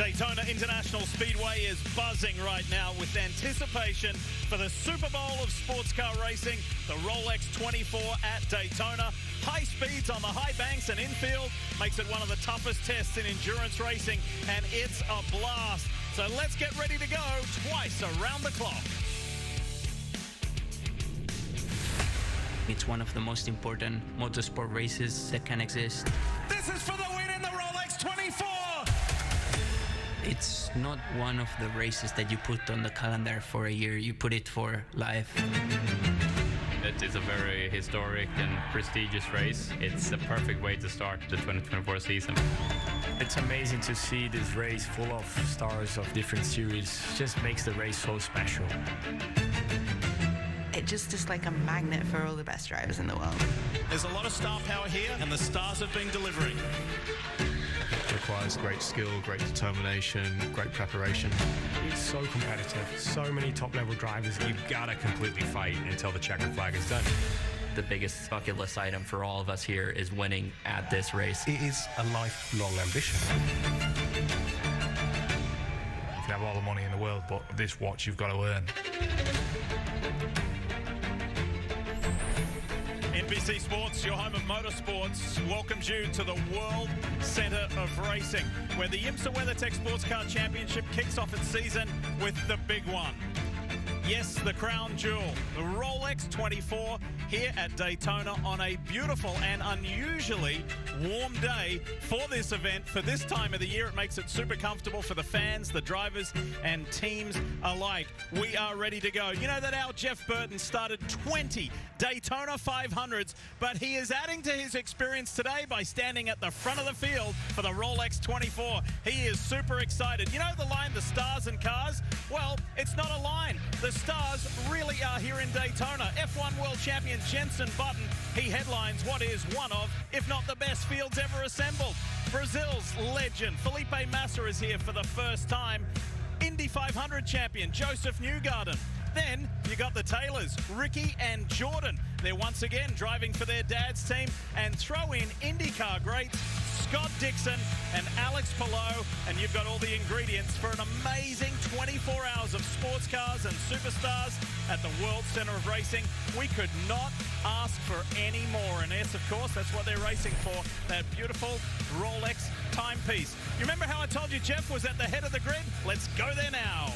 Daytona International Speedway is buzzing right now with anticipation for the Super Bowl of sports car racing, the Rolex 24 at Daytona. High speeds on the high banks and infield makes it one of the toughest tests in endurance racing, and it's a blast. So let's get ready to go twice around the clock. It's one of the most important motorsport races that can exist. This is for the win in the Rolex 24! It's not one of the races that you put on the calendar for a year, you put it for life. It is a very historic and prestigious race. It's a perfect way to start the 2024 season. It's amazing to see this race full of stars of different series. It just makes the race so special. It just is like a magnet for all the best drivers in the world. There's a lot of star power here, and the stars have been delivering. It requires great skill, great determination, great preparation. It's so competitive. So many top-level drivers. You've got to completely fight until the checkered flag is done. The biggest bucket list item for all of us here is winning at this race. It is a lifelong ambition. You can have all the money in the world, but this watch you've got to earn. NBC Sports, your home of motorsports, welcomes you to the World Centre of Racing, where the IMSA WeatherTech Sports Car Championship kicks off its season with the big one. Yes, the crown jewel, the Rolex 24 here at Daytona on a beautiful and unusually warm day for this event. For this time of the year, it makes it super comfortable for the fans, the drivers, and teams alike. We are ready to go. You know that our Jeff Burton started 20 Daytona 500s, but he is adding to his experience today by standing at the front of the field for the Rolex 24. He is super excited. You know the line, the stars and cars? Well, it's not a line. The stars really are here in Daytona. F1 World Champion Jenson Button, he headlines what is one of, if not the best fields ever assembled. Brazil's legend Felipe Massa is here for the first time. Indy 500 champion Joseph Newgarden. Then you got the Taylors, Ricky and Jordan. They're once again driving for their dad's team, and throw in IndyCar greats Scott Dixon and Alex Palou, and you've got all the ingredients for an amazing 24 hours of sports cars and superstars at the World Centre of Racing. We could not ask for any more, and yes, of course, that's what they're racing for, that beautiful Rolex timepiece. You remember how I told you Jeff was at the head of the grid? Let's go there now.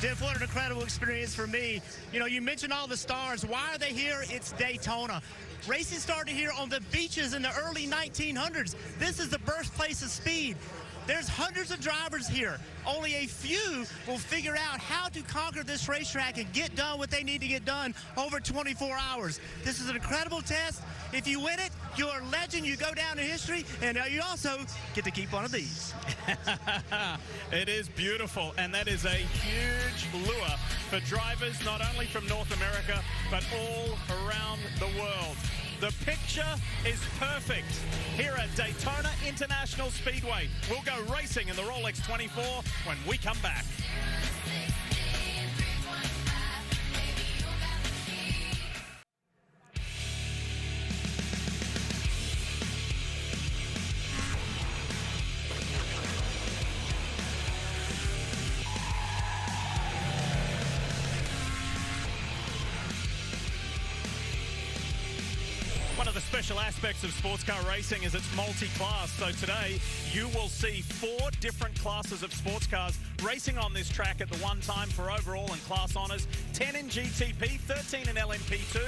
Jeff, what an incredible experience for me. You know, you mentioned all the stars. Why are they here? It's Daytona. Racing started here on the beaches in the early 1900s. This is the birthplace of speed. There's hundreds of drivers here. Only a few will figure out how to conquer this racetrack and get done what they need to get done over 24 hours. This is an incredible test. If you win it, you're a legend. You go down in history, and you also get to keep one of these. It is beautiful, and that is a huge lure for drivers not only from North America, but all around the world. The picture is perfect here at Daytona International Speedway. We'll go racing in the Rolex 24 when we come back. One of the special aspects of sports car racing is it's multi-class. So today you will see 4 different classes of sports cars racing on this track at the one time for overall and class honours. 10 in GTP, 13 in LMP2,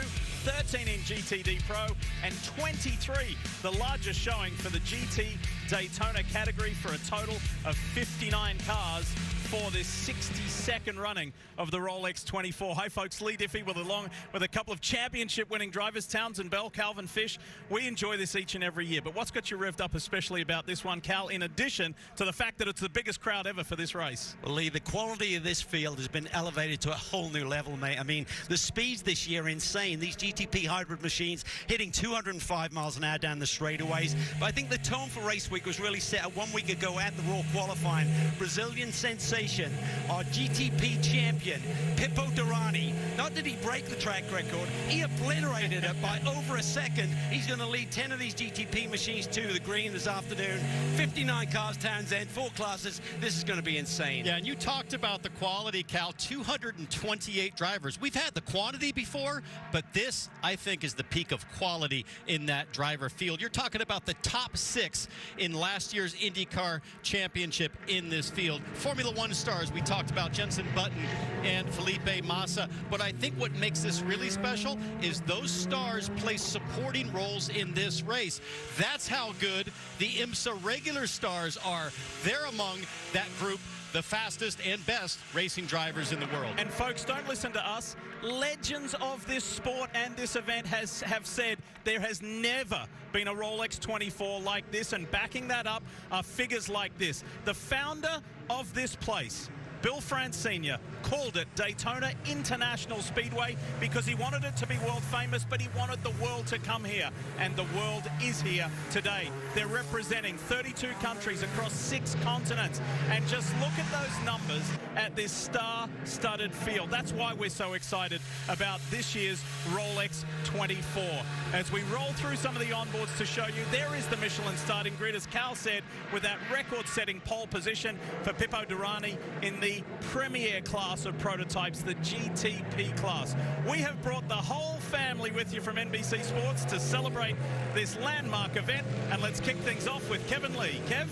13 in GTD Pro, and 23, the largest showing for the GT Daytona category, for a total of 59 cars for this 62nd running of the Rolex 24. Hi folks, Lee Diffie along with a couple of championship winning drivers, Townsend Bell, Calvin Fish. We enjoy this each and every year, but what's got you revved up especially about this one, Cal, in addition to the fact that it's the biggest crowd ever for this race? Well, Lee, the quality of this field has been elevated to a whole new level, mate. I mean, the speeds this year are insane. These GTP hybrid machines hitting 205 miles an hour down the straightaways. But I think the tone for race week was really set 1 week ago at the Raw qualifying. Brazilian Sensei sensation, our GTP champion, Pippo Durrani. Not did he break the track record, he obliterated it by over a second. He's going to lead 10 of these GTP machines to the green this afternoon. 59 cars, Townsend, 4 classes. This is going to be insane. Yeah, and you talked about the quality, Cal. 228 drivers. We've had the quantity before, but this, I think, is the peak of quality in that driver field. You're talking about the top 6 in last year's IndyCar championship in this field. Formula One stars, we talked about Jenson Button and Felipe Massa, but I think what makes this really special is those stars play supporting roles in this race. That's how good the IMSA regular stars are. They're among that group, the fastest and best racing drivers in the world. And folks, don't listen to us. Legends of this sport and this event have said there has never been a Rolex 24 like this, and backing that up are figures like this. The founder of this place, Bill Francina, called it Daytona International Speedway because he wanted it to be world famous, but he wanted the world to come here, and the world is here today. They're representing 32 countries across 6 continents, and just look at those numbers at this star-studded field. That's why we're so excited about this year's Rolex 24. As we roll through some of the onboards to show you, there is the Michelin starting grid, as Cal said, with that record-setting pole position for Pippo Durrani in the premier class of prototypes, the GTP class. We have brought the whole family with you from NBC Sports to celebrate this landmark event, and let's kick things off with Kevin Lee. Kev?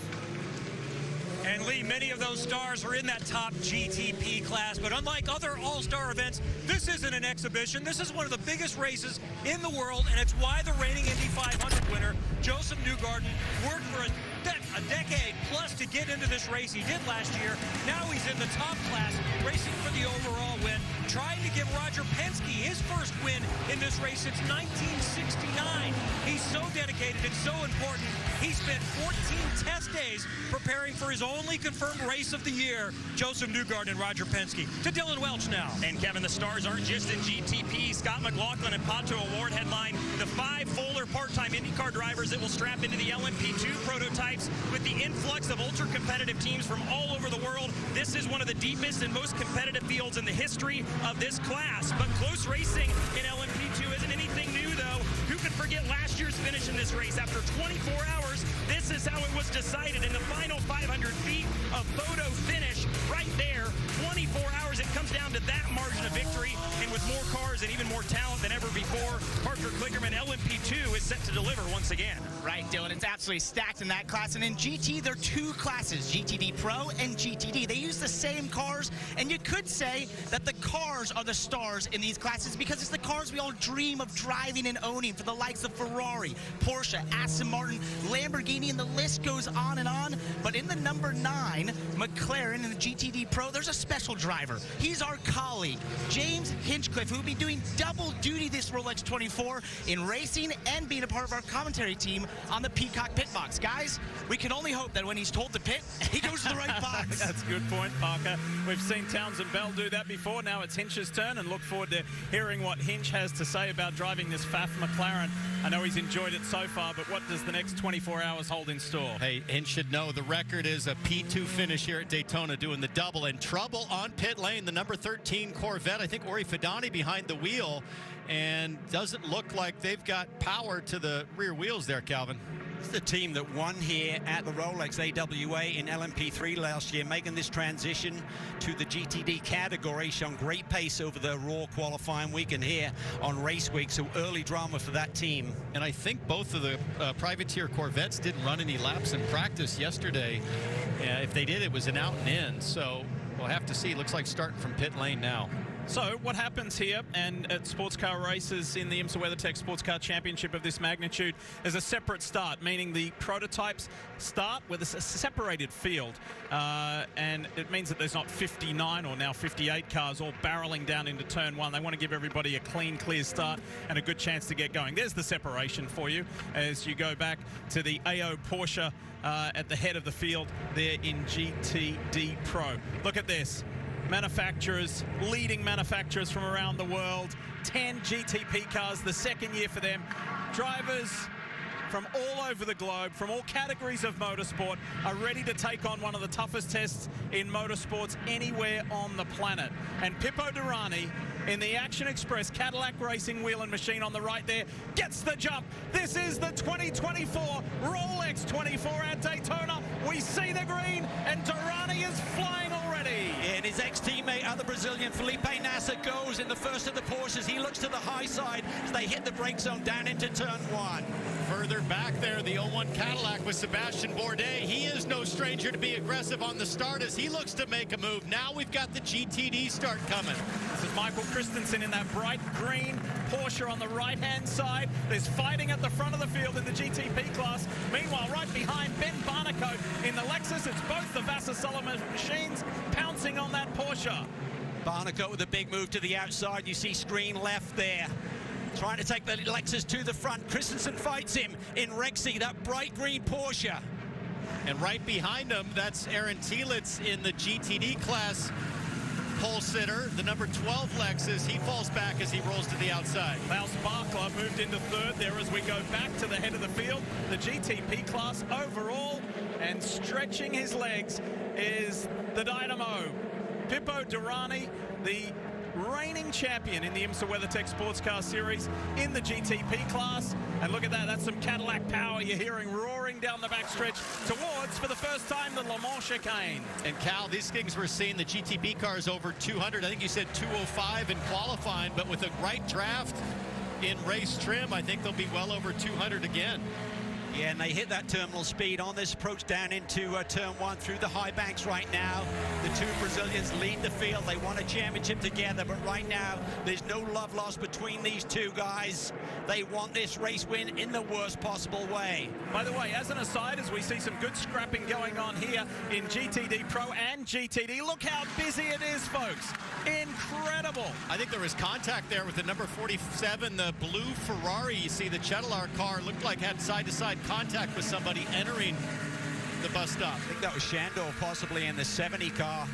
And Lee, many of those stars are in that top GTP class, but unlike other all-star events, this isn't an exhibition. This is one of the biggest races in the world, and it's why the reigning Indy 500 winner, Joseph Newgarden, worked for a decade plus to get into this race. He did last year. Now he's in the top class, racing for the overall win, trying to give Roger Penske his first win in this race since 1969. He's so dedicated and so important. He spent 14 test days preparing for his only confirmed race of the year. Joseph Newgarden and Roger Penske. To Dylan Welch now. And Kevin, the stars aren't just in GTP. Scott McLaughlin and Pato Award headline the 5 fuller part-time IndyCar drivers that will strap into the LMP2 prototypes. With the influx of ultra-competitive teams from all over the world, this is one of the deepest and most competitive fields in the history of this class. But close racing in LMP2 isn't anything new, though. Who could forget last year's finish in this race? After 24 hours, this is how it was decided in the final 500 feet. A photo finish right there. 24 hours, it comes down to that margin of victory. And with more cars and even more talent than ever before, Parker Kligerman, LMP2 is set to deliver once again. Right, Dylan, it's absolutely stacked in that class. And in GT, there are 2 classes, GTD Pro and GTD. They use the same cars, and you could say that the cars are the stars in these classes because it's the cars we all dream of driving and owning for the likes of Ferrari, Porsche, Aston Martin, Lamborghini, and the list goes on and on. But in the number 9, McLaren in the GTD Pro, there's a special driver. He's our colleague, James Hinchcliffe, who will be doing double duty this Rolex 24 in racing and being a part of our commentary team on the Peacock pit box. Guys, we can only hope that when he's told to pit, he goes to the right box. That's a good point, Parker. We've seen Townsend Bell do that before. Now it's Hinch's turn, and look forward to hearing what Hinch has to say about driving this Faf McLaren. I know he's enjoyed it so far, but what does the next 24 hours hold in store? Hey, Hinch should know the record is a P2 finish here at Daytona, doing the double, and trouble on pit lane. The number 13 Corvette, I think Ori Fidani behind the wheel, and doesn't look like they've got power to the rear wheels there, Calvin. It's the team that won here at the Rolex AWA in LMP3 last year, making this transition to the GTD category, shown great pace over the Raw qualifying weekend here on race week, so early drama for that team. And I think both of the privateer Corvettes didn't run any laps in practice yesterday. If they did, it was an out and in, so we'll have to see. Looks like starting from pit lane now. So what happens here and at sports car races in the IMSA WeatherTech Sports Car Championship of this magnitude is a separate start, meaning the prototypes start with a separated field, and it means that there's not 59 or now 58 cars all barreling down into turn 1. They want to give everybody a clean, clear start and a good chance to get going. There's the separation for you as you go back to the AO Porsche at the head of the field there in GTD Pro. Look at this. Manufacturers, leading manufacturers from around the world, 10 GTP cars, the second year for them. Drivers from all over the globe, from all categories of motorsport, are ready to take on one of the toughest tests in motorsports anywhere on the planet. And Pippo Durrani in the Action Express Cadillac Racing wheel and machine on the right there gets the jump. This is the 2024 Rolex 24 at Daytona. We see the green, and Durrani is flying already. And his ex-teammate, other Brazilian, Felipe Nasser, goes in the first of the Porsches. He looks to the high side as they hit the brake zone down into turn one. Further back there, the 01 Cadillac with Sebastian Bourdais. He is no stranger to be aggressive on the start as he looks to make a move. Now we've got the GTD start coming. This is Michael Christensen in that bright green Porsche on the right-hand side. There's fighting at the front of the field in the GTP class. Meanwhile, right behind Ben Barnicoat in the Lexus, it's both the Vasser Sullivan machines pouncing on that Porsche. Barnicoat with a big move to the outside. You see screen left there. Trying to take the Lexus to the front. Christensen fights him in Rexy, that bright green Porsche. And right behind him, that's Aaron Telitz in the GTD class pole sitter, the number 12 Lexus. He falls back as he rolls to the outside. Klaus Barkler moved into third there as we go back to the head of the field. The GTP class overall, and stretching his legs is the Dynamo. Pippo Durrani, the reigning champion in the IMSA WeatherTech Sports Car Series in the GTP class. And look at that, that's some Cadillac power you're hearing roaring down the backstretch towards, for the first time, the Le Mans chicane. And Cal, these things we're seeing, the GTP cars over 200. I think you said 205 in qualifying, but with a right draft in race trim, I think they'll be well over 200 again. Yeah, and they hit that terminal speed on this approach down into turn one through the high banks right now. The two Brazilians lead the field. They won a championship together, but right now there's no love lost between these two guys. They want this race win in the worst possible way. By the way, as an aside, as we see some good scrapping going on here in GTD Pro and GTD, look how busy it is, folks. Incredible. I think there was contact there with the number 47, the blue Ferrari. You see the Cheddalar car looked like had side-to-side contact with somebody entering the bus stop. I think that was Shandor possibly in the 70 car.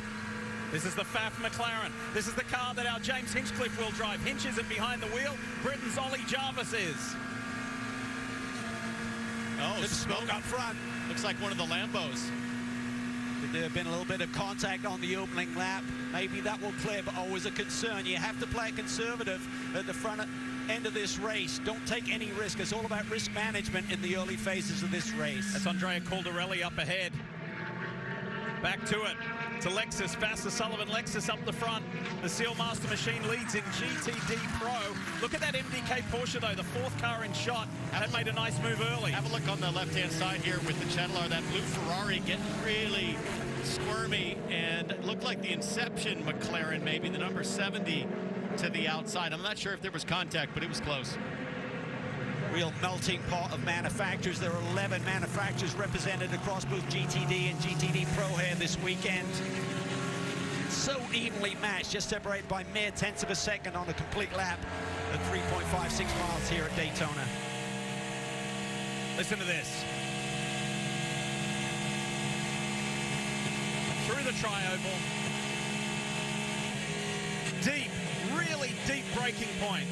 This is the Pfaff McLaren. This is the car that our James Hinchcliffe will drive. Hinch isn't behind the wheel. Britain's Ollie Jarvis is. Oh, smoke up front. Looks like one of the Lambos. Could there have been a little bit of contact on the opening lap? Maybe that will clear, but always a concern. You have to play conservative at the front end of this race. Don't take any risk. It's all about risk management in the early phases of this race. That's Andrea Caldarelli up ahead. Back to it. To Lexus, Vasser Sullivan Lexus up the front. The Sealmaster machine leads in GTD Pro. Look at that MDK Porsche though, the fourth car in shot. That made a nice move early. Have a look on the left-hand side here with the Cheddalar, that blue Ferrari getting really squirmy, and it looked like the Inception McLaren, maybe the number 70 to the outside. I'm not sure if there was contact, but it was close. Real melting pot of manufacturers. There are 11 manufacturers represented across both GTD and GTD Pro here this weekend. So evenly matched, just separated by mere tenths of a second on a complete lap at 3.56 miles here at Daytona. Listen to this. Through the tri-oval. Deep, really deep braking point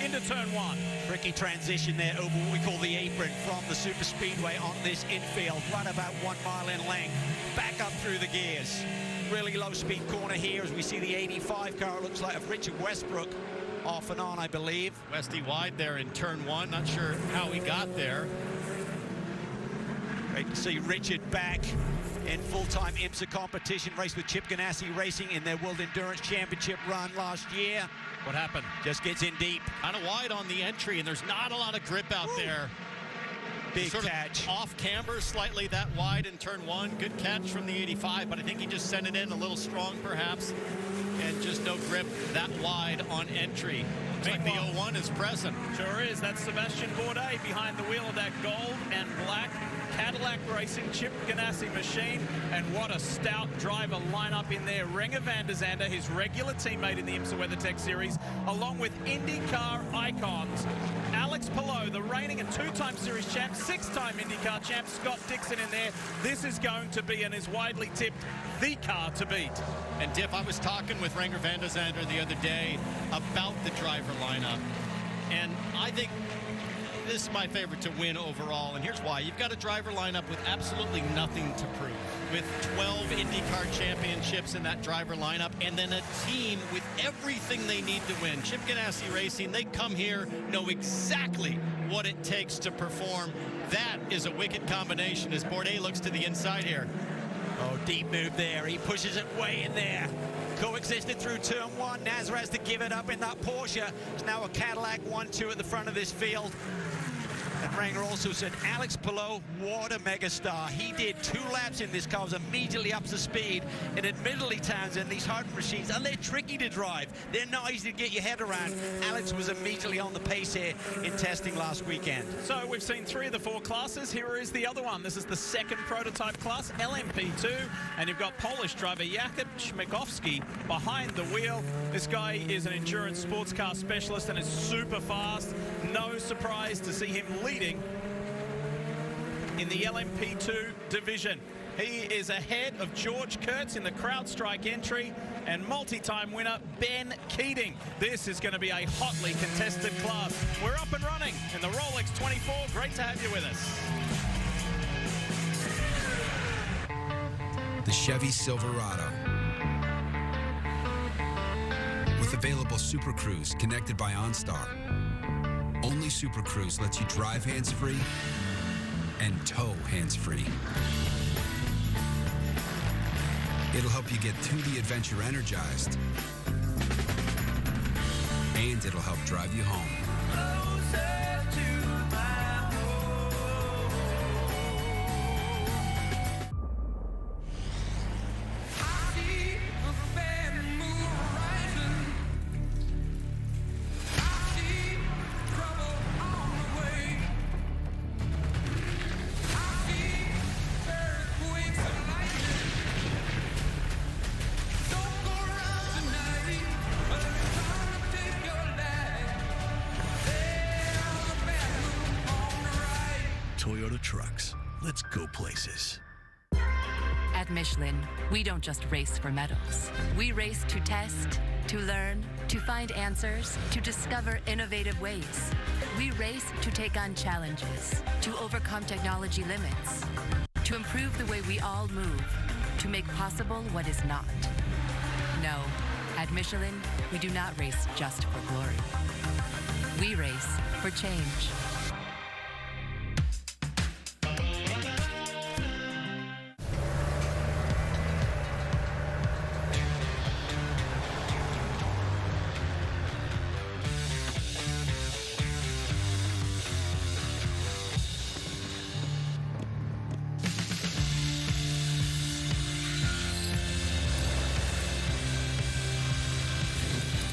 into turn one. Tricky transition there over what we call the apron from the super speedway on this infield, right about 1 mile in length, back up through the gears. Really low speed corner here as we see the 85 car, looks like of Richard Westbrook off and on, I believe. Westy wide there in turn one, not sure how he got there. Great to see Richard back in full-time IMSA competition, race with Chip Ganassi Racing in their World Endurance Championship run last year. What happened? Just gets in deep. Kind of wide on the entry, and there's not a lot of grip out there. Big sort catch. Of off camber, slightly that wide in turn one. Good catch from the 85, but I think he just sent it in a little strong, perhaps, and just no grip that wide on entry. Looks like the 01 is present. Sure is. That's Sebastian Bourdais behind the wheel of that gold and black Cadillac Racing Chip Ganassi machine. And what a stout driver lineup in there. Renger van der Zande, his regular teammate in the IMSA WeatherTech Series, along with IndyCar icons Alex Palou, the reigning and two-time series champ, six-time IndyCar champ, Scott Dixon in there. This is going to be, and is widely tipped, the car to beat. And Diff, I was talking with Renger van der Zande the other day about the driver lineup, and I think this is my favorite to win overall, and here's why. You've got a driver lineup with absolutely nothing to prove, with 12 IndyCar championships in that driver lineup, and then a team with everything they need to win. Chip Ganassi Racing, they come here, know exactly what it takes to perform. That is a wicked combination as Bourdais looks to the inside here. Oh, deep move there. He pushes it way in there. Coexisted through turn one. Nasser has to give it up in that Porsche. It's now a Cadillac 1-2 at the front of this field. And Ranger also said, Alex Palou, what a megastar. He did 2 laps in this car, was immediately up to speed. And admittedly, Townsend, these hard machines, and they're tricky to drive. They're not easy to get your head around. Alex was immediately on the pace here in testing last weekend. So we've seen 3 of the 4 classes. Here is the other one. This is the second prototype class, LMP2. And you've got Polish driver Jakub Śmigowski behind the wheel. This guy is an endurance sports car specialist and is super fast. No surprise to see him leading in the LMP2 division. He is ahead of George Kurtz in the CrowdStrike entry and multi-time winner Ben Keating. This is going to be a hotly contested class. We're up and running in the Rolex 24. Great to have you with us. The Chevy Silverado. With available Super Cruise connected by OnStar. Only Super Cruise lets you drive hands-free and tow hands-free. It'll help you get to the adventure energized, and it'll help drive you home. Toyota trucks. Let's go places. At Michelin, we don't just race for medals. We race to test, to learn, to find answers, to discover innovative ways. We race to take on challenges, to overcome technology limits, to improve the way we all move, to make possible what is not. No, at Michelin, we do not race just for glory. We race for change.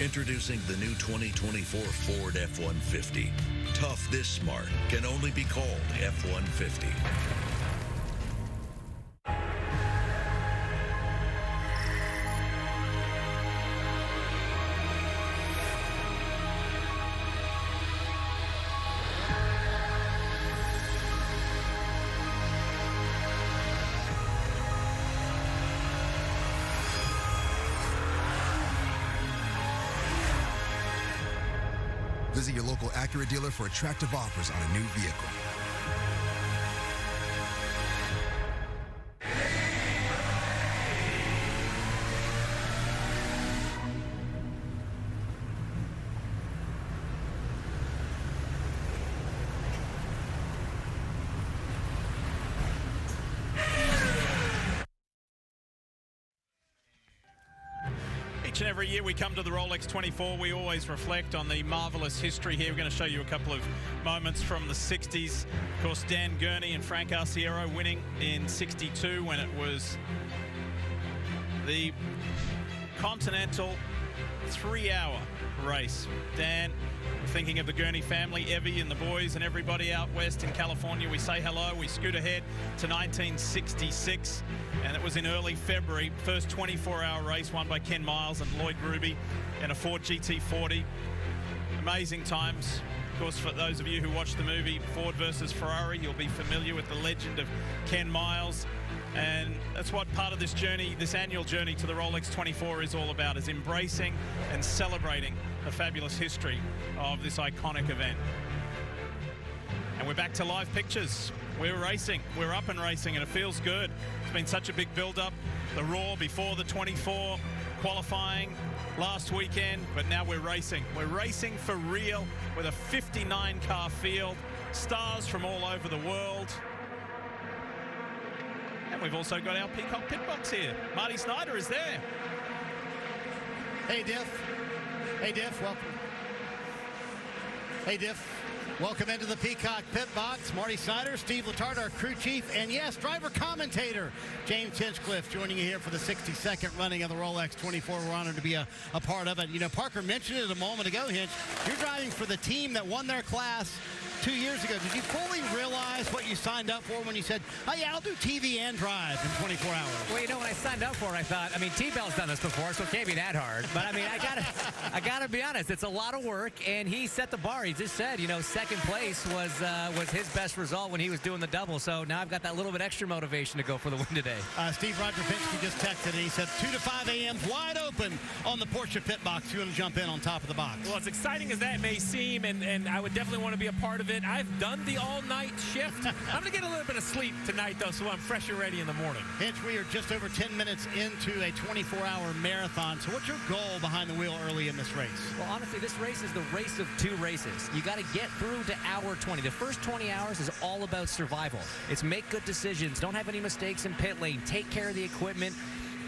Introducing the new 2024 Ford F-150. Tough this smart can only be called F-150. Visit your local Acura dealer for attractive offers on a new vehicle. Each and every year we come to the Rolex 24, we always reflect on the marvelous history here. We're going to show you a couple of moments from the 60s. Of course, Dan Gurney and Frank Arciero winning in 62 when it was the Continental 3-hour race. Dan, thinking of the Gurney family, Evie and the boys and everybody out west in California, we say hello. We scoot ahead to 1966, and it was in early February. First 24-hour race won by Ken Miles and Lloyd Ruby in a Ford GT40. Amazing times. Of course, for those of you who watched the movie Ford versus Ferrari, you'll be familiar with the legend of Ken Miles. And that's what part of this journey, this annual journey to the Rolex 24 is all about, is embracing and celebrating the fabulous history of this iconic event. And we're back to live pictures. We're racing. We're up and racing, and it feels good. It's been such a big build-up. The Raw before the 24 qualifying last weekend, but now we're racing. We're racing for real with a 59-car field. Stars from all over the world. And we've also got our Peacock pit box here. Marty Snyder is there. Hey, Diff. Hey, Diff, welcome. Hey, Diff. Welcome into the Peacock pit box. Marty Snyder, Steve Letarte, our crew chief, and yes, driver commentator James Hinchcliffe joining you here for the 62nd running of the Rolex 24. We're honored to be a part of it. You know, Parker mentioned it a moment ago, Hinch. You're driving for the team that won their class 2 years ago. Did you fully realize what you signed up for when you said, oh yeah, I'll do TV and drive in 24 hours? Well, you know, when I signed up for it, I thought, I mean, T-Bell's done this before, so it can't be that hard. But I mean, I gotta be honest, it's a lot of work, and he set the bar. He just said, you know, second place was his best result when he was doing the double. So now I've got that little bit extra motivation to go for the win today. Steve Roger-Pinsky just texted, and he said 2 to 5 a.m. wide open on the Porsche pit box. You want to jump in on top of the box? Well, as exciting as that may seem, and I would definitely want to be a part of it. I've done the all-night shift. I'm going to get a little bit of sleep tonight, though, so I'm fresh and ready in the morning. Hinch, we are just over 10 minutes into a 24-hour marathon. So what's your goal behind the wheel early in this race? Well, honestly, this race is the race of 2 races. You got to get through to hour 20. The first 20 hours is all about survival. It's make good decisions. Don't have any mistakes in pit lane. Take care of the equipment.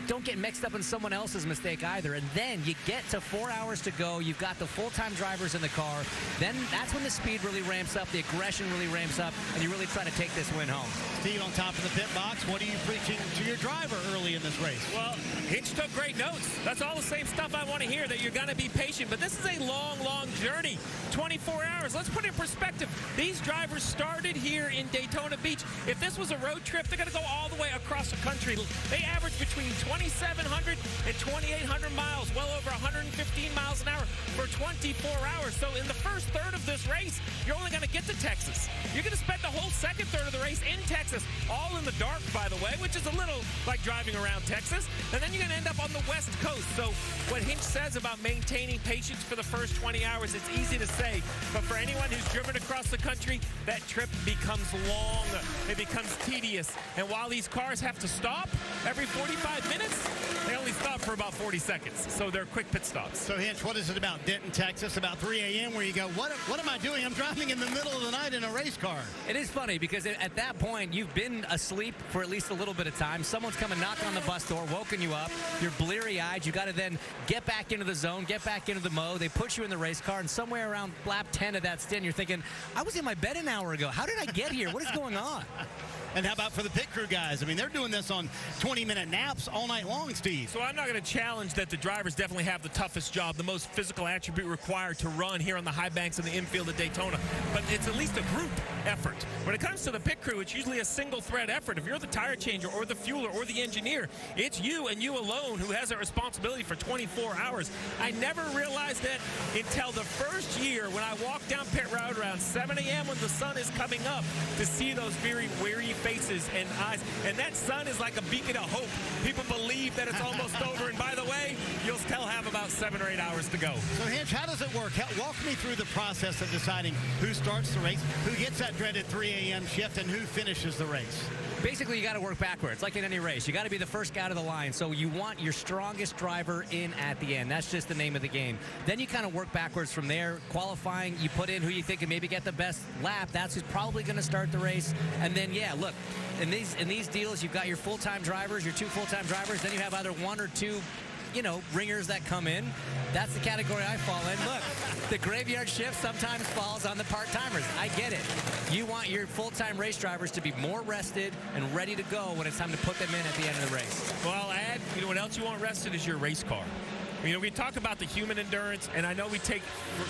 Don't get mixed up in someone else's mistake either. And then you get to 4 hours to go. You've got the full-time drivers in the car. Then that's when the speed really ramps up, the aggression really ramps up, and you really try to take this win home. Steve, on top of the pit box, what are you preaching to your driver early in this race? Well, Hinch took great notes. That's all the same stuff I want to hear, that you're going to be patient. But this is a long, long journey, 24 hours. Let's put it in perspective. These drivers started here in Daytona Beach. If this was a road trip, they're going to go all the way across the country. They average between 2,700 and 2,800 miles, well over 115 miles an hour for 24 hours. So in the first third of this race, you're only going to get to Texas. You're going to spend the whole second third of the race in Texas, all in the dark, by the way, which is a little like driving around Texas. And then you're going to end up on the West Coast. So what Hinch says about maintaining patience for the first 20 hours, it's easy to say. But for anyone who's driven across the country, that trip becomes long. It becomes tedious. And while these cars have to stop every 45 minutes, they only stop for about 40 seconds. So they're quick pit stops. So, Hinch, what is it about Denton, Texas, about 3 a.m. where you go, what am I doing? I'm driving in the middle of the night in a race car. It is funny because at that point, you've been asleep for at least a little bit of time. Someone's come and knocked on the bus door, woken you up. You're bleary-eyed. You got to then get back into the zone, get back into the mode. They put you in the race car, and somewhere around lap 10 of that stint, you're thinking, I was in my bed an hour ago. How did I get here? What is going on? And how about for the pit crew guys? I mean, they're doing this on 20-minute naps all night long, Steve. So I'm not going to challenge that the drivers definitely have the toughest job, the most physical attribute required to run here on the high banks of the infield at Daytona. But it's at least a group effort. When it comes to the pit crew, it's usually a single-thread effort. If you're the tire changer or the fueler or the engineer, it's you and you alone who has that responsibility for 24 hours. I never realized that until the first year when I walked down pit road around 7 a.m. when the sun is coming up to see those very weary faces and eyes. And that sun is like a beacon of hope. People believe that it's almost over. And by the way, you'll still have about 7 or 8 hours to go. So, Hinch, how does it work? Walk me through the process of deciding who starts the race, who gets that dreaded 3 a.m. shift, and who finishes the race. Basically, you got to work backwards, like in any race. You got to be the first guy to the line. So you want your strongest driver in at the end. That's just the name of the game. Then you kind of work backwards from there. Qualifying, you put in who you think can maybe get the best lap. That's who's probably going to start the race. And then, yeah, look, in these deals, you've got your full-time drivers, your 2 full-time drivers. Then you have either 1 or 2, you know, ringers that come in. That's the category I fall in. Look, the graveyard shift sometimes falls on the part-timers. I get it. You want your full-time race drivers to be more rested and ready to go when it's time to put them in at the end of the race. Well, I'll add, you know what else you want rested is your race car. You know, we talk about the human endurance, and I know we take,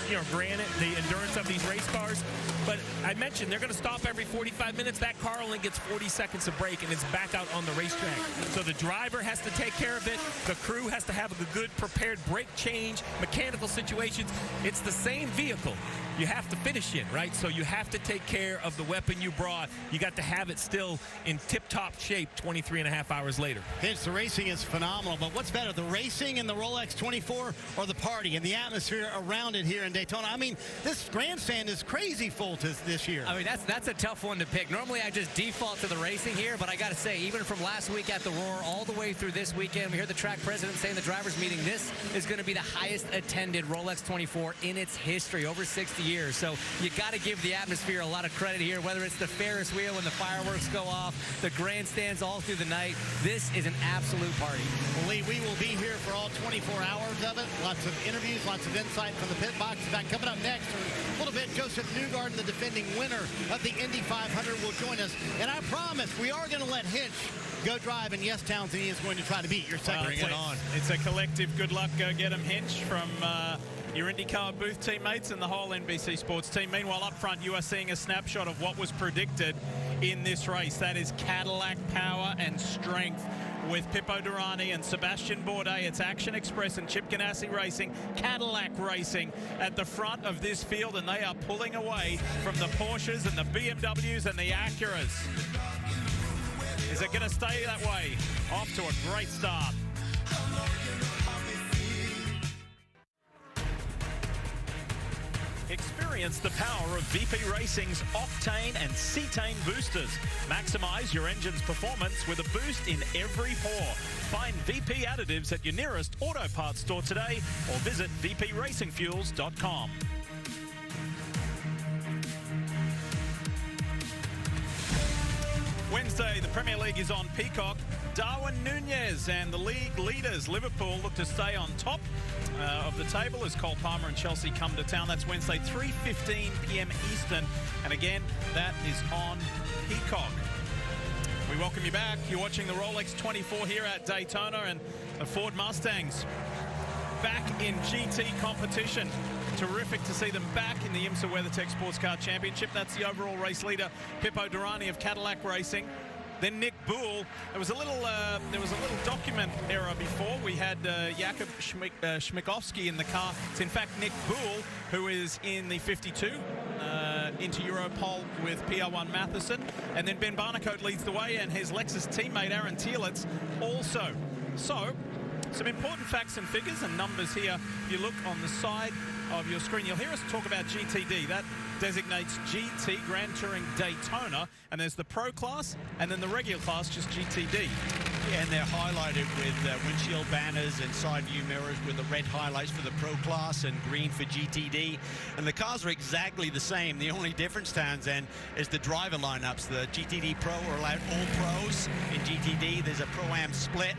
you know, granted the endurance of these race cars, but I mentioned they're going to stop every 45 minutes. That car only gets 40 seconds of break, and it's back out on the racetrack. So the driver has to take care of it. The crew has to have a good prepared brake change, mechanical situations. It's the same vehicle you have to finish in, right? So you have to take care of the weapon you brought. You got to have it still in tip-top shape 23 and a half hours later. Hinch, the racing is phenomenal, but what's better, the racing in the Rolex 24 or the party and the atmosphere around it here in Daytona? I mean, this grandstand is crazy full this year. I mean, that's a tough one to pick. Normally, I just default to the racing here, but I got to say, even from last week at the Roar all the way through this weekend, we heard the track president saying the drivers' meeting, this is going to be the highest attended Rolex 24 in its history, over 60 years. So you got to give the atmosphere a lot of credit here, whether it's the Ferris wheel when the fireworks go off, the grandstands all through the night. This is an absolute party. Well, Lee, we will be here for all 24 hours of it. Lots of interviews, lots of insight from the pit box. In fact, coming up next, in a little bit, Joseph Newgarden, the defending winner of the Indy 500, will join us. And I promise we are going to let Hinch go drive, and yes, Townsend, he is going to try to beat your second. Bring it on. It's a collective good luck. Go get him, Hinch, from your IndyCar booth teammates and the whole NBC Sports team. Meanwhile, up front, you are seeing a snapshot of what was predicted in this race. That is Cadillac power and strength with Pipo Derani and Sebastian Bourdais. It's Action Express and Chip Ganassi Racing, Cadillac Racing at the front of this field, and they are pulling away from the Porsches and the BMWs and the Acuras. Is it going to stay that way? Off to a great start. Experience the power of VP Racing's Octane and Cetane boosters. Maximize your engine's performance with a boost in every pour. Find VP additives at your nearest auto parts store today or visit vpracingfuels.com. Wednesday, the Premier League is on Peacock. Darwin Núñez and the league leaders, Liverpool, look to stay on top of the table as Cole Palmer and Chelsea come to town. That's Wednesday, 3:15 p.m. Eastern. And again, that is on Peacock. We welcome you back. You're watching the Rolex 24 here at Daytona, and the Ford Mustangs back in GT competition. Terrific to see them back in the IMSA WeatherTech Sports Car Championship. That's the overall race leader, Pipo Derani of Cadillac Racing. Then Nick Bull. There was a little document error before. We had Jakub Schmickowski in the car. It's in fact Nick Bull, who is in the 52 into Europole with PR1 Matheson. And then Ben Barnicoat leads the way, and his Lexus teammate Aaron Tierlitz also. So, some important facts and figures and numbers here. If you look on the side of your screen, you'll hear us talk about GTD. That designates GT, Grand Touring Daytona, and there's the Pro class, and then the regular class, just GTD. Yeah, and they're highlighted with windshield banners and side view mirrors with the red highlights for the Pro class and green for GTD. And the cars are exactly the same. The only difference, Townsend, is the driver lineups. The GTD Pro are allowed all pros. In GTD, there's a Pro-Am split.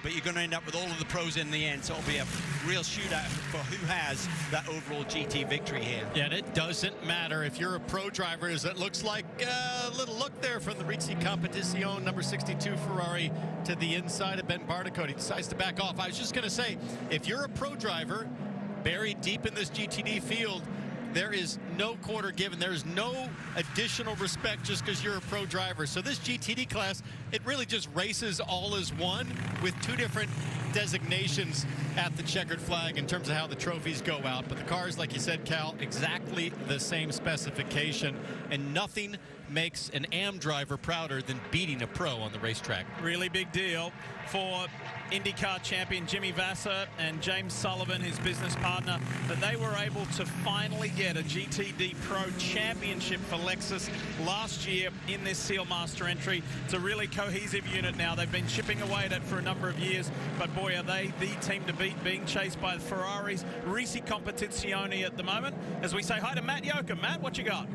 But you're going to end up with all of the pros in the end, so it'll be a real shootout for who has that overall GT victory here. Yeah, and it doesn't matter if you're a pro driver, as it looks like a little look there from the Rizzi Competizione number 62 Ferrari to the inside of Ben Barnicoat. He decides to back off. I was just going to say, if you're a pro driver buried deep in this GTD field, there is no quarter given. There's no additional respect just because you're a pro driver. So this GTD class, it really just races all as one with two different designations at the checkered flag in terms of how the trophies go out. But the cars, like you said, Cal, exactly the same specification, and nothing makes an AM driver prouder than beating a pro on the racetrack. Really big deal for IndyCar champion Jimmy Vasser and James Sullivan, his business partner, that they were able to finally get a GTD Pro Championship for Lexus last year in this Seal Master entry. It's a really cohesive unit now. They've been chipping away at it for a number of years, but boy, are they the team to beat, being chased by the Ferraris. Rizzi Competizione at the moment. As we say hi to Matt Yoakum. Matt, what you got?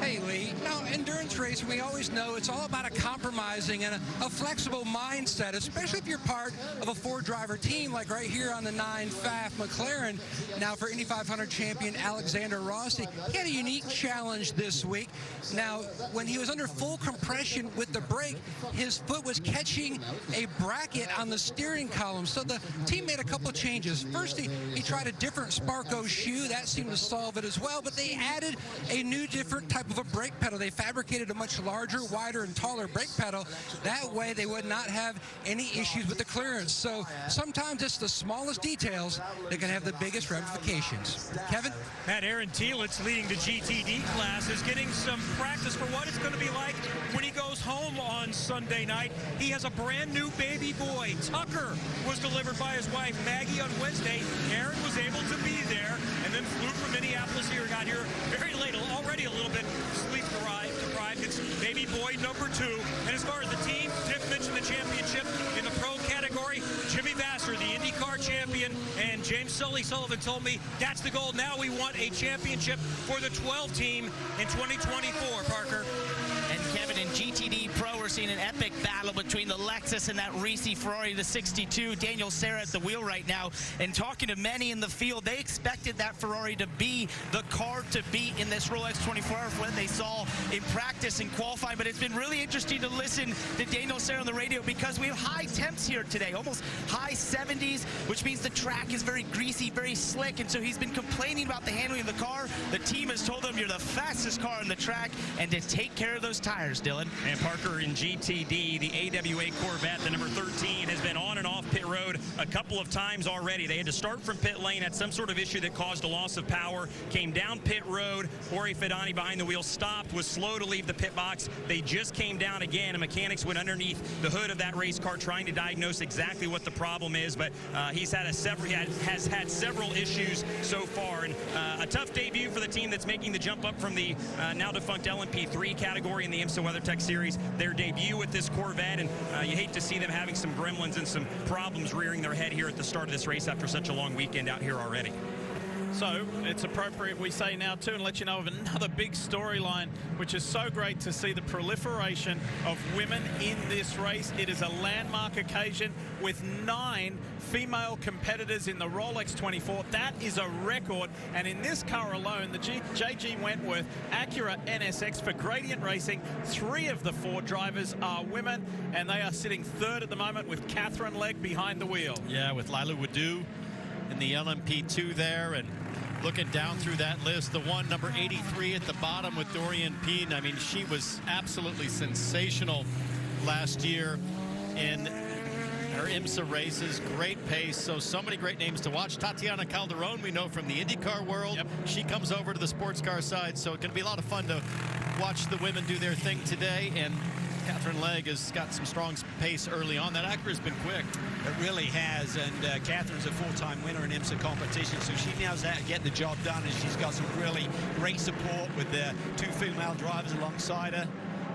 Hey, Lee. Now, endurance racing, we always know it's all about a compromising and a flexible mindset, especially if you're part of a four-driver team, like right here on the 9 Pfaff McLaren. Now, for Indy 500 champion Alexander Rossi, he had a unique challenge this week. Now, when he was under full compression with the brake, his foot was catching a bracket on the steering column. So the team made a couple of changes. First, he tried a different Sparco shoe. That seemed to solve it as well. But they added a new different type of a brake pedal. They fabricated a much larger, wider, and taller brake pedal. That way they would not have any issues with the clearance. So sometimes it's the smallest details that can have the biggest ramifications. Kevin? Matt, Aaron Tierlitz, leading the GTD class, is getting some practice for what it's going to be like when he goes home on on Sunday night. He has a brand new baby boy. Tucker was delivered by his wife, Maggie, on Wednesday. Aaron was able to be there and then flew from Minneapolis here, got here very late, already a little bit sleep deprived. It's baby boy number 2. And as far as the team, Dick mentioned the championship in the pro category. Jimmy Vasser, the IndyCar champion, and James Sullivan told me that's the goal. Now we want a championship for the 12 team in 2024, Parker. And Kevin, in GTD Pro, we're seeing an epic battle between the Lexus and that Risi Ferrari, the 62. Daniel Serra at the wheel right now. And talking to many in the field, they expected that Ferrari to be the car to beat in this Rolex 24 Hour for what they saw in practice and qualifying. But it's been really interesting to listen to Daniel Serra on the radio because we have high temps here today, almost high 70s, which means the track is very greasy, very slick. And so he's been complaining about the handling of the car. The team has told him you're the fastest car on the track and to take care of those tires, Dylan. And Parker, in GTD, the AWA Corvette, the number 13, has been on and off pit road a couple of times already. They had to start from pit lane, had some sort of issue that caused a loss of power, came down pit road. Jorge Fidani behind the wheel stopped, was slow to leave the pit box. They just came down again, and mechanics went underneath the hood of that race car trying to diagnose exactly what the problem is, but has had several issues so far. And a tough debut for the team that's making the jump up from the now defunct LMP3 category in the IMSA WeatherTech Series. Their debut with this Corvette, and you hate to see them having some gremlins and some problems rearing their head here at the start of this race after such a long weekend out here already. So it's appropriate we say now too and let you know of another big storyline, which is so great to see the proliferation of women in this race. It is a landmark occasion with 9 female competitors in the Rolex 24. That is a record. And in this car alone, the JG Wentworth Acura NSX for Gradient Racing, 3 of the 4 drivers are women, and they are sitting 3rd at the moment with Catherine Legg behind the wheel. Yeah, with Lila Wadu in the LMP2 there, and looking down through that list, the one number 83 at the bottom with Dorian Peen. I mean, she was absolutely sensational last year in her IMSA races. Great pace. So many great names to watch. Tatiana Calderon, we know from the IndyCar world. Yep. She comes over to the sports car side, so it's going to be a lot of fun to watch the women do their thing today. And Catherine Legg has got some strong pace early on. That Acura's been quick. It really has, and Catherine's a full-time winner in IMSA competition, so she knows how to get the job done, and she's got some really great support with the 2 female drivers alongside her,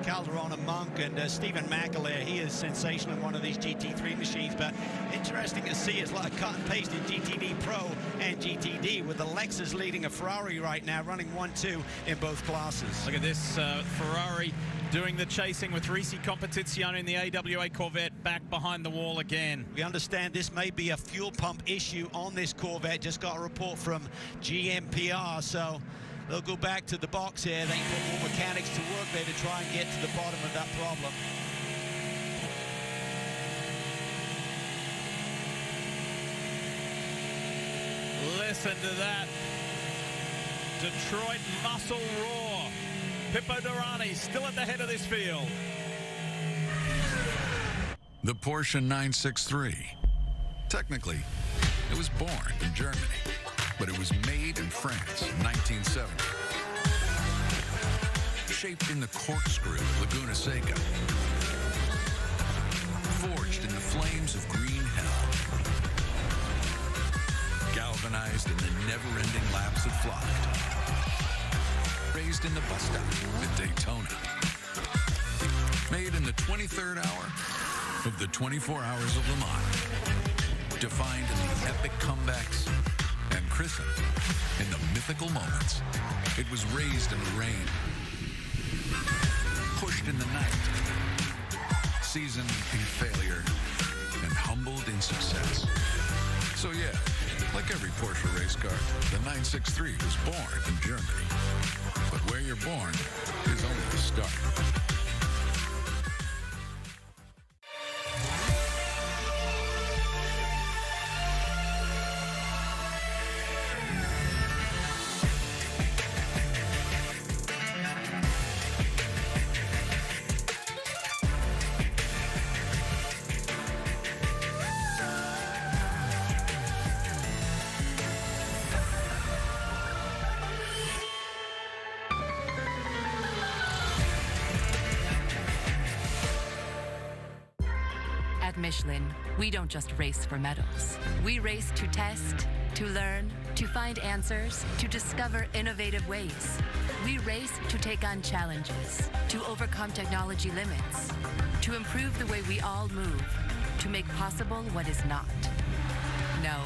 Calderon and Monk, and Stephen McAleer. He is sensational in one of these GT3 machines, but interesting to see it's like cut and paste in GTD Pro and GTD, with the Lexus leading a Ferrari right now, running 1-2 in both classes. Look at this Ferrari doing the chasing with Risi Competizione in the AWA Corvette back behind the wall again. We understand this may be a fuel pump issue on this Corvette. Just got a report from GMPR, so they'll go back to the box here. They can put more mechanics to work there to try and get to the bottom of that problem. Listen to that Detroit muscle roar. Pippo Durrani still at the head of this field. The Porsche 963. Technically, it was born in Germany, but it was made in France in 1970. Shaped in the corkscrew of Laguna Seca. Forged in the flames of green hell. Galvanized in the never-ending laps it flocked. Raised in the bus stop at Daytona. Made in the 23rd hour of the 24 Hours of Le Mans. Defined in the epic comebacks and christened in the mythical moments. It was raised in the rain. Pushed in the night. Seasoned in failure and humbled in success. So yeah, like every Porsche race car, the 963 was born in Germany. But where you're born is only the start. At Michelin, we don't just race for medals. We race to test, to learn, to find answers, to discover innovative ways. We race to take on challenges, to overcome technology limits, to improve the way we all move, to make possible what is not. No,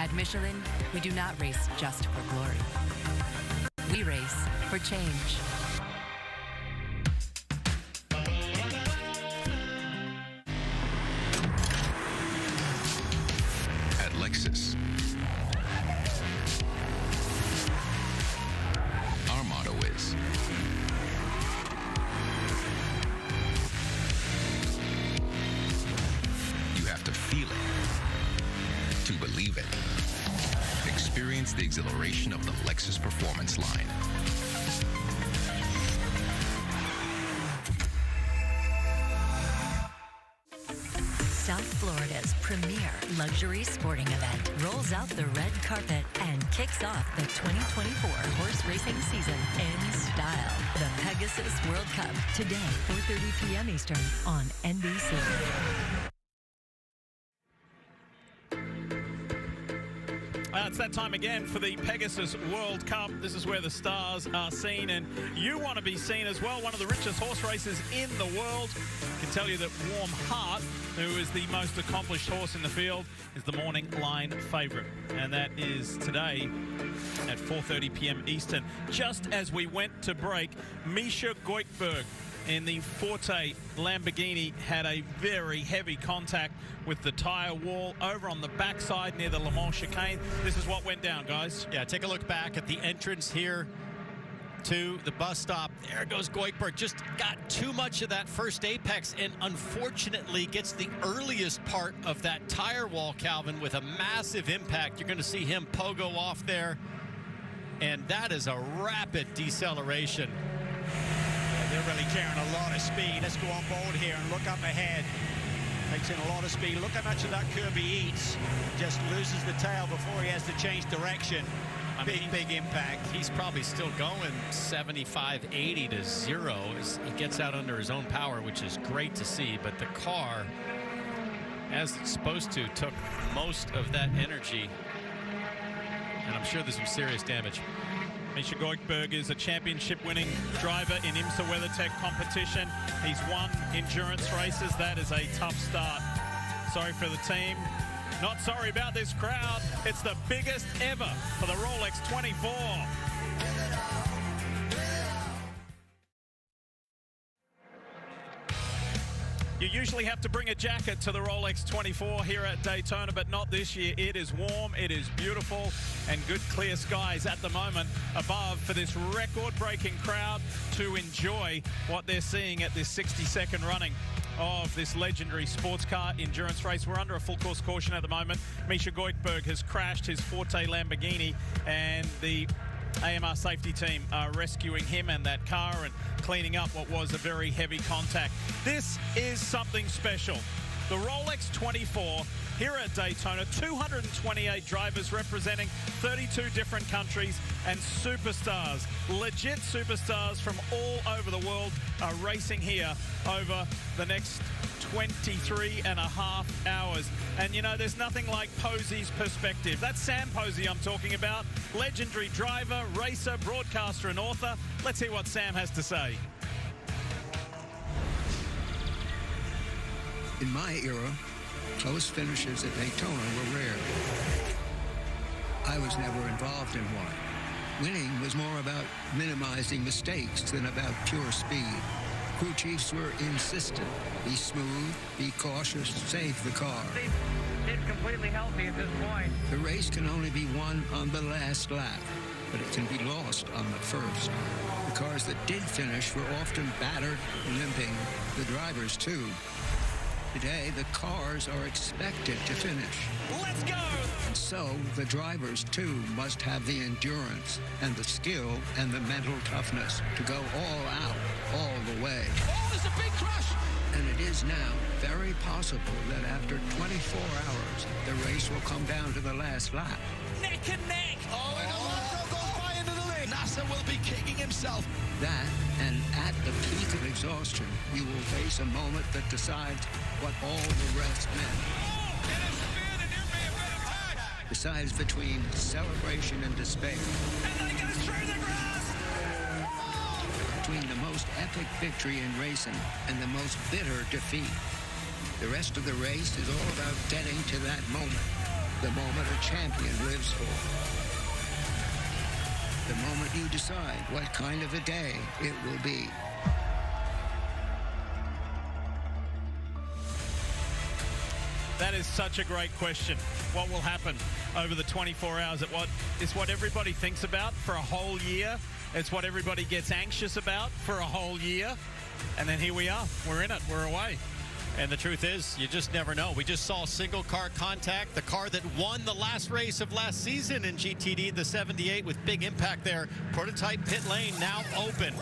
at Michelin, we do not race just for glory. We race for change. At Lexus, our motto is you have to feel it to believe it. Experience the exhilaration of the Lexus Performance line. South Florida's premier luxury sporting event rolls out the red carpet and kicks off the 2024 horse racing season in style. The Pegasus World Cup, today, 4:30 p.m. Eastern on NBC. It's that time again for the Pegasus World Cup. This is where the stars are seen, and you want to be seen as well. One of the richest horse races in the world. I can tell you that Warm Heart, who is the most accomplished horse in the field, is the morning line favourite. And that is today at 4:30 p.m. Eastern. Just as we went to break, Misha Goikhberg in the Forte Lamborghini had a very heavy contact with the tyre wall over on the backside near the Le Mans chicane. This is what went down, guys. Yeah, take a look back at the entrance here to the bus stop. There goes Goikhberg. Just got too much of that first apex and unfortunately gets the earliest part of that tire wall, Calvin, with a massive impact. You're going to see him pogo off there, and that is a rapid deceleration. They're really carrying a lot of speed. Let's go on board here and look up ahead. Takes in a lot of speed. Look how much of that curb he eats. Just loses the tail before he has to change direction. Big impact. He's probably still going 75, 80 to 0 as he gets out under his own power, which is great to see. But the car, as it's supposed to, took most of that energy. And I'm sure there's some serious damage. Misha Goikhberg is a championship-winning driver in IMSA WeatherTech competition. He's won endurance races. That is a tough start. Sorry for the team. Not sorry about this crowd. It's the biggest ever for the Rolex 24. You usually have to bring a jacket to the Rolex 24 here at Daytona, but not this year. It is warm, it is beautiful, and good clear skies at the moment above for this record-breaking crowd to enjoy what they're seeing at this 62nd running of this legendary sports car endurance race. We're under a full course caution at the moment. Misha Goikhberg has crashed his Forte Lamborghini, and the AMR safety team are rescuing him and that car and cleaning up what was a very heavy contact. This is something special. The Rolex 24 here at Daytona, 228 drivers representing 32 different countries, and superstars, legit superstars from all over the world are racing here over the next 23 and a half hours. And you know, there's nothing like Posey's perspective. That's Sam Posey I'm talking about. Legendary driver, racer, broadcaster, and author. Let's hear what Sam has to say. In my era, close finishes at Daytona were rare. I was never involved in one. Winning was more about minimizing mistakes than about pure speed. Crew chiefs were insistent. Be smooth, be cautious, save the car. It's completely healthy at this point. The race can only be won on the last lap, but it can be lost on the first. The cars that did finish were often battered, limping. The drivers, too. Today, the cars are expected to finish. Let's go! And so, the drivers, too, must have the endurance and the skill and the mental toughness to go all out, all the way. Oh, there's a big crash! And it is now very possible that after 24 hours, the race will come down to the last lap. Neck and neck! Oh, and Alonso goes by into the lead. That's Massa will be kicking himself. That, and at the peak of exhaustion, you will face a moment that decides what all the rest meant. Decides between celebration and despair. Between the most epic victory in racing and the most bitter defeat. The rest of the race is all about getting to that moment. The moment a champion lives for. The moment you decide what kind of a day it will be. That is such a great question. What will happen over the 24 hours? It's what everybody thinks about for a whole year. It's what everybody gets anxious about for a whole year. And then here we are. We're in it. We're away. And the truth is, you just never know. We just saw single car contact, the car that won the last race of last season in GTD, the 78, with big impact there. Prototype pit lane now open.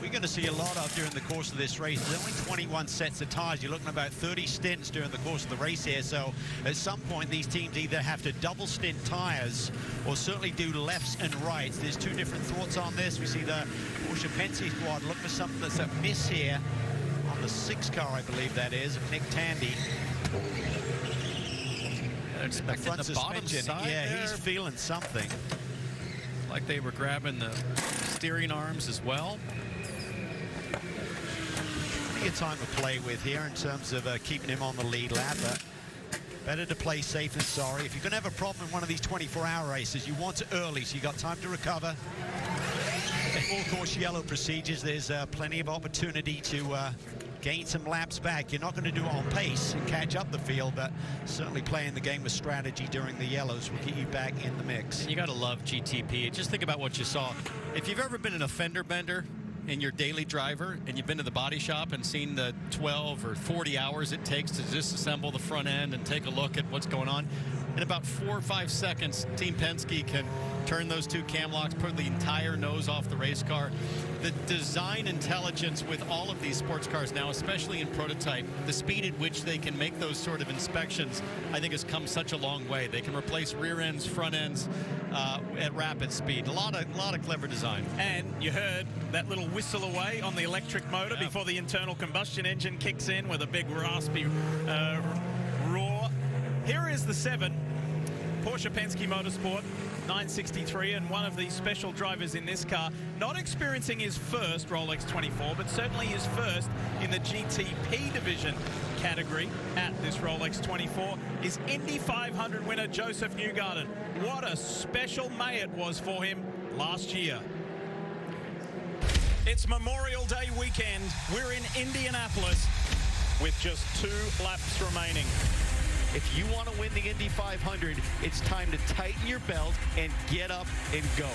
We're going to see a lot of during the course of this race. There's only 21 sets of tires. You're looking at about 30 stints during the course of the race here. So at some point, these teams either have to double stint tires or certainly do lefts and rights. There's two different thoughts on this. We see the Porsche Penske squad look for something that's a miss here on the 6 car, I believe that is, of Nick Tandy. Expecting the bottom side. Yeah, there. he's feeling something. Like they were grabbing the steering arms as well. Plenty of time to play with here in terms of keeping him on the lead lap. But better to play safe than sorry. If you're going to have a problem in one of these 24-hour races, you want it early so you got time to recover. In full-course yellow procedures, there's plenty of opportunity to gain some laps back. You're not going to do it on pace and catch up the field, but certainly playing the game with strategy during the yellows will get you back in the mix. And you got to love GTP. Just think about what you saw. If you've ever been in a fender bender in your daily driver and you've been to the body shop and seen the 12 or 40 hours it takes to disassemble the front end and take a look at what's going on, in about 4 or 5 seconds, Team Penske can turn those two cam locks, put the entire nose off the race car. The design intelligence with all of these sports cars now, especially in prototype, the speed at which they can make those sort of inspections, I think has come such a long way. They can replace rear ends, front ends at rapid speed. A lot of clever design. And you heard that little whistle away on the electric motor before the internal combustion engine kicks in with a big raspy roar. Here is the 7, Porsche Penske Motorsport 963, and one of the special drivers in this car, not experiencing his first Rolex 24, but certainly his first in the GTP division category at this Rolex 24, is Indy 500 winner Joseph Newgarden. What a special May it was for him last year. It's Memorial Day weekend. We're in Indianapolis with just 2 laps remaining. If you want to win the Indy 500, it's time to tighten your belt and get up and go.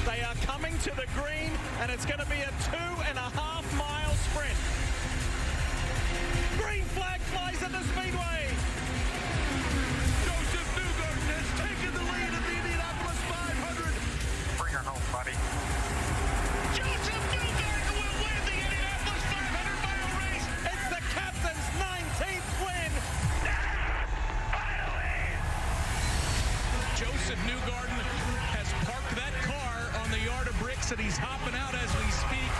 They are coming to the green, and it's going to be a 2.5-mile sprint. Green flag flies at the speedway. Joseph Newgarden has taken the lead at the Indianapolis 500. Bring her home, buddy. Joseph Newgarden will win the Indianapolis 500-mile race. It's the captain's 19th win. Joseph Newgarden has parked that car on the yard of bricks, and he's hopping out as we speak.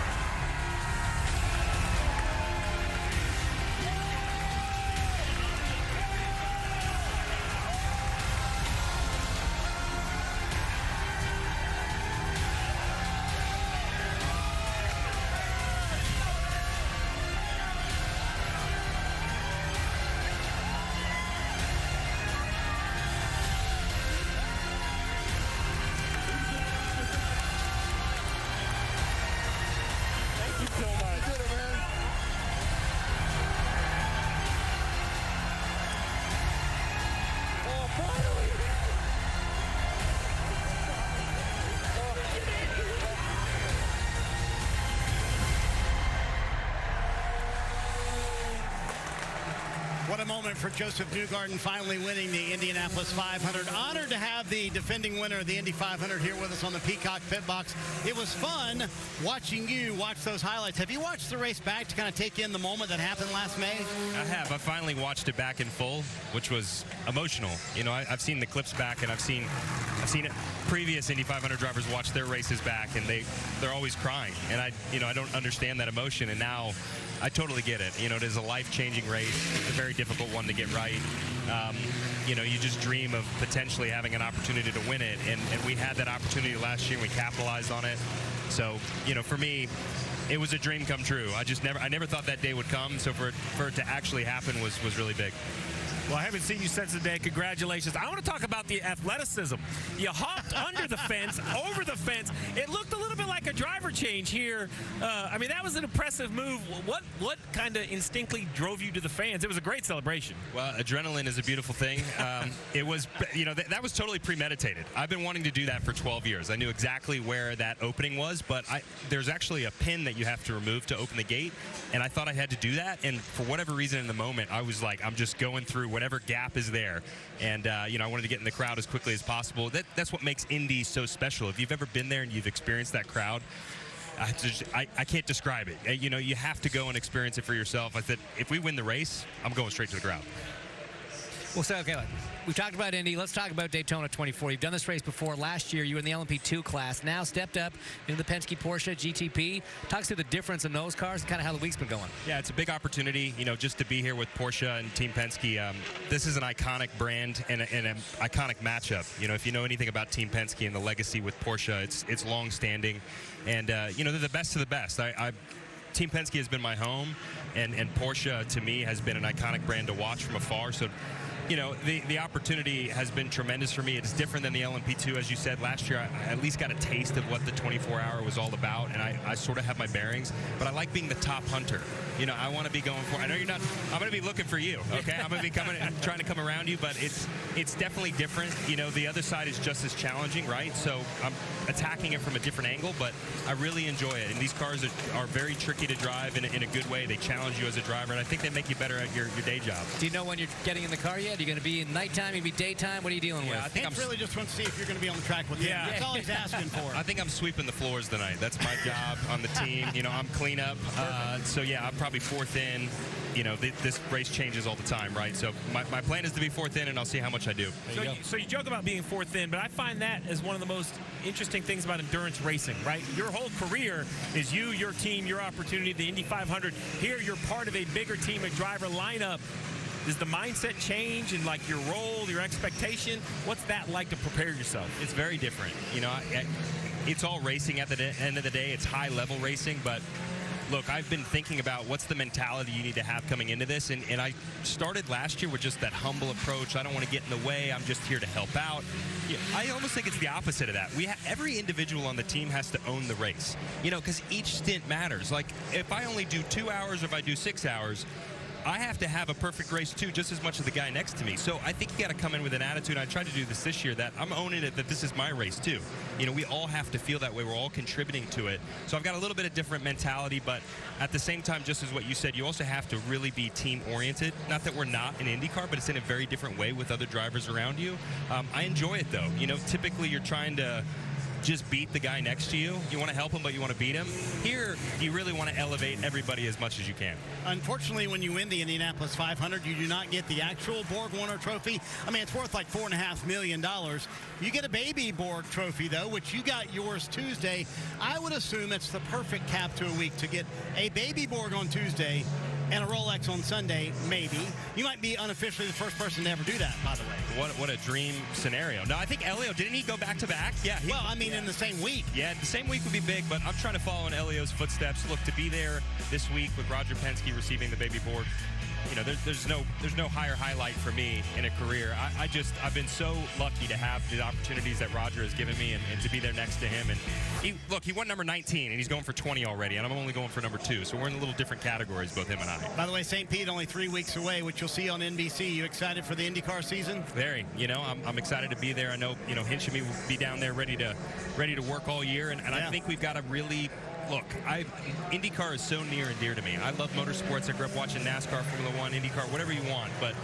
What a moment for Joseph Newgarden finally winning the Indianapolis 500. Honored to have the defending winner of the Indy 500 here with us on the Peacock Pit Box. It was fun watching you watch those highlights. Have you watched the race back to kind of take in the moment that happened last May? I have. I finally watched it back in full, which was emotional. You know, I've seen the clips back, and I've seen previous Indy 500 drivers watch their races back, and they're always crying. And I don't understand that emotion, and now I totally get it. You know, it is a life-changing race. It's a very difficult one to get right. You know, you just dream of potentially having an opportunity to win it, and we had that opportunity last year, and we capitalized on it. So, you know, for me, it was a dream come true. I never thought that day would come, so for it to actually happen was really big. Well, I haven't seen you since the day. Congratulations. I want to talk about the athleticism. You hopped under the fence, over the fence. It looked a little bit like a driver change here. I mean, that was an impressive move. What kind of instinctively drove you to the fans? It was a great celebration. Well, adrenaline is a beautiful thing. It was, you know, that was totally premeditated. I've been wanting to do that for 12 years. I knew exactly where that opening was, but there's actually a pin that you have to remove to open the gate, and I thought I had to do that, and for whatever reason in the moment, I was like, I'm just going through whatever gap is there, and you know, I wanted to get in the crowd as quickly as possible. That's what makes Indy so special. If you've ever been there and you've experienced that crowd, I can't describe it. You know, you have to go and experience it for yourself. I said, if we win the race, I'm going straight to the crowd. Well, so, okay, we've talked about Indy. Let's talk about Daytona 24. You've done this race before. Last year, you were in the LMP2 class. Now stepped up into the Penske Porsche GTP. Talk us through the difference in those cars and kind of how the week's been going. Yeah, it's a big opportunity, you know, just to be here with Porsche and Team Penske. This is an iconic brand and an iconic matchup. You know, if you know anything about Team Penske and the legacy with Porsche, it's long-standing. And, you know, they're the best of the best. Team Penske has been my home, and Porsche, to me, has been an iconic brand to watch from afar. So, you know, the opportunity has been tremendous for me. It's different than the LMP2, as you said. Last year, I at least got a taste of what the 24-hour was all about, and I sort of have my bearings. But I like being the top hunter. You know, I want to be going for. I know you're not. I'm going to be looking for you. Okay, I'm going to be trying to come around you, but it's definitely different. You know, the other side is just as challenging, right? So I'm attacking it from a different angle, but I really enjoy it. And these cars are very tricky to drive in a good way. They challenge you as a driver, and I think they make you better at your day job. Do you know when you're getting in the car yet? Are you going to be in nighttime? Are you going to be daytime? What are you dealing with? I think Hank really just wants to see if you're going to be on the track with him. That's all he's asking for. I think I'm sweeping the floors tonight. That's my job on the team. You know, I'm cleanup. So, yeah, I'm probably fourth in. You know, this race changes all the time, right? So my plan is to be fourth in, and I'll see how much I do. So you joke about being fourth in, but I find that as one of the most interesting things about endurance racing, right? Your whole career is you, your team, your opportunity, the Indy 500. Here, you're part of a bigger team, a driver lineup. Does the mindset change in, like, your role, your expectation? What's that like to prepare yourself? It's very different. You know, it's all racing at the end of the day. It's high-level racing, but look, I've been thinking about what's the mentality you need to have coming into this, and I started last year with just that humble approach. I don't want to get in the way. I'm just here to help out. I almost think it's the opposite of that. Every individual on the team has to own the race, you know, because each stint matters. Like, if I only do 2 hours or if I do 6 hours, I have to have a perfect race too, just as much as the guy next to me. So I think you got to come in with an attitude. I tried to do this year, that I'm owning it, that this is my race too. You know, we all have to feel that way. We're all contributing to it. So I've got a little bit of different mentality, but at the same time, just as what you said, you also have to really be team oriented. Not that we're not in IndyCar, but it's in a very different way with other drivers around you. I enjoy it though. You know, typically you're trying to just beat the guy next to you. You want to help him, but you want to beat him. Here, you really want to elevate everybody as much as you can. Unfortunately, when you win the Indianapolis 500, you do not get the actual Borg Warner trophy. I mean, it's worth like $4.5 million. You get a baby Borg trophy, though, which you got yours Tuesday. I would assume it's the perfect cap to a week to get a baby Borg on Tuesday and a Rolex on Sunday, maybe. You might be unofficially the first person to ever do that, by the way. What a dream scenario. No, I think Elio, didn't he go back-to-back? Yeah. Well, I mean, in the same week. Yeah, the same week would be big, but I'm trying to follow in Elio's footsteps. Look, to be there this week with Roger Penske receiving the baby Borg, you know, there's no higher highlight for me in a career. I've been so lucky to have the opportunities that Roger has given me and to be there next to him. And he won number 19 and he's going for 20 already, and I'm only going for number 2. So we're in a little different categories, both him and I. By the way, St. Pete only 3 weeks away, which you'll see on NBC. You excited for the IndyCar season? Very. You know, I'm excited to be there. I know, you know, Hinch and me will be down there ready to work all year, and I think we've got a really look, IndyCar is so near and dear to me. I love motorsports. I grew up watching NASCAR, Formula One, IndyCar, whatever you want. But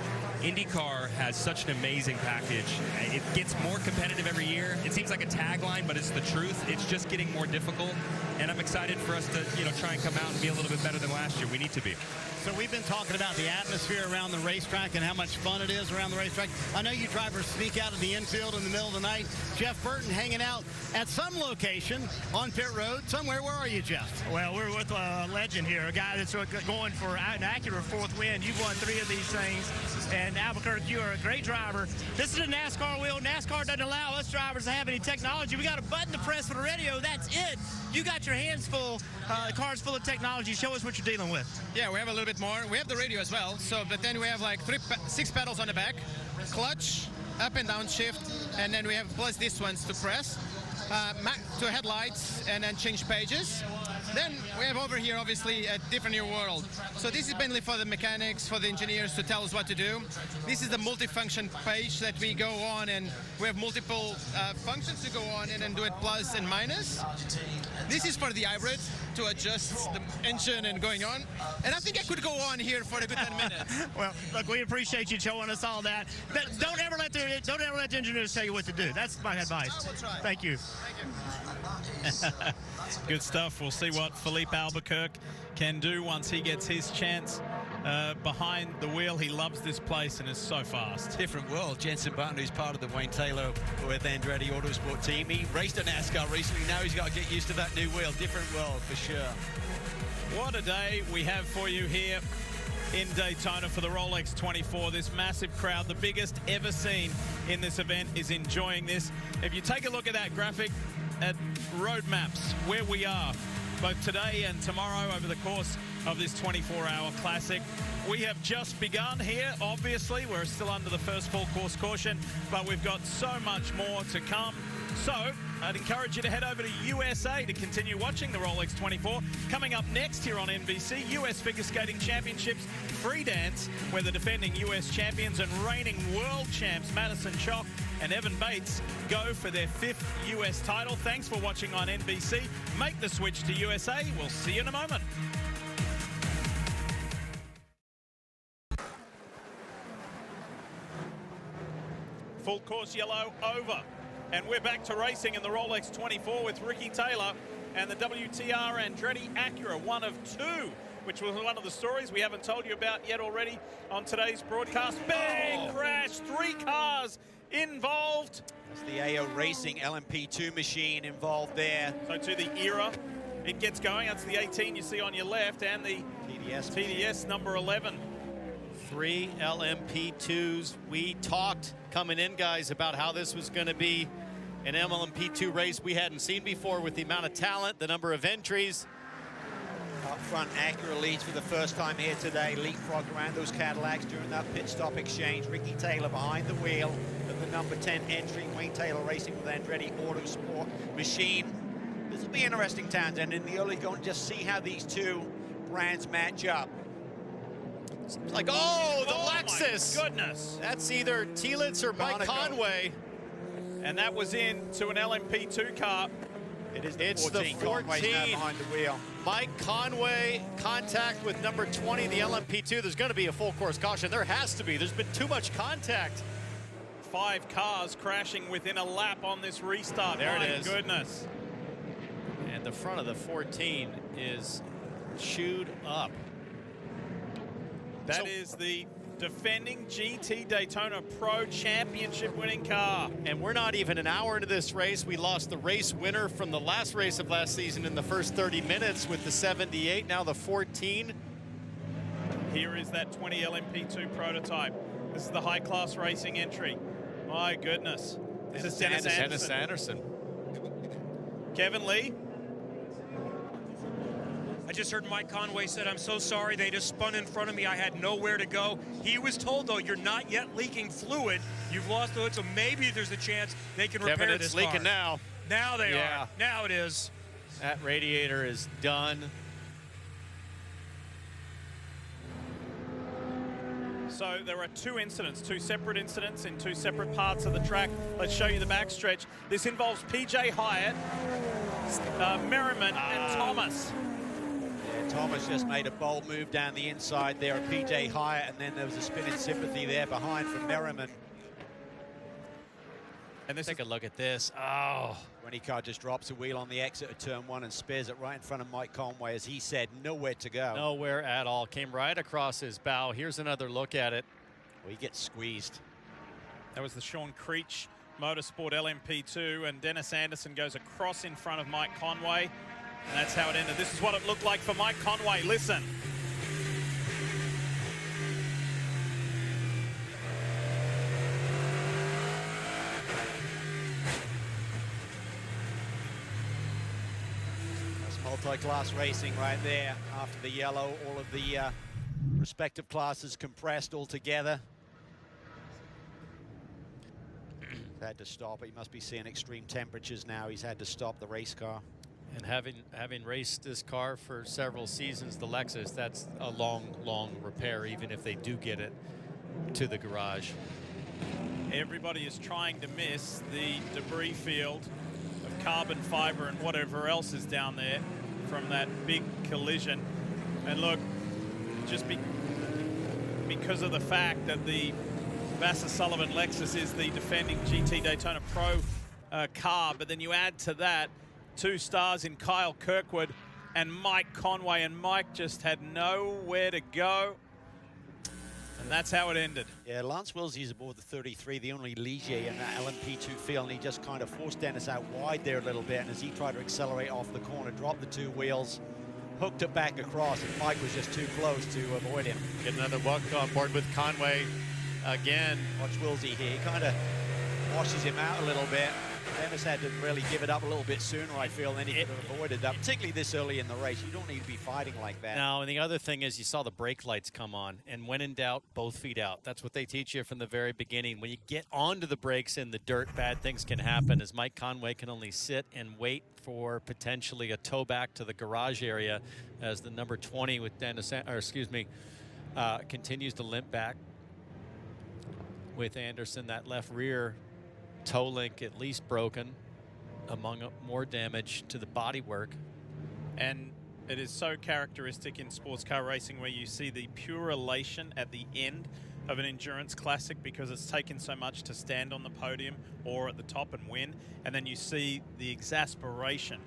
IndyCar has such an amazing package. It gets more competitive every year. It seems like a tagline, but it's the truth. It's just getting more difficult. And I'm excited for us to, try and come out and be a little bit better than last year. We need to be. So we've been talking about the atmosphere around the racetrack and how much fun it is around the racetrack. I know you drivers sneak out of the infield in the middle of the night. Jeff Burton hanging out at some location on pit road somewhere. Where are you, Jeff? Well, we're with a legend here, a guy that's going for an Acura fourth win. You've won 3 of these things. And Albuquerque, you are a great driver. This is a NASCAR wheel. NASCAR doesn't allow us drivers to have any technology. We got a button to press for the radio. That's it. You got your hands full, the car's full of technology. Show us what you're dealing with. Yeah, we have a little bit more. We have the radio as well. But then we have like 6 pedals on the back, clutch, up and down shift, and then we have plus these ones to press, to headlights, and then change pages. Then we have over here, obviously, a different new world. So this is mainly for the mechanics, for the engineers to tell us what to do. This is the multifunction page that we go on, and we have multiple functions to go on and then do it plus and minus. This is for the hybrid to adjust the engine and going on. And I think I could go on here for a good 10 minutes. Well, look, we appreciate you showing us all that. But don't ever let the engineers tell you what to do. That's my advice. Thank you. Good stuff. We'll see what Felipe Albuquerque can do once he gets his chance behind the wheel. He loves this place and is so fast. Different world. Jensen Button, who's part of the Wayne Taylor with Andretti Autosport team. He raced a NASCAR recently. Now he's got to get used to that new wheel. Different world for sure. What a day we have for you here in Daytona for the Rolex 24. This massive crowd, the biggest ever seen in this event, is enjoying this. If you take a look at that graphic at road maps, where we are both today and tomorrow over the course of this 24-hour classic, we have just begun here. Obviously, we're still under the first full course caution, but we've got so much more to come. So I'd encourage you to head over to USA to continue watching the Rolex 24. Coming up next here on NBC, US Figure Skating Championships Free Dance, where the defending US champions and reigning world champs Madison Chock and Evan Bates go for their 5th US title. Thanks for watching on NBC. Make the switch to USA. We'll see you in a moment. Full course yellow over. And we're back to racing in the Rolex 24 with Ricky Taylor and the WTR Andretti Acura, one of 2, which was one of the stories we haven't told you about yet already on today's broadcast. Big crash, 3 cars involved. That's the AO Racing LMP2 machine involved there. So to the era, it gets going. That's the 18 you see on your left and the TDS number 11. 3 LMP2s. We talked coming in, guys, about how this was going to be an LMP2 race we hadn't seen before with the amount of talent, the number of entries. Up front, Acura leads for the first time here today. Leapfrog around those Cadillacs during that pit stop exchange. Ricky Taylor behind the wheel of the number 10 entry. Wayne Taylor racing with Andretti Autosport machine. This will be interesting, Townsend. In the early going, just see how these 2 brands match up. It's like, oh, the Lexus. My goodness. That's either Thielitz or Mike Conway. And that was into an LMP2 car. It's the 14 behind the wheel. Mike Conway, contact with number 20, the LMP2. There's going to be a full course caution. There has to be. There's been too much contact. 5 cars crashing within a lap on this restart. There it is. My goodness. And the front of the 14 is chewed up. That is the defending GT Daytona Pro Championship winning car. And we're not even an hour into this race. We lost the race winner from the last race of last season in the first 30 minutes with the 78, now the 14. Here is that 20 LMP2 prototype. This is the high-class racing entry. My goodness. This is Dennis Anderson. Kevin Lee. I just heard Mike Conway said, "I'm so sorry, they just spun in front of me. I had nowhere to go." He was told, though, you're not yet leaking fluid. You've lost fluid, so maybe there's a chance they can repair Kevin, this it's leaking car. Now they Yeah. are. Now it is. That radiator is done. So there are 2 incidents, 2 separate incidents in 2 separate parts of the track. Let's show you the backstretch. This involves PJ Hyatt Merriman and Thomas. Yeah, Thomas just made a bold move down the inside there at PJ Hyatt, and then there was a spin in sympathy there behind from Merriman. And take a look at this. Oh, Rennie Car just drops a wheel on the exit of turn 1 and spares it right in front of Mike Conway, as he said, nowhere to go. Nowhere at all. Came right across his bow. Here's another look at it. Well, he gets squeezed. That was the Sean Creech Motorsport LMP2, and Dennis Anderson goes across in front of Mike Conway, and that's how it ended. This is what it looked like for Mike Conway. Listen. Multi-class racing right there. After the yellow, all of the respective classes compressed all together. Had to stop. He must be seeing extreme temperatures now. He's had to stop the race car. And having raced this car for several seasons, the Lexus, that's a long repair, even if they do get it to the garage. Everybody is trying to miss the debris field of carbon fiber and whatever else is down there from that big collision. And look, just because of the fact that the Vassar Sullivan Lexus is the defending GT Daytona Pro car, but then you add to that 2 stars in Kyle Kirkwood and Mike Conway, and Mike just had nowhere to go, and that's how it ended. Yeah, Lance Willsey's aboard the 33, the only Ligier in that LMP2 field, and he just kind of forced Dennis out wide there a little bit, and as he tried to accelerate off the corner, dropped the 2 wheels, hooked it back across, and Mike was just too close to avoid him. Get another walk on board with Conway again. Watch Willsey here. He kind of washes him out a little bit. Dennis had to really give it up a little bit sooner, I feel, than he could have avoided that, particularly this early in the race. You don't need to be fighting like that. Now, and the other thing is you saw the brake lights come on, and when in doubt, both feet out. That's what they teach you from the very beginning. When you get onto the brakes in the dirt, bad things can happen, as Mike Conway can only sit and wait for potentially a tow back to the garage area as the number 20 with Dennis, or excuse me, continues to limp back with Anderson. That left rear toe link at least broken, among more damage to the bodywork. And it is so characteristic in sports car racing where you see the pure elation at the end of an endurance classic because it's taken so much to stand on the podium or at the top and win, and then you see the exasperation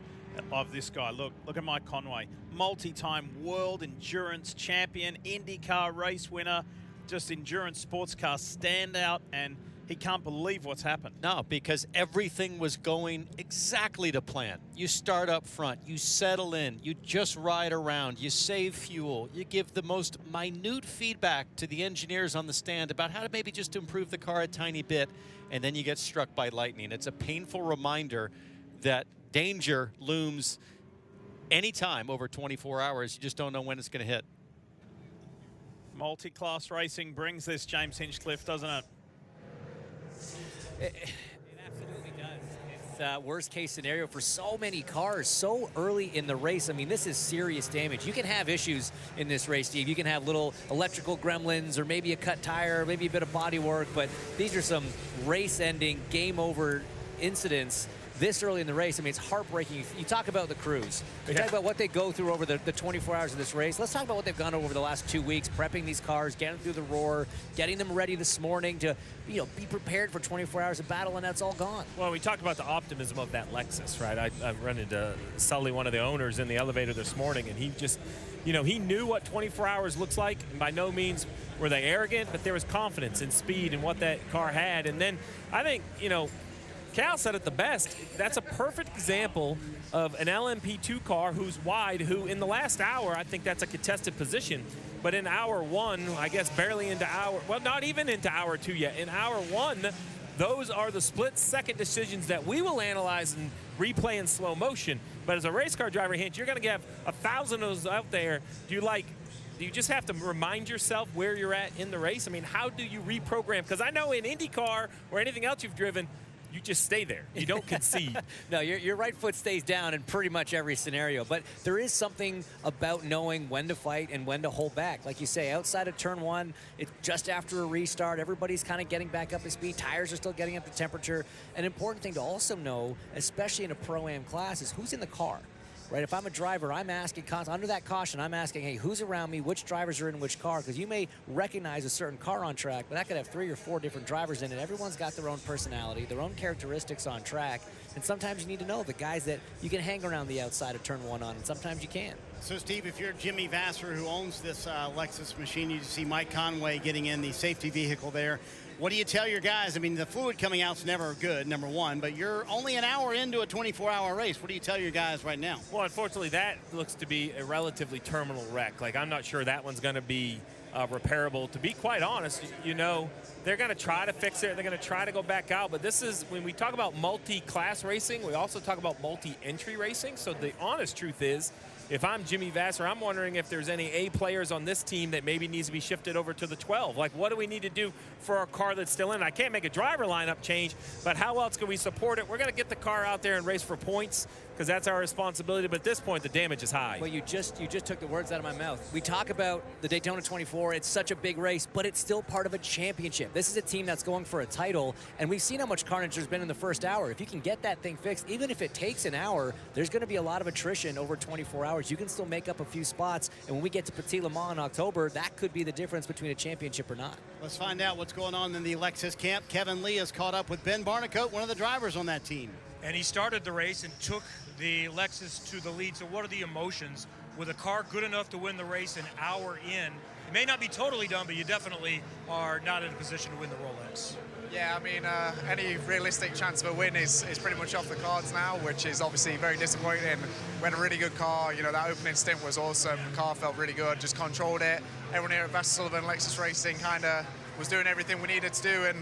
of this guy. Look at Mike Conway, multi-time world endurance champion, IndyCar race winner, just endurance sports car standout, and he can't believe what's happened. No, because everything was going exactly to plan. You start up front, you settle in, you just ride around, you save fuel, you give the most minute feedback to the engineers on the stand about how to maybe just improve the car a tiny bit, and then you get struck by lightning. It's a painful reminder that danger looms anytime over 24 hours. You just don't know when it's going to hit. Multi-class racing brings this, James Hinchcliffe, doesn't it? It absolutely does. It's worst case scenario for so many cars so early in the race. I mean, this is serious damage. You can have issues in this race, Steve. You can have little electrical gremlins or maybe a cut tire, maybe a bit of body work, but these are some race-ending, game-over incidents this early in the race. I mean, it's heartbreaking. You talk about the crews. You talk about what they go through over the 24 hours of this race. Let's talk about what they've gone over the last 2 weeks, prepping these cars, getting through the roar, getting them ready this morning to, be prepared for 24 hours of battle, and that's all gone. Well, we talked about the optimism of that Lexus, right? I've run into Sully, one of the owners, in the elevator this morning, and he just, he knew what 24 hours looks like, and by no means were they arrogant, but there was confidence in speed and what that car had. And then I think, Cal said it the best. That's a perfect example of an LMP2 car who's wide, who in the last hour, I think that's a contested position. But in hour 1, I guess barely into not even into hour 2 yet. In hour 1, those are the split-second decisions that we will analyze and replay in slow motion. But as a race car driver, Hinch, you're going to have 1,000 of those out there. Do you just have to remind yourself where you're at in the race? I mean, how do you reprogram? Because I know in IndyCar or anything else you've driven, you just stay there. You don't concede. No, your right foot stays down in pretty much every scenario. But there is something about knowing when to fight and when to hold back. Like you say, outside of turn one, it's just after a restart. Everybody's kind of getting back up to speed. Tires are still getting up to temperature. An important thing to also know, especially in a Pro-Am class, is who's in the car. Right, if I'm a driver, I'm asking, under that caution, I'm asking, hey, who's around me, which drivers are in which car? Because you may recognize a certain car on track, but that could have 3 or 4 different drivers in it. Everyone's got their own personality, their own characteristics on track, and sometimes you need to know the guys that you can hang around the outside of turn one on, and sometimes you can't. So, Steve, if you're Jimmy Vasser, who owns this Lexus machine, you see Mike Conway getting in the safety vehicle there. What do you tell your guys? I mean, the fluid coming out is never good, number one, but you're only an hour into a 24-hour race. What do you tell your guys right now? Well, unfortunately, that looks to be a relatively terminal wreck. Like, I'm not sure that one's going to be repairable. To be quite honest, you know, they're going to try to fix it. They're going to try to go back out. But this is, when we talk about multi-class racing, we also talk about multi-entry racing. So the honest truth is, if I'm Jimmy Vasser, I'm wondering if there's any A players on this team that maybe needs to be shifted over to the 12. Like, what do we need to do for our car that's still in? I can't make a driver lineup change, but how else can we support it? We're going to get the car out there and race for points because that's our responsibility. But at this point, the damage is high. Well, you just took the words out of my mouth. We talk about the Daytona 24. It's such a big race, but it's still part of a championship. This is a team that's going for a title, and we've seen how much carnage there's been in the first hour. If you can get that thing fixed, even if it takes an hour, there's going to be a lot of attrition over 24 hours. You can still make up a few spots, and when we get to Petit Le Mans in October, that could be the difference between a championship or not. Let's find out what's going on in the Lexus camp. Kevin Lee has caught up with Ben Barnicoat, one of the drivers on that team. And he started the race and took the Lexus to the lead. So what are the emotions with a car good enough to win the race an hour in? It may not be totally done, but you definitely are not in a position to win the Rolex. Yeah, I mean, any realistic chance of a win is pretty much off the cards now, which is obviously very disappointing. We had a really good car. You know, that opening stint was awesome. The car felt really good, just controlled it. Everyone here at Vasser Sullivan Lexus Racing kind of was doing everything we needed to do, and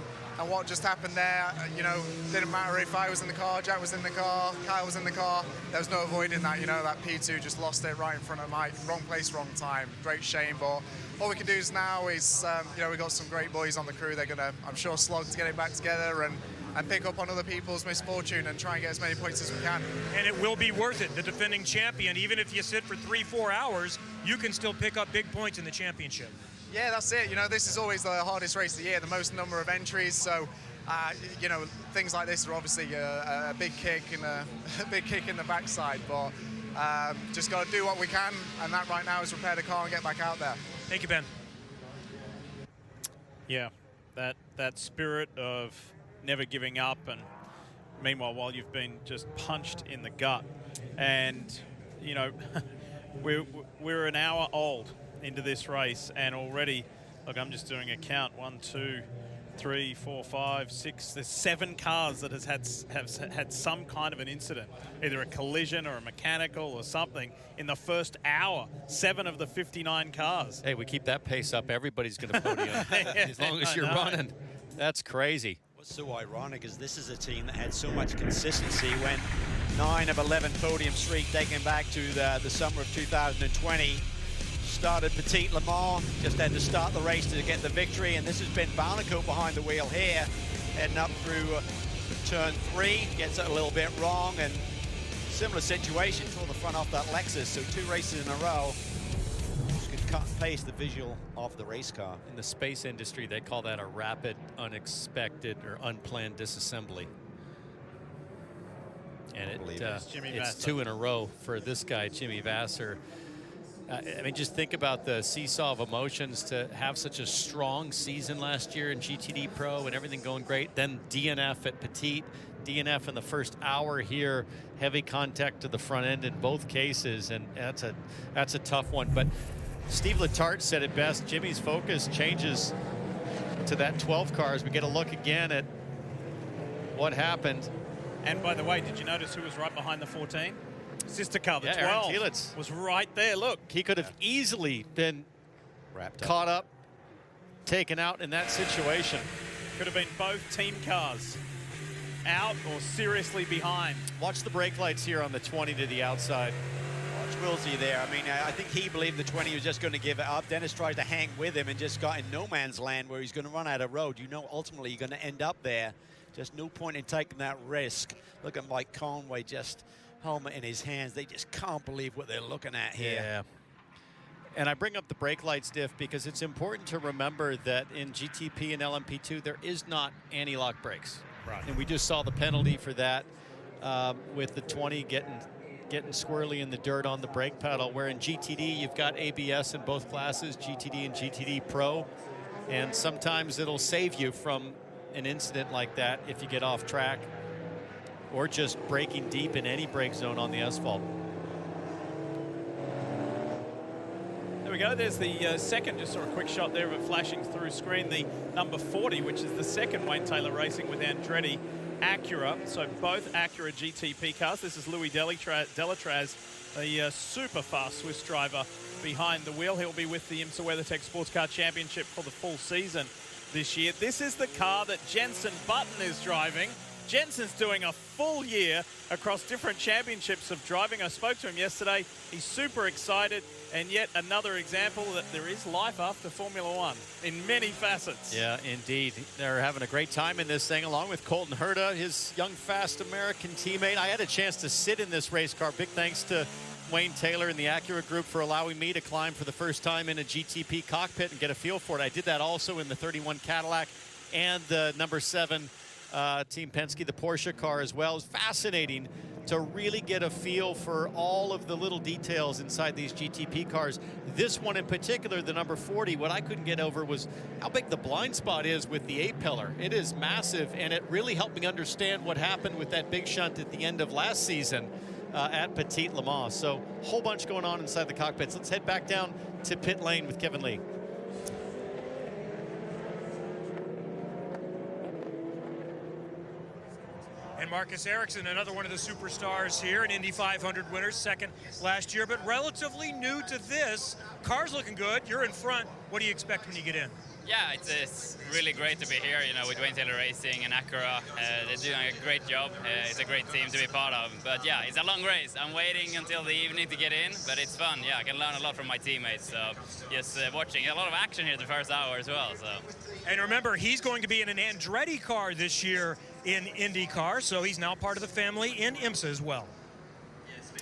what just happened there, you know, didn't matter if I was in the car, Jack was in the car, Kyle was in the car. There was no avoiding that, you know, that P2 just lost it right in front of Mike. Wrong place, wrong time. Great shame, but all we can do now is, you know, we've got some great boys on the crew. They're going to, I'm sure, slog to get it back together and pick up on other people's misfortune and try and get as many points as we can. And it will be worth it. The defending champion, even if you sit for 3-4 hours, you can still pick up big points in the championship. Yeah, that's it. You know, this is always the hardest race of the year, the most number of entries. So, you know, things like this are obviously a big kick in the backside. But just got to do what we can, and that right now is repair the car and get back out there. Thank you, Ben. Yeah, that spirit of never giving up, and meanwhile, while you've been just punched in the gut, and you know, we're an hour old into this race, and already, look, I'm just doing a count: 1, 2, 3, 4, 5, 6. There's 7 cars that have had some kind of an incident, either a collision or a mechanical or something in the first hour. 7 of the 59 cars. Hey, we keep that pace up, everybody's going to podium as long as you're running. That's crazy. What's so ironic is this is a team that had so much consistency when 9 of 11 podium streak dating back to the summer of 2020. Started Petit Le Mans, just had to start the race to get the victory, and this has been Barnicoat behind the wheel here, heading up through turn 3, gets it a little bit wrong, and similar situation, tore the front off that Lexus, so 2 races in a row. Just could cut and paste the visual of the race car. In the space industry, they call that a rapid, unexpected, or unplanned disassembly. And it's 2 in a row for this guy, Jimmy Vasser. I mean, just think about the seesaw of emotions to have such a strong season last year in GTD Pro and everything going great. Then DNF at Petit, DNF in the first hour here, heavy contact to the front end in both cases, and that's a tough one. But Steve Letarte said it best. Jimmy's focus changes to that 12 car as we get a look again at what happened. And by the way, did you notice who was right behind the 14? Sister car, the 12 was right there. Look, he could have easily been caught up, taken out in that situation. Could have been both team cars out or seriously behind. Watch the brake lights here on the 20 to the outside. Watch Wilsey there. I mean, I think he believed the 20 was just going to give it up. Dennis tried to hang with him and just got in no man's land where he's going to run out of road. You know, ultimately you're going to end up there. Just no point in taking that risk. Look at Mike Conway, just helmet in his hands. They just can't believe what they're looking at here. Yeah. And I bring up the brake lights, Diff, because it's important to remember that in GTP and LMP2, there is not anti-lock brakes. Right. And we just saw the penalty for that with the 20 getting squirrely in the dirt on the brake pedal, where in GTD, you've got ABS in both classes, GTD and GTD Pro. And sometimes it'll save you from an incident like that if you get off track or just braking deep in any brake zone on the asphalt. There we go. There's the second. Just saw a quick shot there of it flashing through screen. The number 40, which is the second Wayne Taylor Racing with Andretti Acura. So both Acura GTP cars. This is Louis Delatraz, the super fast Swiss driver behind the wheel. He'll be with the IMSA WeatherTech Sports Car Championship for the full season this year. This is the car that Jenson Button is driving. Jenson's doing a full year across different championships of driving. I spoke to him yesterday. He's super excited, and yet another example that there is life after Formula One in many facets. Yeah, indeed. They're having a great time in this thing, along with Colton Herta, his young, fast American teammate. I had a chance to sit in this race car. Big thanks to Wayne Taylor and the Acura group for allowing me to climb for the first time in a GTP cockpit and get a feel for it. I did that also in the 31 Cadillac and the number 7 Team Penske, the Porsche car as well. It's fascinating to really get a feel for all of the little details inside these GTP cars. This one in particular, the number 40, what I couldn't get over was how big the blind spot is with the A-pillar. It is massive, and it really helped me understand what happened with that big shunt at the end of last season at Petit Le Mans. So a whole bunch going on inside the cockpits. Let's head back down to pit lane with Kevin Lee. And Marcus Ericsson, another one of the superstars here, an Indy 500 winner, second last year, but relatively new to this. Car's looking good. You're in front. What do you expect when you get in? Yeah, it's really great to be here, you know, with Wayne Taylor Racing and Acura. They're doing a great job. It's a great team to be part of. But yeah, it's a long race. I'm waiting until the evening to get in, but it's fun. Yeah, I can learn a lot from my teammates. So just watching a lot of action here the first hour as well. So. And remember, he's going to be in an Andretti car this year in IndyCar, so he's now part of the family in IMSA as well.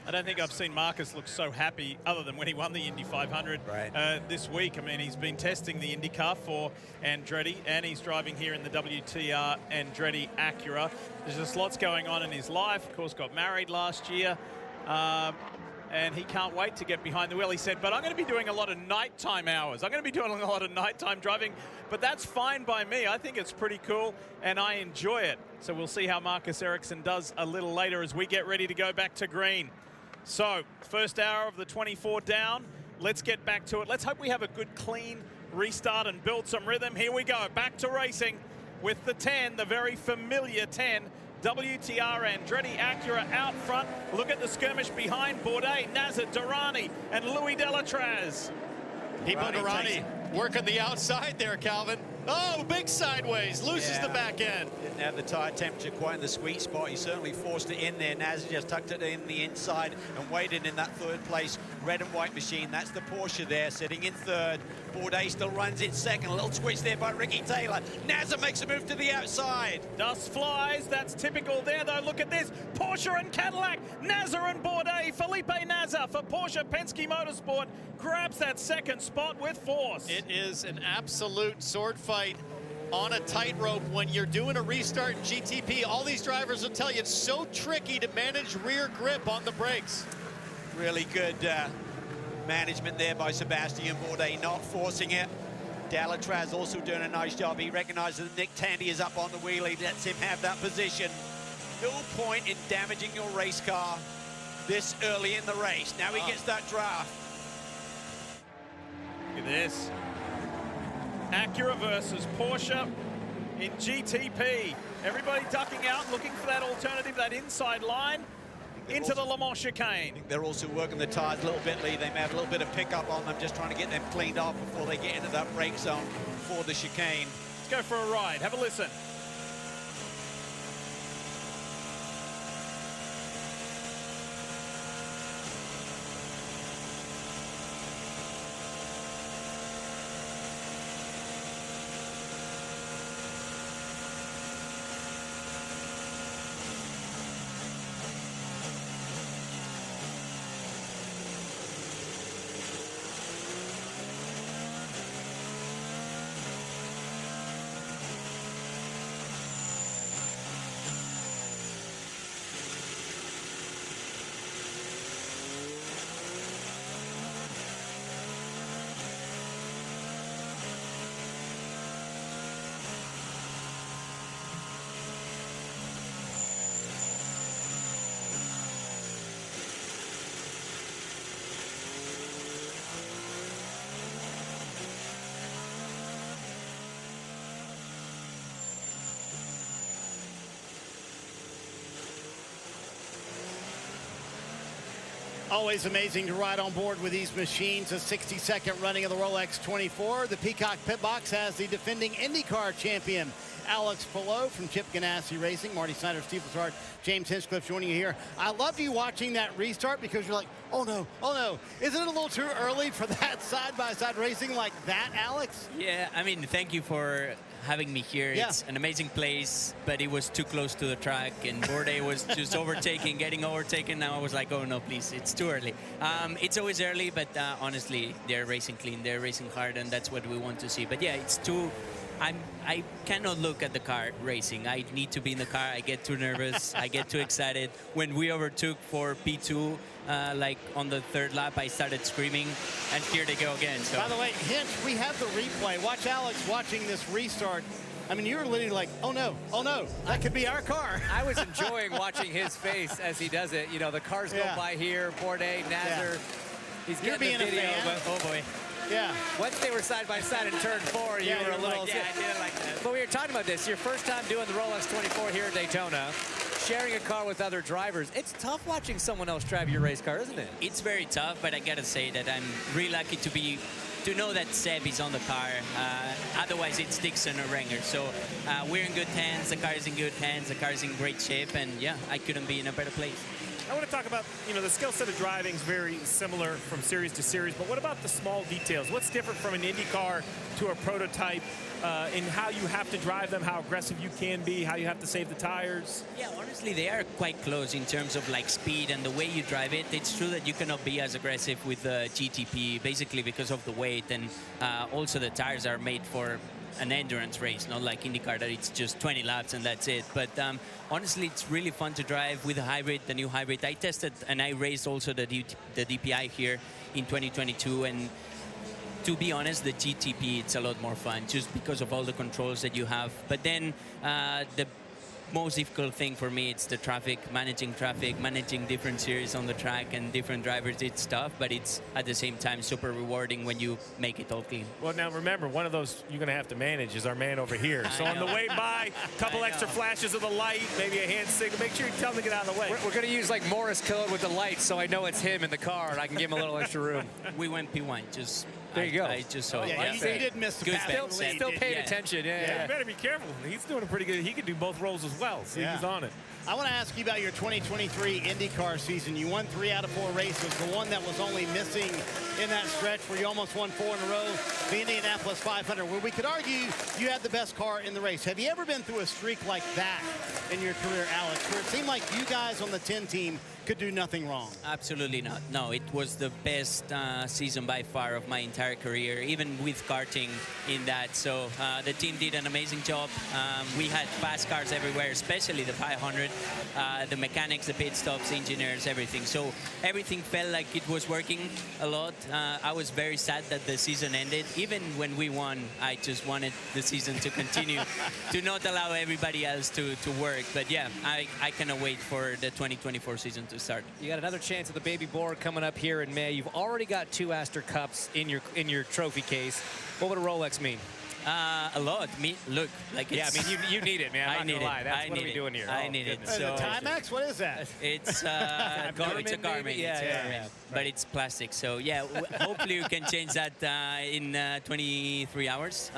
I don't think I've seen Marcus look so happy other than when he won the Indy 500 this week. I mean, he's been testing the Indy car for Andretti, and he's driving here in the WTR Andretti Acura. There's just lots going on in his life. Of course, got married last year, and he can't wait to get behind the wheel. He said, but I'm going to be doing a lot of nighttime hours. I'm going to be doing a lot of nighttime driving, but that's fine by me. I think it's pretty cool, and I enjoy it. So we'll see how Marcus Ericsson does a little later as we get ready to go back to green. So, first hour of the 24 down. Let's get back to it. Let's hope we have a good, clean restart and build some rhythm. Here we go, back to racing with the 10, the very familiar 10. WTR Andretti Acura out front. Look at the skirmish behind Bourdais, Nazar, Durrani, and Louis Delatraz. Pipo Durrani working the outside there, Calvin. Oh, big sideways, loses the back end. Didn't have the tire temperature quite in the sweet spot. He certainly forced it in there. Nazar just tucked it in the inside and waited in that third place. Red and white machine, that's the Porsche there, sitting in third. Bourdais still runs in second. A little twitch there by Ricky Taylor. Nazar makes a move to the outside. Dust flies, that's typical there though. Look at this, Porsche and Cadillac, Nazar and Bourdais. Felipe Nazar for Porsche Penske Motorsport grabs that second spot with force. It is an absolute sword fight on a tightrope when you're doing a restart in GTP. All these drivers will tell you it's so tricky to manage rear grip on the brakes. Really good management there by Sebastian Bourdais, not forcing it. Delatraz also doing a nice job. He recognizes that Nick Tandy is up on the wheel. He lets him have that position. No point in damaging your race car this early in the race. Now he gets that draft. Look at this. Acura versus Porsche in GTP. Everybody ducking out, looking for that alternative, that inside line into the Le Mans chicane. They're also working the tires a little bit, Lee. They may have a little bit of pickup on them, just trying to get them cleaned off before they get into that brake zone for the chicane. Let's go for a ride. Have a listen. Always amazing to ride on board with these machines. A 60-second running of the Rolex 24. The Peacock Pit Box has the defending IndyCar champion, Alex Palou from Chip Ganassi Racing. Marty Snyder, Steve Letarte, James Hinchcliffe joining you here. I love you watching that restart because you're like, oh no, oh no. Isn't it a little too early for that side-by-side racing like that, Alex? Yeah, I mean, thank you for having me here. Yeah. It's an amazing place, but it was too close to the track, and Bourdais was just getting overtaken. Now I was like, oh no, please, it's too early. It's always early, but honestly, they're racing clean, they're racing hard, and that's what we want to see. But yeah, it's too... I cannot look at the car racing. I need to be in the car. I get too nervous. I get too excited. When we overtook for P2, like on the third lap, I started screaming, and here they go again. So. By the way, Hinch, we have the replay. Watch Alex watching this restart. I mean, you were literally like, oh no, that could be our car. I was enjoying watching his face as he does it. You know, the cars go by here, Bourdais, Nazar. He's You're getting being the video, a fan. but oh boy. Yeah. Once they were side by side in turn 4, you were a little... Like, yeah, I didn't like that. But we were talking about this. Your first time doing the Rolex 24 here at Daytona, sharing a car with other drivers. It's tough watching someone else drive your race car, isn't it? It's very tough, but I gotta say that I'm really lucky to know that Seb is on the car. Otherwise, it's Dixon or Renger. So we're in good hands. The car is in good hands. The car is in great shape, and yeah, I couldn't be in a better place. I want to talk about, you know, the skill set of driving is very similar from series to series, but what about the small details? What's different from an Indy car to a prototype in how you have to drive them, how aggressive you can be, how you have to save the tires? Yeah, honestly, they are quite close in terms of like speed and the way you drive it. It's true that you cannot be as aggressive with the GTP, basically because of the weight, and also the tires are made for an endurance race, not like IndyCar that it's just 20 laps and that's it. But honestly, it's really fun to drive with the hybrid, the new hybrid. I tested and I raced also the DPI here in 2022, and to be honest, the GTP, it's a lot more fun just because of all the controls that you have. But then the most difficult thing for me, it's the traffic, managing different series on the track and different drivers. It's tough, but it's at the same time super rewarding when you make it all clean. Well, now remember, one of those you're going to have to manage is our man over here. So on the way by, a couple extra flashes of the light, maybe a hand signal. Make sure you tell him to get out of the way. We're going to use like Morse code with the lights, so I know it's him in the car, and I can give him a little extra room. We went P1, just... There you go. I just saw it. Yeah, he did miss the good pass. Still paying attention. Yeah. You better be careful. He's doing a pretty good. He could do both roles as well. So he's on it. I want to ask you about your 2023 IndyCar season. You won 3 out of 4 races. The one that was only missing in that stretch where you almost won 4 in a row, the Indianapolis 500, where we could argue you had the best car in the race. Have you ever been through a streak like that in your career, Alex, where it seemed like you guys on the 10 team could do nothing wrong? Absolutely not. No, it was the best season by far of my entire career, even with karting in that. So the team did an amazing job. We had fast cars everywhere, especially the 500. The mechanics, the pit stops, engineers, everything. So everything felt like it was working a lot. I was very sad that the season ended. Even when we won, I just wanted the season to continue, to not allow everybody else to work. But yeah, I cannot wait for the 2024 season to start. You got another chance at the Baby Board coming up here in May. You've already got 2 Astor Cups in your trophy case. What would a Rolex mean? A lot. Look, like it's... Yeah, I mean, you need it, man. I'm not gonna lie. That's what are we doing here? I need it. So, the Timex? What is that? It's a Garmin. Yeah. But it's plastic. So yeah, hopefully you can change that in 23 hours.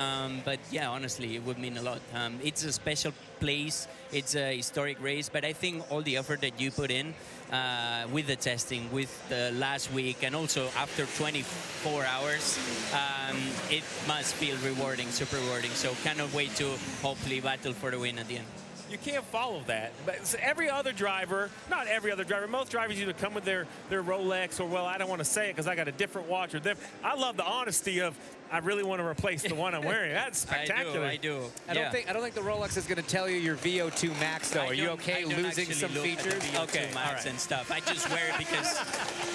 But yeah, honestly, it would mean a lot. It's a special place. It's a historic race. But I think all the effort that you put in with the testing, with the last week, and also after 24 hours, it must feel rewarding, super rewarding. So cannot wait to hopefully battle for the win at the end. You can't follow that. But every other driver, not every other driver, most drivers either come with their Rolex or, well, I don't want to say it because I got a different watch or different. I love the honesty of, I really want to replace the one I'm wearing. That's spectacular. I do. I don't think the Rolex is going to tell you your VO2 max, though. Are you okay losing some features? Okay, max and stuff. I just wear it because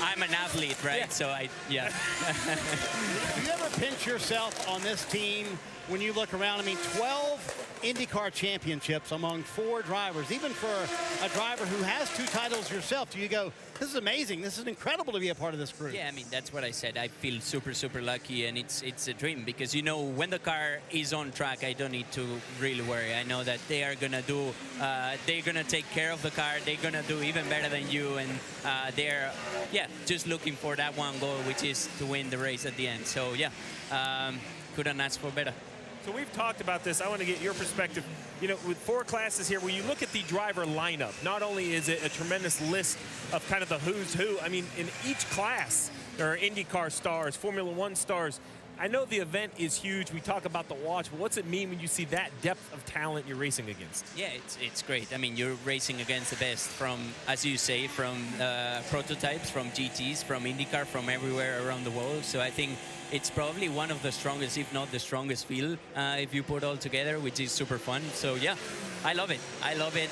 I'm an athlete, right? Yeah. So Do you ever pinch yourself on this team when you look around, I mean, 12 IndyCar championships among 4 drivers. Even for a driver who has 2 titles yourself, do you go, this is amazing. This is incredible to be a part of this group. Yeah, I mean, that's what I said. I feel super, super lucky, and it's a dream because, you know, when the car is on track, I don't need to really worry. I know that they are going to do, they're going to take care of the car. They're going to do even better than you, and they're, yeah, just looking for that one goal, which is to win the race at the end. So, yeah, couldn't ask for better. So we've talked about this. I want to get your perspective. You know, with 4 classes here, when you look at the driver lineup, not only is it a tremendous list of kind of the who's who, I mean, in each class, there are IndyCar stars, Formula One stars. I know the event is huge. We talk about the watch, but what's it mean when you see that depth of talent you're racing against? Yeah, it's great. I mean, you're racing against the best from, as you say, from prototypes, from GTs, from IndyCar, from everywhere around the world. So I think it's probably one of the strongest, if not the strongest field, if you put all together, which is super fun. So yeah, I love it. I love it.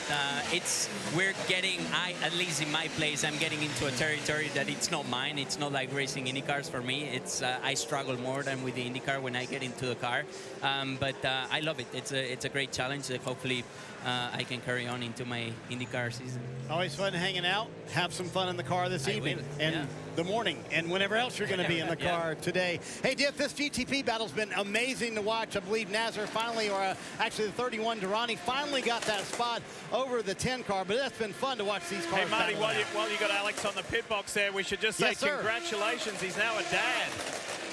We're getting, at least in my place, I'm getting into a territory that it's not mine. It's not like racing IndyCars for me. It's I struggle more than with the IndyCar when I get into the car. But I love it. It's a great challenge that hopefully I can carry on into my IndyCar season. Always fun hanging out. Have some fun in the car this evening and the morning and whenever else you're going to be in the car today. Hey, Diff, this GTP battle's been amazing to watch. I believe Nazar finally, or actually the 31 Durrani, finally got that spot over the 10 car, but that's been fun to watch these cars. Hey, Marty, while you got Alex on the pit box there, we should just say congratulations. He's now a dad.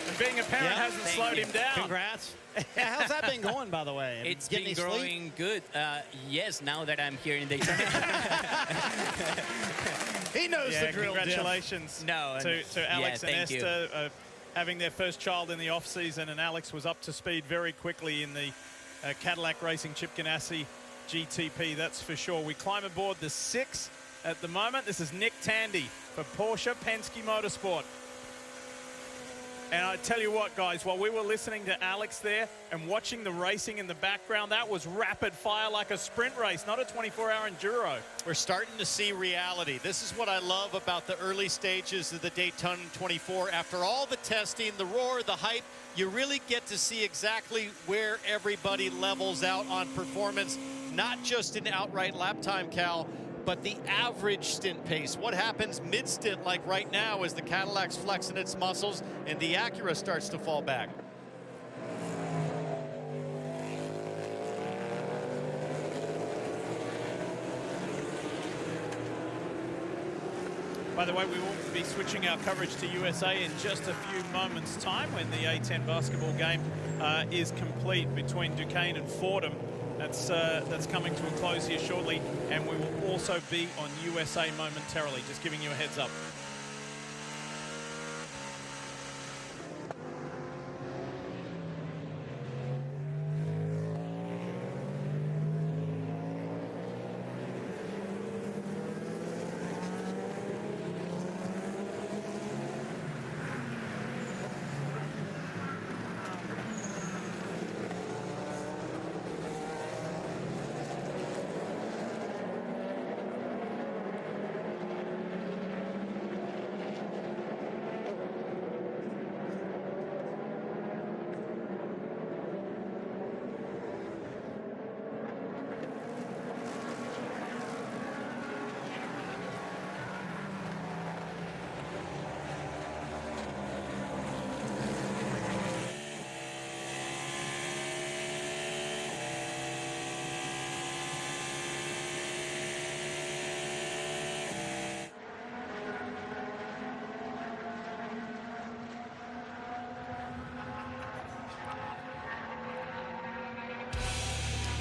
And being a parent hasn't slowed him down. Congrats. Yeah, how's that been going, by the way? It's been growing good. Yes, now that I'm here in Daytona. He knows the drill. Congratulations to Alex and Esther having their first child in the off-season, and Alex was up to speed very quickly in the Cadillac Racing Chip Ganassi GTP, that's for sure. We climb aboard the 6 at the moment. This is Nick Tandy for Porsche Penske Motorsport. And I tell you what, guys, while we were listening to Alex there and watching the racing in the background, that was rapid fire like a sprint race, not a 24-hour enduro. We're starting to see reality. This is what I love about the early stages of the Daytona 24. After all the testing, the roar, the hype, you really get to see exactly where everybody levels out on performance, not just in outright lap time, Cal, but the average stint pace. What happens mid-stint, like right now, as the Cadillac's flexing its muscles and the Acura starts to fall back? By the way, we will be switching our coverage to USA in just a few moments' time when the A10 basketball game is complete between Duquesne and Fordham. That's coming to a close here shortly, and we will also be on USA momentarily, just giving you a heads up.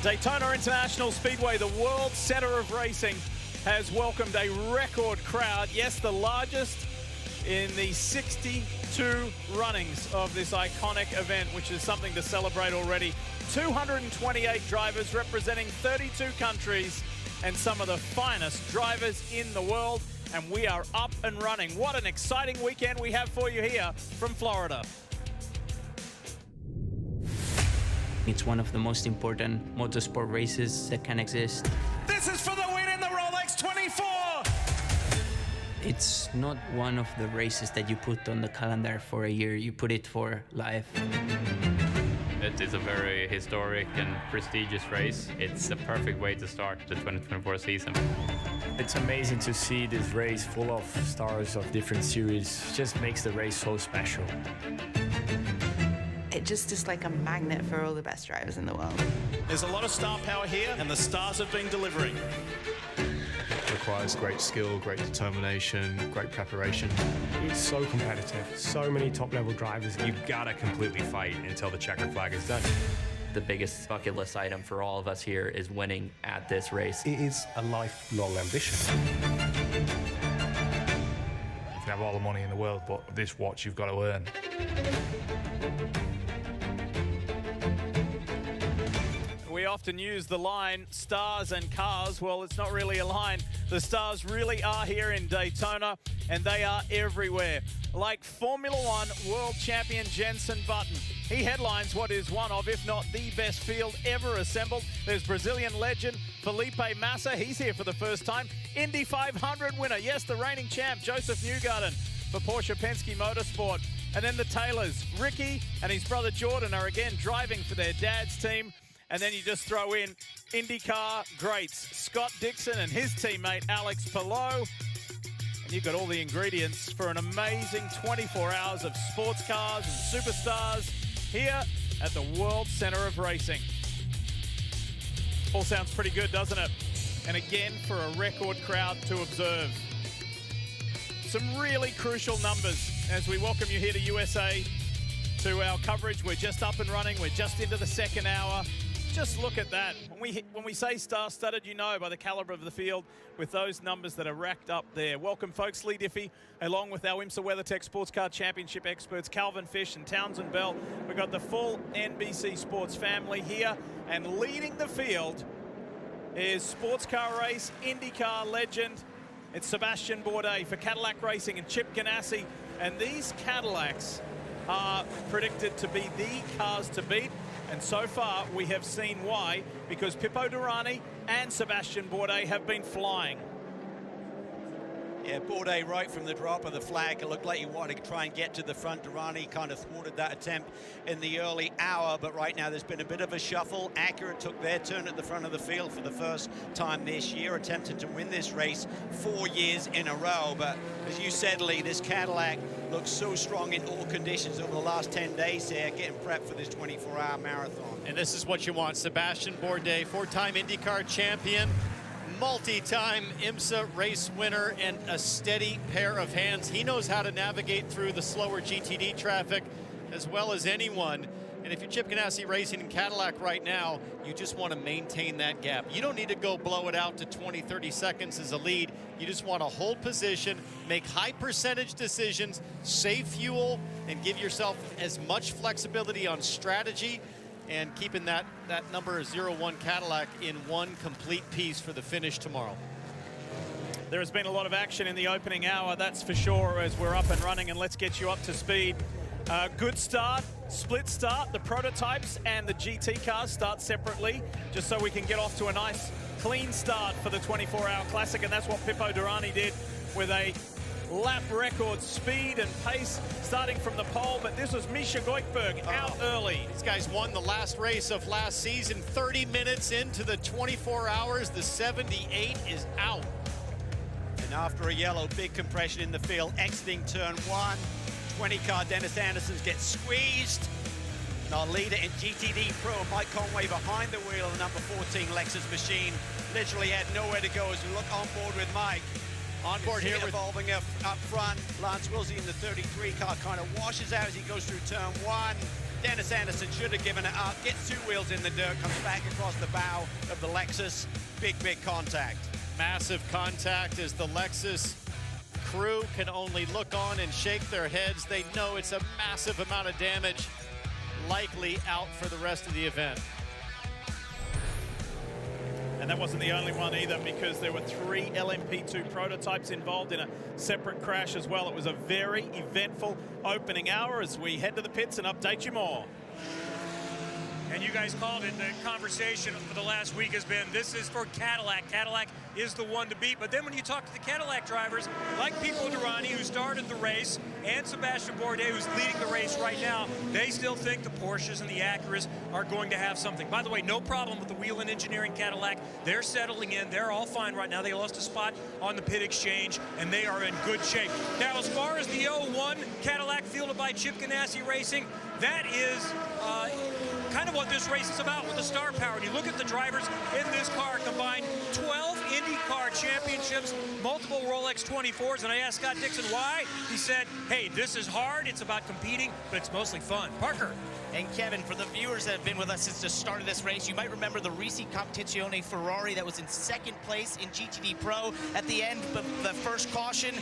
Daytona International Speedway, the world center of racing, has welcomed a record crowd. Yes, the largest in the 62 runnings of this iconic event, which is something to celebrate already. 228 drivers representing 32 countries and some of the finest drivers in the world. And we are up and running. What an exciting weekend we have for you here from Florida. It's one of the most important motorsport races that can exist. This is for the win in the Rolex 24! It's not one of the races that you put on the calendar for a year. You put it for life. it. It's a very historic and prestigious race. It's a perfect way to start the 2024 season. It's amazing to see this race full of stars of different series. It just makes the race so special. It just is like a magnet for all the best drivers in the world. There's a lot of star power here, and the stars have been delivering. Requires great skill, great determination, great preparation. It's so competitive. So many top-level drivers. You've got to completely fight until the checkered flag is done. The biggest bucket list item for all of us here is winning at this race. It is a lifelong ambition. You can have all the money in the world, but this watch you've got to earn. We often use the line stars and cars. Well, it's not really a line. The stars really are here in Daytona, and they are everywhere. Like Formula One world champion Jenson Button. He headlines what is one of, if not the best field ever assembled. There's Brazilian legend Felipe Massa. He's here for the first time. Indy 500 winner. Yes, the reigning champ, Joseph Newgarden for Porsche Penske Motorsport. And then the Taylors, Ricky and his brother Jordan, are again driving for their dad's team. And then you just throw in IndyCar greats, Scott Dixon and his teammate Alex Palou. And you've got all the ingredients for an amazing 24 hours of sports cars and superstars here at the World Center of Racing. All sounds pretty good, doesn't it? And again, for a record crowd to observe. Some really crucial numbers as we welcome you here to USA to our coverage. We're just up and running. We're just into the second hour. Just look at that. When we say star-studded, you know by the caliber of the field with those numbers that are racked up there. Welcome, folks. Lee Diffie, along with our IMSA WeatherTech Sports Car Championship experts, Calvin Fish and Townsend Bell. We've got the full NBC Sports family here, and leading the field is sports car race, IndyCar legend. It's Sebastian Bourdais for Cadillac Racing and Chip Ganassi. And these Cadillacs are predicted to be the cars to beat. And so far, we have seen why, because Pipo Derani and Sebastian Bourdais have been flying. Yeah, Bourdais right from the drop of the flag. It looked like he wanted to try and get to the front. Derani kind of thwarted that attempt in the early hour, but right now there's been a bit of a shuffle. Acura took their turn at the front of the field for the first time this year, attempting to win this race 4 years in a row. But as you said, Lee, this Cadillac looks so strong in all conditions over the last 10 days here, getting prepped for this 24-hour marathon. And this is what you want. Sebastian Bourdais, four-time IndyCar champion, multi-time IMSA race winner, and a steady pair of hands. He knows how to navigate through the slower GTD traffic as well as anyone. And if you're Chip Ganassi Racing in Cadillac right now, you just want to maintain that gap. You don't need to go blow it out to 20, 30 seconds as a lead. You just want to hold position, make high percentage decisions, save fuel, and give yourself as much flexibility on strategy, and keeping that number 01 Cadillac in one complete piece for the finish tomorrow. There has been a lot of action in the opening hour, that's for sure, as we're up and running, and let's get you up to speed. Good start, split start. The prototypes and the GT cars start separately, just so we can get off to a nice, clean start for the 24-hour classic, and that's what Pipo Derani did with a lap record speed and pace starting from the pole. But this was Misha Goikberg out early. These guys won the last race of last season. 30 minutes into the 24 hours, the 78 is out. And after a yellow, big compression in the field, exiting turn one. 20 car Dennis Anderson's gets squeezed. And our leader in GTD Pro, Mike Conway, behind the wheel of the number 14 Lexus machine, literally had nowhere to go as we look on board with Mike. On board here evolving up front. Lance Wilsey in the 33 car kind of washes out as he goes through turn one. Dennis Anderson should have given it up, gets two wheels in the dirt, comes back across the bow of the Lexus. Big contact. Massive contact as the Lexus crew can only look on and shake their heads. They know it's a massive amount of damage, likely out for the rest of the event. And that wasn't the only one either, because there were 3 LMP2 prototypes involved in a separate crash as well. It was a very eventful opening hour as we head to the pits and update you more. And you guys called it. The conversation for the last week has been, this is for Cadillac. Cadillac is the one to beat. But then when you talk to the Cadillac drivers, like Pipo Derani, who started the race, and Sebastian Bourdais, who's leading the race right now, they still think the Porsches and the Acuras are going to have something. By the way, no problem with the Whelen Engineering Cadillac. They're settling in. They're all fine right now. They lost a spot on the pit exchange, and they are in good shape. Now, as far as the 01 Cadillac fielded by Chip Ganassi Racing, that is kind of what this race is about with the star power. And you look at the drivers in this car, combined 12 IndyCar championships, multiple Rolex 24s, and I asked Scott Dixon why. He said, hey, this is hard, it's about competing, but it's mostly fun. Parker. And Kevin, for the viewers that have been with us since the start of this race, you might remember the Risi Competizione Ferrari that was in second place in GTD Pro at the end of the first caution.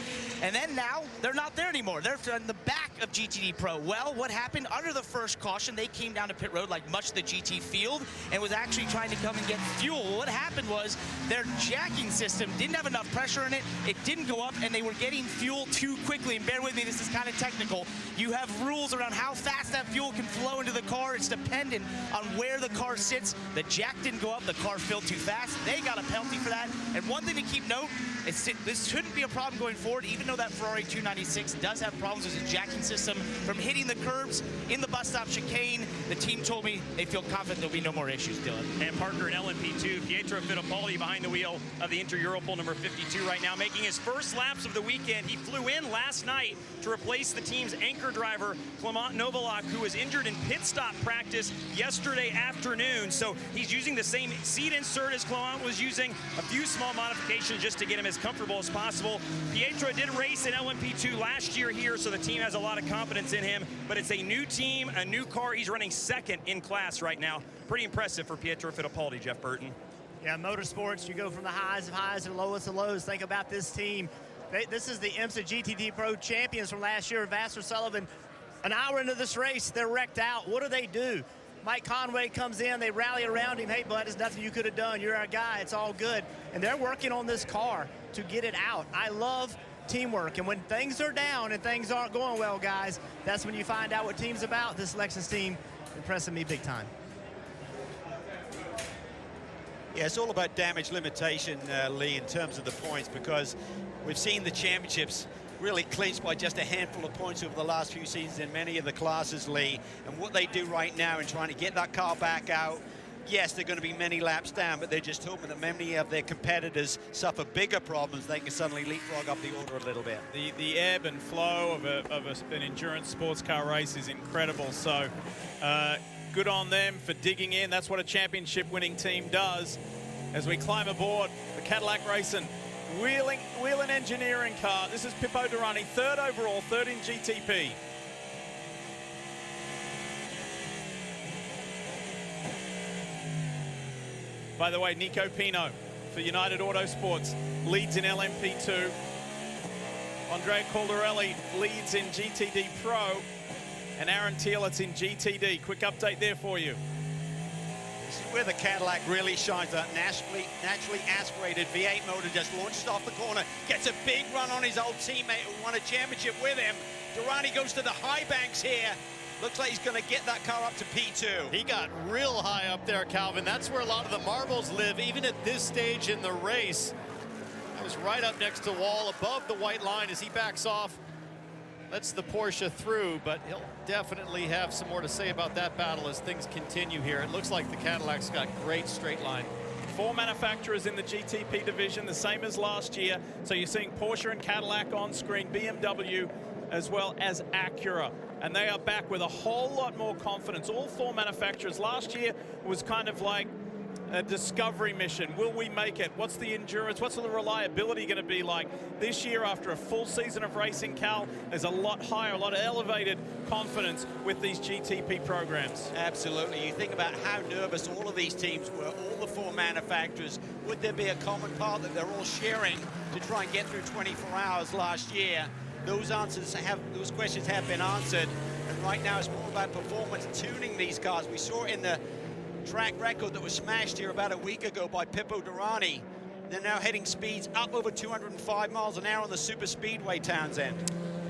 And then now, they're not there anymore. They're in the back of GTD Pro. Well, what happened under the first caution, they came down to pit road like much of the GT field and was actually trying to come and get fuel. What happened was their jacking system didn't have enough pressure in it. It didn't go up, and they were getting fuel too quickly. And bear with me, this is kind of technical. You have rules around how fast that fuel can flow into the car. It's dependent on where the car sits. The jack didn't go up, the car filled too fast. They got a penalty for that. And one thing to keep note, this shouldn't be a problem going forward, even though that Ferrari 296 does have problems with its jacking system from hitting the curbs in the bus stop chicane. The team told me they feel confident there'll be no more issues, Dylan. And Parker in LMP2, Pietro Fittipaldi behind the wheel of the Inter-Europol number 52 right now, making his first laps of the weekend. He flew in last night to replace the team's anchor driver, Clement Novalak, who was injured in pit stop practice yesterday afternoon. So he's using the same seat insert as Clement was using, a few small modifications just to get him as comfortable as possible. Pietro did race in LMP2 last year here, so the team has a lot of confidence in him, but it's a new team, a new car. He's running second in class right now. Pretty impressive for Pietro Fittipaldi, Jeff Burton. Yeah, motorsports, you go from the highs of highs and lowest of lows. Think about this team. This is the IMSA GTD Pro champions from last year. Vassar Sullivan, an hour into this race, they're wrecked out. What do? Mike Conway comes in, they rally around him. Hey, bud, there's nothing you could have done. You're our guy. It's all good. And they're working on this car to get it out. I love teamwork. And when things are down and things aren't going well, guys, that's when you find out what team's about. This Lexus team impressing me big time. Yeah, it's all about damage limitation, Lee, in terms of the points, because we've seen the championships really clinched by just a handful of points over the last few seasons in many of the classes, Lee. And what they do right now in trying to get that car back out, yes, they're going to be many laps down, but they're just hoping that many of their competitors suffer bigger problems. They can suddenly leapfrog up the order a little bit. The ebb and flow of an endurance sports car race is incredible. So good on them for digging in. That's what a championship winning team does. As we climb aboard the Cadillac Racing Whelen Engineering car. This is Pippo Durrani, third overall, third in GTP. By the way, Nico Pino for United Autosports leads in LMP2. Andrea Caldarelli leads in GTD Pro. And Aaron Thielitz in GTD. Quick update there for you. This is where the Cadillac really shines. That naturally aspirated V8 motor just launches off the corner, gets a big run on his old teammate who won a championship with him. Durrani goes to the high banks here. Looks like he's going to get that car up to P2. He got real high up there, Calvin. That's where a lot of the marbles live, even at this stage in the race. That was right up next to the wall, above the white line as he backs off. Lets the Porsche through, but he'll definitely have some more to say about that battle as things continue here. It looks like the Cadillac's got great straight line. 4 manufacturers in the GTP division, the same as last year. So you're seeing Porsche and Cadillac on screen, BMW, as well as Acura. And they are back with a whole lot more confidence. All 4 manufacturers. Last year was kind of like a discovery mission. Will we make it? What's the endurance? What's the reliability going to be like? This year, after a full season of racing, Cal, there's a lot higher, a lot of elevated confidence with these GTP programs. Absolutely. You think about how nervous all of these teams were, all the 4 manufacturers. Would there be a common part that they're all sharing to try and get through 24 hours last year? Those questions have been answered. And right now, it's more about performance, tuning these cars. We saw it in the track record that was smashed here about a week ago by Pippo Durrani. They're now hitting speeds up over 205 miles an hour on the super speedway, Townsend.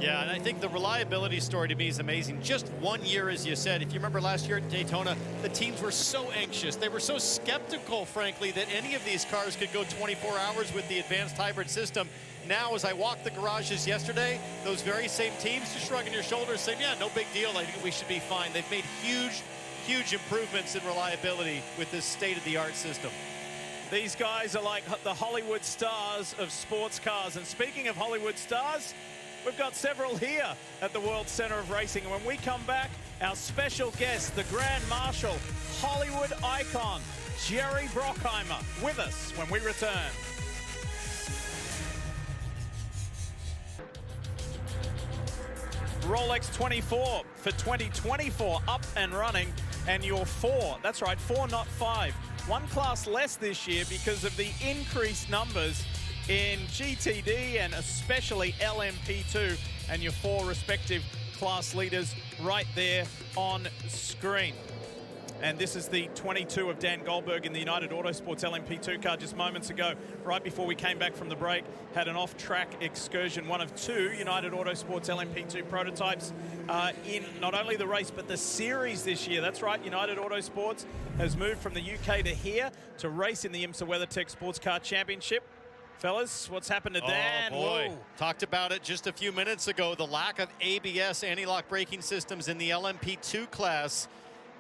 Yeah, and I think the reliability story to me is amazing. Just 1 year, as you said. If you remember last year at Daytona, the teams were so anxious. They were so skeptical, frankly, that any of these cars could go 24 hours with the advanced hybrid system. now, as I walked the garages yesterday, those very same teams just shrugging your shoulders saying, yeah, no big deal. I think we should be fine. They've made huge improvements in reliability with this state-of-the-art system. These guys are like the Hollywood stars of sports cars. And speaking of Hollywood stars, we've got several here at the World Center of Racing. And when we come back, our special guest, the Grand Marshal, Hollywood icon, Jerry Brockheimer, with us when we return. Rolex 24 for 2024 up and running, and your 4, that's right, 4 not 5. One class less this year because of the increased numbers in GTD and especially LMP2, and your 4 respective class leaders right there on screen. And this is the 22 of Dan Goldberg in the United Autosports LMP2 car just moments ago, right before we came back from the break. Had an off-track excursion, one of 2 United Autosports LMP2 prototypes in not only the race, but the series this year. That's right, United Autosports has moved from the UK to here to race in the IMSA WeatherTech Sports Car Championship. Fellas, what's happened to Dan? Oh boy, Whoa. Talked about it just a few minutes ago, the lack of ABS anti-lock braking systems in the LMP2 class.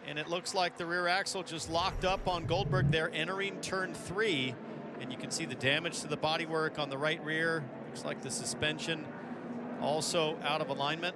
And it looks like the rear axle just locked up on Goldberg there entering turn 3. And you can see the damage to the bodywork on the right rear. Looks like the suspension also out of alignment.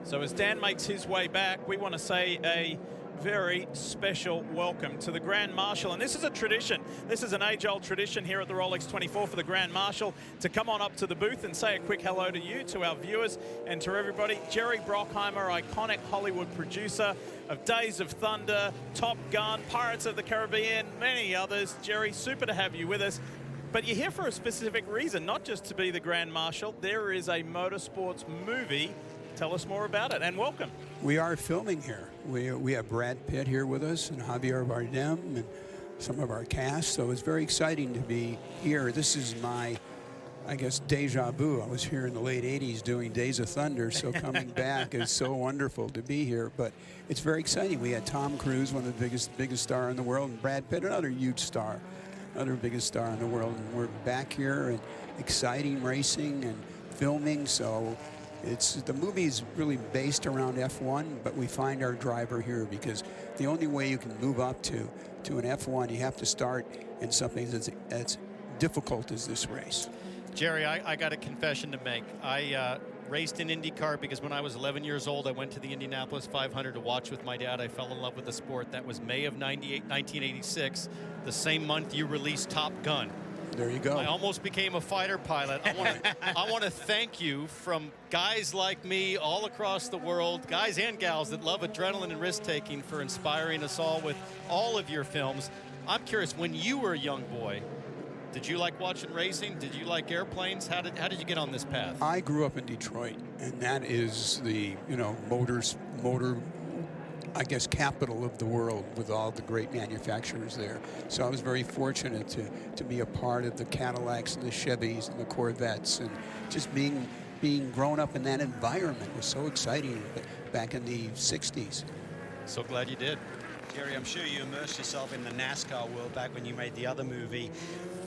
So as Dan makes his way back, we want to say a very special welcome to the Grand Marshal. And this is a tradition. This is an age-old tradition here at the Rolex 24 for the Grand Marshal to come on up to the booth and say a quick hello to you, to our viewers, and to everybody. Jerry Brockheimer, iconic Hollywood producer of Days of Thunder, Top Gun, Pirates of the Caribbean, many others. Jerry, super to have you with us. But you're here for a specific reason, not just to be the Grand Marshal. There is a motorsports movie. Tell us more about it, and welcome. We are filming here. We have Brad Pitt here with us, and Javier Bardem, and some of our cast, so it's very exciting to be here. This is my, I guess, deja vu. I was here in the late 80s doing Days of Thunder, so coming back is so wonderful to be here. But it's very exciting. We had Tom Cruise, one of the biggest star in the world, and Brad Pitt, another huge star, another biggest star in the world. And we're back here and exciting racing and filming, so the movie is really based around F1, but we find our driver here because the only way you can move up to an F1, you have to start in something that's difficult as this race. Jerry, I got a confession to make. I raced in IndyCar because when I was 11 years old, I went to the Indianapolis 500 to watch with my dad. I fell in love with the sport. That was May of 1986, the same month you released Top Gun. There you go. I almost became a fighter pilot. I want to thank you from guys like me all across the world, guys and gals that love adrenaline and risk-taking, for inspiring us all with all of your films. I'm curious, when you were a young boy, did you like watching racing? Did you like airplanes? How did you get on this path? I grew up in Detroit, and that is the motor, I guess, capital of the world with all the great manufacturers there. So I was very fortunate to be a part of the Cadillacs and the Chevys and the Corvettes, and just being grown up in that environment was so exciting back in the 60s. So glad you did. Jerry, I'm sure you immersed yourself in the NASCAR world back when you made the other movie.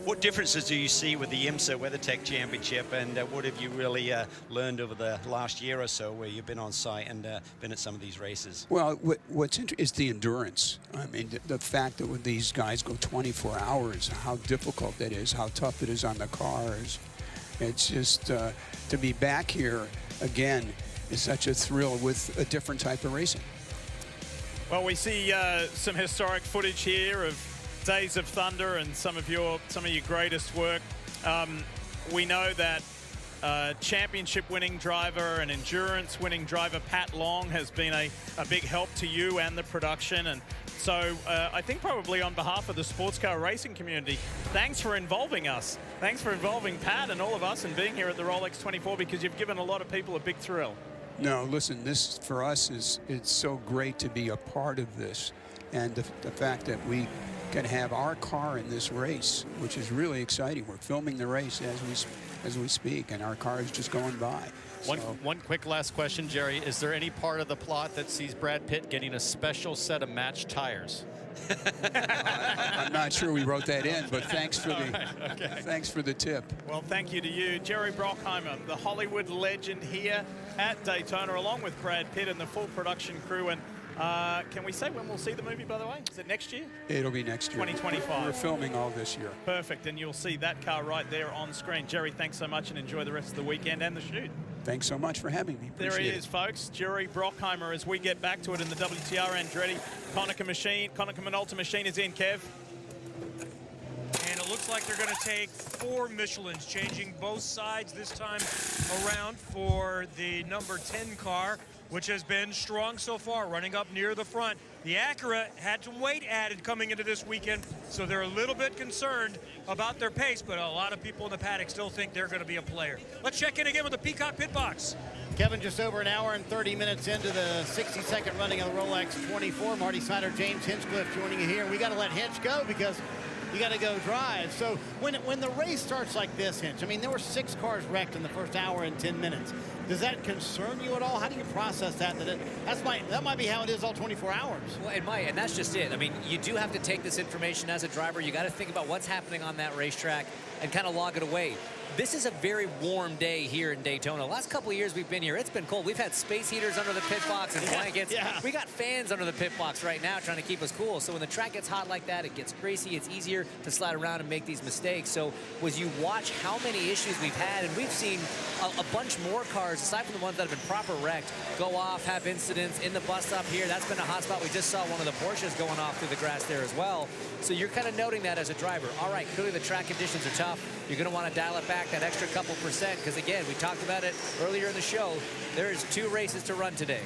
What differences do you see with the IMSA WeatherTech Championship, and what have you really learned over the last year or so where you've been on site and been at some of these races? Well, what's interesting is the endurance. I mean, the fact that when these guys go 24 hours, how difficult that is, how tough it is on the cars. It's just to be back here again is such a thrill with a different type of racing. Well, we see some historic footage here of Days of Thunder and some of your greatest work. We know that championship-winning driver and endurance-winning driver Pat Long has been a big help to you and the production. And so I think probably on behalf of the sports car racing community, thanks for involving us. Thanks for involving Pat and all of us and being here at the Rolex 24, because you've given a lot of people a big thrill. No, listen, this for us it's so great to be a part of this, and the fact that we can have our car in this race, which is really exciting. We're filming the race as we speak, and our car is just going by. One quick last question, Jerry. Is there any part of the plot that sees Brad Pitt getting a special set of matched tires? I'm not sure we wrote that in, but thanks for thanks for the tip. Well, thank you to you, Jerry Brockheimer, the Hollywood legend here at Daytona, along with Brad Pitt and the full production crew. And can we say when we'll see the movie, by the way? Is it next year? It'll be next year. 2025. We're filming all this year. Perfect, and you'll see that car right there on screen. Jerry, thanks so much, and enjoy the rest of the weekend and the shoot. Thanks so much for having me. There he is, folks. Jerry Brockheimer, as we get back to it in the WTR Andretti Konica Minolta machine is in, Kev. And it looks like they're going to take 4 Michelins, changing both sides this time around for the number 10 car, which has been strong so far, running up near the front. The Acura had some weight added coming into this weekend, so they're a little bit concerned about their pace, but a lot of people in the paddock still think they're going to be a player. Let's check in again with the Peacock Pit Box. Kevin, just over an hour and 30 minutes into the 62nd running of the Rolex 24. Marty Snyder, James Hinchcliffe joining you here. We got to let Hinch go because you got to go drive. So when the race starts like this, Hinch, I mean, there were 6 cars wrecked in the first hour and 10 minutes. Does that concern you at all? How do you process that? That might be how it is all 24 hours. Well, it might, and that's just it. I mean, you do have to take this information as a driver. You got to think about what's happening on that racetrack and kind of log it away. This is a very warm day here in Daytona. The last couple of years we've been here, it's been cold. We've had space heaters under the pit box and blankets. Yeah. We got fans under the pit box right now trying to keep us cool. So when the track gets hot like that, it gets greasy, it's easier to slide around and make these mistakes. So as you watch how many issues we've had, and we've seen a bunch more cars, aside from the ones that have been proper wrecked, go off, have incidents in the bus stop here. That's been a hot spot. We just saw one of the Porsches going off through the grass there as well. So you're kind of noting that as a driver. All right, clearly the track conditions are tough. You're going to want to dial it back that extra couple percent because, again, we talked about it earlier in the show. There's 2 races to run today.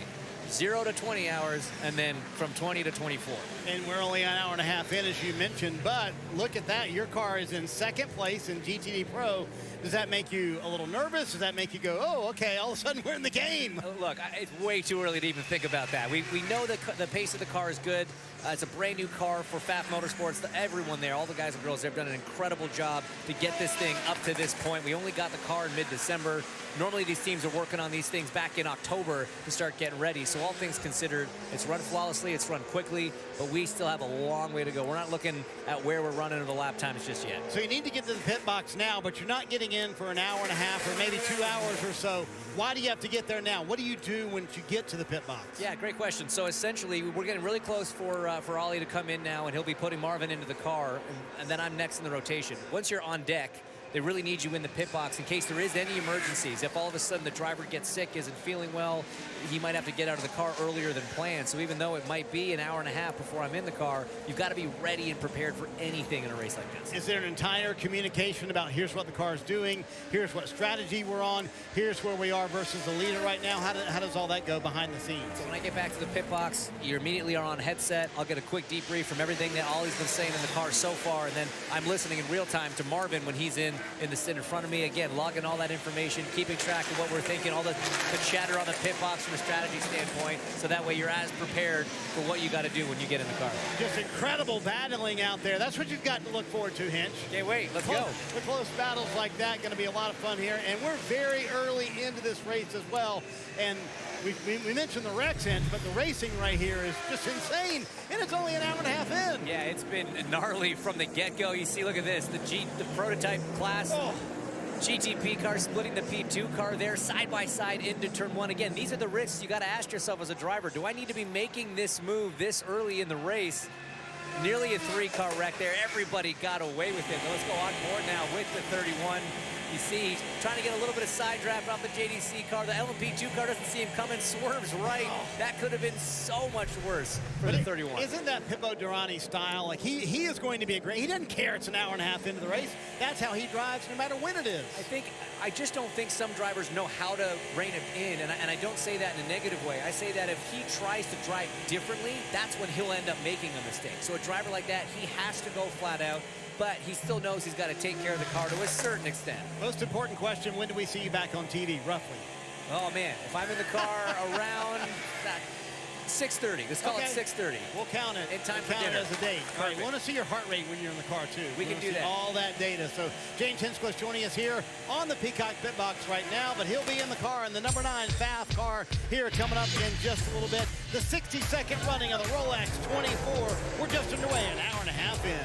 0 to 20 hours, and then from 20 to 24. And we're only an hour and a half in, as you mentioned, but look at that. Your car is in 2nd place in GTD Pro. Does that make you a little nervous? Does that make you go, oh, okay, all of a sudden we're in the game? Look, it's way too early to even think about that. We know that the pace of the car is good. It's a brand new car for FAF Motorsports. Everyone there, all the guys and girls, they've done an incredible job to get this thing up to this point. We only got the car in mid-December. Normally these teams are working on these things back in October to start getting ready. So all things considered, it's run flawlessly, it's run quickly, but we still have a long way to go. We're not looking at where we're running or the lap times just yet. So you need to get to the pit box now, but you're not getting in for an hour and a half or maybe 2 hours or so. Why do you have to get there now? What do you do once you get to the pit box? Yeah, great question. So essentially, we're getting really close for Ollie to come in now, and he'll be putting Marvin into the car, and then I'm next in the rotation. Once you're on deck, they really need you in the pit box in case there is any emergencies. If all of a sudden the driver gets sick, isn't feeling well, he might have to get out of the car earlier than planned. So even though it might be an hour and a half before I'm in the car, you've got to be ready and prepared for anything in a race like this. Is there an entire communication about here's what the car is doing, here's what strategy we're on, here's where we are versus the leader right now? How does all that go behind the scenes? So when I get back to the pit box, you immediately are on headset. I'll get a quick debrief from everything that Ollie's been saying in the car so far, and then I'm listening in real time to Marvin when he's in the sit in front of me. Again, logging all that information, keeping track of what we're thinking, all the chatter on the pit box from a strategy standpoint, so that way you're as prepared for what you got to do when you get in the car. Just incredible battling out there. That's what you've got to look forward to, Hinch. Can't wait. Let's go. The close battles like that going to be a lot of fun here, and we're very early into this race as well. And we mentioned the wrecks, Hinch, but the racing right here is just insane, and it's only an hour and a half in. Yeah, it's been gnarly from the get-go. You see, look at this, the prototype class. Oh. GTP car splitting the P2 car there side by side into turn 1. Again, these are the risks you got to ask yourself as a driver. Do I need to be making this move this early in the race? Nearly a 3-car wreck there. Everybody got away with it. Let's go on board now with the 31. You see, he's trying to get a little bit of side draft off the JDC car. The LMP2 car doesn't see him coming, swerves right. That could have been so much worse for the 31. Isn't that Pippo Durrani style? Like, he is going to be a great, he doesn't care it's an hour and a half into the race. That's how he drives no matter when it is. I just don't think some drivers know how to rein him in, and I don't say that in a negative way. I say that if he tries to drive differently, that's when he'll end up making a mistake. So a driver like that, he has to go flat out, but he still knows he's got to take care of the car to a certain extent. Most important question, when do we see you back on TV, roughly? Oh, man, if I'm in the car around 6:30. Let's call it 6:30. We'll count it. In time for dinner. It as a date. All right, we want to see your heart rate when you're in the car, too. We can do that. All that data. So James Hinchcliffe joining us here on the Peacock Pit Box right now, but he'll be in the car in the number 9 FAF car here coming up in just a little bit. The 62nd running of the Rolex 24. We're just underway. spin.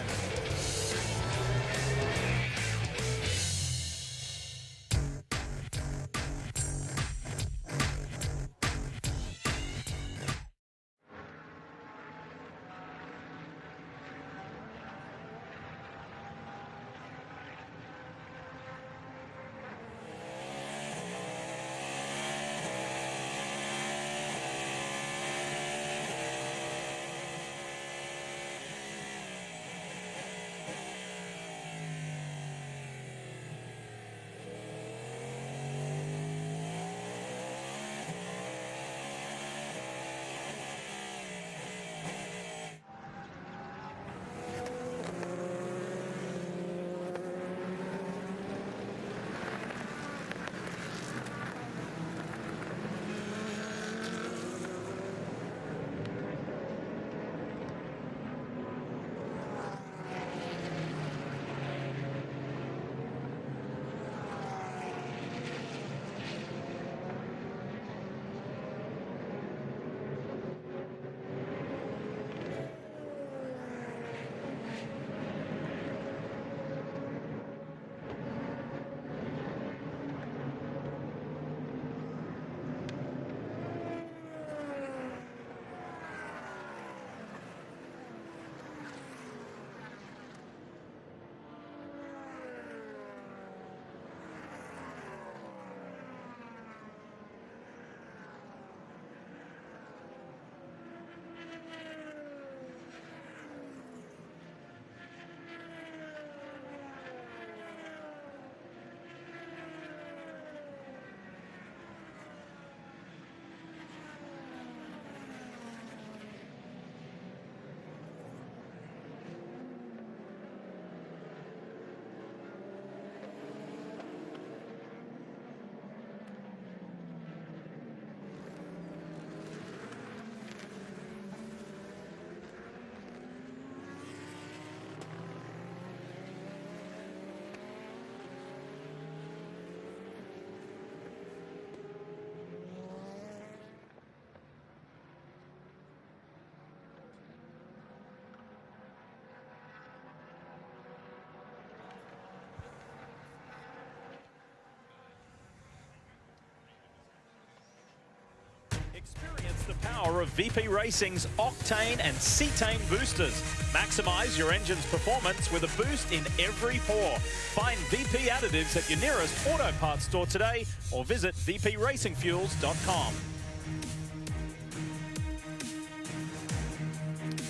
Experience the power of VP Racing's Octane and Cetane boosters. Maximize your engine's performance with a boost in every pour. Find VP additives at your nearest auto parts store today or visit vpracingfuels.com.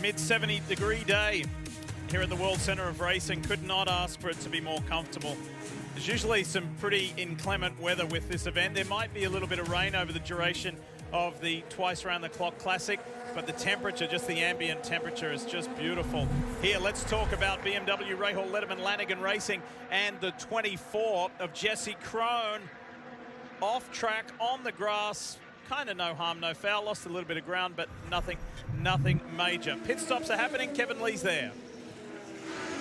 Mid-70-degree day here at the World Center of Racing. Could not ask for it to be more comfortable. There's usually some pretty inclement weather with this event. There might be a little bit of rain over the duration of the Twice Around the Clock Classic, but the temperature, just the ambient temperature, is just beautiful. Here, let's talk about BMW, Rahal Letterman, Lanigan Racing, and the 24 of Jesse Krohn. Off track, on the grass, kind of no harm, no foul. Lost a little bit of ground, but nothing major. Pit stops are happening. Kevin Lee's there.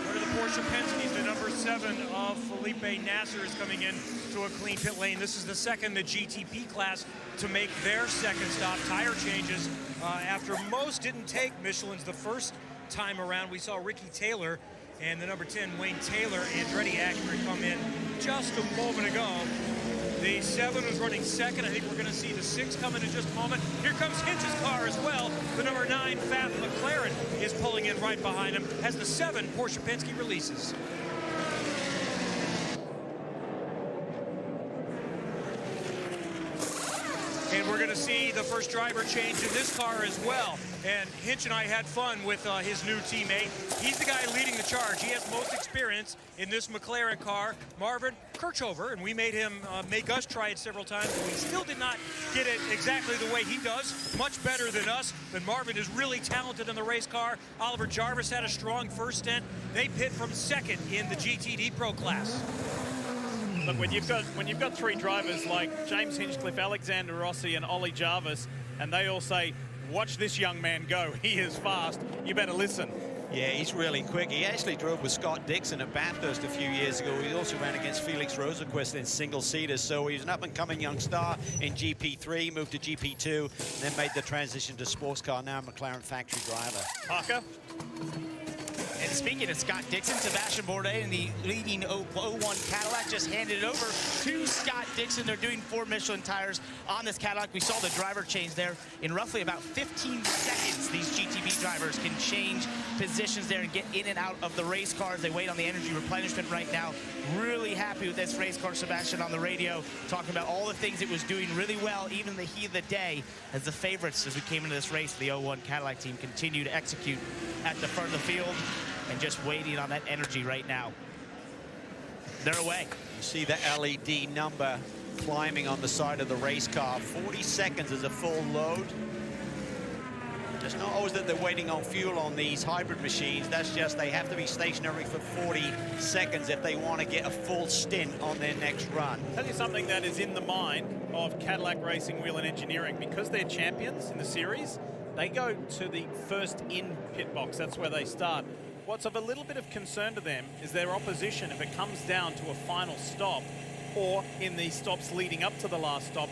One of the Porsche Penske's, the number 7 of Felipe Nasser, is coming in to a clean pit lane. This is the second, the GTP class, to make their second stop. Tire changes after most didn't take Michelin's the first time around. We saw Ricky Taylor and the number 10, Wayne Taylor, Andretti Acura come in just a moment ago. The 7 was running second. I think we're going to see the 6 come in just a moment. Here comes Hinch's car as well. The number 9, Fat McLaren, is pulling in right behind him as the 7 Porsche Penske releases. And we're going to see the first driver change in this car as well. And Hinch and I had fun with his new teammate. He's the guy leading the charge. He has most experience in this McLaren car, Marvin Kirchhofer, and we made him make us try it several times. But we still did not get it exactly the way he does. Much better than us. But Marvin is really talented in the race car. Oliver Jarvis had a strong first stint. They pit from second in the GTD Pro class. Look, when you've got 3 drivers like James Hinchcliffe, Alexander Rossi, and Ollie Jarvis, and they all say, watch this young man go, he is fast, you better listen. Yeah, he's really quick. He actually drove with Scott Dixon at Bathurst a few years ago. He also ran against Felix Rosenquist in single-seaters, so he's an up-and-coming young star in GP3, moved to GP2, then made the transition to sports car, now McLaren factory driver. Parker? And speaking of Scott Dixon, Sebastian Bourdais in the leading 01 Cadillac just handed it over to Scott Dixon. They're doing 4 Michelin tires on this Cadillac. We saw the driver change there. In roughly about 15 seconds, these GTB drivers can change positions there and get in and out of the race cars. They wait on the energy replenishment right now. Really happy with this race car, Sebastian, on the radio, talking about all the things it was doing really well, even in the heat of the day, as the favorites as we came into this race. The 01 Cadillac team continue to execute at the front of the field and just waiting on that energy right now. They're away. You see the LED number climbing on the side of the race car. 40 seconds is a full load. It's not always that they're waiting on fuel on these hybrid machines. That's just they have to be stationary for 40 seconds if they want to get a full stint on their next run. I'll tell you something that is in the mind of Cadillac Racing Wheel and Engineering. Because they're champions in the series, they go to the first in pit box. That's where they start. What's of a little bit of concern to them is their opposition if it comes down to a final stop, or in the stops leading up to the last stop,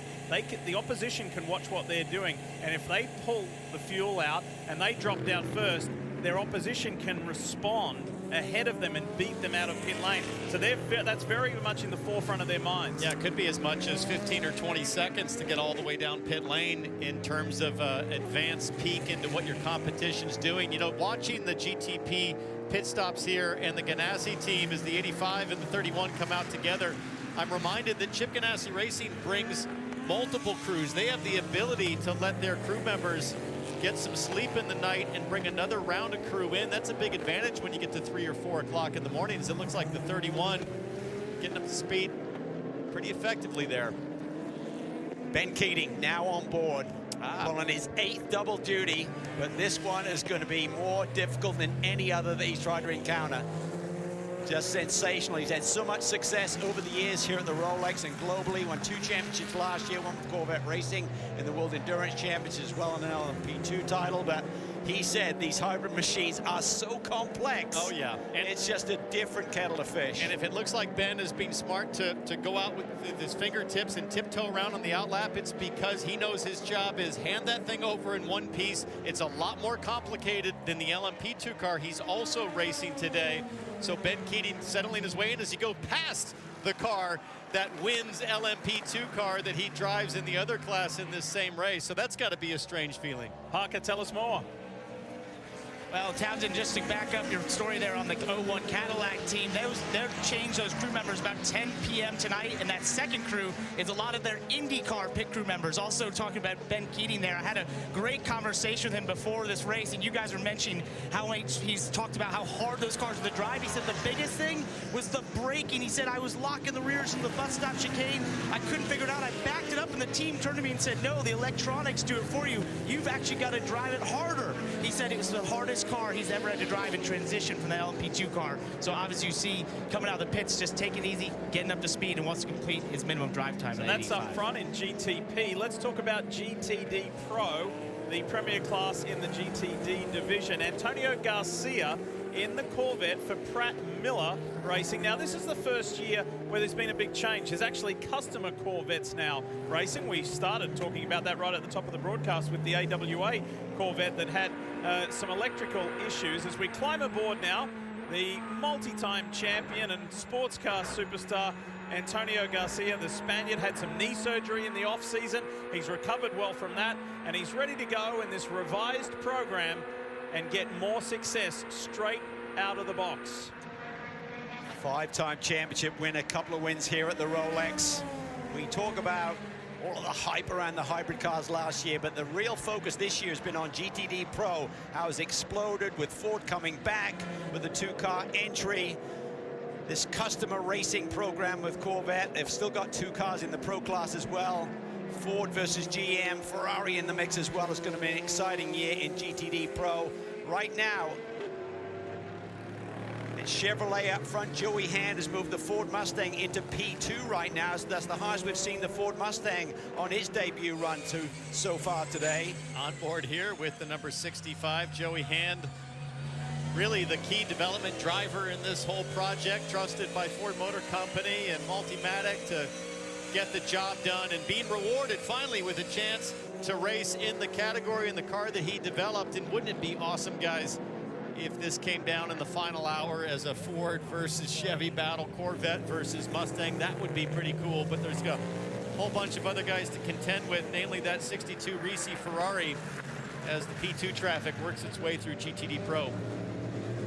the opposition can watch what they're doing, and if they pull the fuel out and they drop down first, their opposition can respond ahead of them and beat them out of pit lane. So that's very much in the forefront of their minds. Yeah, it could be as much as 15 or 20 seconds to get all the way down pit lane in terms of advanced peek into what your competition is doing. You know, watching the GTP pit stops here and the Ganassi team as the 85 and the 31 come out together, I'm reminded that Chip Ganassi Racing brings multiple crews. They have the ability to let their crew members get some sleep in the night and bring another round of crew in. That's a big advantage when you get to 3 or 4 o'clock in the mornings. It looks like the 31 getting up to speed pretty effectively there. Ben Keating now on board, on his 8th double duty, but this one is going to be more difficult than any other that he's tried to encounter. Just sensational. He's had so much success over the years here at the Rolex and globally. Won 2 championships last year, one with Corvette Racing in the World Endurance Championships as well, and an LMP2 title. But he said these hybrid machines are so complex. Oh, yeah. And it's just a different kettle of fish. And if it looks like Ben is being smart to go out with his fingertips and tiptoe around on the outlap, it's because he knows his job is hand that thing over in one piece. It's a lot more complicated than the LMP2 car he's also racing today. So Ben Keating settling his way in as he goes past the car that wins LMP2 car that he drives in the other class in this same race. So that's got to be a strange feeling. Parker, tell us more. Well, Townsend, just to back up your story there on the 01 Cadillac team, they'll change those crew members about 10 p.m. tonight, and that second crew is a lot of their IndyCar pit crew members. Also talking about Ben Keating there, I had a great conversation with him before this race, and you guys were mentioning how he's talked about how hard those cars are to drive. He said the biggest thing was the braking. He said, I was locking the rears in the bus stop chicane. I couldn't figure it out. I backed it up, and the team turned to me and said, no, the electronics do it for you. You've actually got to drive it harder. He said it was the hardest car he's ever had to drive in transition from the LMP2 car. So obviously you see coming out of the pits, just taking it easy, getting up to speed, and wants to complete his minimum drive time. So that's 85. Up front in GTP. Let's talk about GTD Pro, the premier class in the GTD division. Antonio Garcia in the Corvette for Pratt Miller Racing. Now, this is the first year where there's been a big change. There's actually customer Corvettes now racing. We started talking about that right at the top of the broadcast with the AWA Corvette that had some electrical issues. As we climb aboard now, the multi-time champion and sports car superstar Antonio Garcia, the Spaniard, had some knee surgery in the off-season. He's recovered well from that, and he's ready to go in this revised program and get more success straight out of the box. 5-time championship winner, a couple of wins here at the Rolex. We talk about all of the hype around the hybrid cars last year, but the real focus this year has been on GTD Pro, how it's exploded with Ford coming back with the 2-car entry. This customer racing program with Corvette, they've still got 2 cars in the Pro class as well. Ford versus GM, Ferrari in the mix as well. It's going to be an exciting year in GTD Pro. Right now, it's Chevrolet up front. Joey Hand has moved the Ford Mustang into P2 right now. So that's the highest we've seen the Ford Mustang on his debut run to so far today. On board here with the number 65, Joey Hand. Really the key development driver in this whole project, trusted by Ford Motor Company and Multimatic to get the job done, and being rewarded finally with a chance to race in the category in the car that he developed. And wouldn't it be awesome, guys, if this came down in the final hour as a Ford versus Chevy battle, Corvette versus Mustang, that would be pretty cool. But there's a whole bunch of other guys to contend with, namely that 62 Risi Ferrari, as the P2 traffic works its way through GTD Pro.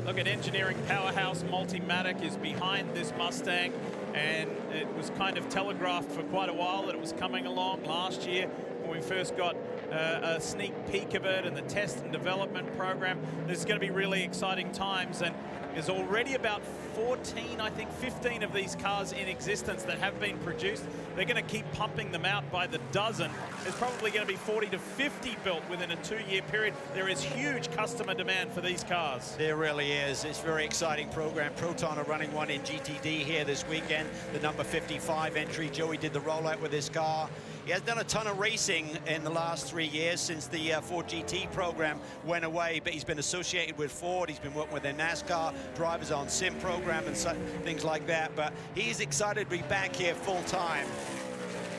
Look at engineering powerhouse Multimatic is behind this Mustang, and it was kind of telegraphed for quite a while that it was coming along last year when we first got a sneak peek of it and the test and development program. There's going to be really exciting times, and there's already about 14, I think 15 of these cars in existence that have been produced. They're going to keep pumping them out by the dozen. There's probably going to be 40 to 50 built within a 2-year period. There is huge customer demand for these cars. There really is. It's a very exciting program. Proton are running one in GTD here this weekend. The number 55 entry. Joey did the rollout with his car. He has done a ton of racing in the last 3 years since the Ford GT program went away, but he's been associated with Ford. He's been working with their NASCAR drivers on sim program and things like that, but he's excited to be back here full time.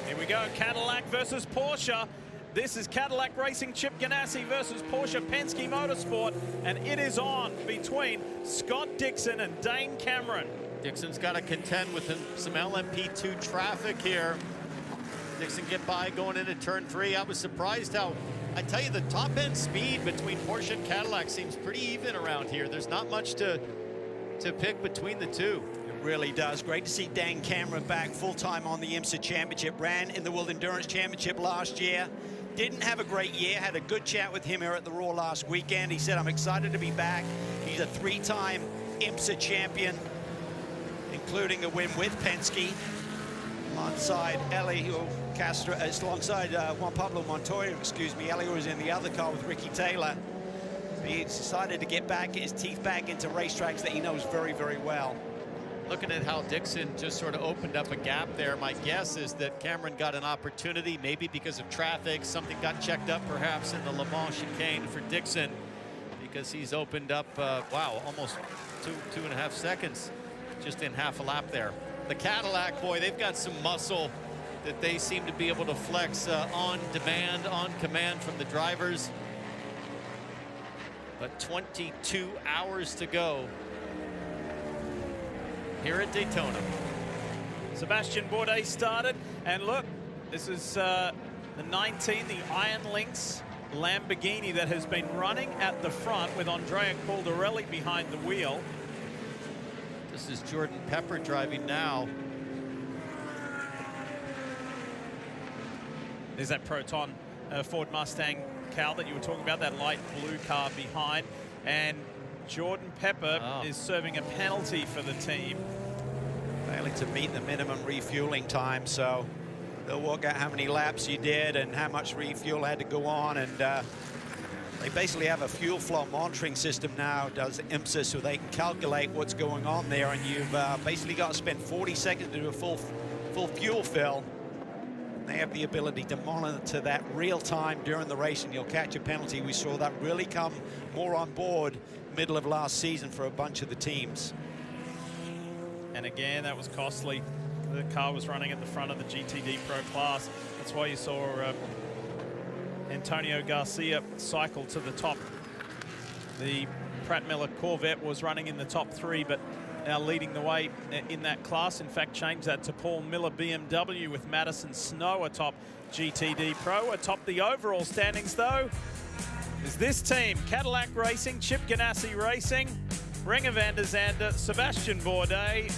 Here we go, Cadillac versus Porsche. This is Cadillac Racing Chip Ganassi versus Porsche Penske Motorsport, and it is on between Scott Dixon and Dane Cameron. Dixon's got to contend with some LMP2 traffic here. Dixon get by going into turn 3. I was surprised how, I tell you, the top end speed between Porsche and Cadillac seems pretty even around here. There's not much to pick between the two. It really does. Great to see Dan Cameron back full-time on the IMSA Championship. Ran in the World Endurance Championship last year. Didn't have a great year. Had a good chat with him here at the Raw last weekend. He said, I'm excited to be back. He's a 3-time IMSA champion, including a win with Penske. Alongside Elio Castro, alongside Juan Pablo Montoya, excuse me. Elio was in the other car with Ricky Taylor. He decided to get his teeth back into racetracks that he knows very, very well. Looking at how Dixon just sort of opened up a gap there, my guess is that Cameron got an opportunity, maybe because of traffic. Something got checked up perhaps in the Le Mans chicane for Dixon, because he's opened up, wow, almost two and a half seconds just in half a lap there. The Cadillac, boy, they've got some muscle that they seem to be able to flex on demand, on command from the drivers. But 22 hours to go here at Daytona. Sebastian Bourdais started, and look, this is the 19, the Iron Lynx Lamborghini that has been running at the front with Andrea Caldarelli behind the wheel. This is Jordan Pepper driving now. There's that Proton Ford Mustang, Cal, that you were talking about, that light blue car behind. And Jordan Pepper is serving a penalty for the team. Failing to meet the minimum refueling time, so they'll work out how many laps you did and how much refuel had to go on, and they basically have a fuel flow monitoring system now, does IMSA, so they can calculate what's going on there, and you've basically got to spend 40 seconds to do a full fuel fill. And they have the ability to monitor that real time during the race, and you'll catch a penalty. We saw that really come more on board middle of last season for a bunch of the teams. And again, that was costly. The car was running at the front of the GTD Pro class. That's why you saw Antonio Garcia cycle to the top. The Pratt Miller Corvette was running in the top 3, but now leading the way in that class. In fact, changed that to Paul Miller BMW with Madison Snow atop GTD Pro. Atop the overall standings, though, is this team: Cadillac Racing, Chip Ganassi Racing, Renger van der Zande, Sebastian Bourdais,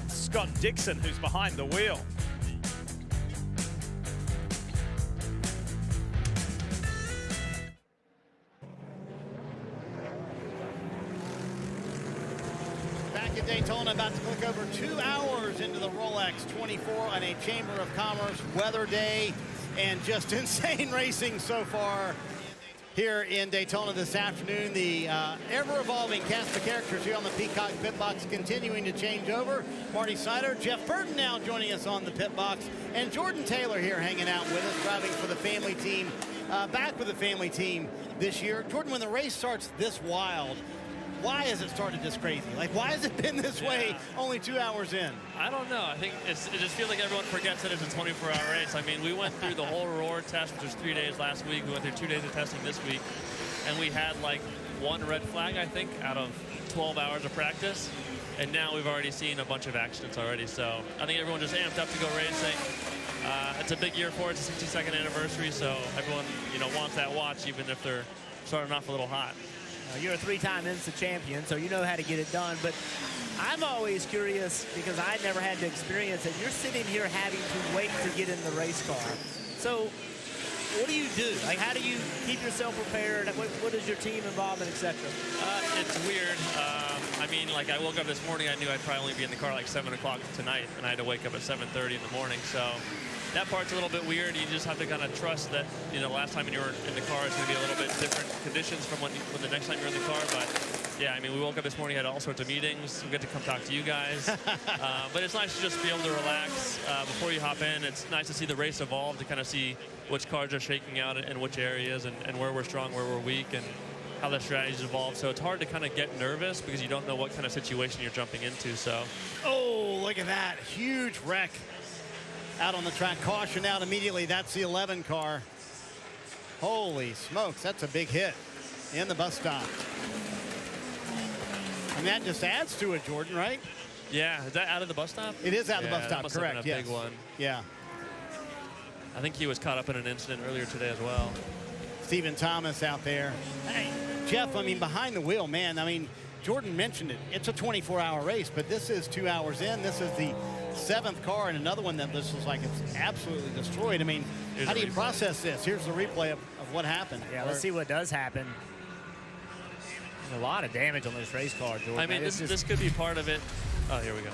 Scott Dixon, who's behind the wheel. Back at Daytona, about to click over 2 hours into the Rolex 24 on a Chamber of Commerce weather day, and just insane racing so far here in Daytona this afternoon. The ever-evolving cast of characters here on the Peacock Pit Box continuing to change over. Marty Seider, Jeff Burton now joining us on the Pit Box, and Jordan Taylor here hanging out with us, driving for the family team, back with the family team this year. Jordan, when the race starts this wild, why has it started this crazy? Like, why has it been this way only 2 hours in? I don't know. I think it just feels like everyone forgets that it's a 24-hour race. I mean, we went through the whole Roar test, which was 3 days last week. We went through 2 days of testing this week. And we had, like, one red flag, I think, out of 12 hours of practice. And now we've already seen a bunch of accidents already. So I think everyone just amped up to go racing. It's a big year for it. It's a 62nd anniversary, so everyone, wants that watch, even if they're starting off a little hot. You're a three-time IMSA champion, so you know how to get it done. But I'm always curious, because I never had to experience it. You're sitting here having to wait to get in the race car. So what do you do? Like, how do you keep yourself prepared? What is your team involvement, etc.? It's weird. I mean, like, I woke up this morning, I knew I'd probably only be in the car like 7 o'clock tonight, and I had to wake up at 7:30 in the morning. So that part's a little bit weird. You just have to kind of trust that, last time you were in the car, it's going to be a little bit different conditions from when the next time you're in the car. But yeah, I mean, we woke up this morning, had all sorts of meetings. We get to come talk to you guys. But it's nice to just be able to relax before you hop in. It's nice to see the race evolve, to kind of see which cars are shaking out in which areas, and where we're strong, where we're weak, and how the strategies evolve. So it's hard to kind of get nervous because you don't know what kind of situation you're jumping into. So, oh, look at that. Huge wreck out on the track. Caution out immediately. That's the 11 car. Holy smokes, that's a big hit in the bus stop. And that just adds to it, Jordan, right? Yeah, is that out of the bus stop? It is out of the bus that stop, must correct, have been a yes. big one. Yeah. I think he was caught up in an incident earlier today as well. Stephen Thomas out there. Hey, Jeff, I mean, behind the wheel, man, I mean, Jordan mentioned it. It's a 24-hour race, but this is 2 hours in. This is the 7th car, and another one that this was like it's absolutely destroyed. I mean, how do you process this? Here's the replay of what happened. Yeah, let's see what does happen. There's a lot of damage on this race car, Jordan. I mean, this could be part of it. Oh, here we go.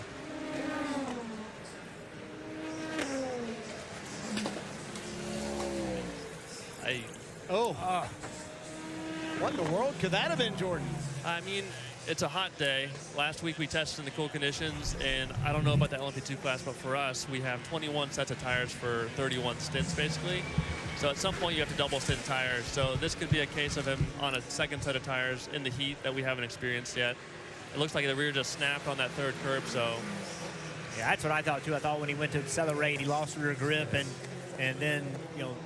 What in the world could that have been, Jordan? I mean, it's a hot day. Last week we tested in the cool conditions, and I don't know about the LMP2 class, but for us, we have 21 sets of tires for 31 stints, basically. So at some point you have to double stint tires. So this could be a case of him on a second set of tires in the heat that we haven't experienced yet. It looks like the rear just snapped on that third curb, so. Yeah, that's what I thought too. I thought when he went to accelerate, he lost rear grip, and then,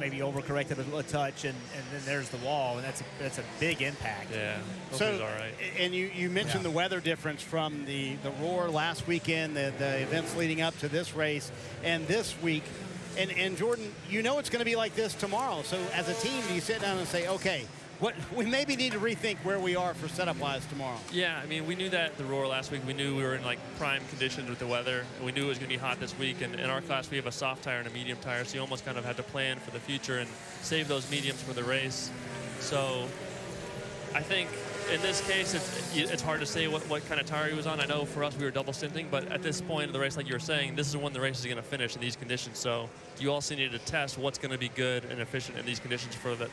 maybe overcorrected a touch, and then there's the wall, and that's a big impact. Yeah, so all right. And you mentioned the weather difference from the Roar last weekend, the events leading up to this race, and this week. And Jordan, it's going to be like this tomorrow. So as a team, do you sit down and say, okay, we maybe need to rethink where we are for setup-wise tomorrow? Yeah, I mean, we knew that the Roar last week. We knew we were in like prime conditions with the weather, and we knew it was going to be hot this week. And in our class, we have a soft tire and a medium tire, so you almost kind of had to plan for the future and save those mediums for the race. So I think in this case, it's hard to say what kind of tire he was on. I know for us, we were double stinting, but at this point of the race, like you were saying, this is when the race is going to finish in these conditions. So you also need to test what's going to be good and efficient in these conditions for the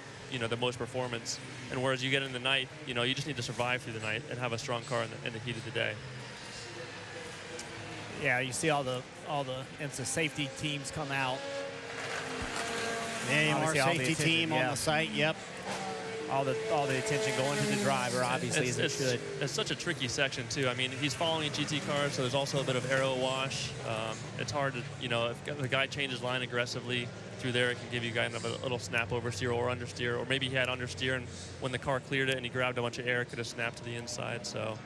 most performance. And whereas you get in the night, you just need to survive through the night and have a strong car in the heat of the day. Yeah, you see all the IMSA safety teams come out. The AMR safety team on the site, yep. All the attention going to the driver, obviously, as it should. It's such a tricky section, too. I mean, he's following GT cars, so there's also a bit of aero wash. It's hard to, if the guy changes line aggressively through there, it can give you kind of a little snap oversteer or understeer, or maybe he had understeer, and when the car cleared it and he grabbed a bunch of air, it could have snapped to the inside, so.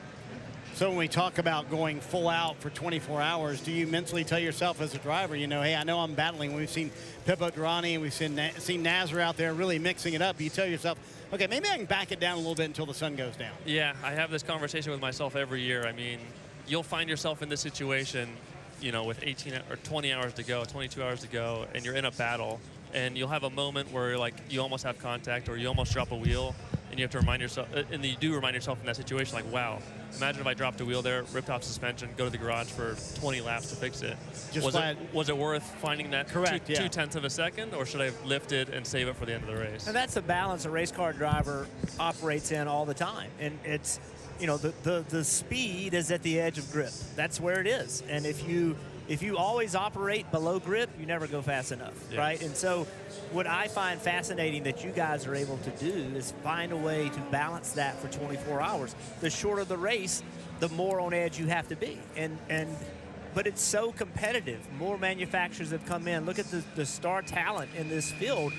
So when we talk about going full out for 24 hours, do you mentally tell yourself as a driver, hey, I know I'm battling. We've seen Pippo Durrani and we've seen Nazar out there really mixing it up. You tell yourself, okay, maybe I can back it down a little bit until the sun goes down. Yeah, I have this conversation with myself every year. I mean, you'll find yourself in this situation, with 18 or 20 hours to go, 22 hours to go, and you're in a battle, and you'll have a moment where you almost have contact or you almost drop a wheel, and you have to remind yourself, and you do remind yourself in that situation, like, wow, imagine if I dropped a wheel there, ripped off suspension, go to the garage for 20 laps to fix it. Was it worth finding that two-tenths of a second, or should I have lifted and save it for the end of the race? And that's the balance a race car driver operates in all the time. And it's, the speed is at the edge of grip. That's where it is. And if you always operate below grip, you never go fast enough, right? And so what I find fascinating that you guys are able to do is find a way to balance that for 24 hours. The shorter the race, the more on edge you have to be. But it's so competitive. More manufacturers have come in. Look at the star talent in this field.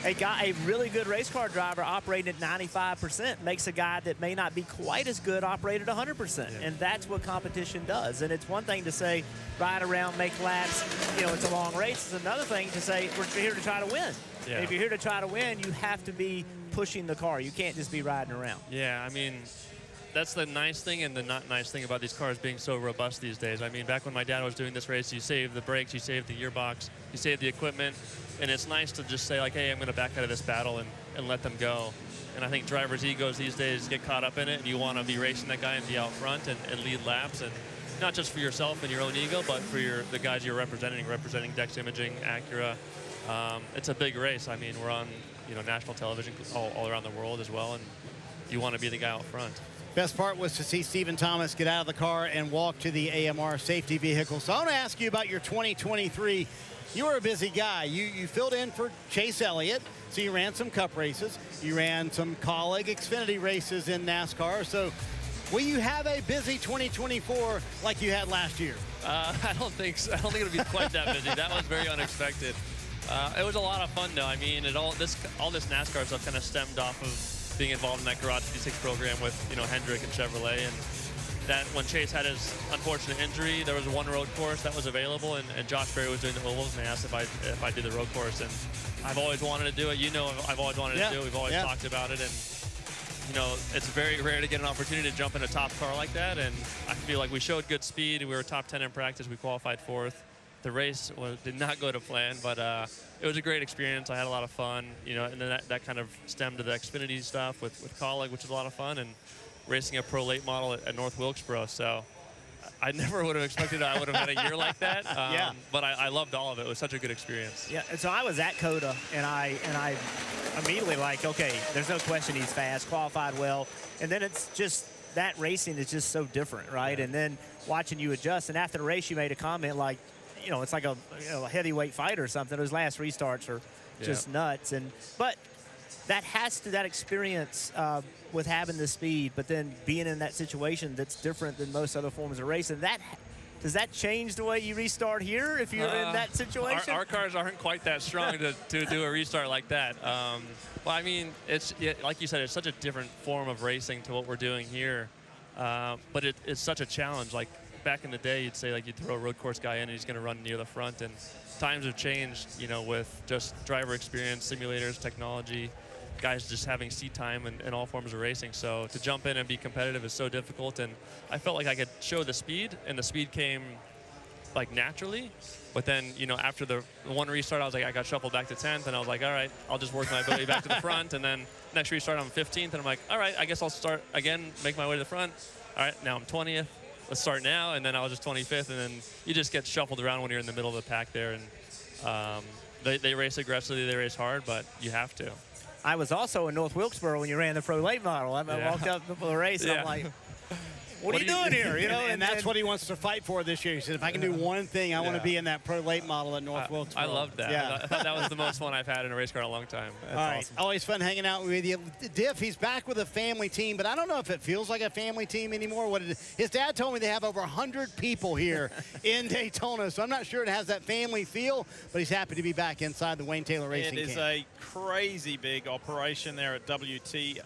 a really good race car driver operating at 95% makes a guy that may not be quite as good operate at 100%. And that's what competition does. And it's one thing to say, ride around, make laps, you know, it's a long race. It's another thing to say, we're here to try to win. Yeah. And if you're here to try to win, you have to be pushing the car. You can't just be riding around. Yeah, I mean, that's the nice thing and the not nice thing about these cars being so robust these days. I mean, back when my dad was doing this race, you save the brakes, you save the gearbox, you save the equipment, and it's nice to just say, like, hey, I'm going to back out of this battle and let them go. And I think drivers' egos these days get caught up in it, and you want to be racing that guy and be out front and lead laps, and not just for yourself and your own ego, but for the guys you're representing Dex Imaging, Acura. It's a big race. I mean, we're on national television all around the world as well, and you want to be the guy out front. Best part was to see Stephen Thomas get out of the car and walk to the AMR safety vehicle. So I want to ask you about your 2023. You were a busy guy. You filled in for Chase Elliott, so you ran some Cup races. You ran some colleague Xfinity races in NASCAR. So will you have a busy 2024 like you had last year? I don't think so. I don't think it'll be quite that busy. That was very unexpected. It was a lot of fun, though. I mean, all this NASCAR stuff kind of stemmed off of being involved in that Garage 56 program with Hendrick and Chevrolet, and that when Chase had his unfortunate injury, there was one road course that was available, and Josh Berry was doing the ovals, and they asked if I did the road course, and I've always wanted to do it. I've always wanted to do it. We've always talked about it, and it's very rare to get an opportunity to jump in a top car like that, and I feel like we showed good speed. We were top 10 in practice. We qualified 4th. The race did not go to plan, but it was a great experience. I had a lot of fun, and then that kind of stemmed to the Xfinity stuff with Colleague, which was a lot of fun, and racing a pro late model at North Wilkesboro. So I never would have expected I would have had a year like that. But I loved all of it. It was such a good experience. Yeah, and so I was at COTA, and I immediately okay, there's no question he's fast, qualified well, and then it's just that racing is just so different, right? Yeah. And then watching you adjust, and after the race you made a comment like, it's like a heavyweight fight or something. Those last restarts are just nuts. But that experience with having the speed, but then being in that situation that's different than most other forms of racing, does that change the way you restart here if you're in that situation? Our cars aren't quite that strong to do a restart like that. Well, I mean, it's like you said, it's such a different form of racing to what we're doing here. But it's such a challenge. Like, back in the day, you'd say, you'd throw a road course guy in and he's going to run near the front, and times have changed, with just driver experience, simulators, technology, guys just having seat time in all forms of racing. So to jump in and be competitive is so difficult, and I felt like I could show the speed, and the speed came naturally. But then, after the one restart, I got shuffled back to 10th, and I was like, all right, I'll just work my ability back to the front, and then next restart I'm 15th, and I'm like, all right, I guess I'll start again, make my way to the front. All right, now I'm 20th. Let's start now, and then I was just 25th, and then you just get shuffled around when you're in the middle of the pack there, and they race aggressively, they race hard, but you have to. I was also in North Wilkesboro when you ran the pro late model. I walked up before the race, and I'm like, what are you doing here? And that's what he wants to fight for this year. He said, if I can do one thing, I want to be in that pro late model at North Wilkesboro. I loved that. Yeah. I thought that was the most fun I've had in a race car in a long time. That's all right. Awesome. Always fun hanging out with you. Diff, he's back with a family team, but I don't know if it feels like a family team anymore. His dad told me they have over 100 people here in Daytona, so I'm not sure it has that family feel, but he's happy to be back inside the Wayne Taylor Racing It is camp. a crazy big operation there at WT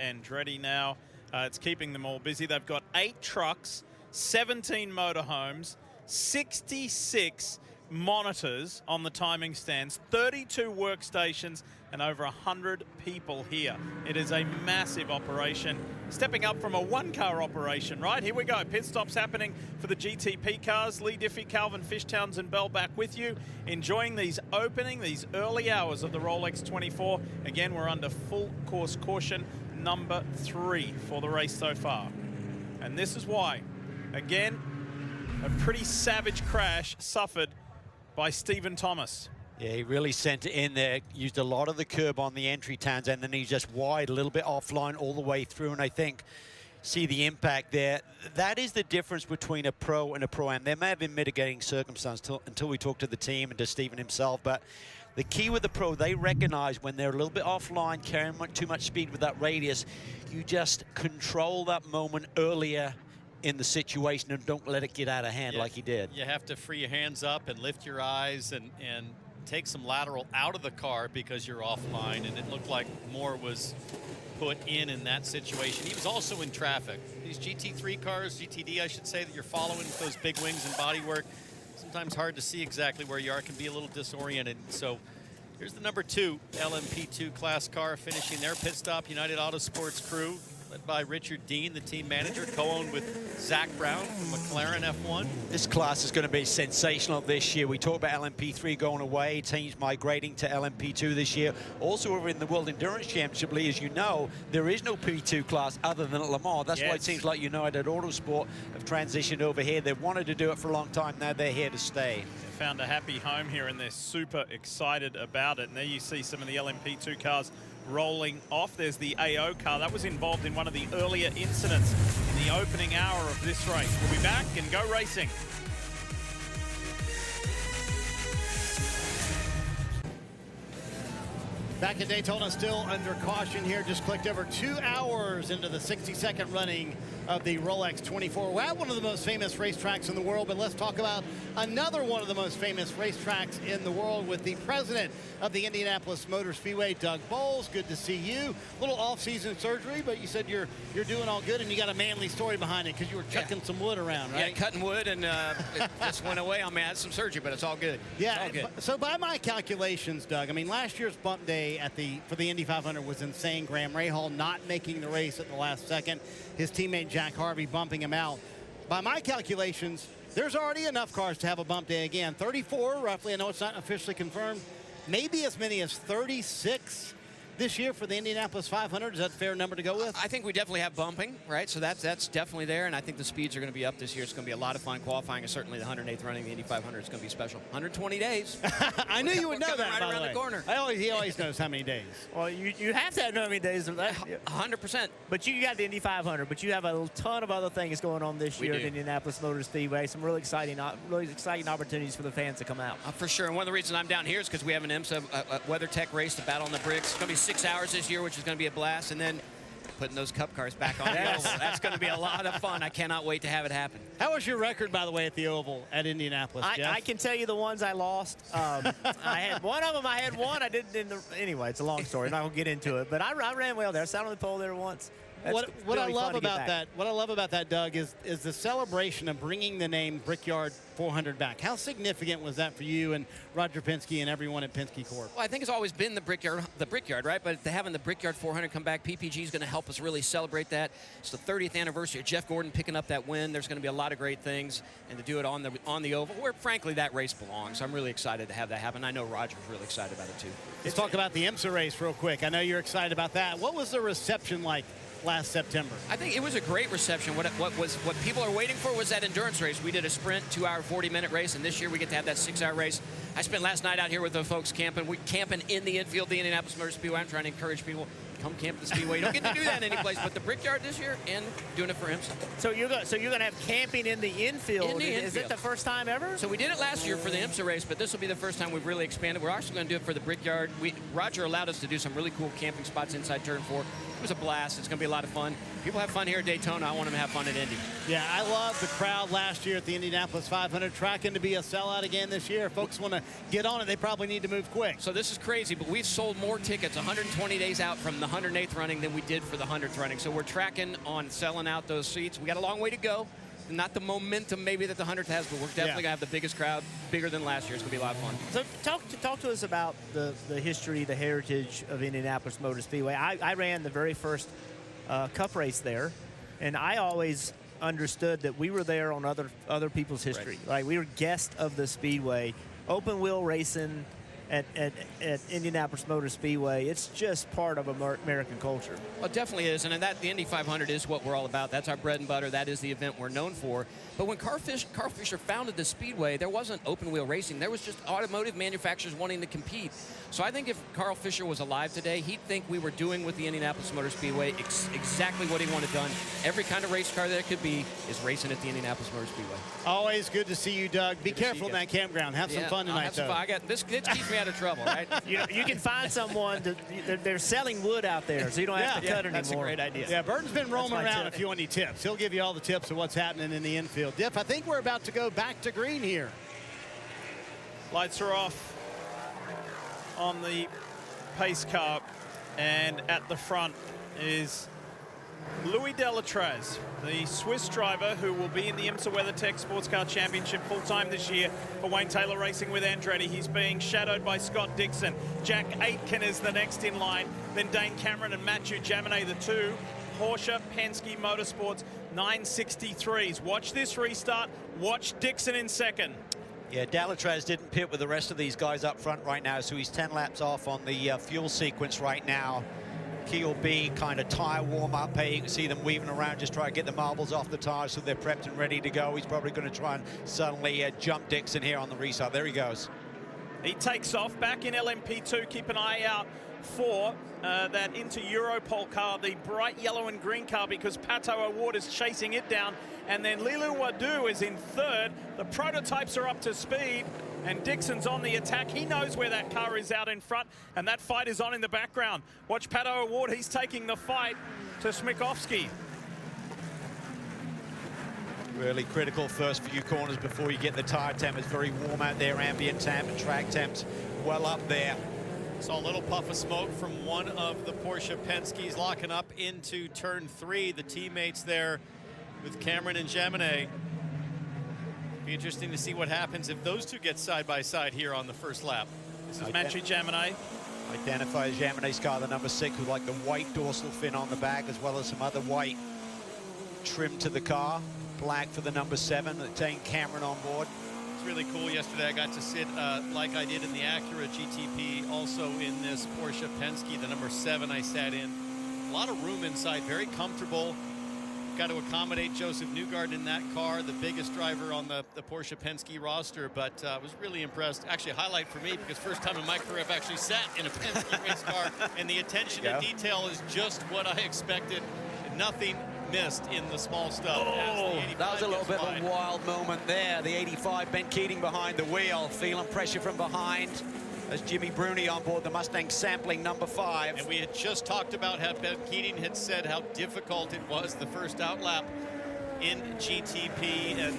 Andretti now. It's keeping them all busy. They've got 8 trucks, 17 motorhomes, 66 monitors on the timing stands, 32 workstations, and over 100 people here. It is a massive operation, stepping up from a one-car operation, right? Here we go. Pit stops happening for the GTP cars. Lee Diffie, Calvin Fish, Townsend Bell back with you, enjoying these early hours of the Rolex 24. Again, we're under full course caution number 3 for the race so far. And this is why. Again, a pretty savage crash suffered by Stephen Thomas. Yeah, he really sent it in there, used a lot of the curb on the entry turns, and then he's just wide, a little bit offline all the way through, and I think see the impact there. That is the difference between a pro and a pro-am. There may have been mitigating circumstances until we talked to the team and to Stephen himself, but the key with the pro, they recognize when they're a little bit offline, carrying too much speed with that radius, you just control that moment earlier in the situation and don't let it get out of hand like he did. You have to free your hands up and lift your eyes and take some lateral out of the car because you're offline, and it looked like more was put in that situation. He was also in traffic. These GT3 cars, GTD I should say, that you're following with those big wings and bodywork, sometimes hard to see exactly where you are, can be a little disoriented. So here's the number 2 LMP2 class car finishing their pit stop. United Autosports crew led by Richard Dean, the team manager, co-owned with Zach Brown from McLaren F1. This class is going to be sensational this year. We talk about LMP3 going away, teams migrating to LMP2 this year. Also over in the World Endurance Championship, Lee, as you know, there is no P2 class other than at Le Mans. That's why teams like United Autosport have transitioned over here. They've wanted to do it for a long time. Now they're here to stay. They found a happy home here, and they're super excited about it. And there you see some of the LMP2 cars rolling off. There's the AO car that was involved in one of the earlier incidents in the opening hour of this race. We'll be back and go racing. Back at Daytona, still under caution here. Just clicked over 2 hours into the 62nd running of the Rolex 24. We're at one of the most famous racetracks in the world, but let's talk about another one of the most famous racetracks in the world with the president of the Indianapolis Motor Speedway, Doug Bowles. Good to see you. Little off-season surgery, but you said you're doing all good, and you got a manly story behind it because you were chucking some wood around, right? Yeah, cutting wood, and it just went away. I mean, I had some surgery, but it's all good. Yeah. It's all good. So by my calculations, Doug, I mean, last year's bump day for the Indy 500 was insane. Graham Rahal not making the race at the last second. His teammate Jack Harvey bumping him out. By my calculations, there's already enough cars to have a bump day again. 34, roughly. I know it's not officially confirmed. Maybe as many as 36 this year for the Indianapolis 500. Is that a fair number to go with? I think we definitely have bumping, right? So that's definitely there, and I think the speeds are going to be up this year. It's going to be a lot of fun qualifying, and certainly the 108th running, the Indy 500 is going to be special. 120 days. I knew you would know that, right by around the way. the corner. He always knows how many days. Well, you have to know how many days of that. 100%. But you got the Indy 500, but you have a ton of other things going on this year at Indianapolis Motor Speedway. Some really exciting opportunities for the fans to come out. For sure, and one of the reasons I'm down here is because we have an IMSA WeatherTech race to battle on the bricks. It's going to be 6 hours this year, which is going to be a blast, and then putting those cup cars back on the oval. That's going to be a lot of fun. I cannot wait to have it happen. How was your record, by the way, at the oval at Indianapolis, Jeff? I can tell you the ones I lost. I had one of them. I had one. I didn't. Anyway, it's a long story. I'm not going to get into it. But I ran well there. I sat on the pole there once. What I love about that, Doug, is the celebration of bringing the name Brickyard 400 back. How significant was that for you and Roger Penske and everyone at Penske Corp? Well, I think it's always been the Brickyard, right? But having the Brickyard 400 come back, PPG is going to help us really celebrate that. It's the 30th anniversary of Jeff Gordon picking up that win. There's going to be a lot of great things, and to do it on the oval, where frankly that race belongs. I'm really excited to have that happen. I know Roger's really excited about it too. Let's talk about the IMSA race real quick. I know you're excited about that. What was the reception like last September? I think it was a great reception. What people are waiting for was that endurance race. We did a sprint 2-hour 40-minute race, and this year we get to have that 6-hour race. I spent last night out here with the folks camping. We're camping in the infield, the Indianapolis Motor Speedway. I'm trying to encourage people, come camp at the Speedway. You don't get to do that any place but the Brickyard this year, and doing it for IMSA. So you're going to have camping in the infield. Is it the first time ever? So we did it last year for the IMSA race, but this will be the first time we've really expanded. We're actually going to do it for the Brickyard. Roger allowed us to do some really cool camping spots inside Turn 4. It was a blast. It's going to be a lot of fun. People have fun here at Daytona. I want them to have fun at Indy. Yeah, I love the crowd last year at the Indianapolis 500. Tracking to be a sellout again this year. If folks want to get on it, they probably need to move quick. So this is crazy, but we've sold more tickets 120 days out from the 108th running than we did for the 100th running. So we're tracking on selling out those seats. We got a long way to go. Not the momentum maybe that the 100th has, but we're definitely going to have the biggest crowd, bigger than last year. It's going to be a lot of fun. So talk to us about the history, the heritage of Indianapolis Motor Speedway. I ran the very first Cup race there, and I always understood that we were there on other people's history. Right? We were guests of the Speedway, open wheel racing at Indianapolis Motor Speedway. It's just part of American culture. Well, it definitely is, and the Indy 500 is what we're all about. That's our bread and butter. That is the event we're known for. But when Carl Fisher founded the Speedway, there wasn't open wheel racing. There was just automotive manufacturers wanting to compete. So I think if Carl Fisher was alive today, he'd think we were doing with the Indianapolis Motor Speedway exactly what he wanted done. Every kind of race car that it could be is racing at the Indianapolis Motor Speedway. Always good to see you, Doug. Be careful in that campground. Have some fun tonight, though. I got this keeps me out of trouble, right? You can find someone. They're selling wood out there, so you don't have to cut anymore. That's a great idea. Yeah, Burton's been roaming around if you want any tips. He'll give you all the tips of what's happening in the infield. Diff, I think we're about to go back to green here. Lights are off. on the pace car, and at the front is Louis Delatraz, the Swiss driver who will be in the IMSA WeatherTech Sports Car Championship full-time this year for Wayne Taylor Racing with Andretti. He's being shadowed by Scott Dixon. Jack Aitken is the next in line. Then Dane Cameron and Matthew Jaminet, the two Porsche Penske Motorsports 963s. Watch this restart. Watch Dixon in second. Yeah, Delatraz didn't pit with the rest of these guys up front right now, so he's 10 laps off on the fuel sequence right now. Key will be kind of tire warm-up. Hey, you can see them weaving around, just try to get the marbles off the tires so they're prepped and ready to go. He's probably going to try and suddenly jump Dixon here on the restart. There he goes. He takes off back in LMP2. Keep an eye out for that Inter Europol car, the bright yellow and green car, because Pato O'Ward is chasing it down. And then Lilou Wadu is in third. The prototypes are up to speed, and Dixon's on the attack. He knows where that car is out in front, and that fight is on in the background. Watch Pato O'Ward. He's taking the fight to Smikovsky. Really critical first few corners before you get the tire temp. It's very warm out there, ambient temp and track temps well up there. Saw a little puff of smoke from one of the Porsche Penske's locking up into turn 3. The teammates there with Cameron and Jaminet. Be interesting to see what happens if those two get side by side here on the first lap. This is Matthew Jaminet. Identifies Jaminet's car, the number 6, with like the white dorsal fin on the back, as well as some other white trim to the car. Black for the number 7, Dane Cameron on board. It's really cool. Yesterday I got to sit like I did in the Acura GTP, also in this Porsche Penske, the number 7 I sat in. A lot of room inside, very comfortable. Got to accommodate Joseph Newgarden in that car, the biggest driver on the Porsche Penske roster, but was really impressed. Actually, a highlight for me, because first time in my career I've actually sat in a Penske race car, and the attention to detail is just what I expected. Nothing missed in the small stuff. Oh, that was a little bit of a wild moment there. The 85, Ben Keating behind the wheel, feeling pressure from behind. As Jimmy Bruni on board the Mustang sampling number 5. And we had just talked about how Ben Keating had said how difficult it was the first outlap in GTP, and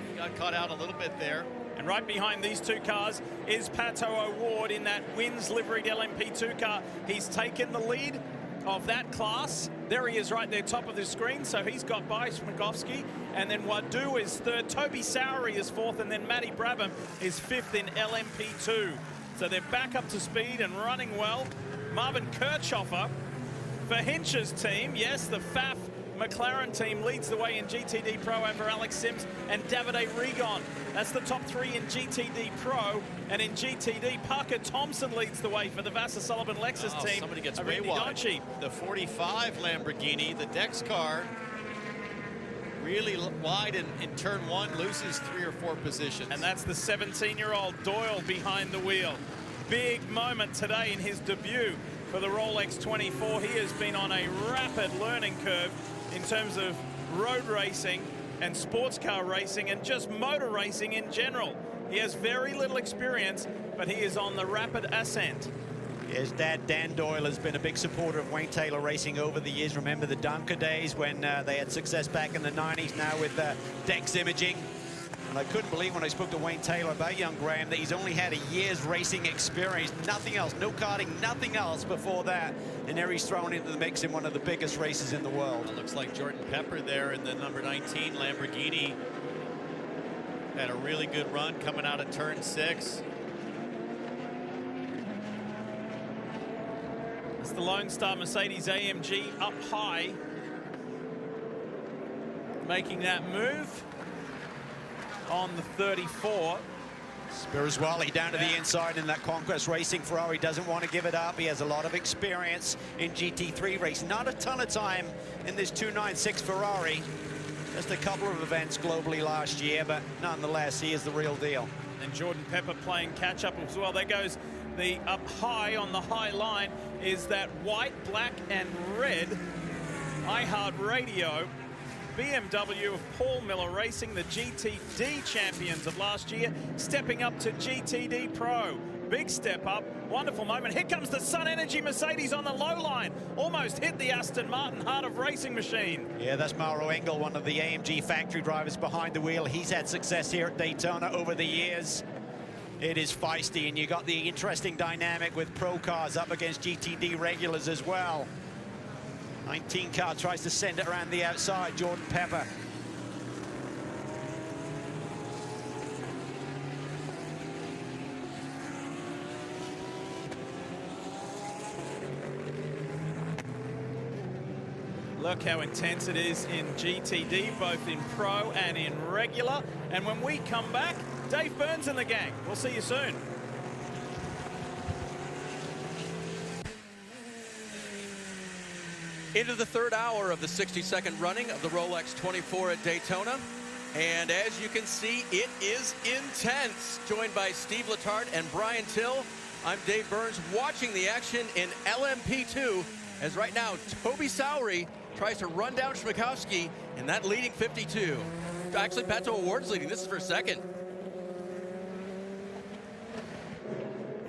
he got caught out a little bit there. And right behind these two cars is Pato O'Ward in that Wins liveried LMP2 car. He's taken the lead of that class. There he is right there, top of the screen. So he's got by Smikovsky. And then Wadu is third. Toby Sowery is fourth. And then Matty Brabham is fifth in LMP2. So they're back up to speed and running well. Marvin Kirchhoffer for Hinch's team. Yes, the FAF McLaren team leads the way in GTD Pro over Alex Sims and Davide Rigon. That's the top 3 in GTD Pro. And in GTD, Parker Thompson leads the way for the Vassar Sullivan Lexus team. Somebody gets way wide. The 45 Lamborghini, the Dex car, really wide in turn 1, loses 3 or 4 positions. And that's the 17-year-old Doyle behind the wheel. Big moment today in his debut for the Rolex 24. He has been on a rapid learning curve in terms of road racing and sports car racing and just motor racing in general. He has very little experience, but he is on the rapid ascent. His dad, Dan Doyle, has been a big supporter of Wayne Taylor Racing over the years. Remember the Dunker days when they had success back in the 90s, now with Dex Imaging. And I couldn't believe when I spoke to Wayne Taylor about young Graham that he's only had a year's racing experience, nothing else, no karting, nothing else before that. And there he's thrown into the mix in one of the biggest races in the world. It looks like Jordan Pepper there in the number 19 Lamborghini. Had a really good run coming out of turn 6. It's the Lone Star Mercedes AMG up high, making that move on the 34. Spirituali down to the inside in that Conquest Racing Ferrari. Doesn't want to give it up. He has a lot of experience in GT3 racing. Not a ton of time in this 296 Ferrari. Just a couple of events globally last year, but nonetheless, he is the real deal. And Jordan Pepper playing catch-up as well. There goes the up high on the high line is that white, black, and red iHeartRadio BMW of Paul Miller Racing, the GTD champions of last year, stepping up to GTD Pro. Big step up, wonderful moment. Here comes the Sun Energy Mercedes on the low line. Almost hit the Aston Martin Heart of Racing machine. Yeah, that's Mauro Engel, one of the AMG factory drivers behind the wheel. He's had success here at Daytona over the years. it is feisty, and you got the interesting dynamic with pro cars up against GTD regulars as well. 19 car tries to send it around the outside, Jordan Pepper. Look how intense it is in GTD, both in pro and in regular. And when we come back, Dave Burns and the gang. We'll see you soon. Into the third hour of the 62nd running of the Rolex 24 at Daytona. And as you can see, it is intense. Joined by Steve Letarte and Brian Till, I'm Dave Burns watching the action in LMP2 as right now Toby Sowery tries to run down Schmickowski in that leading 52. Actually, Pato O'Ward's leading. This is for second.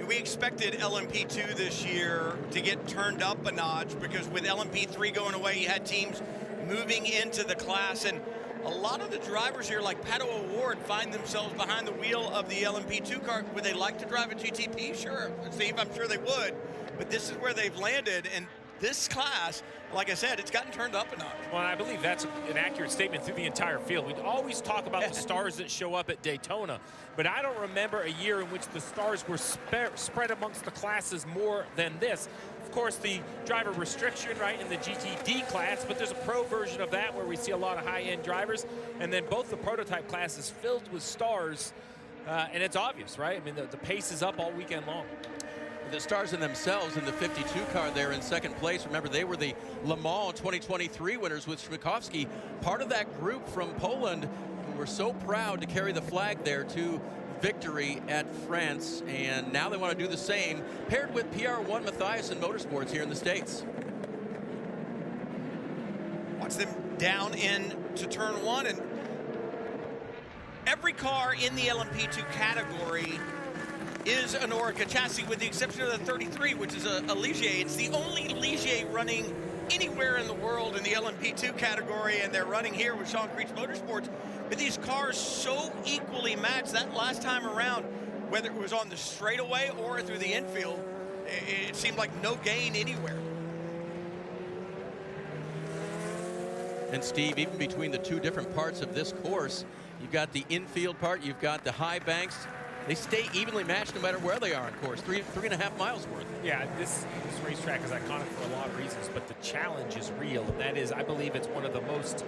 We expected LMP2 this year to get turned up a notch because with LMP3 going away, you had teams moving into the class, and a lot of the drivers here, like Pato O'Ward, find themselves behind the wheel of the LMP2 car. Would they like to drive a GTP? Sure, Steve, I'm sure they would, but this is where they've landed, and this class, like I said, it's gotten turned up a notch. Well, I believe that's an accurate statement through the entire field. We always talk about the stars that show up at Daytona, but I don't remember a year in which the stars were spread amongst the classes more than this. Of course, the driver restriction, right, in the GTD class, but there's a pro version of that where we see a lot of high-end drivers, and then both the prototype classes filled with stars, and it's obvious, right? I mean, the pace is up all weekend long. The stars in themselves in the 52 car there in second place. Remember, they were the Le Mans 2023 winners with Schmickowski, part of that group from Poland who were so proud to carry the flag there to victory at France, and now they want to do the same, paired with PR1 Mathiasen Motorsports here in the States. Watch them down into turn one, and every car in the LMP2 category is an Orica chassis, with the exception of the 33, which is a Ligier. It's the only Ligier running anywhere in the world in the LMP2 category, and they're running here with Sean Creech Motorsports. But these cars so equally matched that last time around, whether it was on the straightaway or through the infield, it seemed like no gain anywhere. And Steve, even between the two different parts of this course, you've got the infield part, you've got the high banks. They stay evenly matched no matter where they are on course, 3.5 miles worth. Yeah, this racetrack is iconic for a lot of reasons, but the challenge is real, and that is, I believe it's one of the most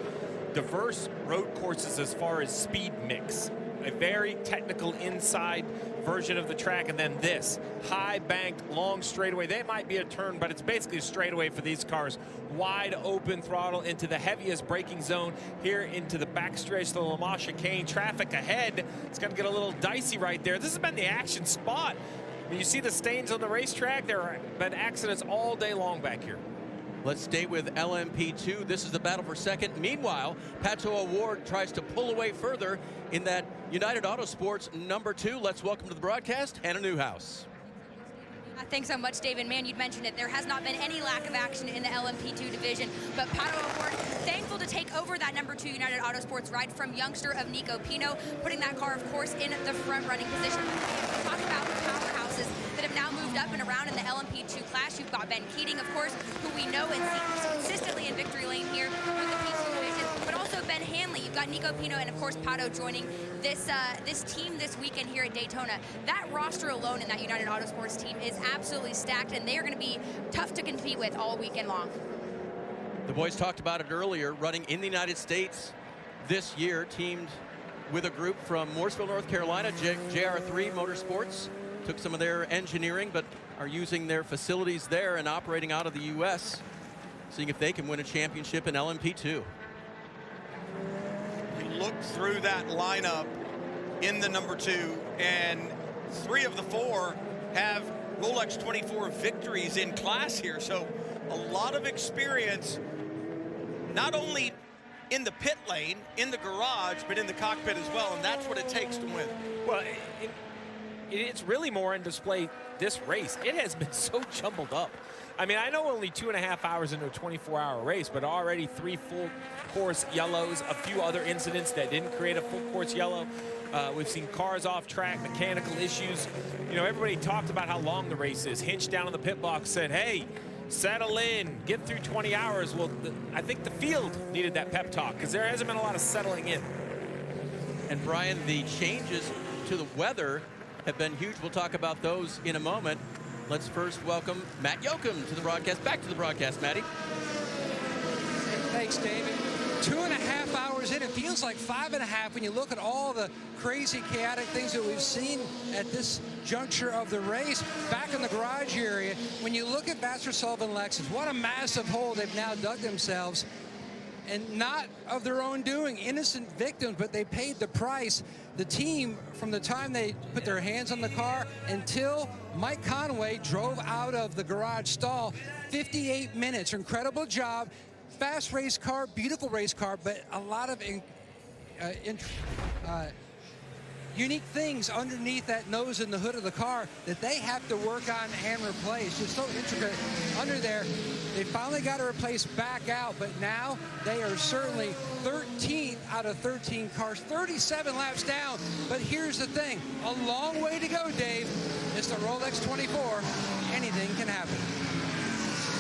diverse road courses as far as speed mix. A very technical inside version of the track, and then this high banked long straightaway. They might be a turn, but it's basically a straightaway for these cars. Wide open throttle into the heaviest braking zone here into the backstretch, the Le Mans chicane. Traffic ahead. It's going to get a little dicey right there. This has been the action spot. When you see the stains on the racetrack, there have been accidents all day long back here. Let's stay with LMP2. This is the battle for second. Meanwhile, Pato O'Ward tries to pull away further in that United Autosports #2. Let's welcome to the broadcast, Hannah Newhouse. Thanks so much, David. Man, you'd mentioned it. There has not been any lack of action in the LMP2 division, but Pato O'Ward thankful to take over that #2 United Autosports ride from youngster of Nico Pino, putting that car, of course, in the front-running position. Talk about the powerhouses that have now moved up and around in the LMP2 class. You've got Ben Keating, of course, who we know and see consistently in victory lane here with the P2 division, but also Ben Hanley. You've got Nico Pino and, of course, Pato joining this team this weekend here at Daytona. That roster alone in that United Autosports team is absolutely stacked, and they are going to be tough to compete with all weekend long. The boys talked about it earlier, running in the United States this year, teamed with a group from Mooresville, North Carolina, JR3 Motorsports. Took some of their engineering, but are using their facilities there and operating out of the U.S., seeing if they can win a championship in LMP2. You look through that lineup in the #2, and 3 of the 4 have Rolex 24 victories in class here. So a lot of experience, not only in the pit lane, in the garage, but in the cockpit as well, and that's what it takes to win. Well, it's really more on display this race. It has been so jumbled up. I mean, I know only 2.5 hours into a 24-hour race, but already 3 full course yellows, a few other incidents that didn't create a full course yellow. We've seen cars off track, mechanical issues. You know, everybody talked about how long the race is. Hinch down in the pit box said, hey, settle in, get through 20 hours. Well, I think the field needed that pep talk because there hasn't been a lot of settling in. And Brian, the changes to the weather have been huge. We'll talk about those in a moment. Let's first welcome Matt Yoakum to the broadcast. Back to the broadcast, Matty. Thanks, David. 2.5 hours in. It feels like 5.5 when you look at all the crazy, chaotic things that we've seen at this juncture of the race. Back in the garage area, when you look at Vassar Sullivan Lexus, what a massive hole they've now dug themselves. And not of their own doing, innocent victims, but they paid the price. The team, from the time they put their hands on the car until Mike Conway drove out of the garage stall, 58 minutes. Incredible job. Fast race car, beautiful race car, but a lot of unique things underneath that nose and the hood of the car that they have to work on and replace. Just so intricate under there. They finally got to replace back out, but now they are certainly 13th out of 13 cars, 37 laps down. But here's the thing, a long way to go, Dave. It's the Rolex 24. Anything can happen.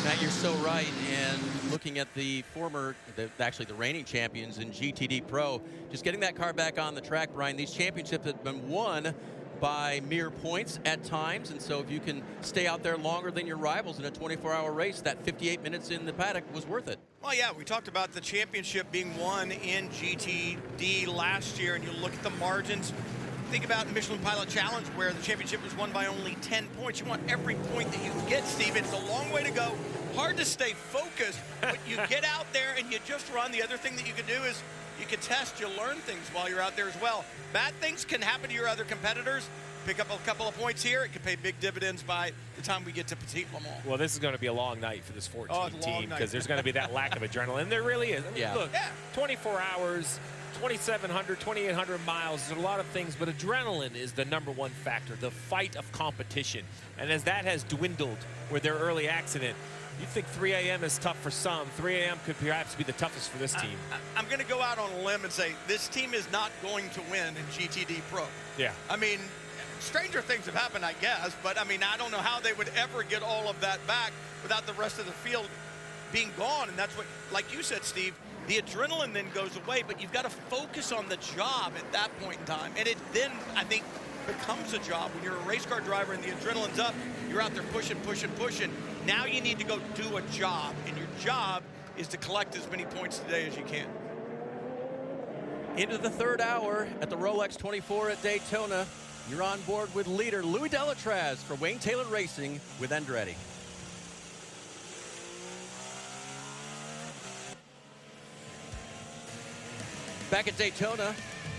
Matt, you're so right. And looking at the actually the reigning champions in GTD Pro, just getting that car back on the track, Brian, these championships have been won by mere points at times. And so if you can stay out there longer than your rivals in a 24-hour race, that 58 minutes in the paddock was worth it. Well, yeah, we talked about the championship being won in GTD last year, and you look at the margins. Think about the Michelin Pilot Challenge, where the championship was won by only 10 points. You want every point that you can get, Steve. It's a long way to go. Hard to stay focused, but you get out there and you just run. The other thing that you can do is you can test, you learn things while you're out there as well. Bad things can happen to your other competitors. Pick up a couple of points here. It can pay big dividends by the time we get to Petit Le Mans. Well, this is going to be a long night for this 14 team because there's going to be that lack of adrenaline. There really is. I mean, look, 24 hours, 2,700, 2,800 miles, there's a lot of things, but adrenaline is the #1 factor, the fight of competition. And as that has dwindled with their early accident, you think 3 a.m. is tough for some. 3 a.m. could perhaps be the toughest for this team. I'm going to go out on a limb and say this team is not going to win in GTD Pro. Yeah. I mean, stranger things have happened, I guess, but I mean, I don't know how they would ever get all of that back without the rest of the field being gone. And that's what, like you said, Steve, the adrenaline then goes away, but you've got to focus on the job at that point in time. And it then, I think, becomes a job. When you're a race car driver and the adrenaline's up, you're out there pushing, pushing, pushing. Now you need to go do a job, and your job is to collect as many points today as you can. Into the third hour at the Rolex 24 at Daytona. You're on board with leader Louis Delatraz for Wayne Taylor Racing with Andretti. Back at Daytona,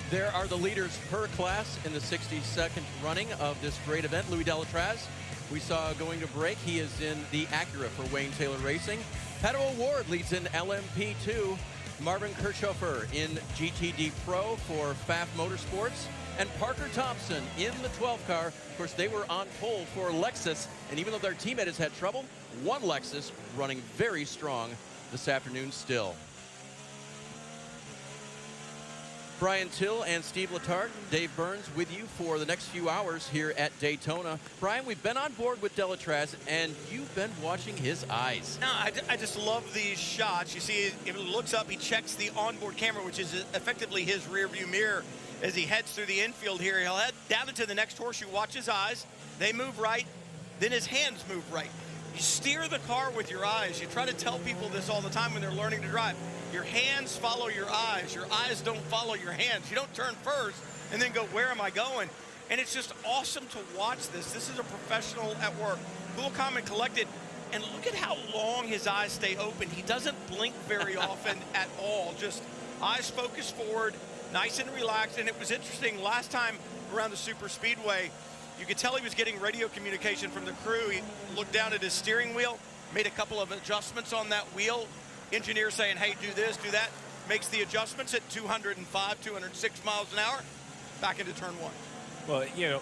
there are the leaders per class in the 62nd running of this great event. Louis Delatraz, we saw going to break. He is in the Acura for Wayne Taylor Racing. Pato O'Ward leads in LMP2. Marvin Kirchhofer in GTD Pro for Pfaff Motorsports. And Parker Thompson in the 12 car. Of course, they were on pole for Lexus. And even though their teammate has had trouble, one Lexus running very strong this afternoon still. Brian Till and Steve Letarte, Dave Burns with you for the next few hours here at Daytona. Brian, we've been on board with Delatraz, and you've been watching his eyes. No, I just love these shots. You see, if he looks up, he checks the onboard camera, which is effectively his rear view mirror. As he heads through the infield here, he'll head down into the next horseshoe, watch his eyes. They move right, then his hands move right. You steer the car with your eyes. You try to tell people this all the time when they're learning to drive. Your hands follow your eyes. Your eyes don't follow your hands. You don't turn first and then go, where am I going? And it's just awesome to watch this. This is a professional at work. Cool, calm, and collected. And look at how long his eyes stay open. He doesn't blink very often at all. Just eyes focused forward, nice and relaxed. And it was interesting, last time around the super speedway, you could tell he was getting radio communication from the crew. He looked down at his steering wheel, made a couple of adjustments on that wheel. Engineer saying, hey, do this, do that. Makes the adjustments at 205, 206 miles an hour, back into turn one. Well, you know,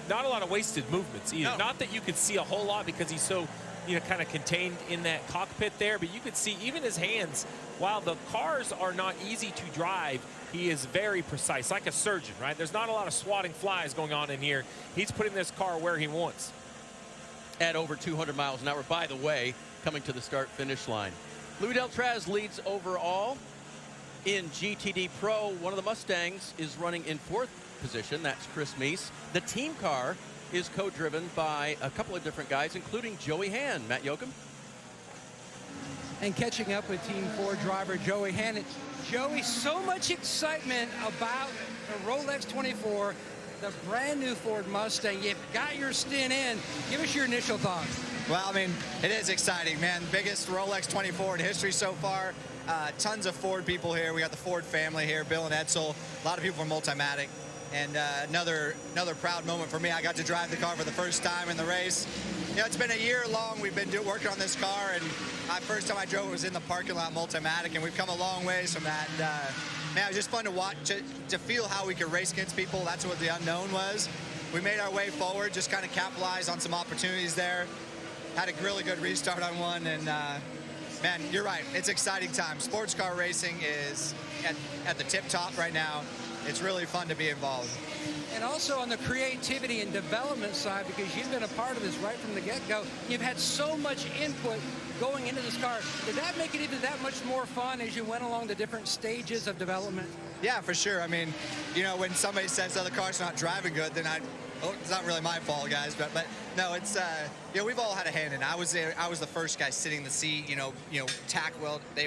not a lot of wasted movements either. No. Not that you could see a whole lot because he's so kind of contained in that cockpit there. But you could see even his hands, while the cars are not easy to drive, he is very precise, like a surgeon, right? There's not a lot of swatting flies going on in here. He's putting this car where he wants. At over 200 miles an hour, by the way, coming to the start-finish line. Louis Deltraz leads overall in GTD Pro. One of the Mustangs is running in 4th position. That's Chris Meese. The team car is co-driven by a couple of different guys, including Joey Hand. Matt Yoakum. And catching up with Team 4 driver Joey Hand. Joey, so much excitement about the Rolex 24, the brand new Ford Mustang. You've got your stint in. Give us your initial thoughts. Well, I mean, it is exciting, man. Biggest Rolex 24 in history so far. Tons of Ford people here. We got the Ford family here, Bill and Edsel. A lot of people from Multimatic. And another proud moment for me. I got to drive the car for the first time in the race. You know, it's been a year long. We've been working on this car, and first time I drove it was in the parking lot Multimatic, and we've come a long ways from that. And, man, it was just fun to watch, to feel how we could race against people. That's what the unknown was. We made our way forward, just kind of capitalized on some opportunities there. Had a really good restart on one, and man, you're right. It's exciting time. Sports car racing is at the tip top right now. It's really fun to be involved. And also on the creativity and development side, because you've been a part of this right from the get-go, you've had so much input going into this car. Did that make it even that much more fun as you went along the different stages of development? Yeah, for sure. I mean, you know, when somebody says, oh, the car's not driving good, then it's not really my fault, guys. But no, it's you know, we've all had a hand in it. I was the first guy sitting in the seat. You know, they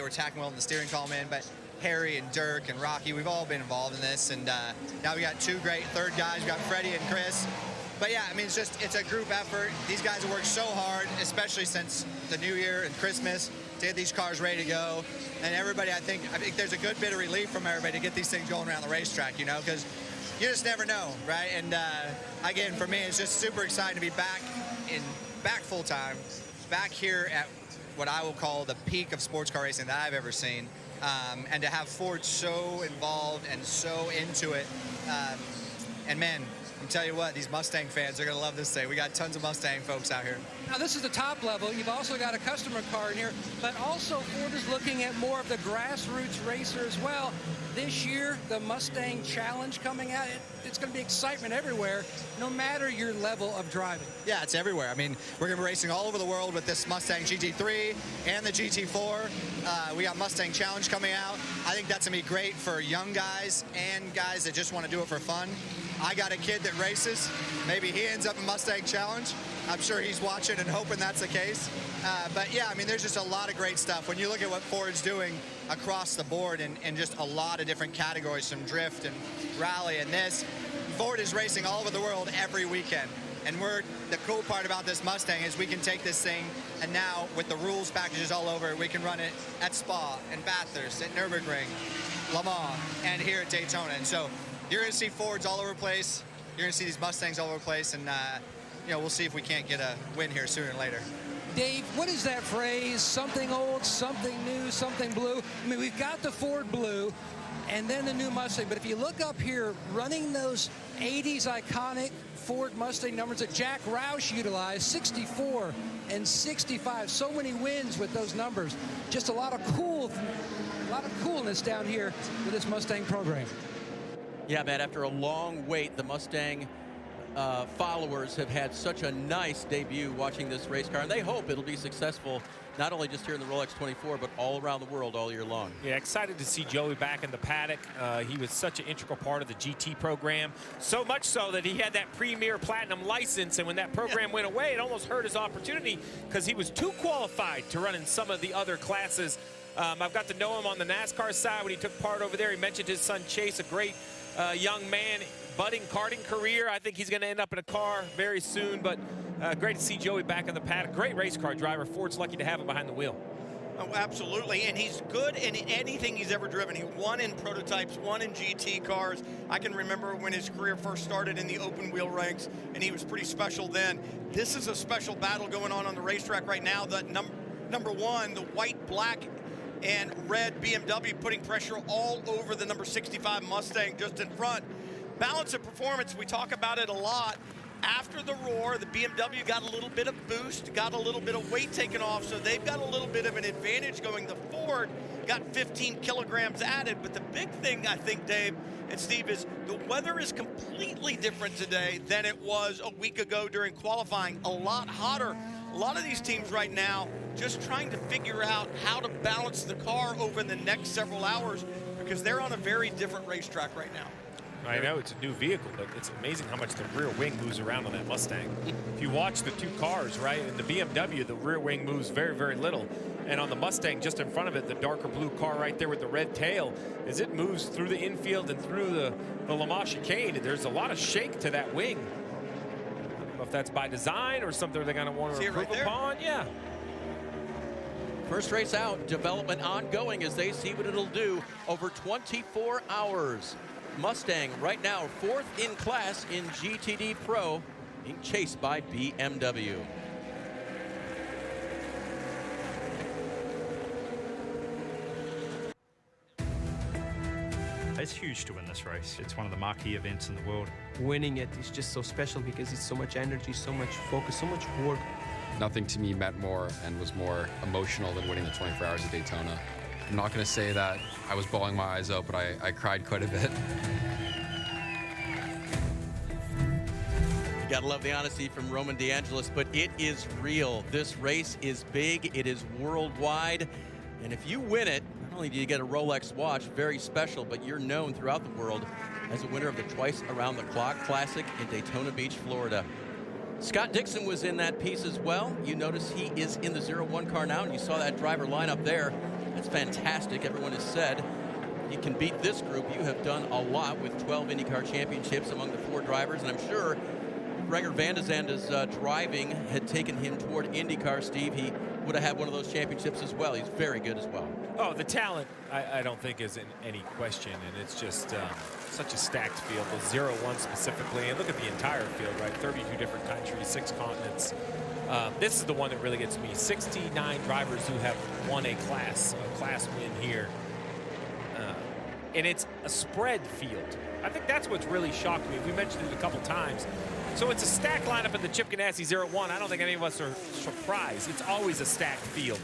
were tack welding the steering column in, but Harry and Dirk and Rocky, we've all been involved in this, and now we got 2 great third guys. We got Freddie and Chris. But yeah, I mean, it's a group effort. These guys have worked so hard, especially since the New Year and Christmas, to get these cars ready to go. And everybody, I think there's a good bit of relief from everybody to get these things going around the racetrack, you know, because you just never know, right? And again, for me, it's just super exciting to be back full time, back here at what I will call the peak of sports car racing that I've ever seen. And to have Ford so involved and so into it. And man, I'm telling you what, these Mustang fans are going to love this thing. We got tons of Mustang folks out here. Now, this is the top level. You've also got a customer car in here, but also Ford is looking at more of the grassroots racer as well. This year, the Mustang Challenge coming out, it's going to be excitement everywhere, no matter your level of driving. Yeah, it's everywhere. I mean, we're going to be racing all over the world with this Mustang GT3 and the GT4. We got Mustang Challenge coming out. I think that's going to be great for young guys and guys that just want to do it for fun. I got a kid that races. Maybe he ends up in Mustang Challenge. I'm sure he's watching and hoping that's the case. But yeah, I mean, there's just a lot of great stuff. When you look at what Ford's doing across the board in just a lot of different categories, from drift and rally and this, Ford is racing all over the world every weekend. And the cool part about this Mustang is we can take this thing, and now with the rules packages all over, we can run it at Spa and Bathurst, at Nürburgring, Le Mans, and here at Daytona. And so you're going to see Fords all over the place. You're going to see these Mustangs all over the place, and you know, we'll see if we can't get a win here sooner or later. Dave, what is that phrase? Something old, something new, something blue. I mean, we've got the Ford Blue and then the new Mustang, but if you look up here, running those 80s iconic Ford Mustang numbers that Jack Roush utilized, 64 and 65. So many wins with those numbers. Just a lot of coolness down here with this Mustang program. Yeah, Matt, after a long wait, the Mustang followers have had such a nice debut watching this race car, and they hope it'll be successful not only just here in the Rolex 24, but all around the world all year long. Yeah, excited to see Joey back in the paddock. He was such an integral part of the GT program, so much so that he had that Premier Platinum license, and when that program went away, it almost hurt his opportunity because he was too qualified to run in some of the other classes. I've got to know him on the NASCAR side when he took part over there. He mentioned his son Chase, a great young man, budding karting career. I think he's going to end up in a car very soon, but great to see Joey back in the paddock. Great race car driver. Ford's lucky to have him behind the wheel. Oh, absolutely, and he's good in anything he's ever driven. He won in prototypes, won in GT cars. I can remember when his career first started in the open wheel ranks, and he was pretty special then. This is a special battle going on the racetrack right now. The number one, the white, black, and red BMW putting pressure all over the number 65 Mustang just in front. Balance of performance, we talk about it a lot. after the roar, the BMW got a little bit of boost, got a little bit of weight taken off, so they've got a little bit of an advantage going. The Ford got 15 kilograms added, but the big thing, I think, Dave and Steve, is the weather is completely different today than it was a week ago during qualifying. A lot hotter. A lot of these teams right now just trying to figure out how to balance the car over the next several hours because they're on a very different racetrack right now. I know it's a new vehicle, but it's amazing how much the rear wing moves around on that Mustang. If you watch the two cars, right, in the BMW, the rear wing moves very, very little. And on the Mustang, just in front of it, the darker blue car right there with the red tail, as it moves through the infield and through the Le Mans chicane, there's a lot of shake to that wing. I don't know if that's by design or something they're going to want to improve upon. Yeah. First race out, development ongoing as they see what it'll do over 24 hours. Mustang right now 4th in class in GTD Pro, being chased by BMW. It's huge to win this race. It's one of the marquee events in the world. Winning it is just so special because it's so much energy, so much focus, so much work. Nothing to me meant more and was more emotional than winning the 24 Hours of Daytona. I'm not going to say that I was bawling my eyes out, but I cried quite a bit. You gotta love the honesty from Roman DeAngelis, but it is real. This race is big, it is worldwide, and if you win it, not only do you get a Rolex watch, very special, but you're known throughout the world as a winner of the Twice Around the Clock Classic in Daytona Beach, Florida. Scott Dixon was in that piece as well. You notice he is in the 01 car now, and you saw that driver lineup there. That's fantastic. Everyone has said you can beat this group. You have done a lot with 12 IndyCar championships among the 4 drivers, and I'm sure Gregor van de Zande's driving had taken him toward IndyCar, Steve. He would have had one of those championships as well. He's very good as well. Oh, the talent, I don't think is in any question, and it's just such a stacked field, the 01 specifically, and look at the entire field, right? 32 different countries, 6 continents. This is the one that really gets me. 69 drivers who have won a class win here. And it's a spread field. I think that's what's really shocked me. We mentioned it a couple times. So it's a stacked lineup in the Chip Ganassi 01. I don't think any of us are surprised. It's always a stacked field.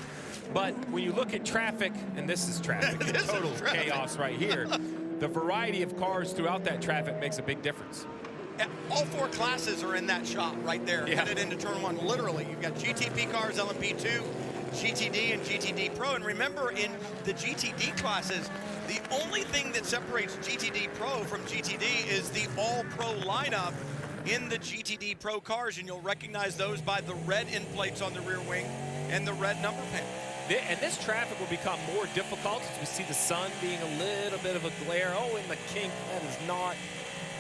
But when you look at traffic, and this is traffic, total chaos right here, the variety of cars throughout that traffic makes a big difference. All 4 classes are in that shot right there, headed into turn 1, literally. You've got GTP cars, LMP2, GTD, and GTD Pro. And remember, in the GTD classes, the only thing that separates GTD Pro from GTD is the all-pro lineup in the GTD Pro cars, and you'll recognize those by the red end plates on the rear wing and the red number panel. And this traffic will become more difficult as we see the sun being a little bit of a glare. Oh, in the kink, that is not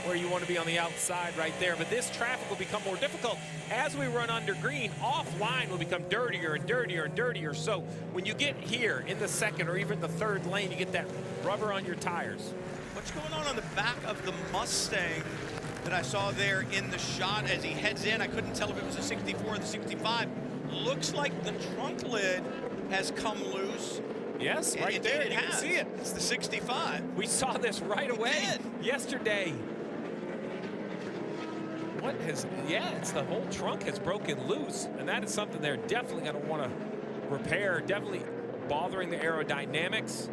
where you want to be on the outside right there. But this traffic will become more difficult as we run under green. Offline will become dirtier and dirtier and dirtier. So when you get here in the 2nd or even the 3rd lane, you get that rubber on your tires. What's going on the back of the Mustang that I saw there in the shot as he heads in? I couldn't tell if it was the 64 or the 65. Looks like the trunk lid has come loose. Yes, right there. You can see it. It's the 65. We saw this right away yesterday. What has, it's the whole trunk has broken loose, and that is something they're definitely going to want to repair, definitely bothering the aerodynamics.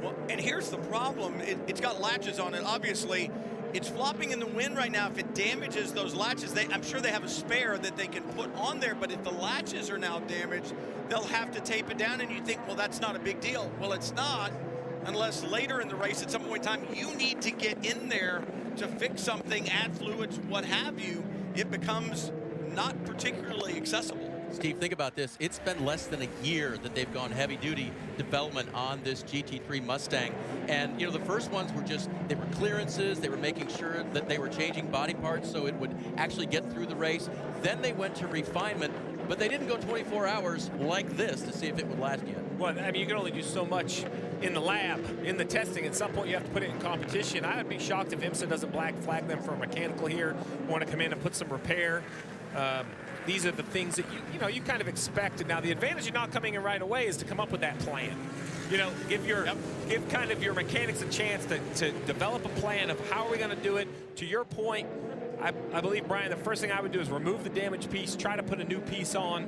Well, and here's the problem. It's got latches on it, obviously. It's flopping in the wind right now. If it damages those latches, I'm sure they have a spare that they can put on there, but if the latches are now damaged, they'll have to tape it down, and you think, well, that's not a big deal. Well, it's not, unless later in the race at some point in time, you need to get in there to fix something, add fluids, what have you. It becomes not particularly accessible. Steve, think about this. It's been less than a year that they've gone heavy-duty development on this GT3 Mustang. And, you know, the first ones were just, they were clearances. They were making sure that they were changing body parts so it would actually get through the race. Then they went to refinement, but they didn't go 24 hours like this to see if it would last yet. Well, I mean, you can only do so much in the lab, in the testing. At some point, you have to put it in competition. I would be shocked if IMSA doesn't black flag them for a mechanical here, want to come in and put some repair. These are the things that you kind of expect. And now the advantage of not coming in right away is to come up with that plan. You know, give kind of your mechanics a chance to develop a plan of how are we going to do it. To your point, I believe, Brian, the first thing I would do is remove the damaged piece, try to put a new piece on.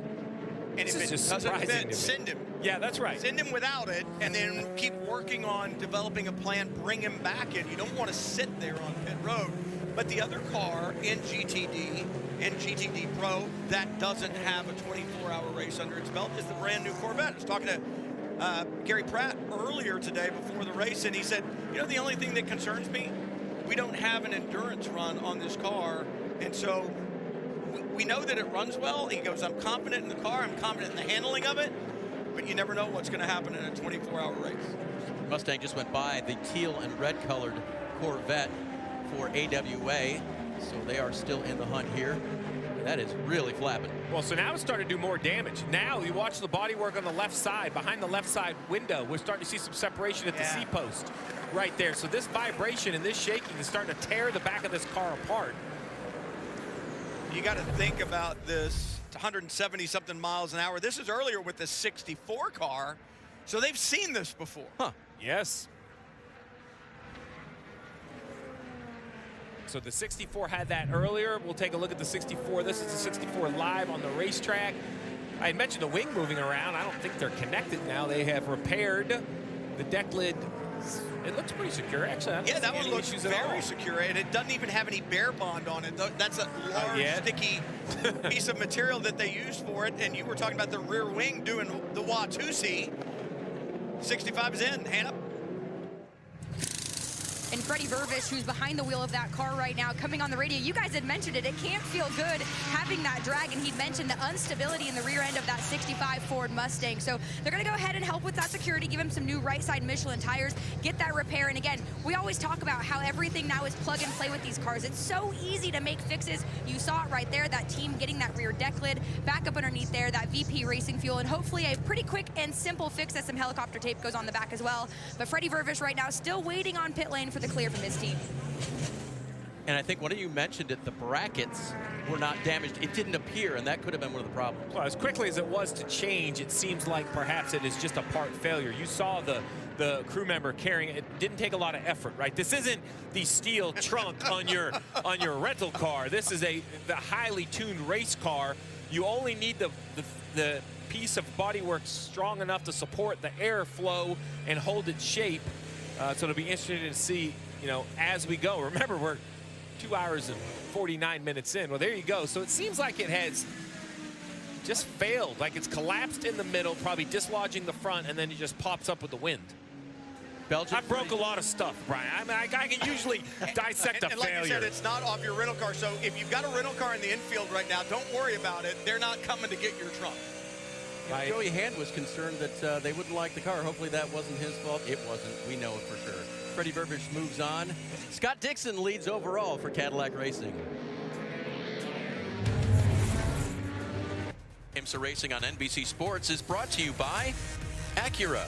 And This if is it just doesn't surprising to fit, me. send him. Yeah, that's right. Send him without it, and then keep working on developing a plan, bring him back in. You don't want to sit there on pit road. But the other car in GTD and GTD Pro that doesn't have a 24-hour race under its belt is the brand new Corvette. I was talking to Gary Pratt earlier today before the race, and he said, you know, the only thing that concerns me, we don't have an endurance run on this car, and so we know that it runs well. He goes, I'm confident in the car, I'm confident in the handling of it, but you never know what's going to happen in a 24-hour race. Mustang just went by the teal and red colored Corvette for AWA, so they are still in the hunt here. That is really flapping. Well, so now it's starting to do more damage. Now you watch the bodywork on the left side, behind the left side window. We're starting to see some separation at the C-post right there. So this vibration and this shaking is starting to tear the back of this car apart. You got to think about this 170-something miles an hour. This is earlier with the 64 car, so they've seen this before. Huh. Yes. So the 64 had that earlier. We'll take a look at the 64. This is the 64 live on the racetrack. I had mentioned the wing moving around. I don't think they're connected now. They have repaired the deck lid. It looks pretty secure, actually. I don't see That one any looks issues at very all. secure, and it doesn't even have any bear bond on it. That's a large, sticky piece of material that they use for it. And you were talking about the rear wing doing the Watusi. 65 is in. Hannah. And Freddie Vervish, who's behind the wheel of that car right now, coming on the radio. You guys had mentioned it. It can't feel good having that drag, and he'd mentioned the instability in the rear end of that 65 Ford Mustang. So they're going to go ahead and help with that security, give him some new right side Michelin tires, get that repair. And again, we always talk about how everything now is plug and play with these cars. It's so easy to make fixes. You saw it right there, that team getting that rear deck lid back up underneath there, that VP Racing Fuel, and hopefully a pretty quick and simple fix as some helicopter tape goes on the back as well. But Freddie Vervish right now still waiting on pit lane for the clear from his team. And I think one of you mentioned it, the brackets were not damaged. It didn't appear, and that could have been one of the problems. Well, as quickly as it was to change, it seems like perhaps it is just a part failure. You saw the crew member carrying it. It didn't take a lot of effort, right? This isn't the steel trunk on your rental car. This is the highly tuned race car. You only need the piece of bodywork strong enough to support the airflow and hold its shape. So it'll be interesting to see, you know, as we go. Remember, we're 2 hours and 49 minutes in. Well, there you go. So it seems like it has just failed, like it's collapsed in the middle, probably dislodging the front, and then it just pops up with the wind. Belgium. I broke a lot of stuff, Brian. I mean, I can usually dissect a and like failure. you said, it's not off your rental car. So if you've got a rental car in the infield right now, don't worry about it. They're not coming to get your trunk. Right. Joey Hand was concerned that they wouldn't like the car. Hopefully that wasn't his fault. It wasn't. We know it for sure. Freddie Vervish moves on. Scott Dixon leads overall for Cadillac Racing. IMSA Racing on NBC Sports is brought to you by Acura,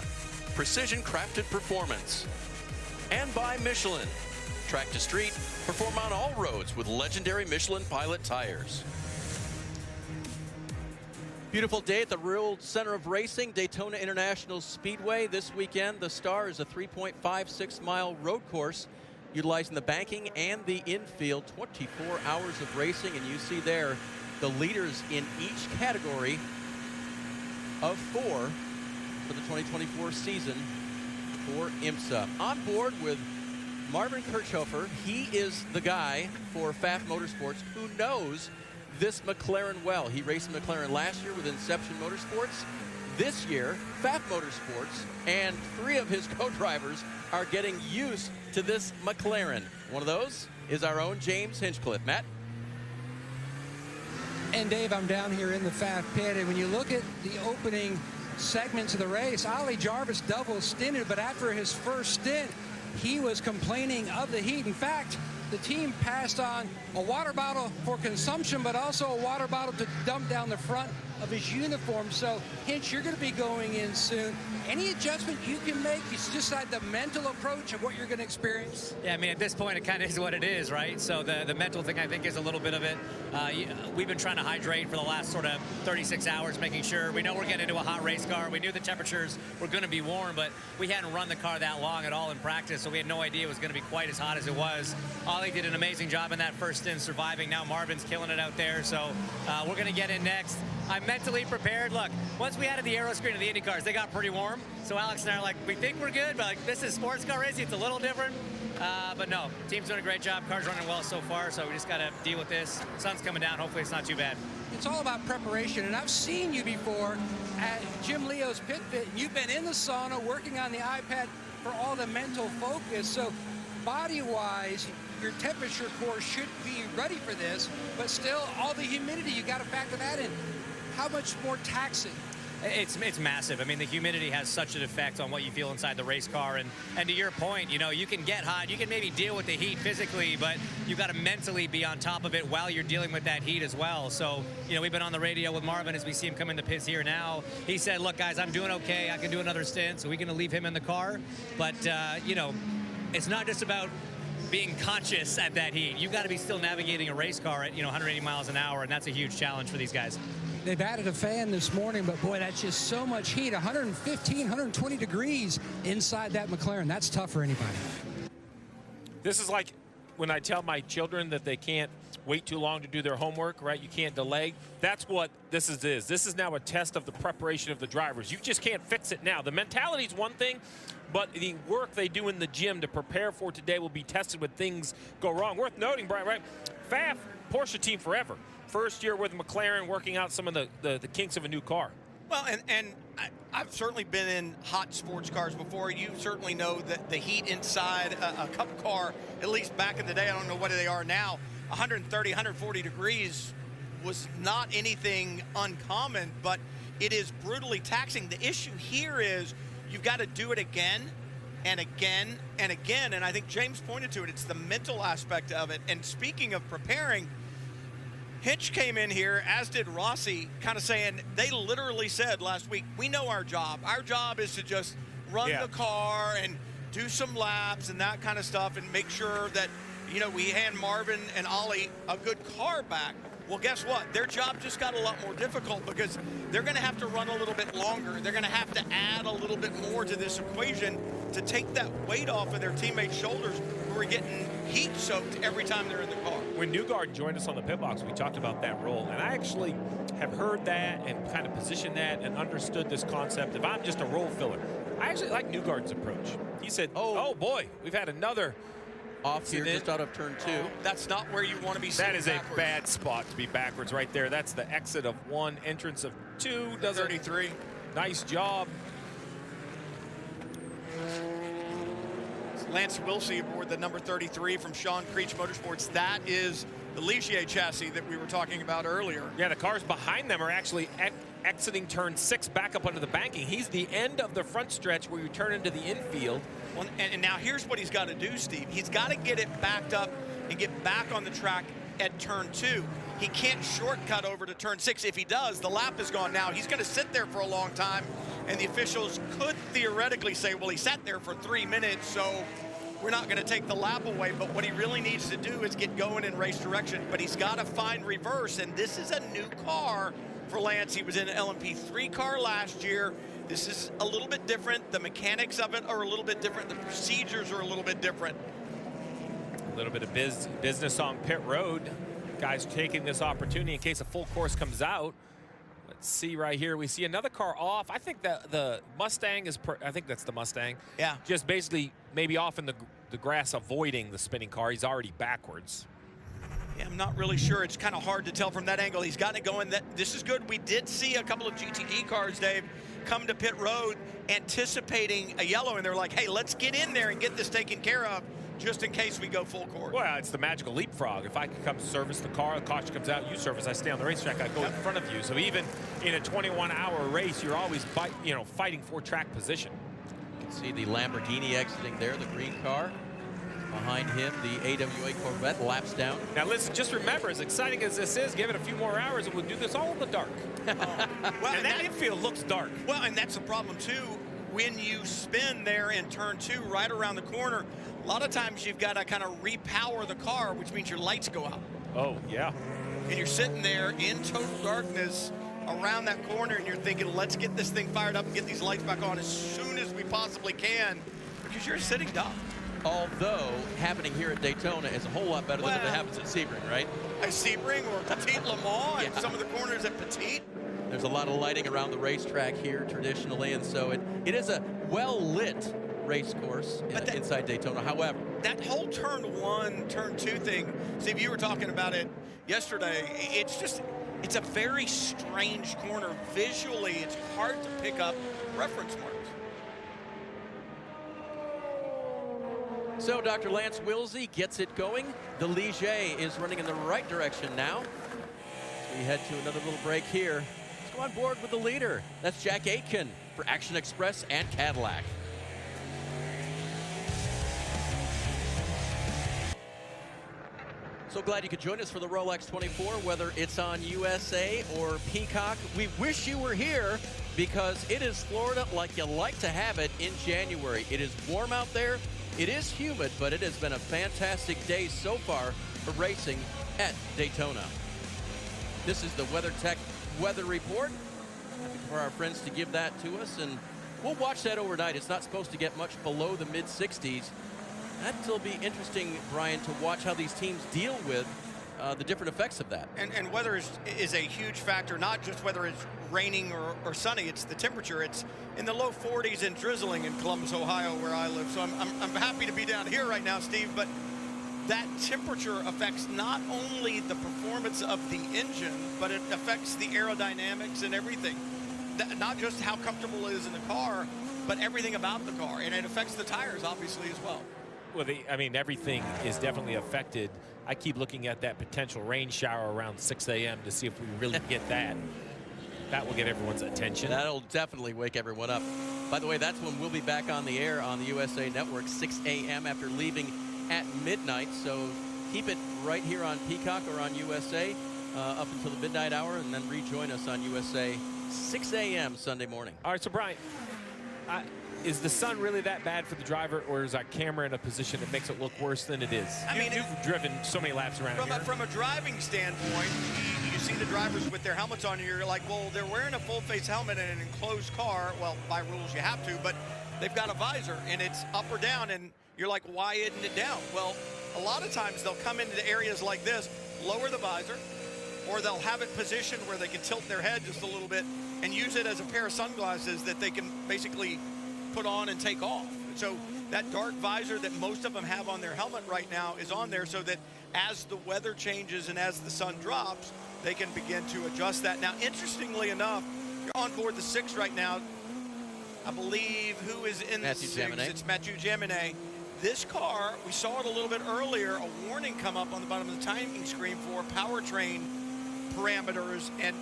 precision crafted performance, and by Michelin. Track to street, perform on all roads with legendary Michelin Pilot tires. Beautiful day at the World Center of Racing, Daytona International Speedway. This weekend, the Star is a 3.56-mile road course utilizing the banking and the infield. 24 hours of racing, and you see there the leaders in each category of 4 for the 2024 season for IMSA. On board with Marvin Kirchhofer. He is the guy for Pfaff Motorsports who knows this McLaren well. He raced McLaren last year with Inception Motorsports. This year, Pfaff Motorsports and 3 of his co-drivers are getting used to this McLaren. One of those is our own James Hinchcliffe. Matt? And Dave, I'm down here in the Pfaff pit, and when you look at the opening segments of the race, Ollie Jarvis double stinted, but after his first stint, he was complaining of the heat. In fact, the team passed on a water bottle for consumption, but also a water bottle to dump down the front of his uniform. So, Hinch, you're going to be going in soon. Any adjustment you can make? It's just like the mental approach of what you're going to experience. Yeah, I mean, at this point, it kind of is what it is, right? So the mental thing, I think, is a little bit of it. We've been trying to hydrate for the last sort of 36 hours, making sure we know we're getting into a hot race car. We knew the temperatures were going to be warm, but we hadn't run the car that long at all in practice, so we had no idea it was going to be quite as hot as it was. Ollie did an amazing job in that first stint surviving. Now Marvin's killing it out there, so we're going to get in next. I'm mentally prepared. Look, once we added the aero screen to the Indy cars, they got pretty warm. So Alex and I are like, we think we're good, but like, this is sports car racing. It's a little different. But no, team's doing a great job. Car's running well so far, so we just got to deal with this. Sun's coming down. Hopefully it's not too bad. It's all about preparation, and I've seen you before at Jim Leo's Pit Fit, and you've been in the sauna working on the iPad for all the mental focus. So body-wise, your temperature core should be ready for this, but still all the humidity, you got to factor that in. How much more taxing? It's massive. I mean, the humidity has such an effect on what you feel inside the race car. And to your point, you know, you can get hot, you can maybe deal with the heat physically, but you got to mentally be on top of it while you're dealing with that heat as well. So, you know, we've been on the radio with Marvin as we see him come in the pits here now. He said, look, guys, I'm doing okay. I can do another stint, so we're going to leave him in the car. But, you know, it's not just about being conscious at that heat. You've got to be still navigating a race car at, you know, 180 miles an hour, and that's a huge challenge for these guys. They've added a fan this morning, but boy, that's just so much heat. 115, 120 degrees inside that McLaren. That's tough for anybody. This is like when I tell my children that they can't wait too long to do their homework, right? You can't delay. That's what this is. This is now a test of the preparation of the drivers. You just can't fix it now. The mentality is one thing, but the work they do in the gym to prepare for today will be tested when things go wrong. Worth noting, Brian, right? Pfaff, Porsche team forever. First year with McLaren, working out some of the kinks of a new car. Well, and I've certainly been in hot sports cars before. You certainly know that the heat inside a Cup car, at least back in the day, I don't know what they are now, 130, 140 degrees was not anything uncommon, but it is brutally taxing. The issue here is you've got to do it again and again and again, and I think James pointed to it. It's the mental aspect of it. And speaking of preparing, Hitch came in here, as did Rossi, kind of saying, they literally said last week, we know our job. Our job is to just run the car and do some laps and that kind of stuff and make sure that, you know, we hand Marvin and Ollie a good car back. Well, guess what? Their job just got a lot more difficult because they're going to have to run a little bit longer. They're going to have to add a little bit more to this equation to take that weight off of their teammates' shoulders who are getting heat soaked every time they're in the car. When Newgarden joined us on the pit box, we talked about that role, and I actually have heard that and kind of positioned that and understood this concept. If I'm just a role filler, I actually like Newgarden's approach. He said, oh boy, we've had another off here just out of turn 2. That's not where you want to be. That is backwards. A bad spot to be backwards right there. That's the exit of 1, entrance of 2. Does 33. Nice job. Lance Wilsey aboard the number 33 from Sean Creech Motorsports. That is the Ligier chassis that we were talking about earlier. Yeah, the cars behind them are actually exiting turn 6 back up onto the banking. He's the end of the front stretch where you turn into the infield. Well, and now here's what he's got to do, Steve. He's got to get it backed up and get back on the track at turn 2. He can't shortcut over to turn 6. If he does, the lap is gone now. He's going to sit there for a long time, and the officials could theoretically say, well, he sat there for 3 minutes, so we're not going to take the lap away. But what he really needs to do is get going in race direction. But he's got to find reverse, and this is a new car for Lance. He was in an LMP3 car last year. This is a little bit different. The mechanics of it are a little bit different. The procedures are a little bit different. A little bit of business on pit road. Guys taking this opportunity in case a full course comes out. Let's see right here. We see another car off. I think that the Mustang is, I think that's the Mustang. Yeah. Just basically maybe off in the grass avoiding the spinning car. He's already backwards. Yeah, I'm not really sure. It's kind of hard to tell from that angle. He's got it going. This is good. We did see a couple of GTD cars, Dave, come to pit road anticipating a yellow, and they're like, hey, let's get in there and get this taken care of just in case we go full court. Well, it's the magical leapfrog. If I can come service the car, the caution comes out, you service, I stay on the racetrack, I go in front of you. So even in a 21-hour race, you're always fighting for track position. You can see the Lamborghini exiting there, the green car. Behind him, the AWA Corvette laps down. Now listen, just remember, as exciting as this is, give it a few more hours and we'll do this all in the dark. Well, and that infield looks dark. Well, and that's the problem too. When you spin there in turn 2, right around the corner, a lot of times you've got to kind of repower the car, which means your lights go out. Oh, yeah. And you're sitting there in total darkness around that corner, and you're thinking, let's get this thing fired up and get these lights back on as soon as we possibly can, because you're a sitting duck. Although happening here at Daytona is a whole lot better than if it happens at Sebring, right? At Sebring or Petit Le Mans and some of the corners at Petit. There's a lot of lighting around the racetrack here traditionally, and so it is a well-lit race course inside Daytona. However, that whole turn 1, turn 2 thing, Steve, you were talking about it yesterday. It's a very strange corner. Visually, it's hard to pick up reference marks. So Dr. Lance Wilsey gets it going. The Ligier is running in the right direction now. We head to another little break here. Let's go on board with the leader. That's Jack Aitken for Action Express and Cadillac. So glad you could join us for the Rolex 24, whether it's on USA or Peacock. We wish you were here because it is Florida like you like to have it in January. It is warm out there. It is humid, but it has been a fantastic day so far for racing at Daytona. This is the WeatherTech weather report. Happy for our friends to give that to us, and we'll watch that overnight. It's not supposed to get much below the mid-60s. That'll be interesting, Brian, to watch how these teams deal with the different effects of that. And weather is a huge factor, not just whether it's raining or sunny. It's the temperature. It's in the low 40s and drizzling in Columbus, Ohio, where I live. So I'm happy to be down here right now, Steve, but that temperature affects not only the performance of the engine, but it affects the aerodynamics and everything. Not just how comfortable it is in the car, but everything about the car. And it affects the tires, obviously, as well. Well, I mean, everything is definitely affected. I keep looking at that potential rain shower around 6 a.m. to see if we really get that. That will get everyone's attention. That'll definitely wake everyone up. By the way, that's when we'll be back on the air on the USA Network, 6 a.m. after leaving at midnight. So keep it right here on Peacock or on USA up until the midnight hour, and then rejoin us on USA 6 a.m. Sunday morning. All right, so Brian, is the sun really that bad for the driver, or is our camera in a position that makes it look worse than it is? I mean, you've driven so many laps around here. From a driving standpoint, you see the drivers with their helmets on, and you're like, well, they're wearing a full-face helmet in an enclosed car. Well, by rules, you have to, but they've got a visor, and it's up or down, and you're like, why isn't it down? Well, a lot of times they'll come into areas like this, lower the visor, or they'll have it positioned where they can tilt their head just a little bit and use it as a pair of sunglasses that they can basically put on and take off. So that dark visor that most of them have on their helmet right now is on there so that as the weather changes and as the sun drops, they can begin to adjust that. Now, interestingly enough, you're on board the 6 right now. I believe who is in the 6? It's Mathieu Jaminet. This car, we saw it a little bit earlier, a warning come up on the bottom of the timing screen for powertrain parameters, and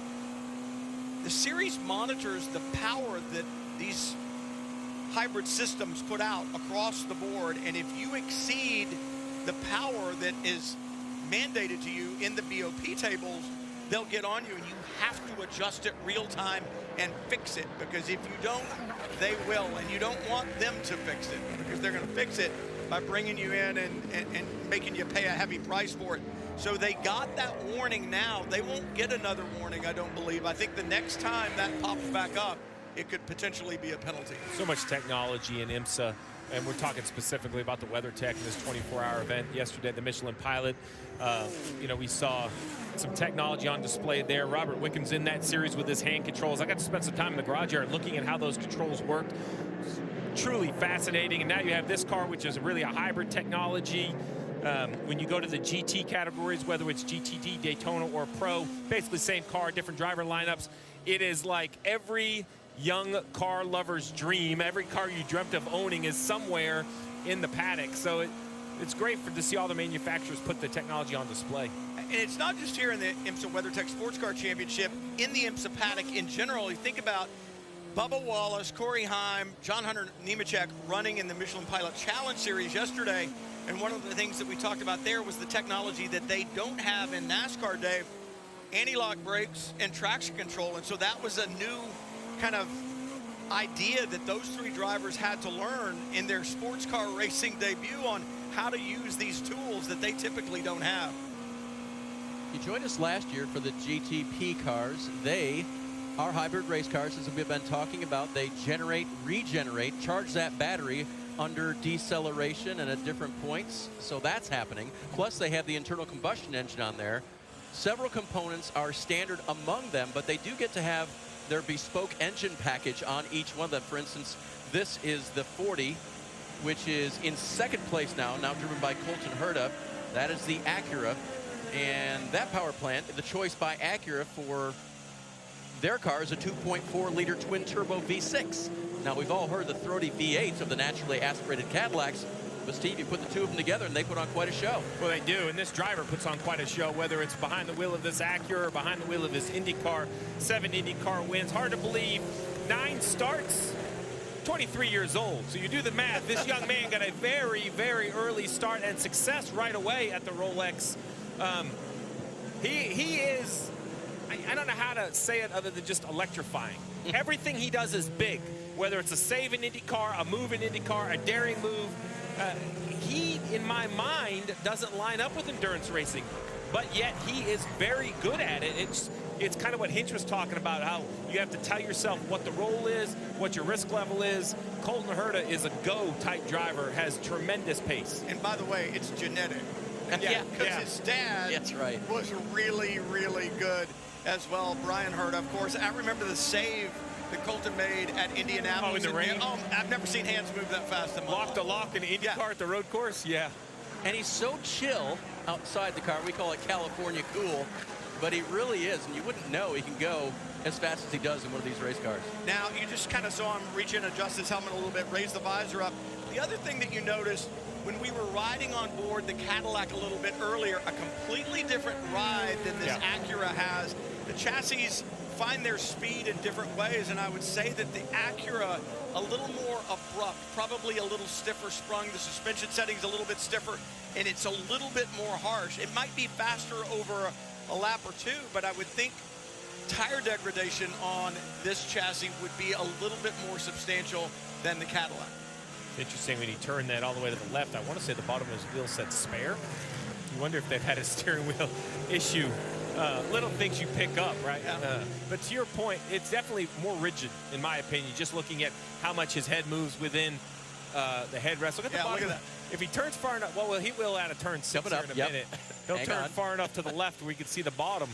the series monitors the power that these hybrid systems put out across the board, and if you exceed the power that is mandated to you in the BOP tables, they'll get on you, and you have to adjust it real time and fix it, because if you don't, they will, and you don't want them to fix it, because they're going to fix it by bringing you in and making you pay a heavy price for it. So they got that warning now. They won't get another warning, I don't believe. I think the next time that pops back up, it could potentially be a penalty. So much technology in IMSA, and we're talking specifically about the WeatherTech in this 24-hour event. Yesterday, the Michelin Pilot, we saw some technology on display there. Robert Wickham's in that series with his hand controls. I got to spend some time in the garage yard looking at how those controls worked. Truly fascinating. And now you have this car, which is really a hybrid technology. When you go to the GT categories, whether it's GTD, Daytona, or Pro, basically same car, different driver lineups. It is like every young car lover's dream. Every car you dreamt of owning is somewhere in the paddock. So it's great to see all the manufacturers put the technology on display. And it's not just here in the IMSA WeatherTech Sports Car Championship. In the IMSA paddock in general, you think about Bubba Wallace, Corey Heim, John Hunter Nemechek running in the Michelin Pilot Challenge Series yesterday. And one of the things that we talked about there was the technology that they don't have in NASCAR, Dave, anti-lock brakes and traction control. And so that was a new kind of idea that those three drivers had to learn in their sports car racing debut on how to use these tools that they typically don't have. You joined us last year for the GTP cars. They are hybrid race cars, as we've been talking about. They generate, regenerate, charge that battery under deceleration and at different points, so that's happening. Plus, they have the internal combustion engine on there. Several components are standard among them, but they do get to have their bespoke engine package on each one of them. For instance, this is the 40, which is in second place now driven by Colton Herta. That is the Acura, and that power plant, the choice by Acura for their car is a 2.4-liter twin-turbo V6. Now, we've all heard the throaty V8s of the naturally aspirated Cadillacs, but Steve, you put the two of them together and they put on quite a show. Well, they do, and this driver puts on quite a show, whether it's behind the wheel of this Acura or behind the wheel of his IndyCar. 7 IndyCar wins. Hard to believe. 9 starts. 23 years old. So you do the math. This young man got a very, very early start and success right away at the Rolex. He is, I don't know how to say it other than just electrifying. Everything he does is big, whether it's a save in IndyCar, a move in IndyCar, a daring move. He, in my mind, doesn't line up with endurance racing, but yet he is very good at it. It's kind of what Hinch was talking about, how you have to tell yourself what the role is, what your risk level is. Colton Herta is a go-type driver, has tremendous pace. And by the way, it's genetic. Yeah, because his dad was really, really good as well. Brian Herta, of course. I remember the save that Colton made at Indianapolis. Oh, in the rain? Oh, I've never seen hands move that fast in my life. Lock to lock in IndyCar at the road course? Yeah. And he's so chill outside the car. We call it California cool, but he really is, and you wouldn't know he can go as fast as he does in one of these race cars. Now, you just kind of saw him reach in, adjust his helmet a little bit, raise the visor up. The other thing that you noticed when we were riding on board the Cadillac a little bit earlier, a completely different ride than this Acura has. The chassis find their speed in different ways, and I would say that the Acura a little more abrupt, probably a little stiffer sprung. The suspension setting's a little bit stiffer, and it's a little bit more harsh. It might be faster over a lap or two, but I would think tire degradation on this chassis would be a little bit more substantial than the Cadillac. Interesting, when he turned that all the way to the left, I want to say the bottom of his wheel said spare. You wonder if they've had a steering wheel issue. Little things you pick up, right? Yeah. But to your point, it's definitely more rigid, in my opinion, just looking at how much his head moves within the headrest. Look at the bottom. Look at that. If he turns far enough, well, he will out of turn 6 here in a minute. He'll turn far enough to the left where we can see the bottom.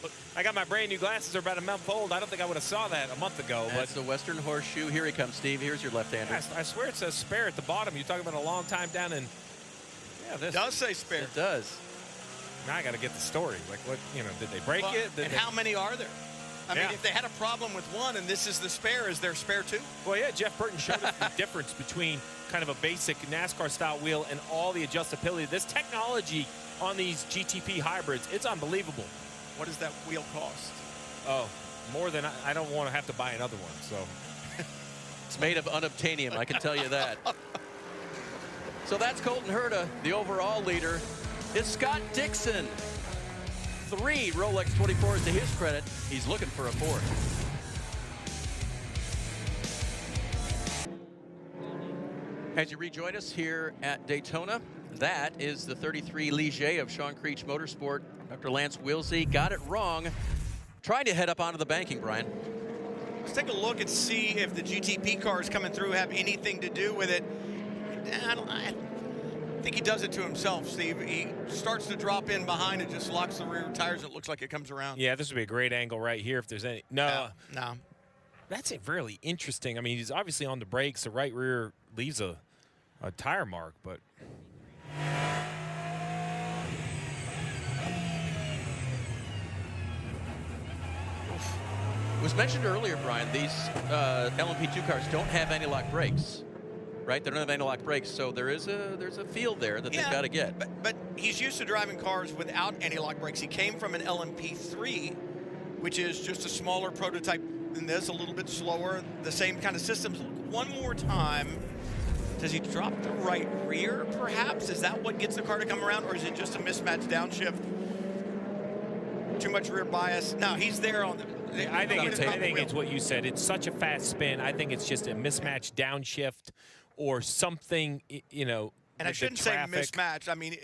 Look, I got my brand new glasses. They're about a month old. I don't think I would have saw that a month ago. That's the Western Horseshoe. Here he comes, Steve. Here's your left-hander. I swear it says spare at the bottom. You're talking about a long time down in. Yeah, this It does say spare. It does. Now I got to get the story. Like, what, did they break it? And how many are there? I mean, if they had a problem with one and this is the spare, is there spare two? Well, yeah, Jeff Burton showed us the difference between kind of a basic NASCAR-style wheel and all the adjustability. This technology on these GTP hybrids, it's unbelievable. What does that wheel cost? Oh, more than I don't want to have to buy another one. So it's made of unobtainium, I can tell you that. So that's Colton Herta, the overall leader. Is Scott Dixon. 3 Rolex 24s to his credit. He's looking for a 4th. As you rejoin us here at Daytona, that is the 33 Ligier of Sean Creech Motorsport. Dr. Lance Wilsey got it wrong. Trying to head up onto the banking, Brian. Let's take a look and see if the GTP cars coming through have anything to do with it. I think he does it to himself, Steve. He starts to drop in behind and just locks the rear tires. It looks like it comes around. Yeah, this would be a great angle right here if there's any. No. No. That's really interesting. I mean, he's obviously on the brakes. The right rear leaves a tire mark, but. It was mentioned earlier, Brian, these LMP2 cars don't have anti-lock brakes. Right, they don't have anti-lock brakes, so there's a field there that they've got to get. But he's used to driving cars without anti-lock brakes. He came from an LMP3, which is just a smaller prototype than this, a little bit slower, the same kind of systems. One more time, does he drop the right rear, perhaps? Is that what gets the car to come around, or is it just a mismatched downshift? Too much rear bias? No, he's there on the. I think it's what you said. It's such a fast spin. I think it's just a mismatched downshift. Or something, And I shouldn't say mismatched. I mean,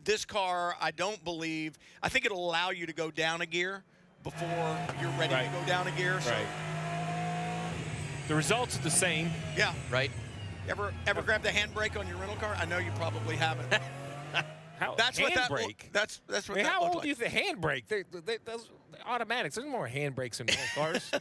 this car, I think it'll allow you to go down a gear before you're ready to go down a gear. So. Right. The results are the same. Yeah. Right. Ever grabbed the handbrake on your rental car? I know you probably haven't. That's what that. That's what. I mean, that how looked old do you think handbrake? Those automatics. There's more handbrakes in rental cars.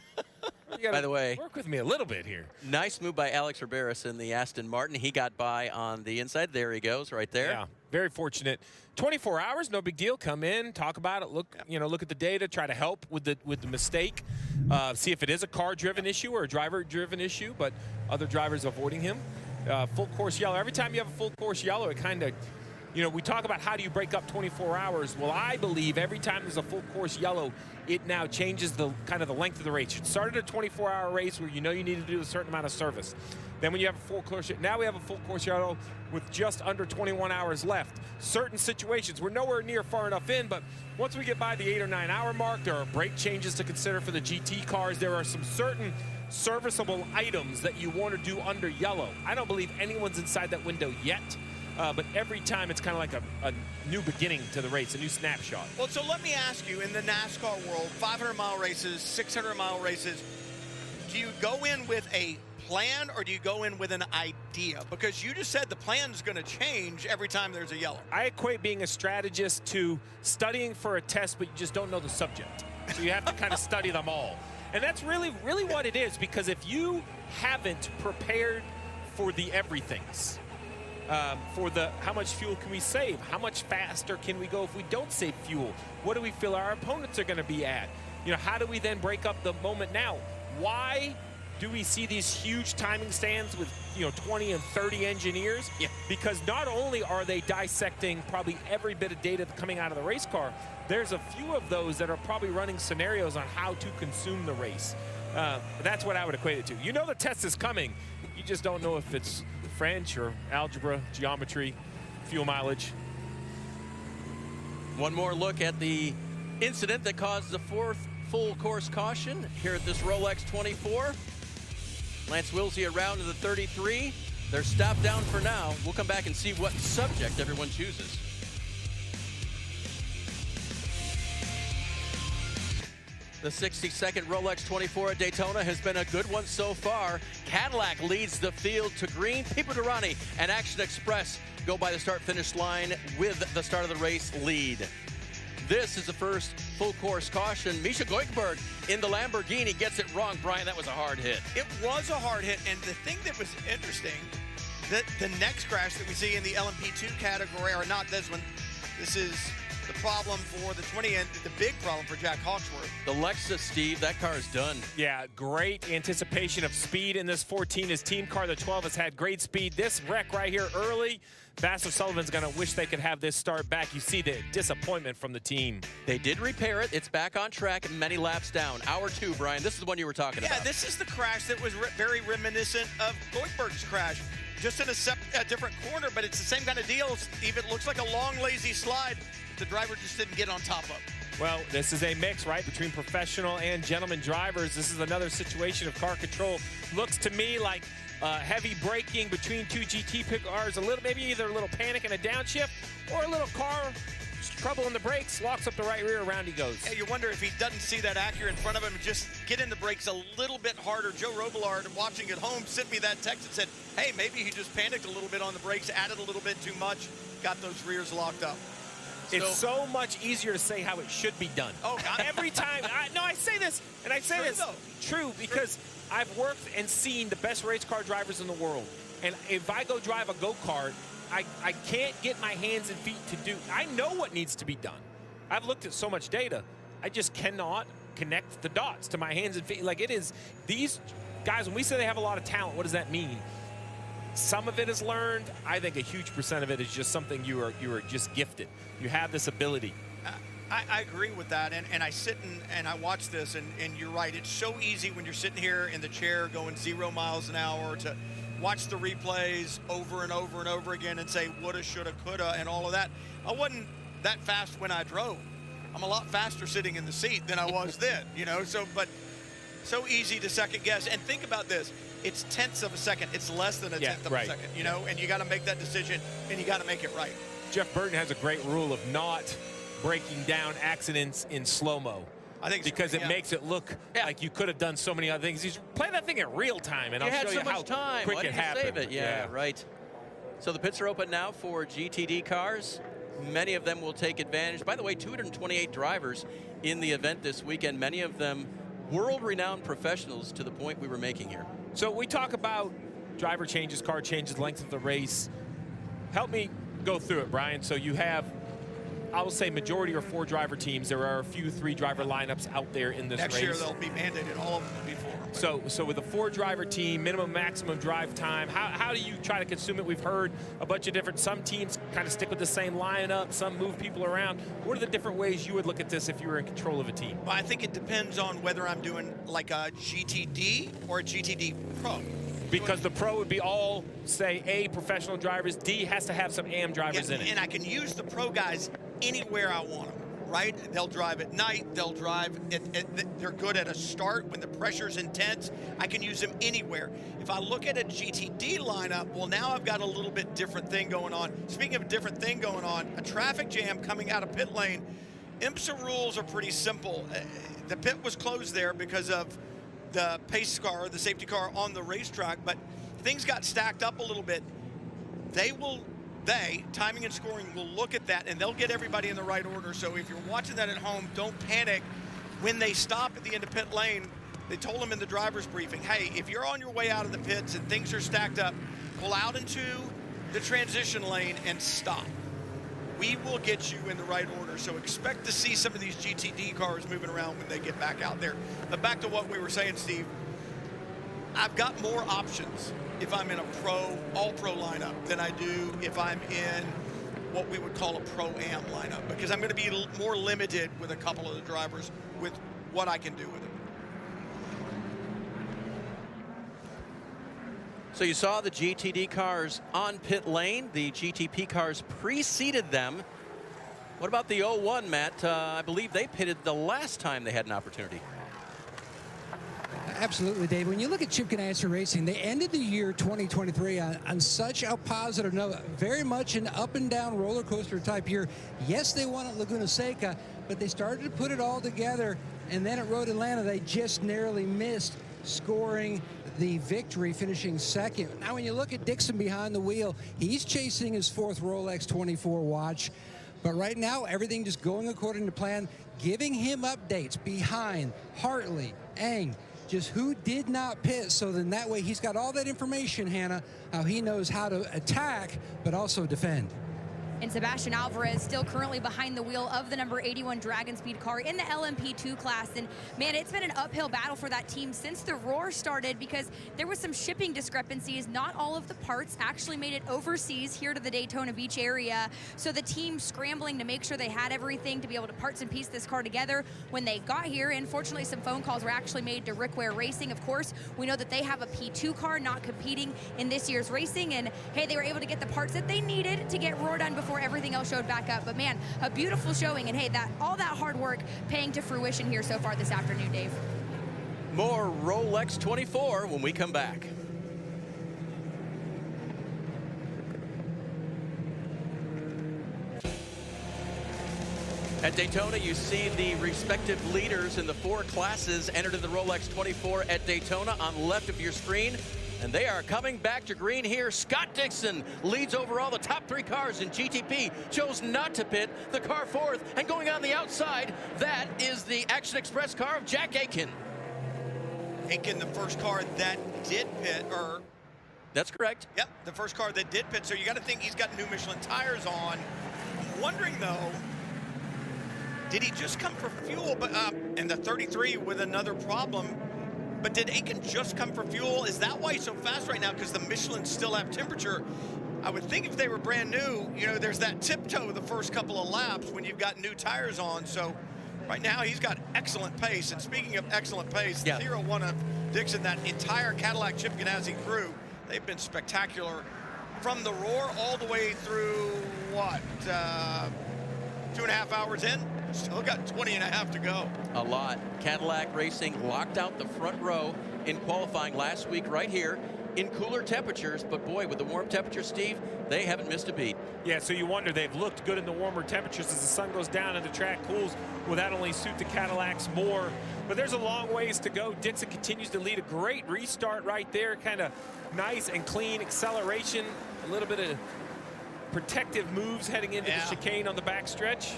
You By the way, work with me a little bit here. Nice move by Alex Riberas in the Aston Martin. He got by on the inside. There he goes, right there. Yeah, very fortunate. 24 hours, no big deal. Come in, talk about it. Look, look at the data. Try to help with the mistake. See if it is a car-driven issue or a driver-driven issue. But other drivers avoiding him. Full course yellow. Every time you have a full course yellow, it kind of, we talk about how do you break up 24 hours. Well, I believe every time there's a full course yellow, it now changes the kind of the length of the race. It started a 24-hour race where you need to do a certain amount of service. Then when you have a full course, now we have a full course yellow with just under 21 hours left. Certain situations, we're nowhere near far enough in, but once we get by the 8 or 9 hour mark, there are brake changes to consider for the GT cars. There are some certain serviceable items that you want to do under yellow. I don't believe anyone's inside that window yet. But every time it's kind of like a new beginning to the race, a new snapshot. Well, so let me ask you, in the NASCAR world, 500-mile races, 600-mile races, do you go in with a plan or do you go in with an idea? Because you just said the plan's going to change every time there's a yellow. I equate being a strategist to studying for a test, but you just don't know the subject. So you have to kind of study them all. And that's really, really what it is, because if you haven't prepared for the everythings, for the how much fuel can we save, how much faster can we go if we don't save fuel, what do we feel our opponents are going to be at, how do we then break up the moment now? Why do we see these huge timing stands with 20 and 30 engineers? Yeah. Because not only are they dissecting probably every bit of data coming out of the race car, there's a few of those that are probably running scenarios on how to consume the race. That's what I would equate it to. The test is coming, you just don't know if it's French or algebra, geometry, fuel mileage. One more look at the incident that caused the 4th full course caution here at this Rolex 24. Lance Willsey around to the 33. They're stopped down for now. We'll come back and see what subject everyone chooses. The 62nd Rolex 24 at Daytona has been a good one so far. Cadillac leads the field to green. Pipo Derani and Action Express go by the start-finish line with the start of the race lead. This is the first full course caution. Misha Goikhberg in the Lamborghini gets it wrong. Brian, that was a hard hit. It was a hard hit, and the thing that was interesting, that the next crash that we see in the LMP2 category, or not this one, this is the problem for the 20 and the big problem for Jack Hawksworth. The Lexus, Steve, that car is done. Yeah, great anticipation of speed in this 14. His team car, the 12, has had great speed. This wreck right here early, Vassar Sullivan's going to wish they could have this start back. You see the disappointment from the team. They did repair it. It's back on track, many laps down. Hour 2, Brian. This is the one you were talking about. Yeah, this is the crash that was very reminiscent of Goikhberg's crash. Just in a different corner, but it's the same kind of deal. Steve, it looks like a long, lazy slide the driver just didn't get on top of. Well, this is a mix, right, between professional and gentleman drivers. This is another situation of car control. Looks to me like heavy braking between two GT cars, maybe either a little panic and a downshift, or a little car trouble in the brakes, locks up the right rear, around he goes. Yeah, you wonder if he doesn't see that Acura in front of him, just get in the brakes a little bit harder. Joe Robillard, watching at home, sent me that text and said, hey, maybe he just panicked a little bit on the brakes, added a little bit too much, got those rears locked up. It's so much easier to say how it should be done. Oh, God. Every time. I say this, and I say True, this. though. True, because I've worked and seen the best race car drivers in the world. And if I go drive a go-kart, I can't get my hands and feet to do. I know what needs to be done. I've looked at so much data. I just cannot connect the dots to my hands and feet. Like, it is, these guys, when we say they have a lot of talent, what does that mean? Some of it is learned. I think a huge percent of it is just something you are just gifted. You have this ability. I agree with that, and I sit and I watch this, and you're right. It's so easy when you're sitting here in the chair going 0 miles an hour to watch the replays over and over and over again and say woulda, shoulda, coulda, and all of that. I wasn't that fast when I drove. I'm a lot faster sitting in the seat than I was then, but so easy to second guess. And think about this. It's tenths of a second. It's less than a tenth of a second, and you got to make that decision, and you got to make it right. Jeff Burton has a great rule of not breaking down accidents in slow-mo. I think because it makes it look like you could have done so many other things. He's playing that thing in real time, and you I'll had show so you much how time. quick Why it didn't you happened. save it? Yeah, right. So the pits are open now for GTD cars. Many of them will take advantage. By the way, 228 drivers in the event this weekend, many of them world-renowned professionals to the point we were making here. So we talk about driver changes, car changes, length of the race. Help me go through it, Brian. So you have, I will say, majority are 4-driver teams. There are a few 3-driver lineups out there in this race. Next year they'll be mandated, all of them to be 4. So with a 4-driver team, minimum, maximum drive time, how do you try to consume it? We've heard a bunch of different, some teams kind of stick with the same lineup, some move people around. What are the different ways you would look at this if you were in control of a team? Well, I think it depends on whether I'm doing like a GTD or a GTD Pro. Because the Pro would be all, say, A, professional drivers, D has to have some AM drivers in it. And I can use the Pro guys anywhere I want them, right? They'll drive at night, they'll drive, they're good at a start when the pressure's intense. I can use them anywhere. If I look at a GTD lineup, well, now I've got a little bit different thing going on. Speaking of a different thing going on, a traffic jam coming out of pit lane, IMSA rules are pretty simple. The pit was closed there because of the pace car, the safety car on the racetrack, but things got stacked up a little bit. Timing and scoring will look at that, and they'll get everybody in the right order. So if you're watching that at home, don't panic. When they stop at the end of pit lane, they told them in the driver's briefing, hey, if you're on your way out of the pits and things are stacked up, pull out into the transition lane and stop. We will get you in the right order. So expect to see some of these GTD cars moving around when they get back out there. But back to what we were saying, Steve, I've got more options if I'm in a all-pro lineup than I do if I'm in what we would call a Pro-Am lineup, because I'm going to be more limited with a couple of the drivers with what I can do with them. So you saw the GTD cars on pit lane. The GTP cars preceded them. What about the 01, Matt? I believe they pitted the last time they had an opportunity. Absolutely, Dave. When you look at Chip Ganassi Racing, they ended the year 2023 on such a positive note, very much an up and down roller coaster type year. Yes, they won at Laguna Seca, but they started to put it all together, and then at Road Atlanta, they just narrowly missed scoring the victory, finishing second. Now, when you look at Dixon behind the wheel, he's chasing his 4th Rolex 24 watch. But right now, everything just going according to plan, giving him updates behind Hartley, Eng, just who did not pit. So then that way he's got all that information, Hannah, how he knows how to attack, but also defend. And Sebastian Alvarez still currently behind the wheel of the number 81 Dragon Speed car in the LMP2 class. And man, it's been an uphill battle for that team since the Roar started, because there was some shipping discrepancies. Not all of the parts actually made it overseas here to the Daytona Beach area. So the team scrambling to make sure they had everything to be able to parts and piece this car together when they got here. And fortunately, some phone calls were actually made to Rick Ware Racing. Of course, we know that they have a P2 car not competing in this year's racing. And hey, they were able to get the parts that they needed to get Roar done before everything else showed back up. But man, a beautiful showing, and hey, all that hard work paying to fruition here so far this afternoon, Dave. More Rolex 24 when we come back. At Daytona, you see the respective leaders in the 4 classes entered in the Rolex 24 at Daytona on the left of your screen. And they are coming back to green here. Scott Dixon leads overall. The top 3 cars in GTP chose not to pit. The car 4th, and going on the outside, that is the Action Express car of Jack Aitken. Aitken, the first car that did pit, or... That's correct. Yep, the first car that did pit. So you got to think he's got new Michelin tires on. I'm wondering, though, did he just come for fuel? But and the 33 with another problem. But did Aitken just come for fuel? Is that why he's so fast right now? Because the Michelin still have temperature. I would think if they were brand new, you know, there's that tiptoe the first couple of laps when you've got new tires on. So right now he's got excellent pace. And speaking of excellent pace, the 01 of Dixon, that entire Cadillac Chip Ganassi crew, they've been spectacular from the Roar all the way through, what, 2.5 hours in? Still got 20.5 to go. A lot. Cadillac Racing locked out the front row in qualifying last week right here. in cooler temperatures, but boy, with the warm temperatures, Steve, they haven't missed a beat. Yeah, so you wonder, they've looked good in the warmer temperatures as the sun goes down and the track cools. Will that only suit the Cadillacs more? But there's a long ways to go. Dixon continues to lead. A great restart right there, kind of nice and clean acceleration, a little bit of protective moves heading into the chicane on the back stretch.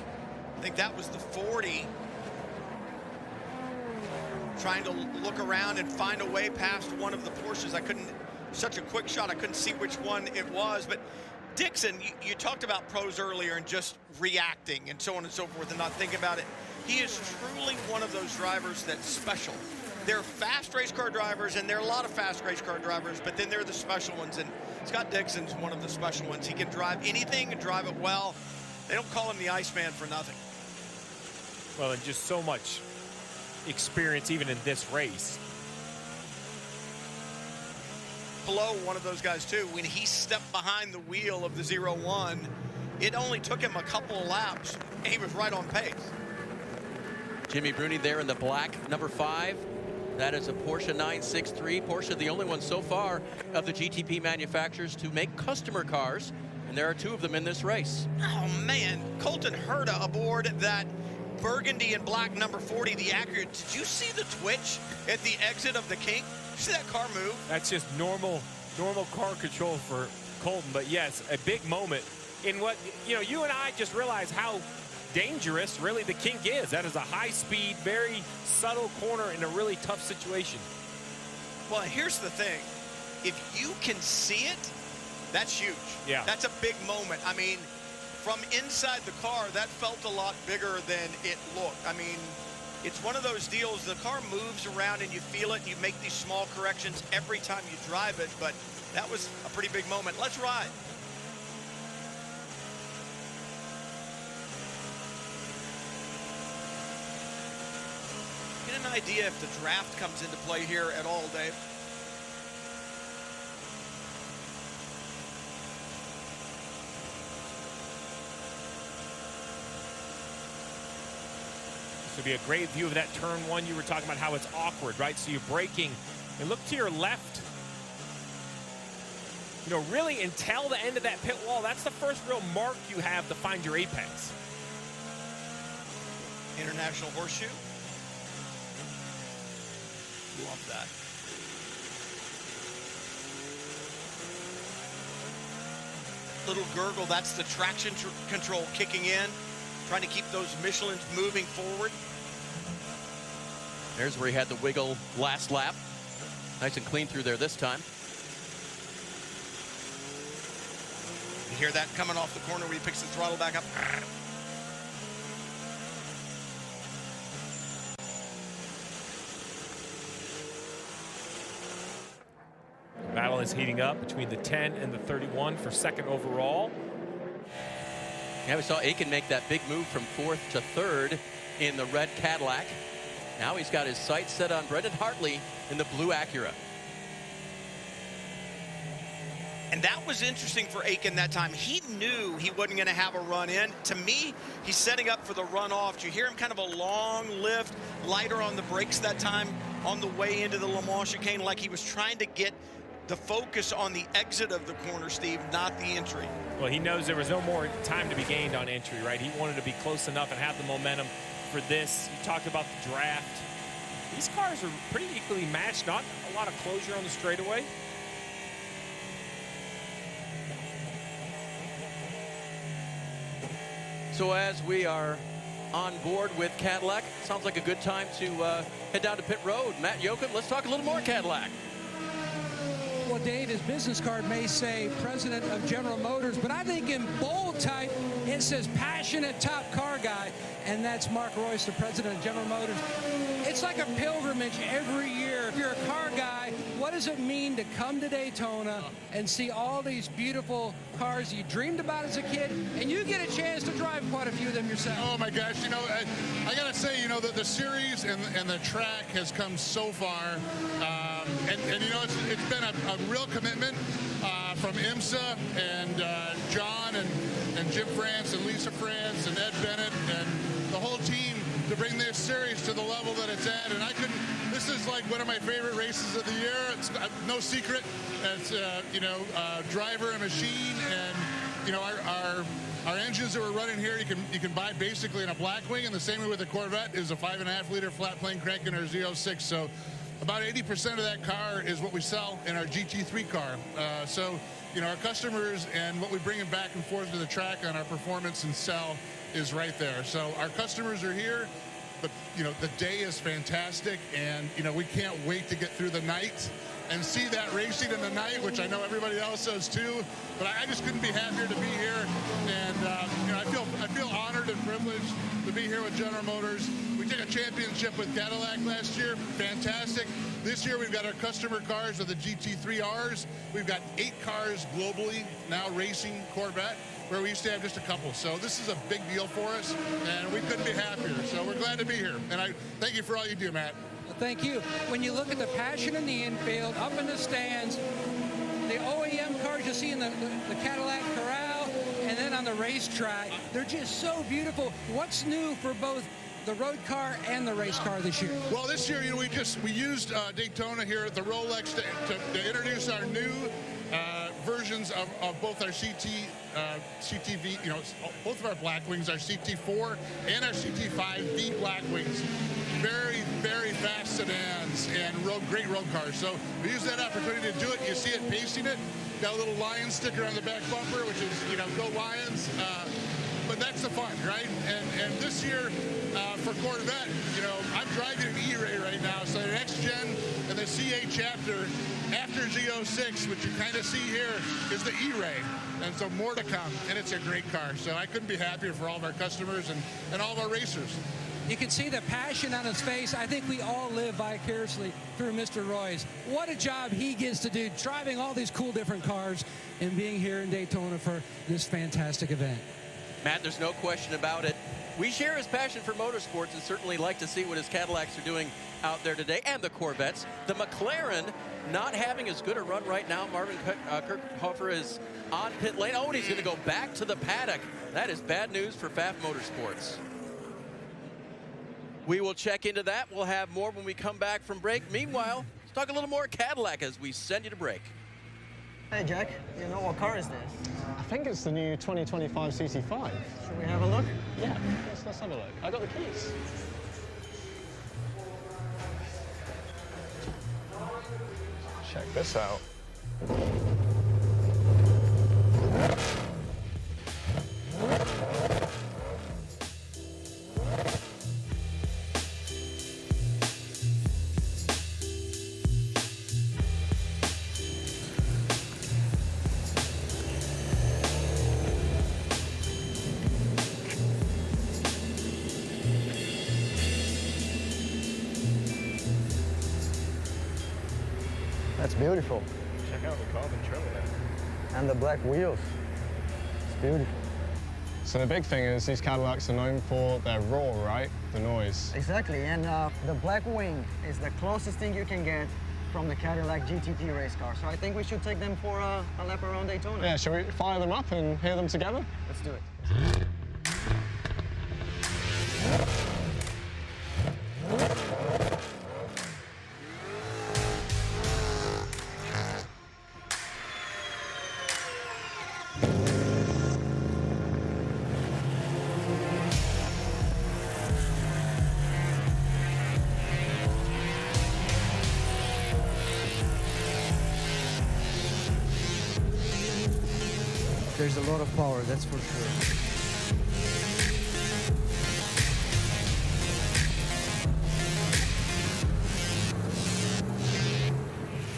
I think that was the 40. Trying to look around and find a way past one of the Porsches. I couldn't, such a quick shot, I couldn't see which one it was. But Dixon, you talked about pros earlier and just reacting and so on and so forth and not thinking about it. He is truly one of those drivers that's special. They're fast race car drivers, and there are a lot of fast race car drivers, but then there are the special ones, and Scott Dixon's one of the special ones. He can drive anything and drive it well. They don't call him the Iceman for nothing. Well, and just so much experience even in this race. Below, one of those guys too, when he stepped behind the wheel of the 0-1, it only took him a couple of laps, and he was right on pace. Jimmy Bruni there in the black, number 5. That is a Porsche 963. Porsche, the only one so far of the GTP manufacturers to make customer cars, and there are 2 of them in this race. Oh man, Colton Herta aboard that burgundy and black number 40, the Acura. Did you see the twitch at the exit of the Kink? Did you see that car move? That's just normal car control for Colton. But yes, a big moment in what, you and I just realized how dangerous really the Kink is. That is a high speed, very subtle corner in a really tough situation. Well, here's the thing. If you can see it, that's huge. Yeah. That's a big moment. I mean, from inside the car, that felt a lot bigger than it looked. I mean, it's one of those deals, the car moves around and you feel it, and you make these small corrections every time you drive it, but that was a pretty big moment. Let's ride. Get an idea if the draft comes into play here at all, Dave. This would be a great view of that turn 1. You were talking about how it's awkward, right? So you're braking and look to your left. Really until the end of that pit wall, that's the first real mark you have to find your apex. International horseshoe. Love that. Little gurgle, that's the traction control kicking in, trying to keep those Michelins moving forward. There's where he had the wiggle last lap. Nice and clean through there this time. You hear that coming off the corner where he picks the throttle back up. Battle is heating up between the 10 and the 31 for second overall. Yeah, we saw Aiken make that big move from 4th to 3rd in the red Cadillac. Now he's got his sights set on Brendan Hartley in the blue Acura. And that was interesting for Aiken that time. He knew he wasn't going to have a run in. To me, he's setting up for the run off. Did you hear him kind of a long lift, lighter on the brakes that time on the way into the Le Mans chicane, like he was trying to get the focus on the exit of the corner, Steve, not the entry. Well, he knows there was no more time to be gained on entry, right? He wanted to be close enough and have the momentum for this. You talked about the draft. These cars are pretty equally matched, not a lot of closure on the straightaway. So as we are on board with Cadillac, sounds like a good time to head down to pit road. Matt Yoakum, let's talk a little more Cadillac. Well, Dave, his business card may say president of General Motors, but I think in bold type, it says passionate top car guy, and that's Mark Royce, the president of General Motors. It's like a pilgrimage every year. If you're a car guy, what does it mean to come to Daytona and see all these beautiful cars you dreamed about as a kid, and you get a chance to drive quite a few of them yourself? Oh my gosh, I gotta say, the series and the track has come so far, and it's been a real commitment from IMSA and John and Jim France and Lisa France and Ed Bennett and the whole team to bring this series to the level that it's at. And this is like one of my favorite races of the year. It's no secret. It's, driver and machine. And, our engines that we're running here, you can buy basically in a Blackwing, and the same way with the Corvette is a 5.5-liter flat plane crank in our Z06. So about 80% of that car is what we sell in our GT3 car. Our customers and what we bring them back and forth to the track on our performance and sell is right there. So our customers are here, but the day is fantastic, and we can't wait to get through the night and see that racing in the night, which I know everybody else does too. But I just couldn't be happier to be here, and I feel honored and privileged to be here with General Motors. We took a championship with Cadillac last year, fantastic. This year we've got our customer cars of the GT3Rs. We've got 8 cars globally now racing Corvette, where we used to have just a couple. So this is a big deal for us, and we couldn't be happier. So we're glad to be here, and I thank you for all you do, Matt. Well, thank you. When you look at the passion in the infield, up in the stands, the OEM cars you see in the Cadillac Corral, and then on the racetrack, they're just so beautiful. What's new for both the road car and the race car this year? Well, this year, we used Daytona here at the Rolex to introduce our new versions of both our CTV, both of our Blackwings, our CT4 and our CT5V Blackwings. Very, very fast sedans and great road cars. So we use that opportunity to do it. You see it pacing it. Got a little Lion sticker on the back bumper, which is, go Lions. But that's the fun, right? And this year, for Corvette, I'm driving an E-Ray right now, so the next gen and the C8 chapter after Z06, which you kind of see here, is the E-Ray. And so more to come, and it's a great car. So I couldn't be happier for all of our customers and all of our racers. You can see the passion on his face. I think we all live vicariously through Mr. Royce. What a job he gets to do, driving all these cool different cars and being here in Daytona for this fantastic event. Matt, there's no question about it. We share his passion for motorsports and certainly like to see what his Cadillacs are doing out there today, and the Corvettes. The McLaren not having as good a run right now. Marvin Kirchhofer is on pit lane. Oh, and he's going to go back to the paddock. That is bad news for Pfaff Motorsports. We will check into that. We'll have more when we come back from break. Meanwhile, let's talk a little more Cadillac as we send you to break. Hey, Jack, what car is this? I think it's the new 2025 CT5. Should we have a look? Yeah, let's have a look. I got the keys. Check this out. That's beautiful. Check out the carbon trim there. And the black wheels. It's beautiful. So the big thing is these Cadillacs are known for their roar, right? The noise. Exactly, and the black wing is the closest thing you can get from the Cadillac GTP race car. So I think we should take them for a lap around Daytona. Yeah, shall we fire them up and hear them together? Let's do it. There's a lot of power, that's for sure.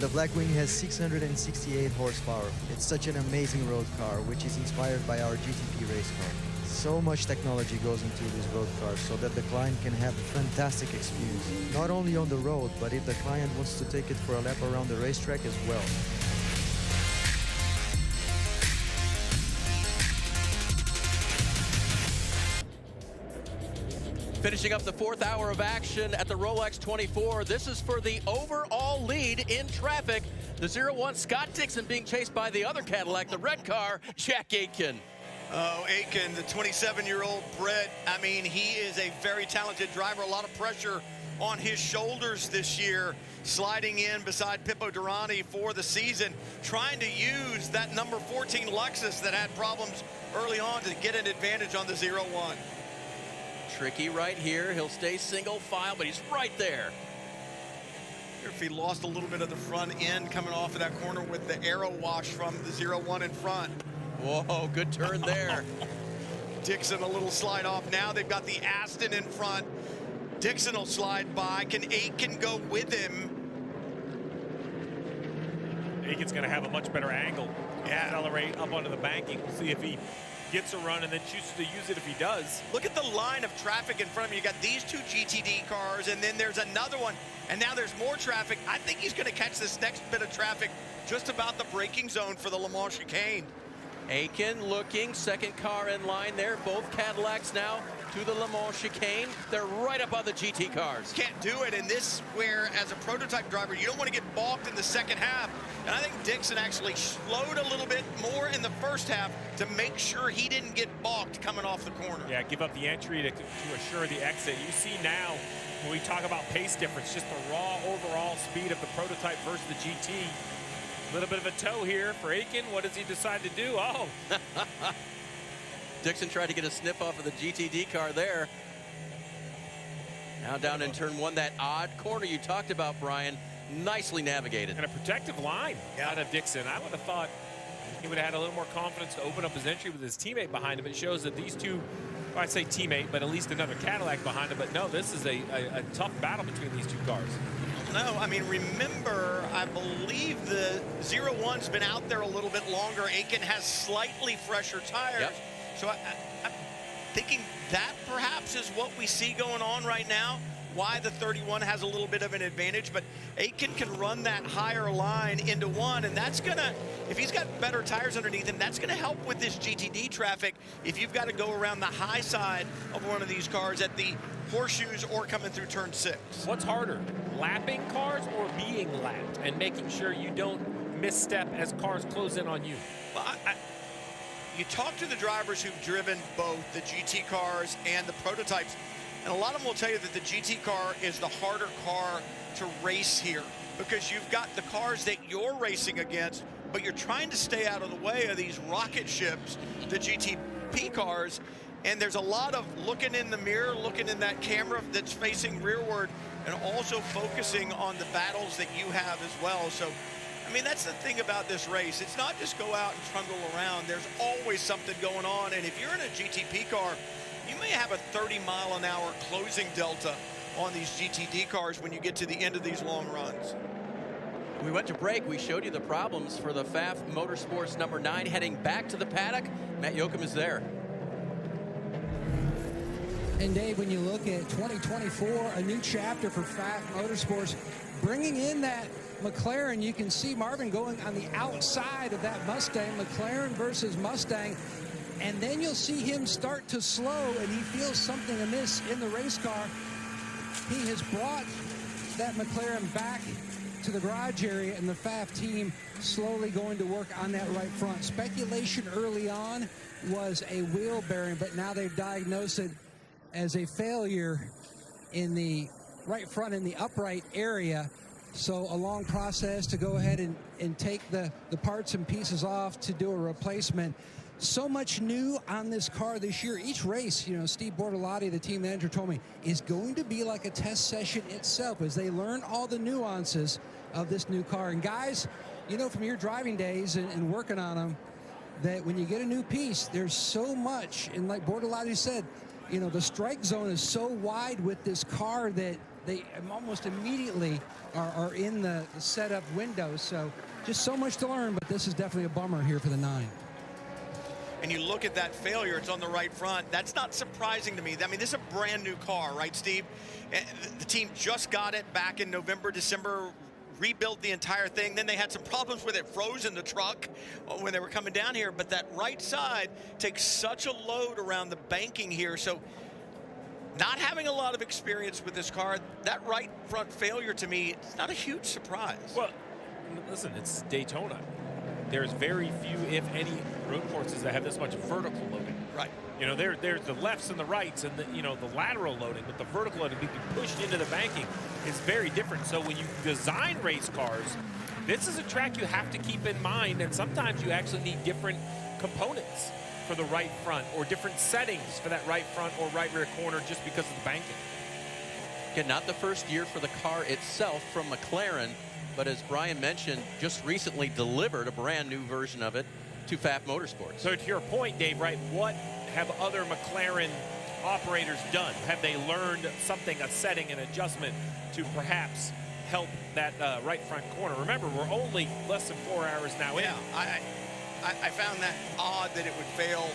The Blackwing has 668 horsepower. It's such an amazing road car, which is inspired by our GTP race car. So much technology goes into these road cars so that the client can have a fantastic experience. Not only on the road, but if the client wants to take it for a lap around the racetrack as well. Finishing up the 4th hour of action at the Rolex 24. This is for the overall lead in traffic. The 01 Scott Dixon being chased by the other Cadillac, the red car, Jack Aitken. Oh, Aiken, the 27-year-old Brit, I mean, he is a very talented driver. A lot of pressure on his shoulders this year, sliding in beside Pippo Durrani for the season, trying to use that number 14 Lexus that had problems early on to get an advantage on the 0-1. Tricky right here. He'll stay single file, but he's right there. If he lost a little bit of the front end coming off of that corner with the arrow wash from the 0-1 in front. Whoa, good turn there. Dixon a little slide off. Now they've got the Aston in front. Dixon will slide by. Can Aiken go with him? Aiken's going to have a much better angle. Accelerate up onto the banking. We'll see if he gets a run and then chooses to use it if he does. Look at the line of traffic in front of him. You got these two GTD cars, and then there's another one, and now there's more traffic. I think he's going to catch this next bit of traffic just about the braking zone for the Le Mans chicane. Aiken looking, second car in line there. Both Cadillacs now to the Le Mans chicane. They're right up on the GT cars. Can't do it in this, where as a prototype driver, you don't want to get balked in the second half. And I think Dixon actually slowed a little bit more in the first half to make sure he didn't get balked coming off the corner. Yeah, give up the entry to assure the exit. You see now, when we talk about pace difference, just the raw overall speed of the prototype versus the GT. A little bit of a toe here for Aiken. What does he decide to do? Oh. Dixon tried to get a sniff off of the GTD car there. Now down in turn one, that odd corner you talked about, Brian. Nicely navigated. And a protective line out of Dixon. I would have thought he would have had a little more confidence to open up his entry with his teammate behind him. It shows that these two, well, I say teammate, but at least another Cadillac behind him. But no, this is a tough battle between these two cars. No, I mean, remember, I believe the 0-1's been out there a little bit longer. Aiken has slightly fresher tires. Yep. So I'm thinking that perhaps is what we see going on right now, why the 31 has a little bit of an advantage. But Aiken can run that higher line into one, and that's going to, if he's got better tires underneath him, that's going to help with this GTD traffic if you've got to go around the high side of one of these cars at the horseshoes or coming through turn 6. What's harder, lapping cars or being lapped and making sure you don't misstep as cars close in on you? Well, you talk to the drivers who've driven both the GT cars and the prototypes, and a lot of them will tell you that the GT car is the harder car to race here because you've got the cars that you're racing against, but you're trying to stay out of the way of these rocket ships, the GTP cars. And there's a lot of looking in the mirror, looking in that camera that's facing rearward, and also focusing on the battles that you have as well. So, I mean, that's the thing about this race. It's not just go out and trundle around. There's always something going on. And if you're in a GTP car, you may have a 30-mile-an-hour closing delta on these GTD cars when you get to the end of these long runs. We went to break. We showed you the problems for the FAF Motorsports number 9 heading back to the paddock. Matt Yoakum is there. And Dave, when you look at 2024, a new chapter for FAF Motorsports, bringing in that McLaren, you can see Marvin going on the outside of that Mustang, McLaren versus Mustang, and then you'll see him start to slow, and he feels something amiss in the race car. He has brought that McLaren back to the garage area, and the FAF team slowly going to work on that right front. Speculation early on was a wheel bearing, but now they've diagnosed it as a failure in the right front in the upright area. So a long process to go ahead and take the parts and pieces off to do a replacement. So much new on this car this year. Each race, you know, Steve Bortolotti, the team manager, told me, is going to be like a test session itself as they learn all the nuances of this new car. And guys, you know from your driving days and working on them, that when you get a new piece, there's so much, and like Bortolotti said, you know, the strike zone is so wide with this car that they almost immediately are in the setup window. So just so much to learn, but this is definitely a bummer here for the 9. And you look at that failure, it's on the right front. That's not surprising to me. I mean, this is a brand new car, right, Steve? The team just got it back in November, December, rebuilt the entire thing. Then they had some problems with it, froze in the truck when they were coming down here. But that right side takes such a load around the banking here. So not having a lot of experience with this car, that right front failure to me, it's not a huge surprise. Well, listen, it's Daytona. there's very few, if any, road courses that have this much vertical loading. Right. You know, there's the lefts and the rights and the, you know, the lateral loading, but the vertical loading being pushed into the banking is very different. So when you design race cars, this is a track you have to keep in mind, and sometimes you actually need different components for the right front or different settings for that right front or right rear corner just because of the banking. Again, not the first year for the car itself from McLaren, but as Brian mentioned, just recently delivered a brand new version of it to FAF Motorsports. So to your point, Dave, right, what have other McLaren operators done? Have they learned something, a setting, an adjustment to perhaps help that right front corner? Remember, we're only less than 4 hours now in. I found that odd that it would fail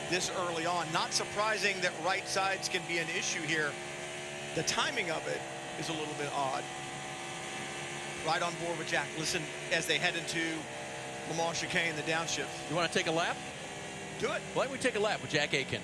this early on. Not surprising that right sides can be an issue here. The timing of it is a little bit odd. Right on board with Jack. Listen as they head into Le Mans chicane, the downshift. You want to take a lap? Do it. Why don't we take a lap with Jack Aitken?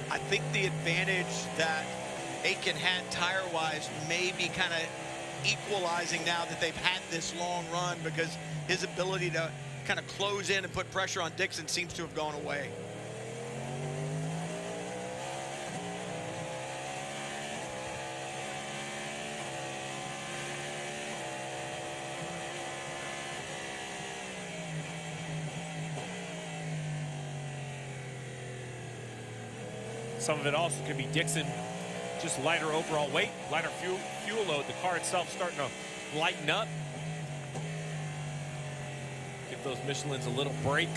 I think the advantage that Aitken had tire-wise may be kind of equalizing now that they've had this long run, because his ability to kind of close in and put pressure on Dixon seems to have gone away. Some of it also could be Dixon, just lighter overall weight, lighter fuel load. The car itself starting to lighten up. Give those Michelins a little break.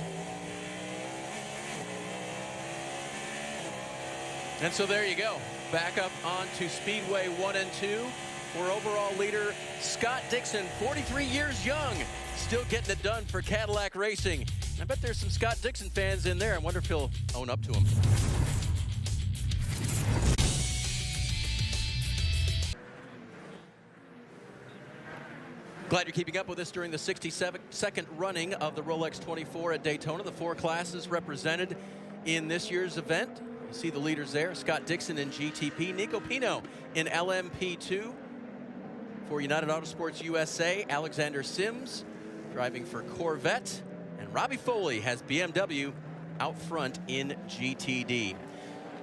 And so there you go. Back up onto Speedway 1 and 2 for overall leader Scott Dixon, 43 years young, still getting it done for Cadillac Racing. I bet there's some Scott Dixon fans in there. I wonder if he'll own up to him. Glad you're keeping up with us during the 62nd running of the Rolex 24 at Daytona. The 4 classes represented in this year's event. You see the leaders there, Scott Dixon in GTP, Nico Pino in LMP2. For United Autosports USA, Alexander Sims driving for Corvette, and Robbie Foley has BMW out front in GTD.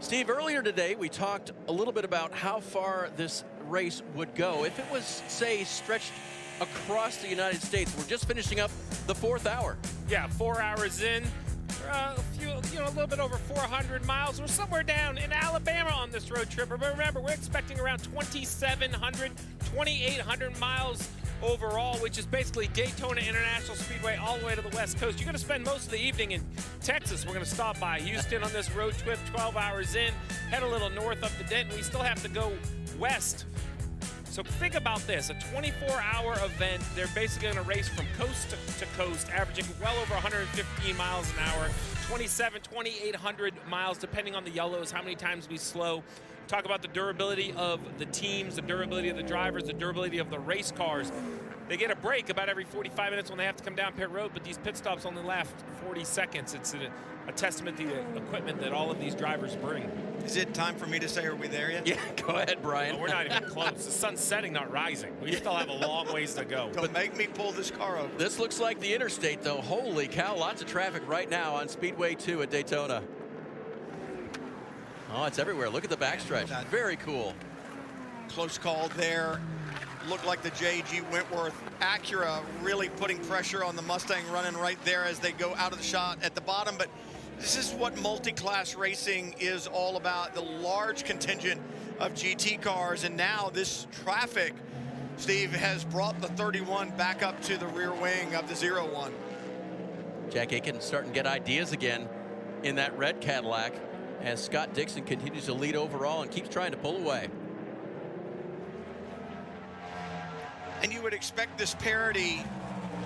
Steve, earlier today we talked a little bit about how far this race would go. If it was, say, stretched across the United States. We're just finishing up the 4th hour. Yeah, 4 hours in. A little bit over 400 miles. We're somewhere down in Alabama on this road trip. But remember, we're expecting around 2,700, 2,800 miles overall, which is basically Daytona International Speedway all the way to the West Coast. You're going to spend most of the evening in Texas. We're going to stop by Houston on this road trip, 12 hours in, head a little north up to Denton. We still have to go west. So think about this, a 24-hour event. They're basically going to race from coast to coast, averaging well over 115 miles an hour, 2,800 miles, depending on the yellows, how many times we slow. Talk about the durability of the teams, the durability of the drivers, the durability of the race cars. They get a break about every 45 minutes when they have to come down pit road, but these pit stops only last 40 seconds. It's a testament to the equipment that all of these drivers bring. Is it time for me to say, are we there yet? Yeah, go ahead, Brian. Well, we're not even close. The sun's setting, not rising. We still have a long ways to go. Don't make me pull this car over. This looks like the interstate, though. Holy cow, lots of traffic right now on Speedway 2 at Daytona. Oh, it's everywhere. Look at the backstretch. Very cool. Close call there. Looked like the J.G. Wentworth Acura really putting pressure on the Mustang, running right there as they go out of the shot at the bottom. But this is what multi-class racing is all about, the large contingent of GT cars. And now this traffic, Steve, has brought the 31 back up to the rear wing of the 01. Jack Aitken starting to get ideas again in that red Cadillac as Scott Dixon continues to lead overall and keeps trying to pull away. and you would expect this parity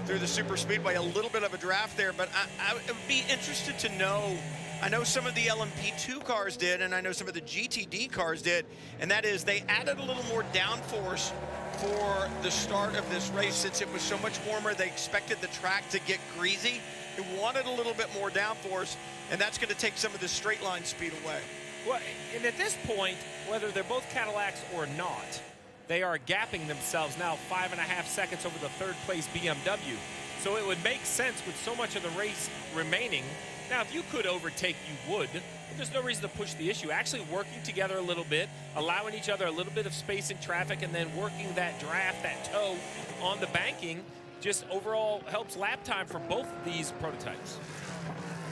through the super speedway, a little bit of a draft there, but I would be interested to know. I know some of the LMP2 cars did, and I know some of the GTD cars did, and that is they added a little more downforce for the start of this race. Since it was so much warmer, they expected the track to get greasy. They wanted a little bit more downforce, and that's going to take some of the straight line speed away. Well, and at this point, whether they're both Cadillacs or not, they are gapping themselves now 5.5 seconds over the third place BMW. So it would make sense with so much of the race remaining. Now, if you could overtake, you would. There's no reason to push the issue. Actually working together a little bit, allowing each other a little bit of space in traffic, and then working that draft, that toe on the banking, just overall helps lap time for both of these prototypes.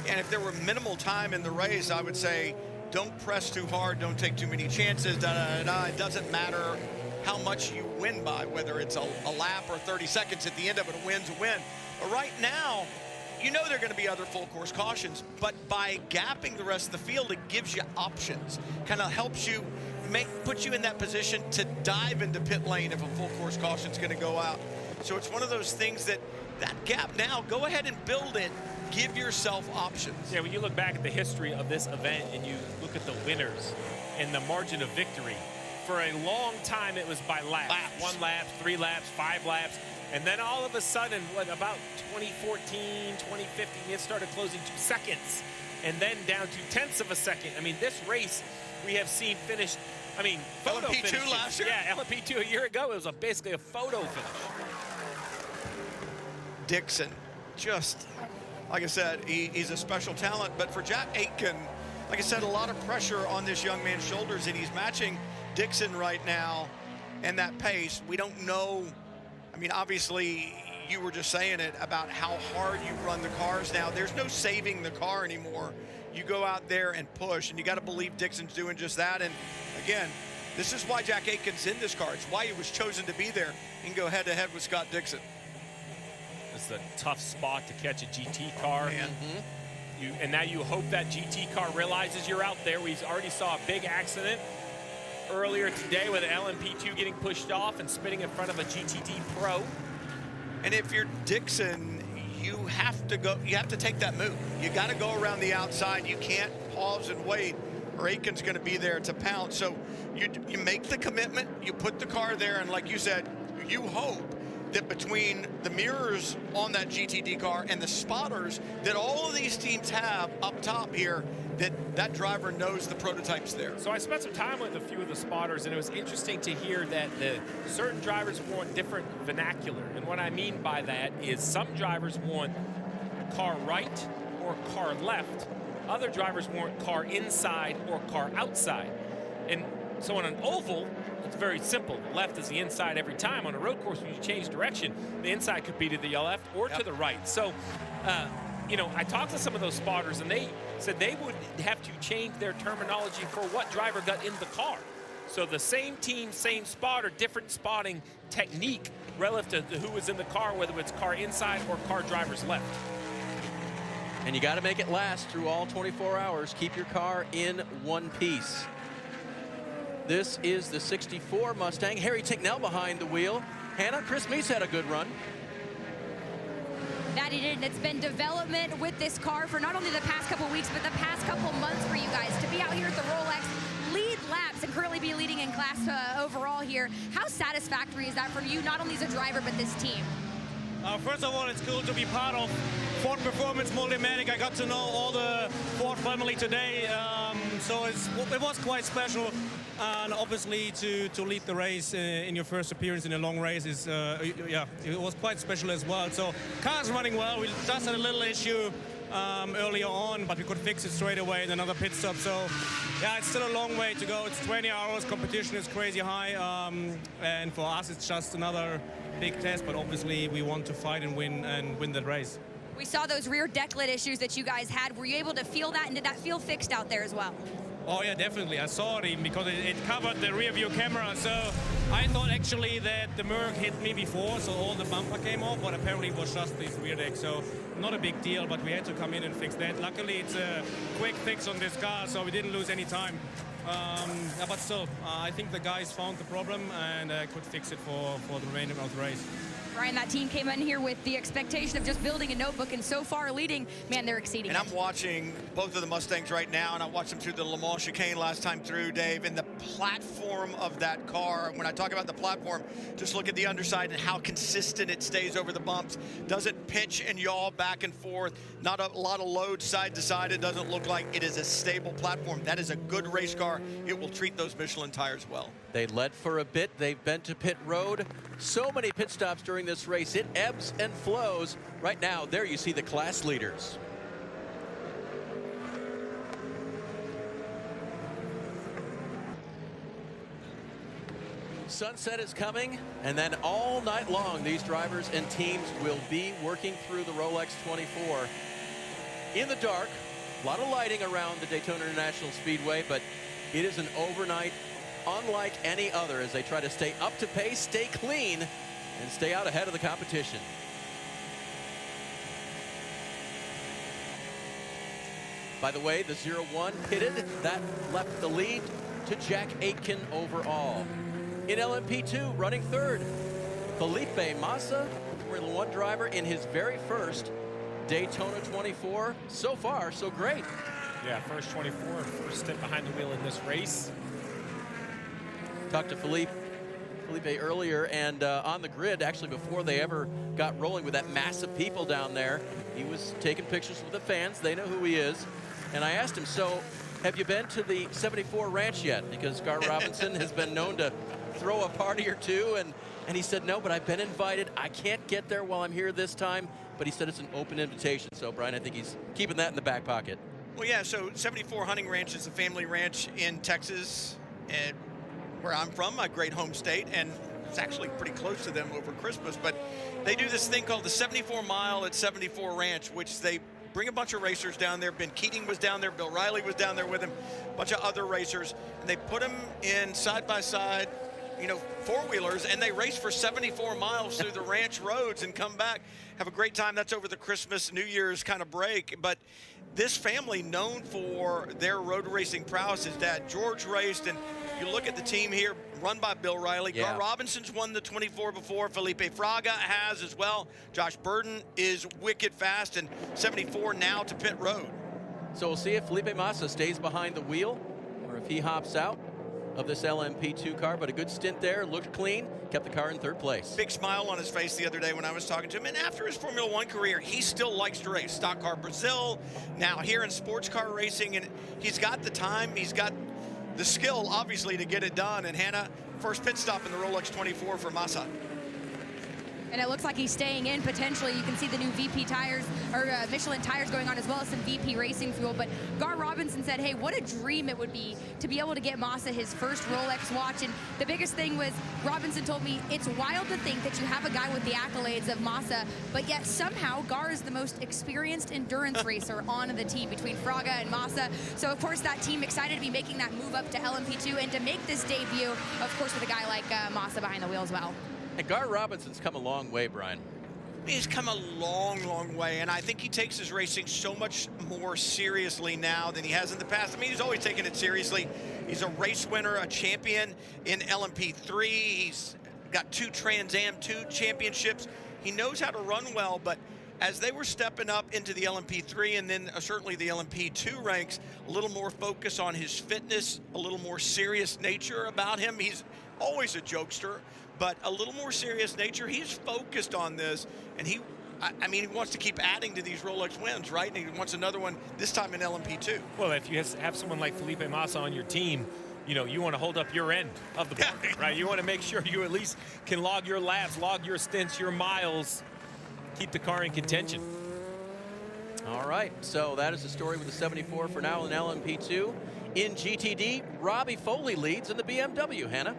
And if there were minimal time in the race, I would say don't press too hard, don't take too many chances, It doesn't matter how much you win by, whether it's a lap or 30 seconds at the end of it, a win's a win. But right now, you know there are going to be other full course cautions, but by gapping the rest of the field, it gives you options. Kind of helps you put you in that position to dive into pit lane if a full course caution is going to go out. So it's one of those things that gap now, go ahead and build it. Give yourself options. Yeah, when you look back at the history of this event and you look at the winners and the margin of victory, for a long time it was by laps. 1 lap, 3 laps, 5 laps. And then all of a sudden, about 2014, 2015, it started closing to seconds and then down to tenths of a second. I mean, this race we have seen finished, photo LMP2 finishes. last year? Yeah, LMP2 a year ago, it was basically a photo finish. Dixon, just, like I said, he's a special talent. But for Jack Aitken, like I said, a lot of pressure on this young man's shoulders, and he's matching Dixon right now and that pace. We don't know. Obviously, you were just saying it about how hard you run the cars now. There's no saving the car anymore. You go out there and push, and you got to believe Dixon's doing just that. And again, this is why Jack Aitken's in this car. It's why he was chosen to be there and go head-to-head with Scott Dixon. It's a tough spot to catch a GT car. And now you hope that GT car realizes you're out there. We already saw a big accident earlier today with an LMP2 getting pushed off and spinning in front of a GTD Pro. And if you're Dixon, you have to take that move. You got to go around the outside. You can't pause and wait, or Aitken's going to be there to pounce. So you make the commitment, you put the car there, and like you said, you hope that between the mirrors on that GTD car and the spotters that all of these teams have up top here, that driver knows the prototype's there. So I spent some time with a few of the spotters, and it was interesting to hear that certain drivers want different vernacular. And what I mean by that is some drivers want car right or car left. Other drivers want car inside or car outside. And so on an oval, it's very simple. The left is the inside every time. On a road course, when you change direction, the inside could be to the left or to the right. So, I talked to some of those spotters, and they said they would have to change their terminology for what driver got in the car. So the same team, same spotter, different spotting technique relative to who was in the car, whether it's car inside or car driver's left. And you got to make it last through all 24 hours. Keep your car in one piece. This is the 64 Mustang. Harry Tinknell behind the wheel. Hannah, Chris Meese had a good run. That he did, and it's been development with this car for not only the past couple weeks, but the past couple months for you guys. To be out here at the Rolex, lead laps, and currently be leading in class overall here. How satisfactory is that for you, not only as a driver, but this team? First of all, it's cool to be part of Ford Performance Multimatic. I got to know all the Ford family today, so it was quite special. And obviously to lead the race in your first appearance in a long race is, it was quite special as well. So car's running well. We just had a little issue earlier on, but we could fix it straight away in another pit stop. So yeah, it's still a long way to go. It's 20 hours. Competition is crazy high. And for us, it's just another big test, but obviously we want to fight and win that race. We saw those rear deck lid issues that you guys had. Were you able to feel that, and did that feel fixed out there as well? Oh yeah, definitely. I saw it even because it covered the rear view camera. So I thought actually that the Merc hit me before, so all the bumper came off, but apparently it was just this rear deck. So not a big deal, but we had to come in and fix that. Luckily, it's a quick fix on this car, so we didn't lose any time. But still, I think the guys found the problem and could fix it for the remainder of the race. Brian, that team came in here with the expectation of just building a notebook, and so far leading, man, they're exceeding And it. I'm watching both of the Mustangs right now, and I watched them through the Le Mans chicane last time through, Dave, and the platform of that car. When I talk about the platform, just look at the underside and how consistent it stays over the bumps. Doesn't pitch and yaw back and forth. Not a lot of load side to side. It doesn't look like it is a stable platform. That is a good race car. It will treat those Michelin tires well. They led for a bit. They've been to pit road. So many pit stops during this race. It ebbs and flows. Right now, there you see the class leaders. Sunset is coming, and then all night long, these drivers and teams will be working through the Rolex 24 in the dark. A lot of lighting around the Daytona International Speedway, but it is an overnight unlike any other as they try to stay up to pace, stay clean, and stay out ahead of the competition. By the way, the 0-1 pitted. That left the lead to Jack Aitken overall. In LMP2, running third, Felipe Massa, Formula One driver in his very first Daytona 24. So far, so great. Yeah, first 24, first stint behind the wheel in this race. Talked to Felipe earlier, and on the grid, actually before they ever got rolling with that mass of people down there, he was taking pictures with the fans. They know who he is. And I asked him, so have you been to the 74 ranch yet? Because Gar Robinson has been known to throw a party or two, and he said, no, but I've been invited. I can't get there while I'm here this time, but he said it's an open invitation. So, Brian, I think he's keeping that in the back pocket. Well, yeah, so 74 Hunting Ranch is a family ranch in Texas, and where I'm from, my great home state, and it's actually pretty close to them over Christmas. But they do this thing called the 74 Mile at 74 Ranch, which they bring a bunch of racers down there. Ben Keating was down there, Bill Riley was down there with him, a bunch of other racers, and they put them in side-by-side, you know, four-wheelers, and they race for 74 miles through the ranch roads and come back, have a great time. That's over the Christmas, New Year's kind of break. But this family, known for their road racing prowess, his dad George raced, and you look at the team here, run by Bill Riley. Yeah. Gar Robinson's won the 24 before. Felipe Fraga has as well. Josh Burton is wicked fast, and 74 now to pit road. So we'll see if Felipe Massa stays behind the wheel or if he hops out of this LMP2 car, but a good stint there, looked clean, kept the car in third place. Big smile on his face the other day when I was talking to him, and after his Formula One career, he still likes to race. Stock car Brazil, now here in sports car racing, and he's got the time, he's got the skill, obviously, to get it done. And Hannah, first pit stop in the Rolex 24 for Massa. And it looks like he's staying in potentially. You can see the new VP tires, or Michelin tires going on, as well as some VP racing fuel. But Gar Robinson said, hey, what a dream it would be to be able to get Massa his first Rolex watch. And the biggest thing was, Robinson told me, it's wild to think that you have a guy with the accolades of Massa, but yet somehow Gar is the most experienced endurance racer on the team between Fraga and Massa. So of course that team excited to be making that move up to LMP2 and to make this debut, of course, with a guy like Massa behind the wheel as well. And Gar Robinson's come a long way, Brian. He's come a long, long way, and I think he takes his racing so much more seriously now than he has in the past. I mean, he's always taken it seriously. He's a race winner, a champion in LMP3. He's got 2 Trans Am 2 championships. He knows how to run well, but as they were stepping up into the LMP3 and then certainly the LMP2 ranks, a little more focus on his fitness, a little more serious nature about him. He's always a jokester, but a little more serious nature. He's focused on this, and he wants to keep adding to these Rolex wins, right? And he wants another one, this time in LMP2. Well, if you have someone like Felipe Massa on your team, you know, you want to hold up your end of the bargain, right? You want to make sure you at least can log your laps, log your stints, your miles, keep the car in contention. All right, so that is the story with the 74 for now in LMP2. In GTD, Robbie Foley leads in the BMW, Hannah.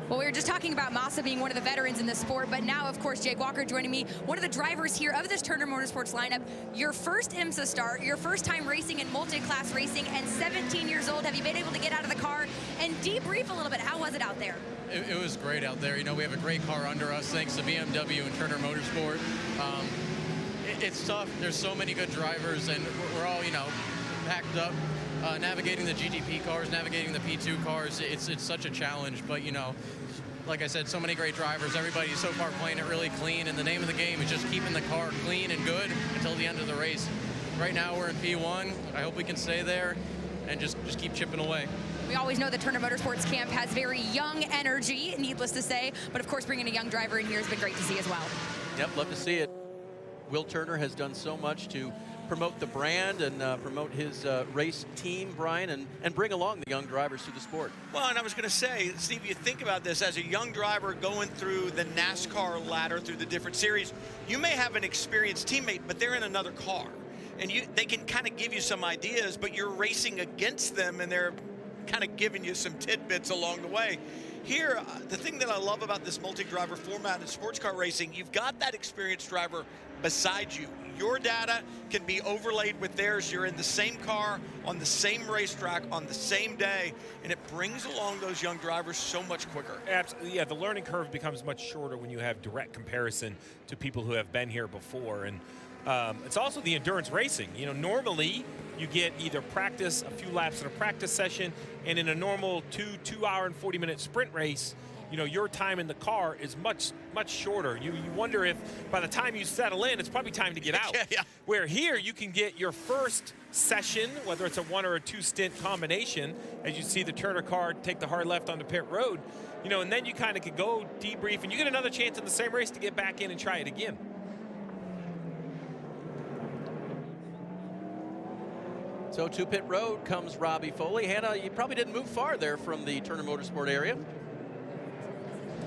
Well, we were just talking about Massa being one of the veterans in the sport, but now, of course, Jake Walker joining me, one of the drivers here of this Turner Motorsports lineup. Your first IMSA start, your first time racing in multi-class racing, and 17 years old. Have you been able to get out of the car and debrief a little bit? How was it out there? It was great out there. You know, we have a great car under us thanks to BMW and Turner Motorsport. It's tough. There's so many good drivers, and we're all, you know, packed up. Navigating the GTP cars, navigating the P2 cars, it's such a challenge. But, you know, like I said, so many great drivers. Everybody's so far playing it really clean, and the name of the game is just keeping the car clean and good until the end of the race. Right now we're in P1. I hope we can stay there and just keep chipping away. We always know the Turner Motorsports camp has very young energy, needless to say, but of course bringing a young driver in here has been great to see as well. Yep, love to see it. Will Turner has done so much to promote the brand and promote his race team, Brian, and bring along the young drivers to the sport. Well, and I was going to say, Steve, you think about this as a young driver going through the NASCAR ladder through the different series. You may have an experienced teammate, but they're in another car. And they can kind of give you some ideas, but you're racing against them, and they're kind of giving you some tidbits along the way. Here, the thing that I love about this multi-driver format in sports car racing, you've got that experienced driver beside you. Your data can be overlaid with theirs. You're in the same car, on the same racetrack, on the same day, and it brings along those young drivers so much quicker. Absolutely, yeah, the learning curve becomes much shorter when you have direct comparison to people who have been here before. And it's also the endurance racing. You know, normally you get either practice, a few laps in a practice session, and in a normal 2 hour and 40-minute sprint race, you know, your time in the car is much shorter. You wonder if by the time you settle in, it's probably time to get out. Yeah. Where here you can get your first session, whether it's a 1 or a 2 stint combination, as you see the Turner car take the hard left onto pit road, you know, and then you kind of could go debrief, and you get another chance in the same race to get back in and try it again. So to pit road comes Robbie Foley. Hannah, you probably didn't move far there from the Turner Motorsport area.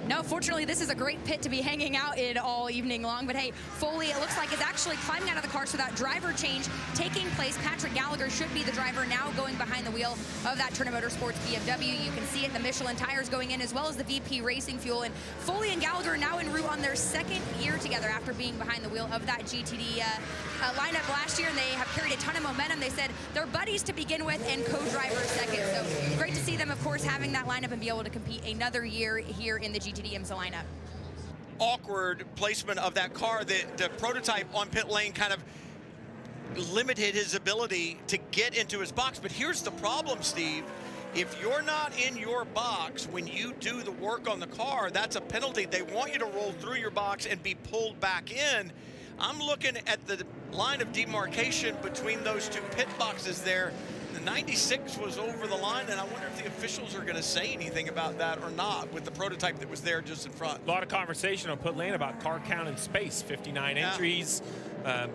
No, fortunately, this is a great pit to be hanging out in all evening long. But hey, Foley, it looks like, is actually climbing out of the car, so that driver change taking place. Patrick Gallagher should be the driver now going behind the wheel of that Turner Motorsports BMW. You can see it, the Michelin tires going in, as well as the VP Racing Fuel. And Foley and Gallagher are now en route on their second year together after being behind the wheel of that GTD lineup last year, and they have carried a ton of momentum. They said they're buddies to begin with and co-drivers second. So great to see them, of course, having that lineup and be able to compete another year here in the GTD IMSA lineup. Awkward placement of that car. The prototype on pit lane kind of limited his ability to get into his box. But here's the problem, Steve. If you're not in your box when you do the work on the car, that's a penalty. They want you to roll through your box and be pulled back in. I'm looking at the line of demarcation between those two pit boxes there. The 96 was over the line, and I wonder if the officials are going to say anything about that or not with the prototype that was there just in front. A lot of conversation on pit lane about car count and space, 59 entries.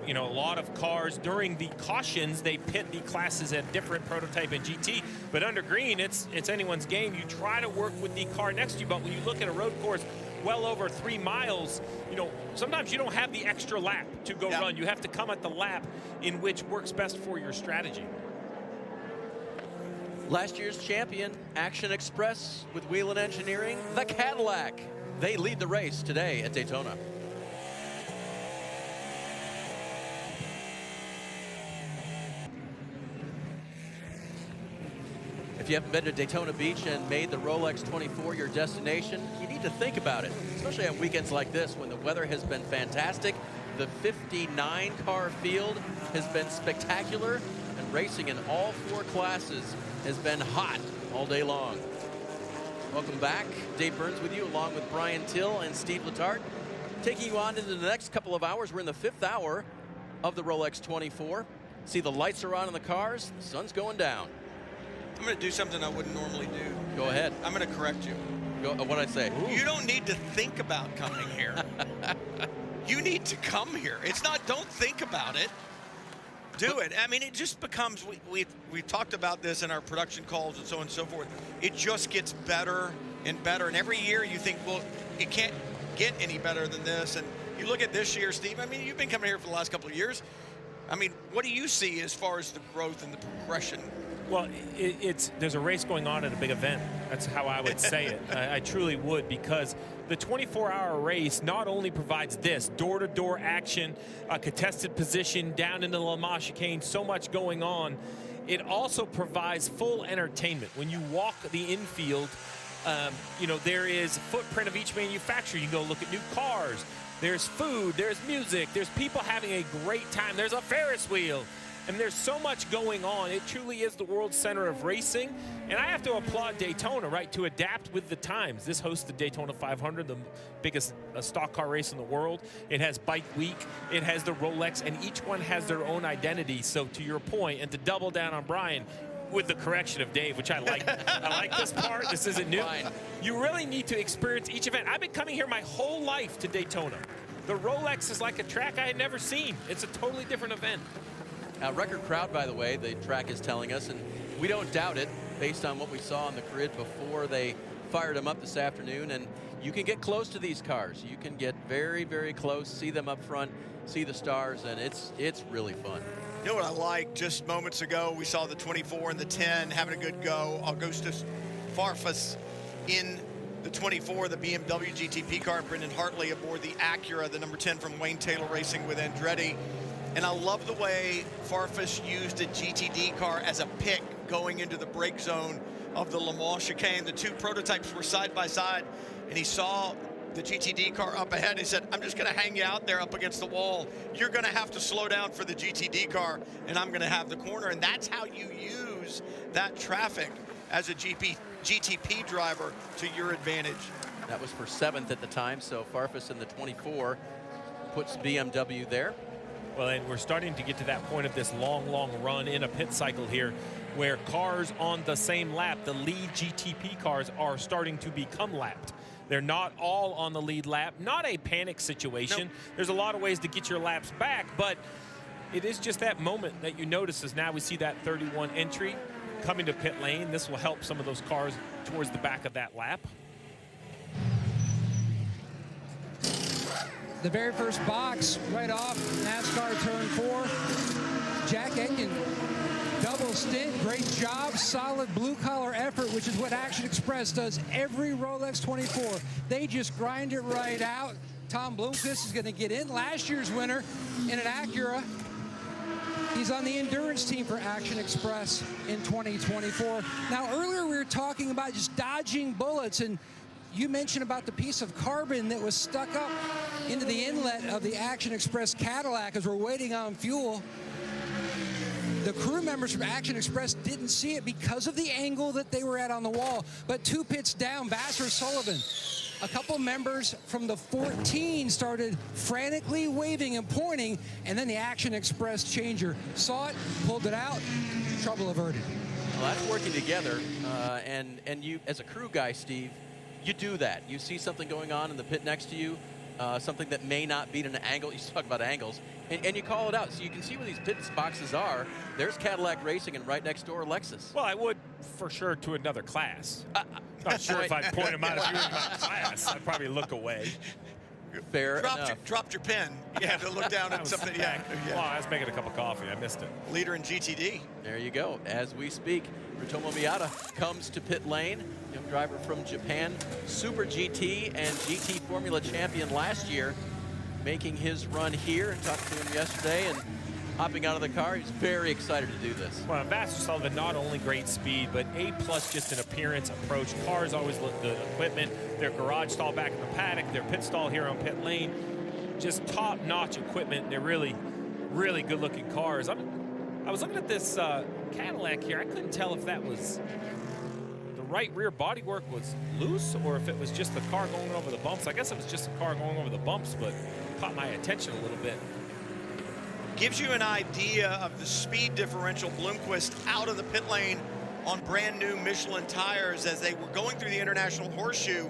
You know, a lot of cars during the cautions, they pit the classes at different prototype and GT, but under green, it's anyone's game. You try to work with the car next to you, but when you look at a road course well over 3 miles, you know, sometimes you don't have the extra lap to go run. You have to come at the lap in which works best for your strategy. Last year's champion, Action Express with Whelen Engineering, the Cadillac. They lead the race today at Daytona. If you haven't been to Daytona Beach and made the Rolex 24 your destination, you need to think about it, especially on weekends like this when the weather has been fantastic. The 59-car field has been spectacular, and racing in all 4 classes has been hot all day long. Welcome back. Dave Burns with you, along with Brian Till and Steve Letarte, taking you on into the next couple of hours. We're in the 5th hour of the Rolex 24. See, the lights are on in the cars. The sun's going down. I'm going to do something I wouldn't normally do. Go ahead. I'm going to correct you. What'd I say? You don't need to think about coming here. You need to come here. It's not, don't think about it. Do it. I mean, it just becomes, we've talked about this in our production calls and so on and so forth. It just gets better and better. And every year you think, well, it can't get any better than this. And you look at this year, Steve, I mean, you've been coming here for the last couple of years. I mean, what do you see as far as the growth and the progression? Well, there's a race going on at a big event. That's how I would say it. I truly would, because the 24-hour race not only provides this door-to-door action, a contested position down into the Le Mans chicane, so much going on. It also provides full entertainment. When you walk the infield, you know, there is a footprint of each manufacturer. You can go look at new cars. There's food, there's music, there's people having a great time. There's a Ferris wheel. And there's so much going on. It truly is the world center of racing. And I have to applaud Daytona, right, to adapt with the times. This hosts the Daytona 500, the biggest stock car race in the world. It has Bike Week. It has the Rolex, and each one has their own identity. So to your point, and to double down on Brian, with the correction of Dave, which I like. I like this part. This isn't new. Fine. You really need to experience each event. I've been coming here my whole life to Daytona. The Rolex is like a track I had never seen. It's a totally different event. Record crowd, by the way, the track is telling us, and we don't doubt it based on what we saw on the grid before they fired them up this afternoon. And you can get close to these cars. You can get very, very close, see them up front, see the stars, and it's really fun. You know what I like? Just moments ago, we saw the 24 and the 10 having a good go. Augustus Farfus in the 24, the BMW GTP car, and Brendan Hartley aboard the Acura, the number 10 from Wayne Taylor Racing with Andretti. And I love the way Farfus used a GTD car as a pick going into the break zone of the Le Mans chicane. The two prototypes were side by side, and he saw the GTD car up ahead. He said, I'm just going to hang you out there up against the wall. You're going to have to slow down for the GTD car, and I'm going to have the corner. And that's how you use that traffic as a GTP driver to your advantage. That was for 7th at the time, so Farfus in the 24 puts BMW there. Well, and we're starting to get to that point of this long, long run in a pit cycle here where cars on the same lap, the lead GTP cars, are starting to become lapped. They're not all on the lead lap. Not a panic situation. Nope. There's a lot of ways to get your laps back, but it is just that moment that you notice as now we see that 31 entry coming to pit lane. This will help some of those cars towards the back of that lap. The very first box right off NASCAR turn 4. Jack Etkin, double stint, great job, solid blue collar effort, which is what Action Express does every Rolex 24. They just grind it right out. Tom Blomqvist is going to get in, last year's winner in an Acura. He's on the endurance team for Action Express in 2024. Now, earlier we were talking about just dodging bullets, and you mentioned about the piece of carbon that was stuck up into the inlet of the Action Express Cadillac as we're waiting on fuel. The crew members from Action Express didn't see it because of the angle that they were at on the wall. But 2 pits down, Vassar Sullivan, a couple members from the 14 started frantically waving and pointing, and then the Action Express changer saw it, pulled it out, trouble averted. Well, that's working together, and you, as a crew guy, Steve, you do that. You see something going on in the pit next to you, something that may not be at an angle. You talk about angles, and you call it out. So you can see where these pit boxes are. There's Cadillac Racing, and right next door, Lexus. Well, I would for sure to another class. Not sure if I'd point them out if you were in my class. I'd probably look away. Fair enough. Dropped your pen. You had to look down at something. Yeah. Well, I was making a cup of coffee. I missed it. Leader in GTD. There you go. As we speak, Ritomo Miata comes to pit lane. Young driver from Japan, Super GT and GT Formula champion last year, making his run here. And talked to him yesterday and hopping out of the car. He's very excited to do this. Well, Vassar Sullivan, not only great speed, but A+ just an appearance, approach. Cars always look good. Equipment, their garage stall back in the paddock, their pit stall here on pit lane. Just top-notch equipment. They're really, really good-looking cars. I was looking at this Cadillac here. I couldn't tell if that was the right rear bodywork was loose or if it was just the car going over the bumps. I guess it was just the car going over the bumps, but caught my attention a little bit. Gives you an idea of the speed differential. Blomqvist out of the pit lane on brand new Michelin tires as they were going through the International Horseshoe.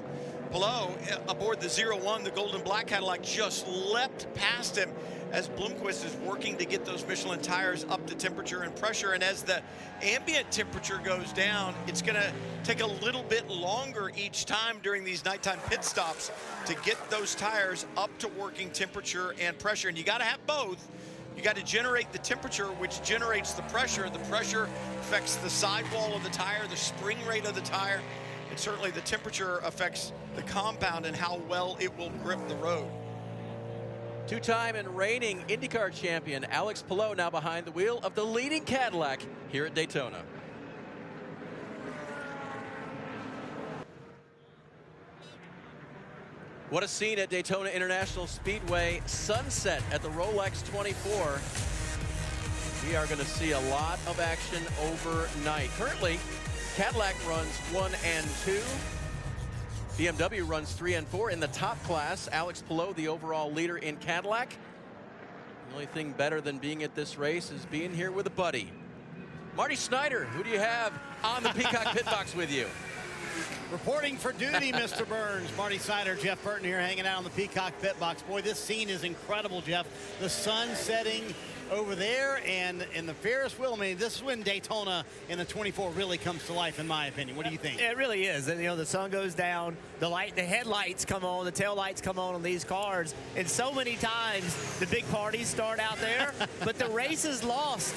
Below, aboard the 01, the golden black Cadillac just leapt past him as Blomqvist is working to get those Michelin tires up to temperature and pressure. And as the ambient temperature goes down, it's going to take a little bit longer each time during these nighttime pit stops to get those tires up to working temperature and pressure. And you got to have both. You got to generate the temperature, which generates the pressure. The pressure affects the sidewall of the tire, the spring rate of the tire, and certainly the temperature affects the compound and how well it will grip the road. Two-time and reigning IndyCar champion Alex Palou now behind the wheel of the leading Cadillac here at Daytona. What a scene at Daytona International Speedway. Sunset at the Rolex 24. We are going to see a lot of action overnight. Currently, Cadillac runs 1 and 2. BMW runs 3 and 4. In the top class, Alex Palou, the overall leader in Cadillac. The only thing better than being at this race is being here with a buddy. Marty Snyder, who do you have on the Peacock Pit Box with you? Reporting for duty, Mr. Burns. Marty Snyder, Jeff Burton here hanging out on the Peacock Pit Box. Boy, this scene is incredible, Jeff. The sun setting over there and in the Ferris wheel. I mean, this is when Daytona in the 24 really comes to life, in my opinion. What do you think? It really is. And, you know, the sun goes down, the headlights come on, the tail lights come on these cars, and so many times the big parties start out there, but the race is lost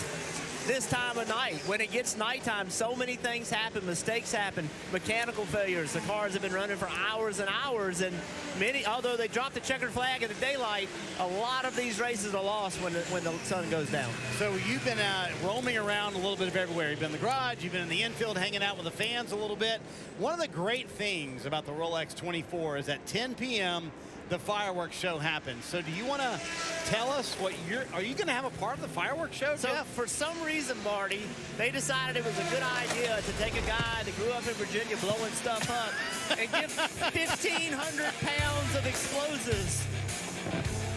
this time of night. When it gets nighttime, so many things happen, mistakes happen, mechanical failures. The cars have been running for hours and hours, and many, although they drop the checkered flag in the daylight, a lot of these races are lost when the sun goes down. So you've been roaming around a little bit of everywhere. You've been in the garage, you've been in the infield hanging out with the fans a little bit. One of the great things about the Rolex 24 is at 10 p.m. the fireworks show happens. So do you want to tell us what are you going to have a part of the fireworks show, So Jeff? for some reason, Marty, they decided it was a good idea to take a guy that grew up in Virginia blowing stuff up and give 1,500 pounds of explosives.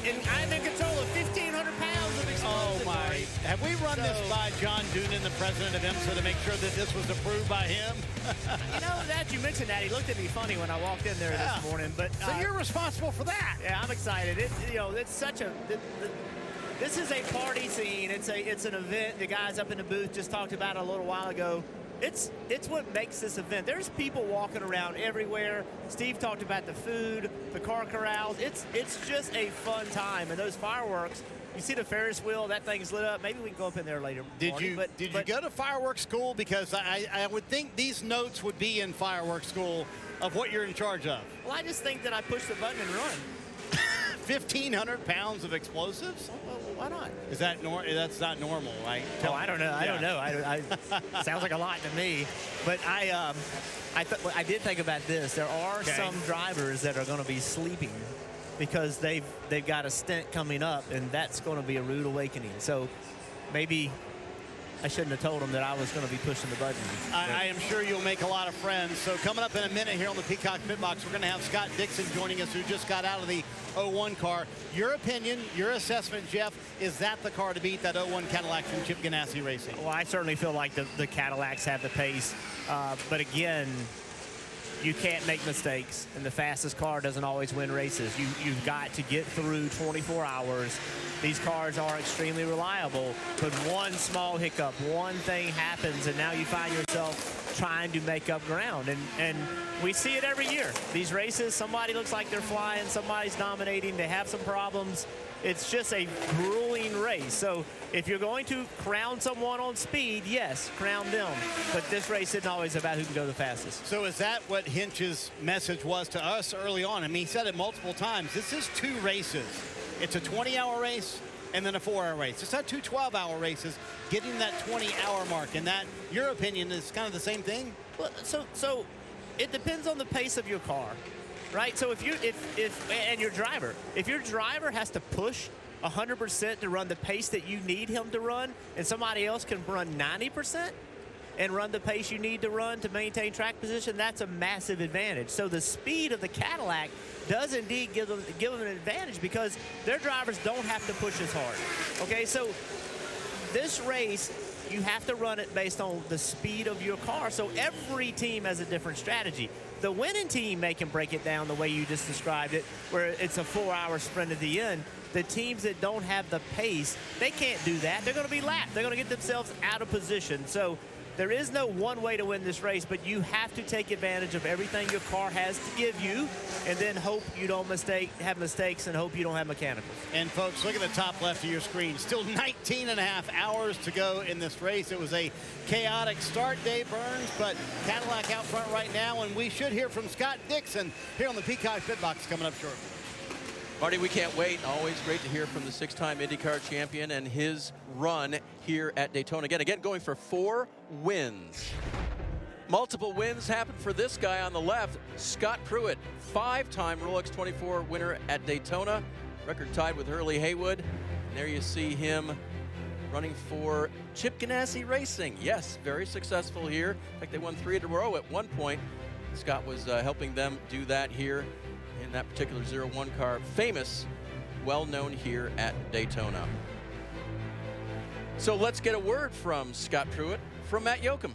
And I'm in control of 1,500 pounds of explosives. Oh, my. Marty. Have we run this by John Doonan, the president of IMSA, to make sure that this was approved by him? You know, that you mentioned that, he looked at me funny when I walked in there this morning. But so you're responsible for that. Yeah, I'm excited. It's such a. This is a party scene. It's an event. The guys up in the booth just talked about it a little while ago. It's what makes this event. There's people walking around everywhere. Steve talked about the food, the car corrals. It's just a fun time. And those fireworks, you see the Ferris wheel, that thing's lit up. Maybe we can go up in there later. Did Marty, you go to fireworks school? Because I would think these notes would be in fireworks school of what you're in charge of. Well, I just think that I push the button and run. 1,500 pounds of explosives? Well, why not? Is that that's not normal, right? Oh, I don't know. I don't know. I sounds like a lot to me. But I did think about this. There are some drivers that are going to be sleeping because they've got a stint coming up, and that's going to be a rude awakening. So maybe I shouldn't have told them that I was going to be pushing the button. I am sure you'll make a lot of friends. So coming up in a minute here on the Peacock Pit Box, we're going to have Scott Dixon joining us, who just got out of the 01 car. Your opinion, your assessment, Jeff, is that the car to beat, that 01 Cadillac from Chip Ganassi Racing? Well, I certainly feel like the Cadillacs have the pace. But again, you can't make mistakes, and the fastest car doesn't always win races. You've got to get through 24 hours. These cars are extremely reliable, but one small hiccup, one thing happens, and now you find yourself trying to make up ground. And we see it every year. These races, somebody looks like they're flying, somebody's dominating, they have some problems. It's just a grueling race. So if you're going to crown someone on speed, yes, crown them. But this race isn't always about who can go the fastest. So is that what Hinch's message was to us early on? I mean, he said it multiple times. This is 2 races. It's a 20-hour race and then a 4-hour race. It's not 2 12-hour races, getting that 20-hour mark. And that, your opinion, is kind of the same thing? Well, so it depends on the pace of your car, right? So if your driver, if your driver has to push 100% to run the pace that you need him to run, and somebody else can run 90% and run the pace you need to run to maintain track position, that's a massive advantage. So the speed of the Cadillac does indeed give them an advantage because their drivers don't have to push as hard. Okay, so this race, you have to run it based on the speed of your car. So every team has a different strategy. The winning team may can break it down the way you just described it, where it's a 4-hour sprint at the end. The teams that don't have the pace, they can't do that. They're going to be lapped. They're going to get themselves out of position. So there is no one way to win this race, but you have to take advantage of everything your car has to give you, and then hope you don't have mistakes and hope you don't have mechanicals. And folks, look at the top left of your screen. Still 19 and a half hours to go in this race. It was a chaotic start, Dave Burns, but Cadillac out front right now, and we should hear from Scott Dixon here on the Peacock Pit Box coming up shortly. Marty, we can't wait. Always great to hear from the 6-time IndyCar champion and his run here at Daytona. Again, going for 4 wins. Multiple wins happened for this guy on the left, Scott Pruitt, 5-time Rolex 24 winner at Daytona. Record tied with Hurley Haywood. And there you see him running for Chip Ganassi Racing. Yes, very successful here. In fact, they won 3 in a row at one point. Scott was helping them do that here in that particular 01 car. Famous, well-known here at Daytona. So let's get a word from Scott Pruitt, from Matt Yoakum.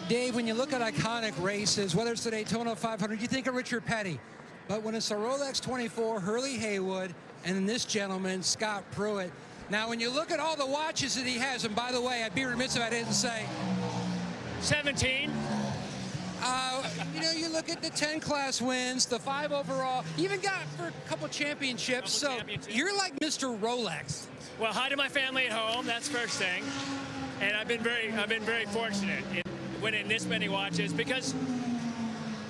Dave, when you look at iconic races, whether it's the Daytona 500, you think of Richard Petty. But when it's a Rolex 24, Hurley Haywood, and then this gentleman, Scott Pruitt. Now, when you look at all the watches that he has, and by the way, I'd be remiss if I didn't say 17. You know, you look at the 10 class wins, the 5 overall, even got for a couple championships. So you're like Mr. Rolex. Well, hi to my family at home. That's first thing. And I've been very fortunate in winning this many watches, because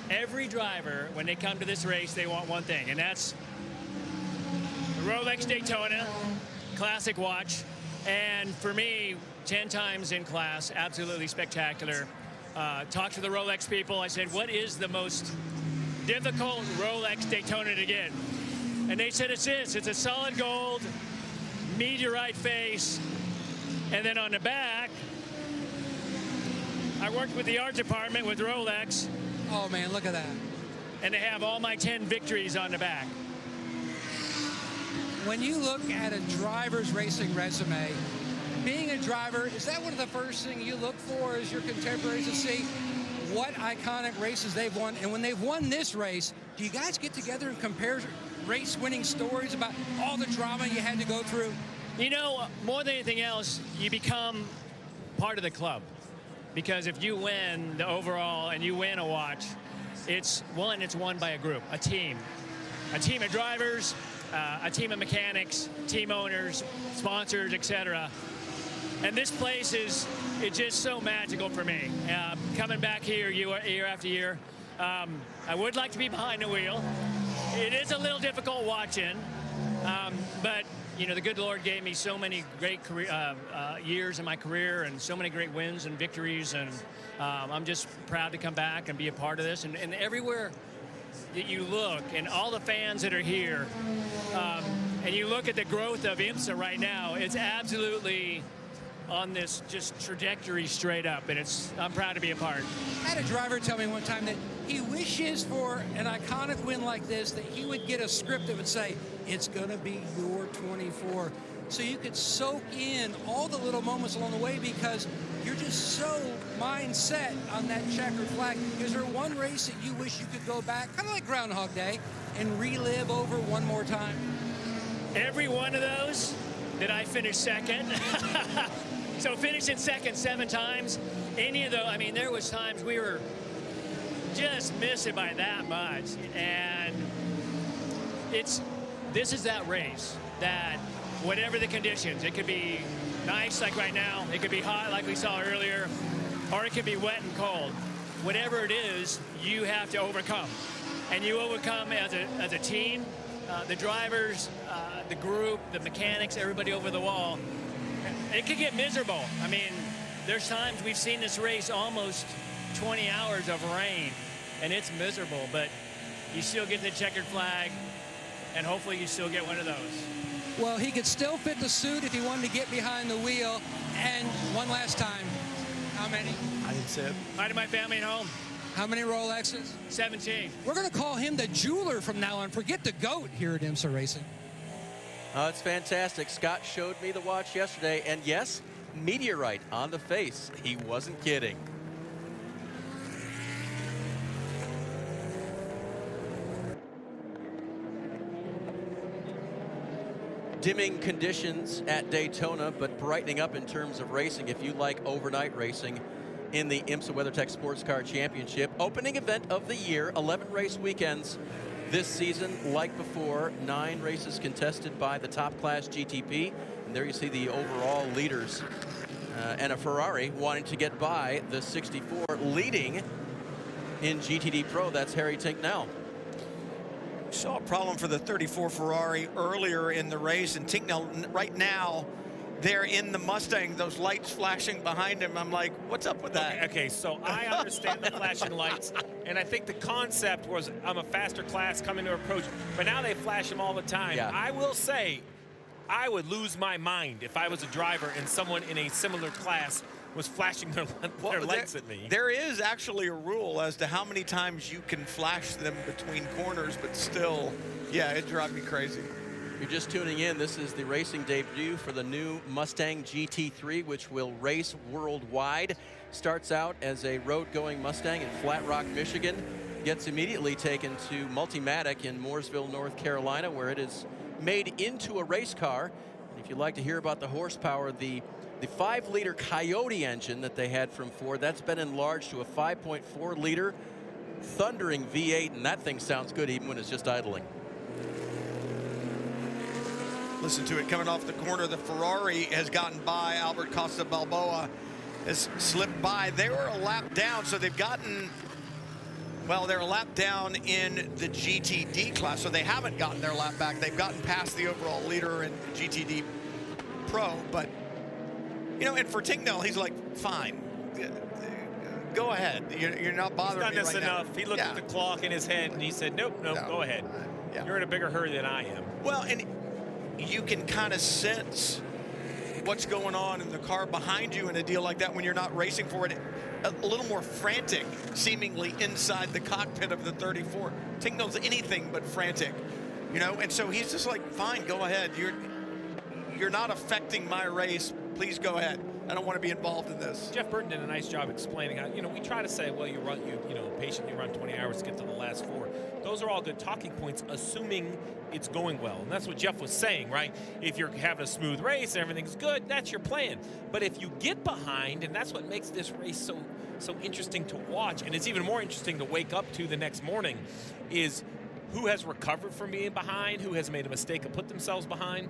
every driver, when they come to this race, they want one thing, and that's the Rolex Daytona classic watch. And for me, 10 times in class, absolutely spectacular. Talked to the Rolex people. I said, what is the most difficult Rolex Daytona to get? And they said it's this. It's a solid gold meteorite face. And then on the back, I worked with the art department with Rolex. Oh, man, look at that. And they have all my 10 victories on the back. When you look at a driver's racing resume, being a driver, is that one of the first things you look for as your contemporaries, to see what iconic races they've won? And when they've won this race, do you guys get together and compare race-winning stories about all the drama you had to go through? You know, more than anything else, you become part of the club. Because if you win the overall and you win a watch, it's won by a group, a team of drivers, a team of mechanics, team owners, sponsors, etc. And this place it's just so magical for me. Coming back here year after year, I would like to be behind the wheel. It is a little difficult watching, but you know, the good Lord gave me so many great years in my career, and so many great wins and victories, and I'm just proud to come back and be a part of this. And everywhere that you look, and all the fans that are here, and you look at the growth of IMSA right now, it's absolutely on this just trajectory straight up, and I'm proud to be a part. I had a driver tell me one time that he wishes for an iconic win like this, that he would get a script that would say, it's going to be your 24. So you could soak in all the little moments along the way, because you're just so mindset on that checkered flag. Is there one race that you wish you could go back, kind of like Groundhog Day, and relive over one more time? Every one of those that I finished second. So finishing second 7 times, any of those, I mean, there was times we were just missing by that much. And this is that race that whatever the conditions, it could be nice like right now, it could be hot like we saw earlier, or it could be wet and cold. Whatever it is, you have to overcome. And you overcome as a team, the drivers, the group, the mechanics, everybody over the wall. It could get miserable. I mean, there's times we've seen this race almost 20 hours of rain, and it's miserable, but you still get the checkered flag, and hopefully you still get one of those. Well, he could still fit the suit if he wanted to get behind the wheel. And one last time, how many? I didn't say it. Hi to my family at home. How many Rolexes? 17. We're going to call him the jeweler from now on. Forget the GOAT here at IMSA Racing. Oh, it's fantastic. Scott showed me the watch yesterday, and yes, meteorite on the face. He wasn't kidding. Dimming conditions at Daytona, but brightening up in terms of racing if you like overnight racing in the IMSA WeatherTech Sports Car Championship. Opening event of the year, 11 race weekends this season. Like before, 9 races contested by the top class GTP. And there you see the overall leaders and a Ferrari wanting to get by the 64 leading in GTD Pro. That's Harry Tinknell. Saw a problem for the 34 Ferrari earlier in the race, and Tinknell right now, they're in the Mustang, those lights flashing behind him. I'm like, what's up with that? Okay, so I understand the flashing lights, and I think the concept was I'm a faster class coming to approach, but now they flash them all the time. Yeah. I will say, I would lose my mind if I was a driver and someone in a similar class was flashing their lights at me. There is actually a rule as to how many times you can flash them between corners, but still, yeah, it drives me crazy. You're just tuning in. This is the racing debut for the new Mustang GT3, which will race worldwide. Starts out as a road-going Mustang in Flat Rock, Michigan. Gets immediately taken to Multimatic in Mooresville, North Carolina, where it is made into a race car. And if you'd like to hear about the horsepower, the 5-liter Coyote engine that they had from Ford, that's been enlarged to a 5.4-liter thundering V8, and that thing sounds good even when it's just idling. Listen to it coming off the corner. The Ferrari has gotten by. Albert Costa Balboa has slipped by. They were a lap down, so they've gotten, well, they're a lap down in the GTD class, so they haven't gotten their lap back. They've gotten past the overall leader in GTD Pro, but, you know, and for Tingnell, he's like, fine, go ahead. You're not bothering me right now. He's done this enough. He looked at the clock in his head, and he said, nope, go ahead. You're in a bigger hurry than I am. Well, and you can kind of sense what's going on in the car behind you in a deal like that when you're not racing for it. A little more frantic, seemingly, inside the cockpit of the 34. Tingnell's anything but frantic, you know, and so he's just like, fine, go ahead. You're not affecting my race. Please go ahead. I don't want to be involved in this. Jeff Burton did a nice job explaining how, you know, we try to say, well, you patiently run 20 hours to get to the last 4. Those are all good talking points, assuming it's going well. And that's what Jeff was saying, right? If you're having a smooth race and everything's good, that's your plan. But if you get behind, and that's what makes this race so interesting to watch, and it's even more interesting to wake up to the next morning, is who has recovered from being behind, who has made a mistake and put themselves behind.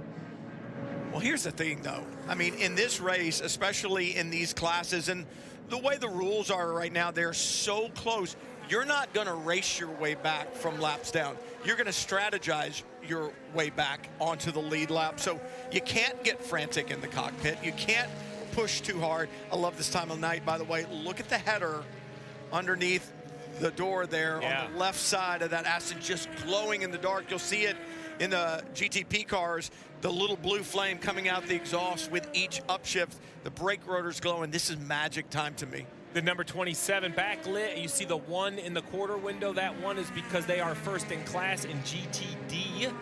Well, here's the thing, though. I mean, in this race, especially in these classes, and the way the rules are right now, they're so close. You're not going to race your way back from laps down. You're going to strategize your way back onto the lead lap. So you can't get frantic in the cockpit. You can't push too hard. I love this time of night, by the way. Look at the header underneath the door there on the left side of that Aston, just glowing in the dark. You'll see it in the GTP cars, the little blue flame coming out the exhaust with each upshift. The brake rotor's glowing. This is magic time to me. The number 27 backlit. You see the 1 in the quarter window. That 1 is because they are first in class in GTD.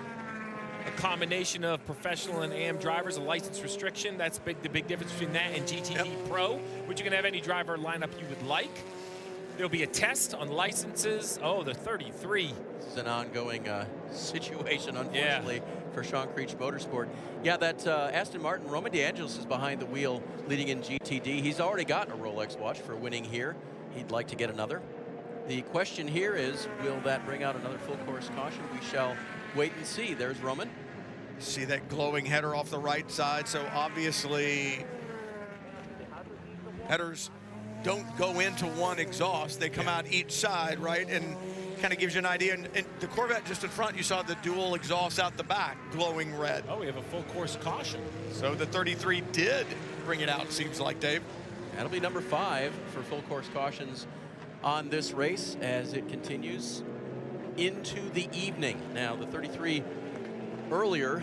A combination of professional and AM drivers, a license restriction. That's the big difference between that and GTD Pro, which you can have any driver lineup you would like. There'll be a test on licenses. Oh, the 33. This is an ongoing situation, unfortunately, for Sean Creech Motorsport. Yeah, that Aston Martin, Roman DeAngelis is behind the wheel leading in GTD. He's already gotten a Rolex watch for winning here. He'd like to get another. The question here is, will that bring out another full course caution? We shall wait and see. There's Roman. See that glowing header off the right side. So obviously, headers don't go into one exhaust. They come out each side, right? And kind of gives you an idea. And the Corvette just in front, you saw the dual exhaust out the back, glowing red. Oh, we have a full course caution. So the 33 did bring it out, seems like, Dave. That'll be number 5 for full course cautions on this race as it continues into the evening. Now, the 33 earlier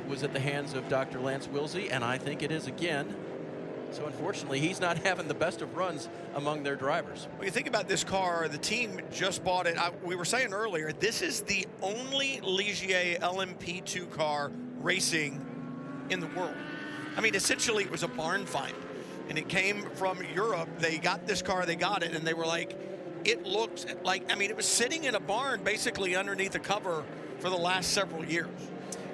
was at the hands of Dr. Lance Wilsey, and I think it is again. So unfortunately, he's not having the best of runs among their drivers. When you think about this car, the team just bought it. We were saying earlier, this is the only Ligier LMP2 car racing in the world. I mean, essentially, it was a barn find. And it came from Europe. They got this car, they got it, and they were like, it looks like, I mean, it was sitting in a barn basically underneath a cover for the last several years.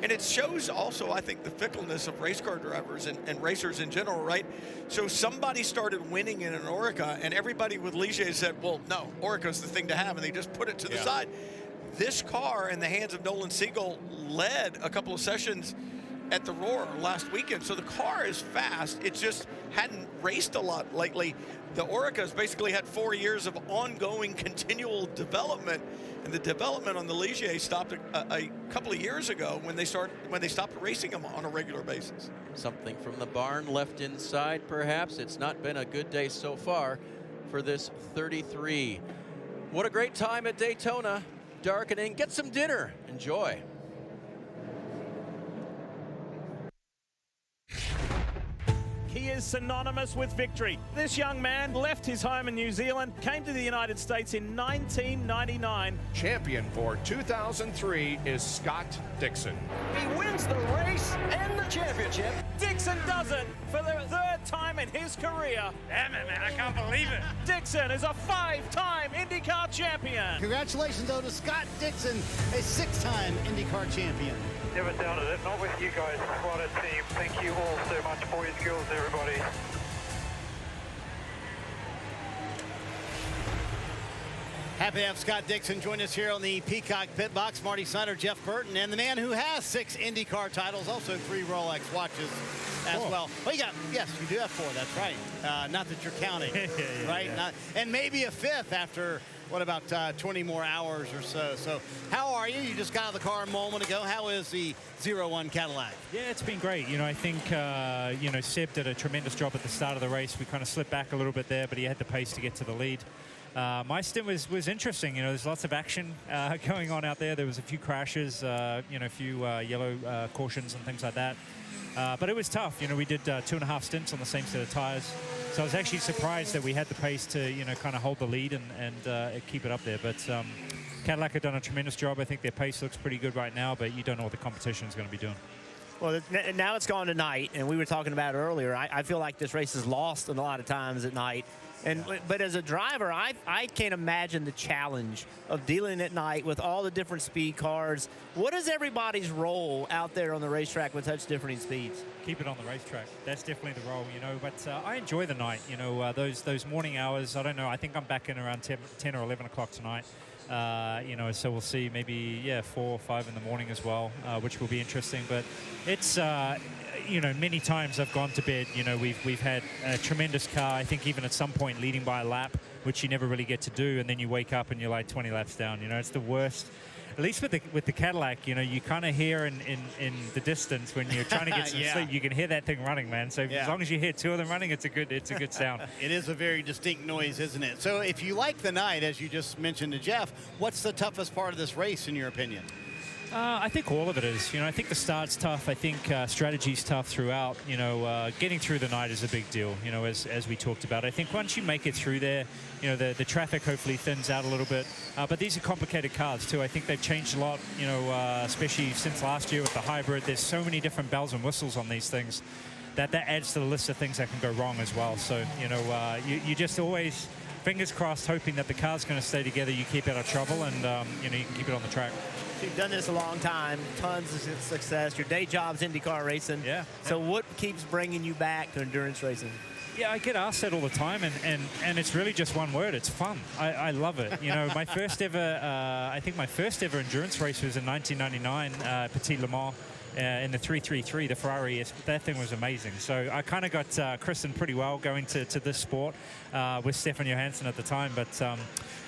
And it shows also, I think, the fickleness of race car drivers and racers in general, right? So somebody started winning in an Oreca, and everybody with Ligier said, well, no, Oreca's the thing to have, and they just put it to the side. This car, in the hands of Nolan Siegel, led a couple of sessions at the Roar last weekend. So the car is fast. It just hadn't raced a lot lately. The Oreca's basically had 4 years of ongoing continual development. And the development on the Ligier stopped a couple of years ago when they stopped racing them on a regular basis. Something from the barn left inside, perhaps. It's not been a good day so far for this 33. What a great time at Daytona. Darkening. Get some dinner. Enjoy. is synonymous with victory. This young man left his home in New Zealand, came to the United States in 1999. Champion for 2003 is Scott Dixon. He wins the race and the championship. Dixon does it for the third time in his career. Damn it, man, I can't believe it. Dixon is a 5-time IndyCar champion. Congratulations, though, to Scott Dixon, a 6-time IndyCar champion. Never doubted it. Not with you guys. What a team. Thank you all so much for your skills, everybody. Happy to have Scott Dixon join us here on the Peacock Pit Box. Marty Snyder, Jeff Burton, and the man who has 6 IndyCar titles, also 3 Rolex watches as well. Well, yes, you do have 4. That's right. Not that you're counting, right? Yeah. And maybe a 5th after, what about 20 more hours or so. So how are you? You just got out of the car a moment ago. How is the 01 Cadillac? Yeah, it's been great. You know, I think, Seb did a tremendous job at the start of the race. We kind of slipped back a little bit there, but he had the pace to get to the lead. My stint was interesting. You know, there's lots of action going on out there. There was a few crashes, a few yellow cautions and things like that. But it was tough. You know, we did 2.5 stints on the same set of tires. So I was actually surprised that we had the pace to, kind of hold the lead and keep it up there. But Cadillac have done a tremendous job. I think their pace looks pretty good right now, but you don't know what the competition is going to be doing. Well, now it's gone tonight, and we were talking about it earlier. I feel like this race is lost a lot of times at night. But as a driver, I can't imagine the challenge of dealing at night with all the different speed cars. What is everybody's role out there on the racetrack with such differing speeds? Keep it on the racetrack. That's definitely the role, But I enjoy the night, those morning hours. I don't know. I think I'm back in around 10 or 11 o'clock tonight. So we'll see maybe, 4 or 5 in the morning as well, which will be interesting. But it's, many times I've gone to bed, we've had a tremendous car, I think even at some point leading by a lap, which you never really get to do, and then you wake up and you're like 20 laps down. It's the worst. At least with the Cadillac, you kind of hear in the distance when you're trying to get some sleep, you can hear that thing running, man. So as long as you hear 2 of them running, it's a good sound. It is a very distinct noise, isn't it? So if you like the night, as you just mentioned to Jeff, what's the toughest part of this race, in your opinion? I think all of it is. I think the start's tough. I think strategy's tough throughout. Getting through the night is a big deal, as we talked about. I think once you make it through there, the traffic hopefully thins out a little bit. But these are complicated cars, too. I think they've changed a lot, especially since last year with the hybrid. There's so many different bells and whistles on these things that adds to the list of things that can go wrong as well. So, you just always, fingers crossed, hoping that the car's going to stay together, you keep out of trouble, and, you can keep it on the track. You've done this a long time, tons of success. Your day job's IndyCar racing. Yeah. So what keeps bringing you back to endurance racing? Yeah, I get asked that all the time, and it's really just one word. It's fun. I love it. My first ever, I think my first ever endurance race was in 1999, Petit Le Mans. In the 333, the Ferrari, that thing was amazing. So I kind of got christened pretty well going to this sport with Stefan Johansson at the time. But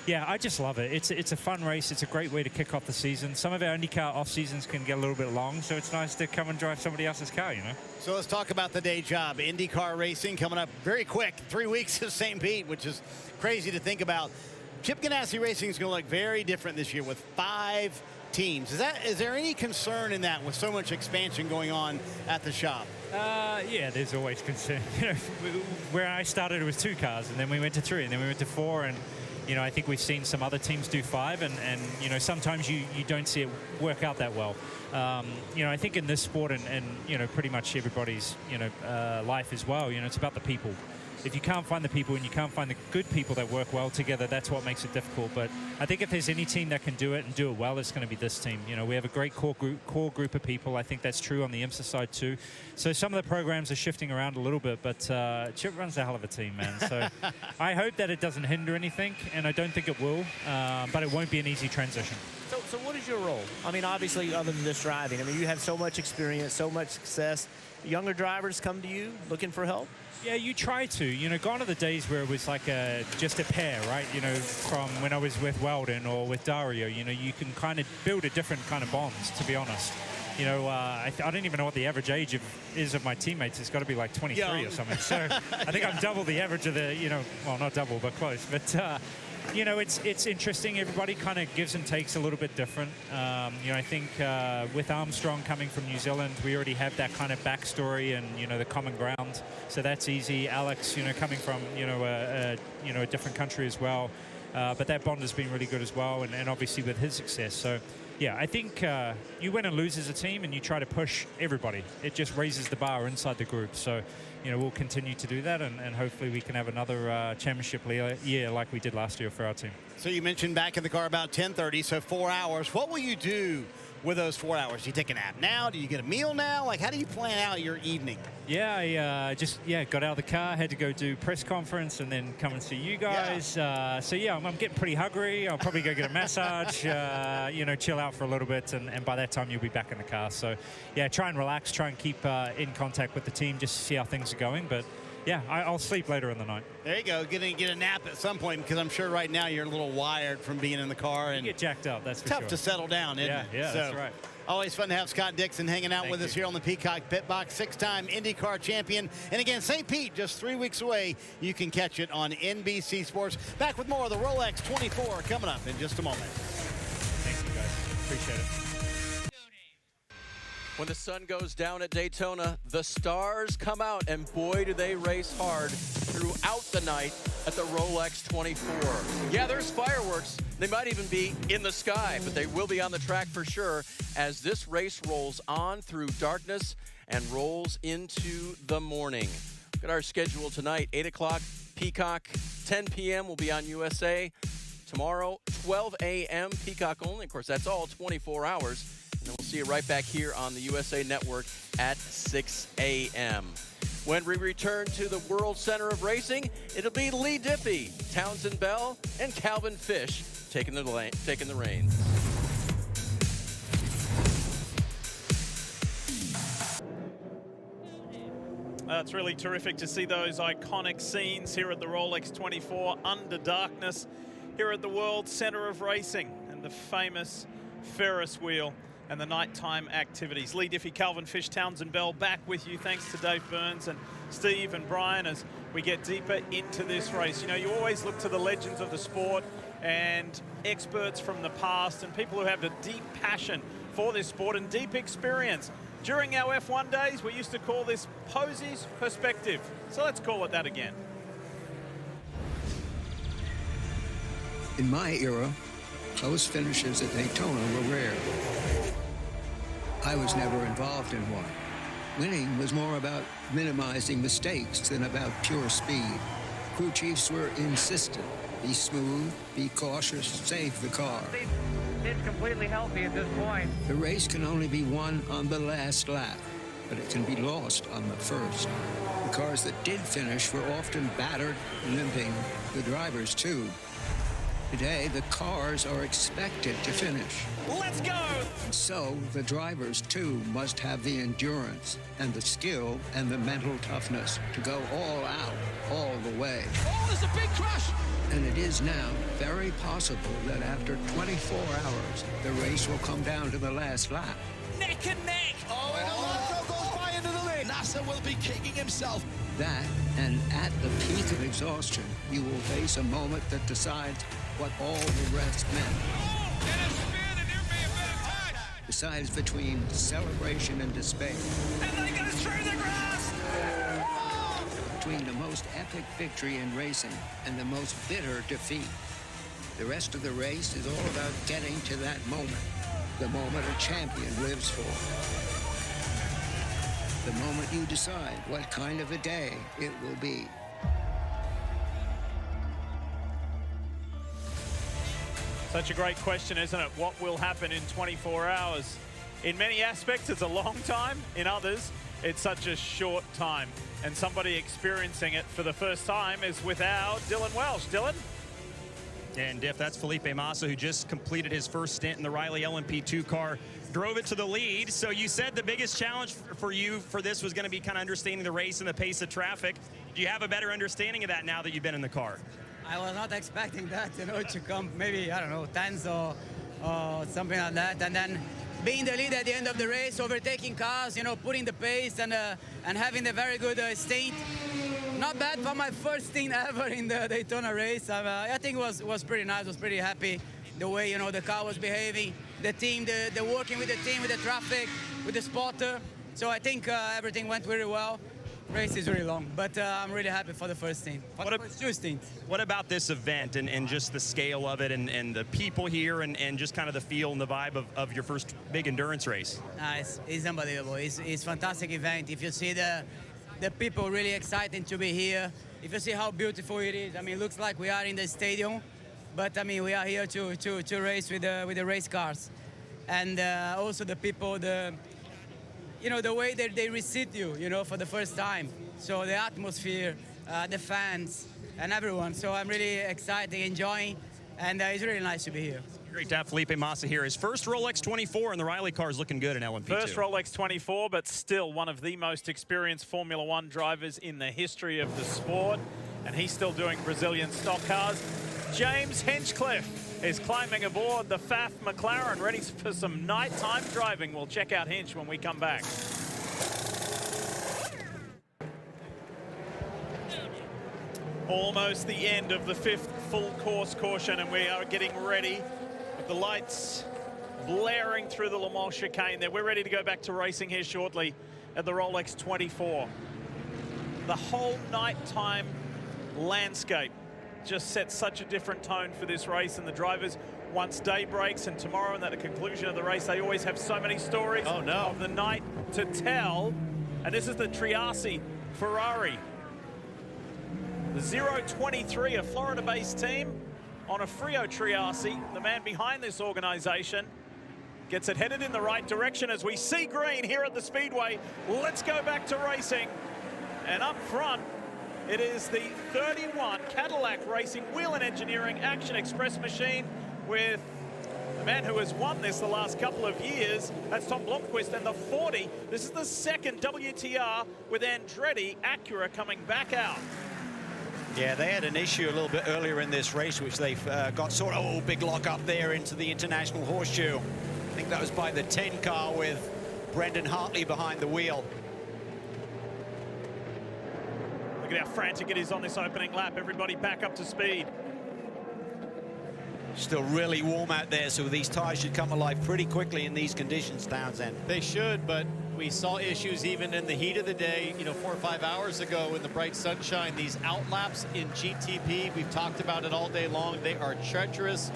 yeah, I just love it. It's a fun race. It's a great way to kick off the season. Some of our IndyCar off seasons can get a little bit long, so it's nice to come and drive somebody else's car, So let's talk about the day job. IndyCar racing coming up very quick. 3 weeks of St. Pete, which is crazy to think about. Chip Ganassi Racing is going to look very different this year with 5 teams. Is there any concern in that with so much expansion going on at the shop? Yeah, there's always concern. Where I started, it was 2 cars, and then we went to 3, and then we went to 4, and I think we've seen some other teams do 5, and sometimes you don't see it work out that well. I think in this sport and pretty much everybody's life as well, it's about the people. If you can't find the people and you can't find the good people that work well together, that's what makes it difficult. But I think if there's any team that can do it and do it well, it's going to be this team. We have a great core group of people. I think that's true on the IMSA side too. So some of the programs are shifting around a little bit, but Chip runs a hell of a team, man. So I hope that it doesn't hinder anything, and I don't think it will, but it won't be an easy transition. So what is your role? I mean, obviously, other than just driving, I mean, you have so much experience, so much success. Younger drivers come to you looking for help? Yeah, you try to. Gone are the days where it was like just a pair, right? From when I was with Weldon or with Dario, you can kind of build a different kind of bonds, to be honest. I don't even know what the average age is of my teammates. It's got to be like 23 or something. So I think I'm double the average of the, well, not double, but close. But you know, it's interesting. Everybody kind of gives and takes a little bit different. You know, I think with Armstrong coming from New Zealand, we already have that kind of backstory and, you know, the common ground. So that's easy. Alex, you know, coming from, you know, a different country as well. But that bond has been really good as well, and obviously with his success. So, yeah, I think you win and lose as a team, and you try to push everybody. It just raises the bar inside the group. So, you know, we'll continue to do that, and hopefully we can have another championship year like we did last year for our team. So you mentioned back in the car about 10:30, so 4 hours. What will you do with those 4 hours? Do you take a nap now? Do you get a meal now? Like, how do you plan out your evening? Yeah, I just got out of the car, had to go do press conference, and then come and see you guys. Yeah. So yeah, I'm getting pretty hungry. I'll probably go get a massage, you know, chill out for a little bit, and by that time you'll be back in the car. So yeah, try and relax, try and keep in contact with the team just to see how things are going. But yeah, I'll sleep later in the night. There you go. Get a nap at some point, because I'm sure right now you're a little wired from being in the car. And you get jacked up, that's for tough sure. to settle down, isn't it? Yeah, So, that's right. Always fun to have Scott Dixon hanging out with us here on the Peacock Pit Box, 6-time IndyCar champion. And again, St. Pete, just 3 weeks away. You can catch it on NBC Sports. Back with more of the Rolex 24 coming up in just a moment. Thank you, guys. Appreciate it. When the sun goes down at Daytona, the stars come out, and boy, do they race hard throughout the night at the Rolex 24. Yeah, there's fireworks. They might even be in the sky, but they will be on the track for sure as this race rolls on through darkness and rolls into the morning. Look at our schedule tonight. 8 o'clock, Peacock. 10 p.m. will be on USA. Tomorrow, 12 a.m., Peacock only. Of course, that's all 24 hours. And we'll see you right back here on the USA Network at 6 a.m. When we return to the World Center of Racing, it'll be Lee Diffie, Townsend Bell, and Calvin Fish taking the reins. It's really terrific to see those iconic scenes here at the Rolex 24 under darkness here at the World Center of Racing, and the famous Ferris wheel and the nighttime activities. Lee Diffie, Calvin Fish, Townsend Bell back with you. Thanks to Dave Burns and Steve and Brian as we get deeper into this race. You know, you always look to the legends of the sport and experts from the past and people who have a deep passion for this sport and deep experience. During our F1 days, we used to call this Posey's perspective. So let's call it that again. In my era, close finishes at Daytona were rare. I was never involved in one. Winning was more about minimizing mistakes than about pure speed. Crew chiefs were insistent. Be smooth, be cautious, save the car. It's completely healthy at this point. The race can only be won on the last lap, but it can be lost on the first. The cars that did finish were often battered, limping. The drivers, too. Today, the cars are expected to finish. Let's go! And so, the drivers, too, must have the endurance and the skill and the mental toughness to go all out, all the way. Oh, there's a big crash! And it is now very possible that after 24 hours, the race will come down to the last lap. Neck and neck! Oh, and Alonso goes by into the lead. Nasser will be kicking himself. That, and at the peak of exhaustion, you will face a moment that decides what all the rest meant. Oh, and a spin, and there may have been a touch. Decides between celebration and despair. And they got to try the grass! Between the most epic victory in racing and the most bitter defeat. The rest of the race is all about getting to that moment. The moment a champion lives for. The moment you decide what kind of a day it will be. Such a great question, isn't it? What will happen in 24 hours? In many aspects, it's a long time. In others, it's such a short time. And somebody experiencing it for the first time is with our Dylan Welsh. Dylan? And Diff, that's Felipe Massa, who just completed his first stint in the Riley LMP2 car, drove it to the lead. So you said the biggest challenge for you for this was going to be kind of understanding the race and the pace of traffic. Do you have a better understanding of that now that you've been in the car? I was not expecting that, to come maybe, I don't know, 10s or something like that. And then being the lead at the end of the race, overtaking cars, you know, putting the pace and having a very good stint. Not bad for my first stint ever in the Daytona race. I think it was pretty nice. I was pretty happy the way, you know, the car was behaving, the team, the working with the team, with the traffic, with the spotter. So I think everything went really well. Race is really long, but I'm really happy for the first stint. What about this event and just the scale of it and the people here and just kind of the feel and the vibe of your first big endurance race? It's unbelievable. It's a fantastic event. If you see the people really excited to be here, if you see how beautiful it is, I mean, it looks like we are in the stadium, but I mean, we are here to race with the race cars. And also the people, you know, the way that they receive you, you know, for the first time. So the atmosphere, the fans, and everyone. So I'm really excited, enjoying, and it's really nice to be here. Great to have Felipe Massa here. His first Rolex 24, and the Riley car is looking good in LMP2. First Rolex 24, but still one of the most experienced Formula One drivers in the history of the sport. And he's still doing Brazilian stock cars. James Hinchcliffe is climbing aboard the Pfaff McLaren, ready for some nighttime driving. We'll check out Hinch when we come back. Almost the end of the 5th full course caution, and we are getting ready with the lights blaring through the Le Mans chicane there. We're ready to go back to racing here shortly at the Rolex 24. The whole nighttime landscape just sets such a different tone for this race, and the drivers, once day breaks and tomorrow and at the conclusion of the race, they always have so many stories of the night to tell. And this is the Triassi Ferrari. The 023, a Florida-based team on a Frio Triassi. The man behind this organization gets it headed in the right direction as we see green here at the Speedway. Let's go back to racing. And up front, it is the 31 Cadillac Racing Wheel and Engineering Action Express machine with the man who has won this the last couple of years. That's Tom Blomqvist. And the 40, this is the second WTR with Andretti Acura coming back out. Yeah, they had an issue a little bit earlier in this race, which they've got sort of, big lock up there into the International Horseshoe. I think that was by the 10 car with Brendan Hartley behind the wheel. Look at how frantic it is on this opening lap. Everybody back up to speed. Still really warm out there, so these tires should come alive pretty quickly in these conditions, Townsend. They should, but we saw issues even in the heat of the day, you know, 4 or 5 hours ago in the bright sunshine. These outlaps in GTP, we've talked about it all day long. They are treacherous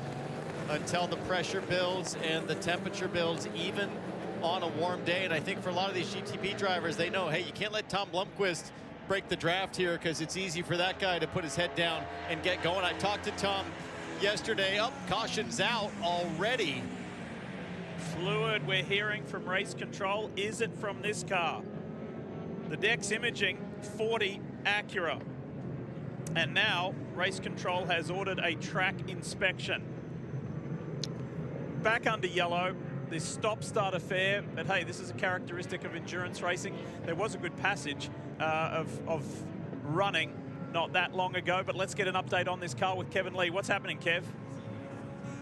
until the pressure builds and the temperature builds, even on a warm day. And I think for a lot of these GTP drivers, they know, hey, you can't let Tom Blomqvist break the draft here, because it's easy for that guy to put his head down and get going. I talked to Tom yesterday. Caution's out already. Fluid, we're hearing from race control. Is it from this car? The Dex Imaging 40 Acura. And now race control has ordered a track inspection. Back under yellow, this stop-start affair, but hey, this is a characteristic of endurance racing. There was a good passage of running not that long ago, but let's get an update on this car with Kevin Lee. What's happening, Kev?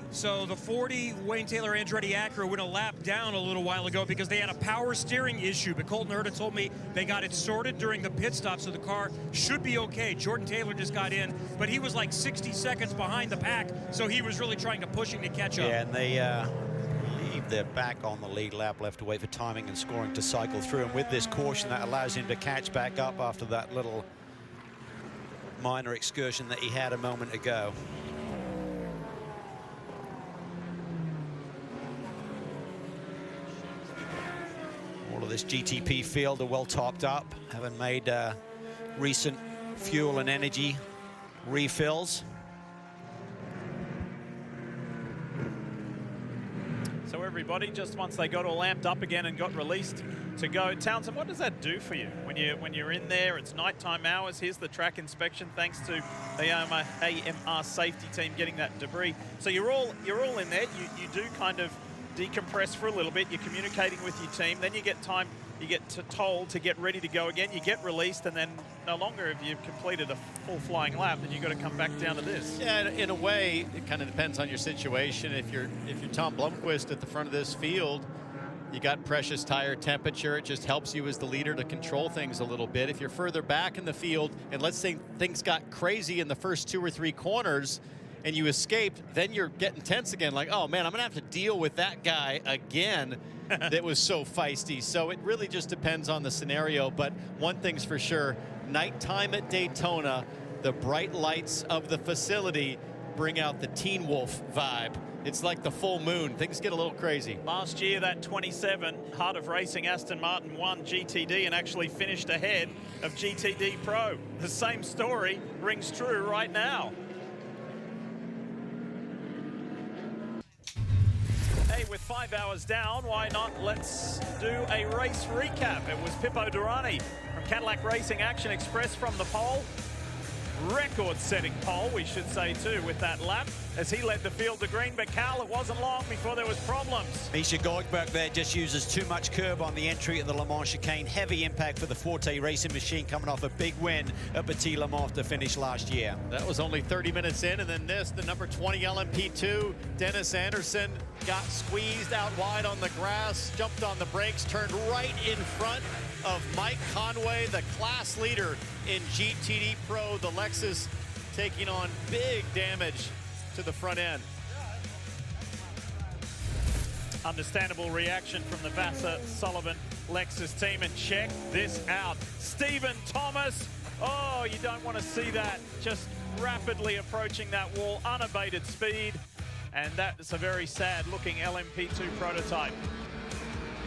So the 40 Wayne Taylor Andretti Acura went a lap down a little while ago because they had a power steering issue, but Colton Herta told me they got it sorted during the pit stop, so the car should be okay. Jordan Taylor just got in, but he was like 60 seconds behind the pack, so he was really trying to push him to catch up. Yeah, and they leave their back on the lead lap, left to wait for timing and scoring to cycle through, and with this caution that allows him to catch back up after that little minor excursion that he had a moment ago. All of this GTP field are well topped up, having made recent fuel and energy refills. So everybody, just once they got all amped up again and got released to go. Townsend, what does that do for you when you're in there? It's nighttime hours. Here's the track inspection, thanks to the AMR safety team getting that debris. So you're all in there. You do kind of decompress for a little bit. You're communicating with your team. Then you get time. You get told to get ready to go again. You get released, and then no longer have you completed a full flying lap, then you've got to come back down to this. Yeah, in a way, it kind of depends on your situation. If you're Tom Blomqvist at the front of this field, You got precious tire temperature. It just helps you as the leader to control things a little bit. If you're further back in the field, and let's say things got crazy in the first 2 or 3 corners and you escaped, then you're getting tense again, like, oh man, I'm gonna have to deal with that guy again that was so feisty. So it really just depends on the scenario, but one thing's for sure, nighttime at Daytona, the bright lights of the facility bring out the Teen Wolf vibe. It's like the full moon. Things get a little crazy. Last year, that 27 Heart of Racing Aston Martin won GTD and actually finished ahead of GTD Pro. The same story rings true right now. Hey, with 5 hours down, why not let's do a race recap. It was Pippo Durrani from Cadillac Racing Action Express from the pole. Record-setting pole, we should say, too, with that lap as he led the field to green. But Carl, it wasn't long before there was problems. Misha Goldberg there just uses too much curb on the entry at the Le Mans chicane. Heavy impact for the Forte Racing Machine, coming off a big win at Petit Le Mans to finish last year. That was only 30 minutes in, and then this, the number 20 LMP2, Dennis Anderson, got squeezed out wide on the grass, jumped on the brakes, turned right in front of Mike Conway, the class leader in GTD Pro. The Lexus taking on big damage to the front end. Understandable reaction from the Vassar Sullivan Lexus team. And check this out. Stephen Thomas. Oh, you don't want to see that. Just rapidly approaching that wall, unabated speed. And that's a very sad looking LMP2 prototype.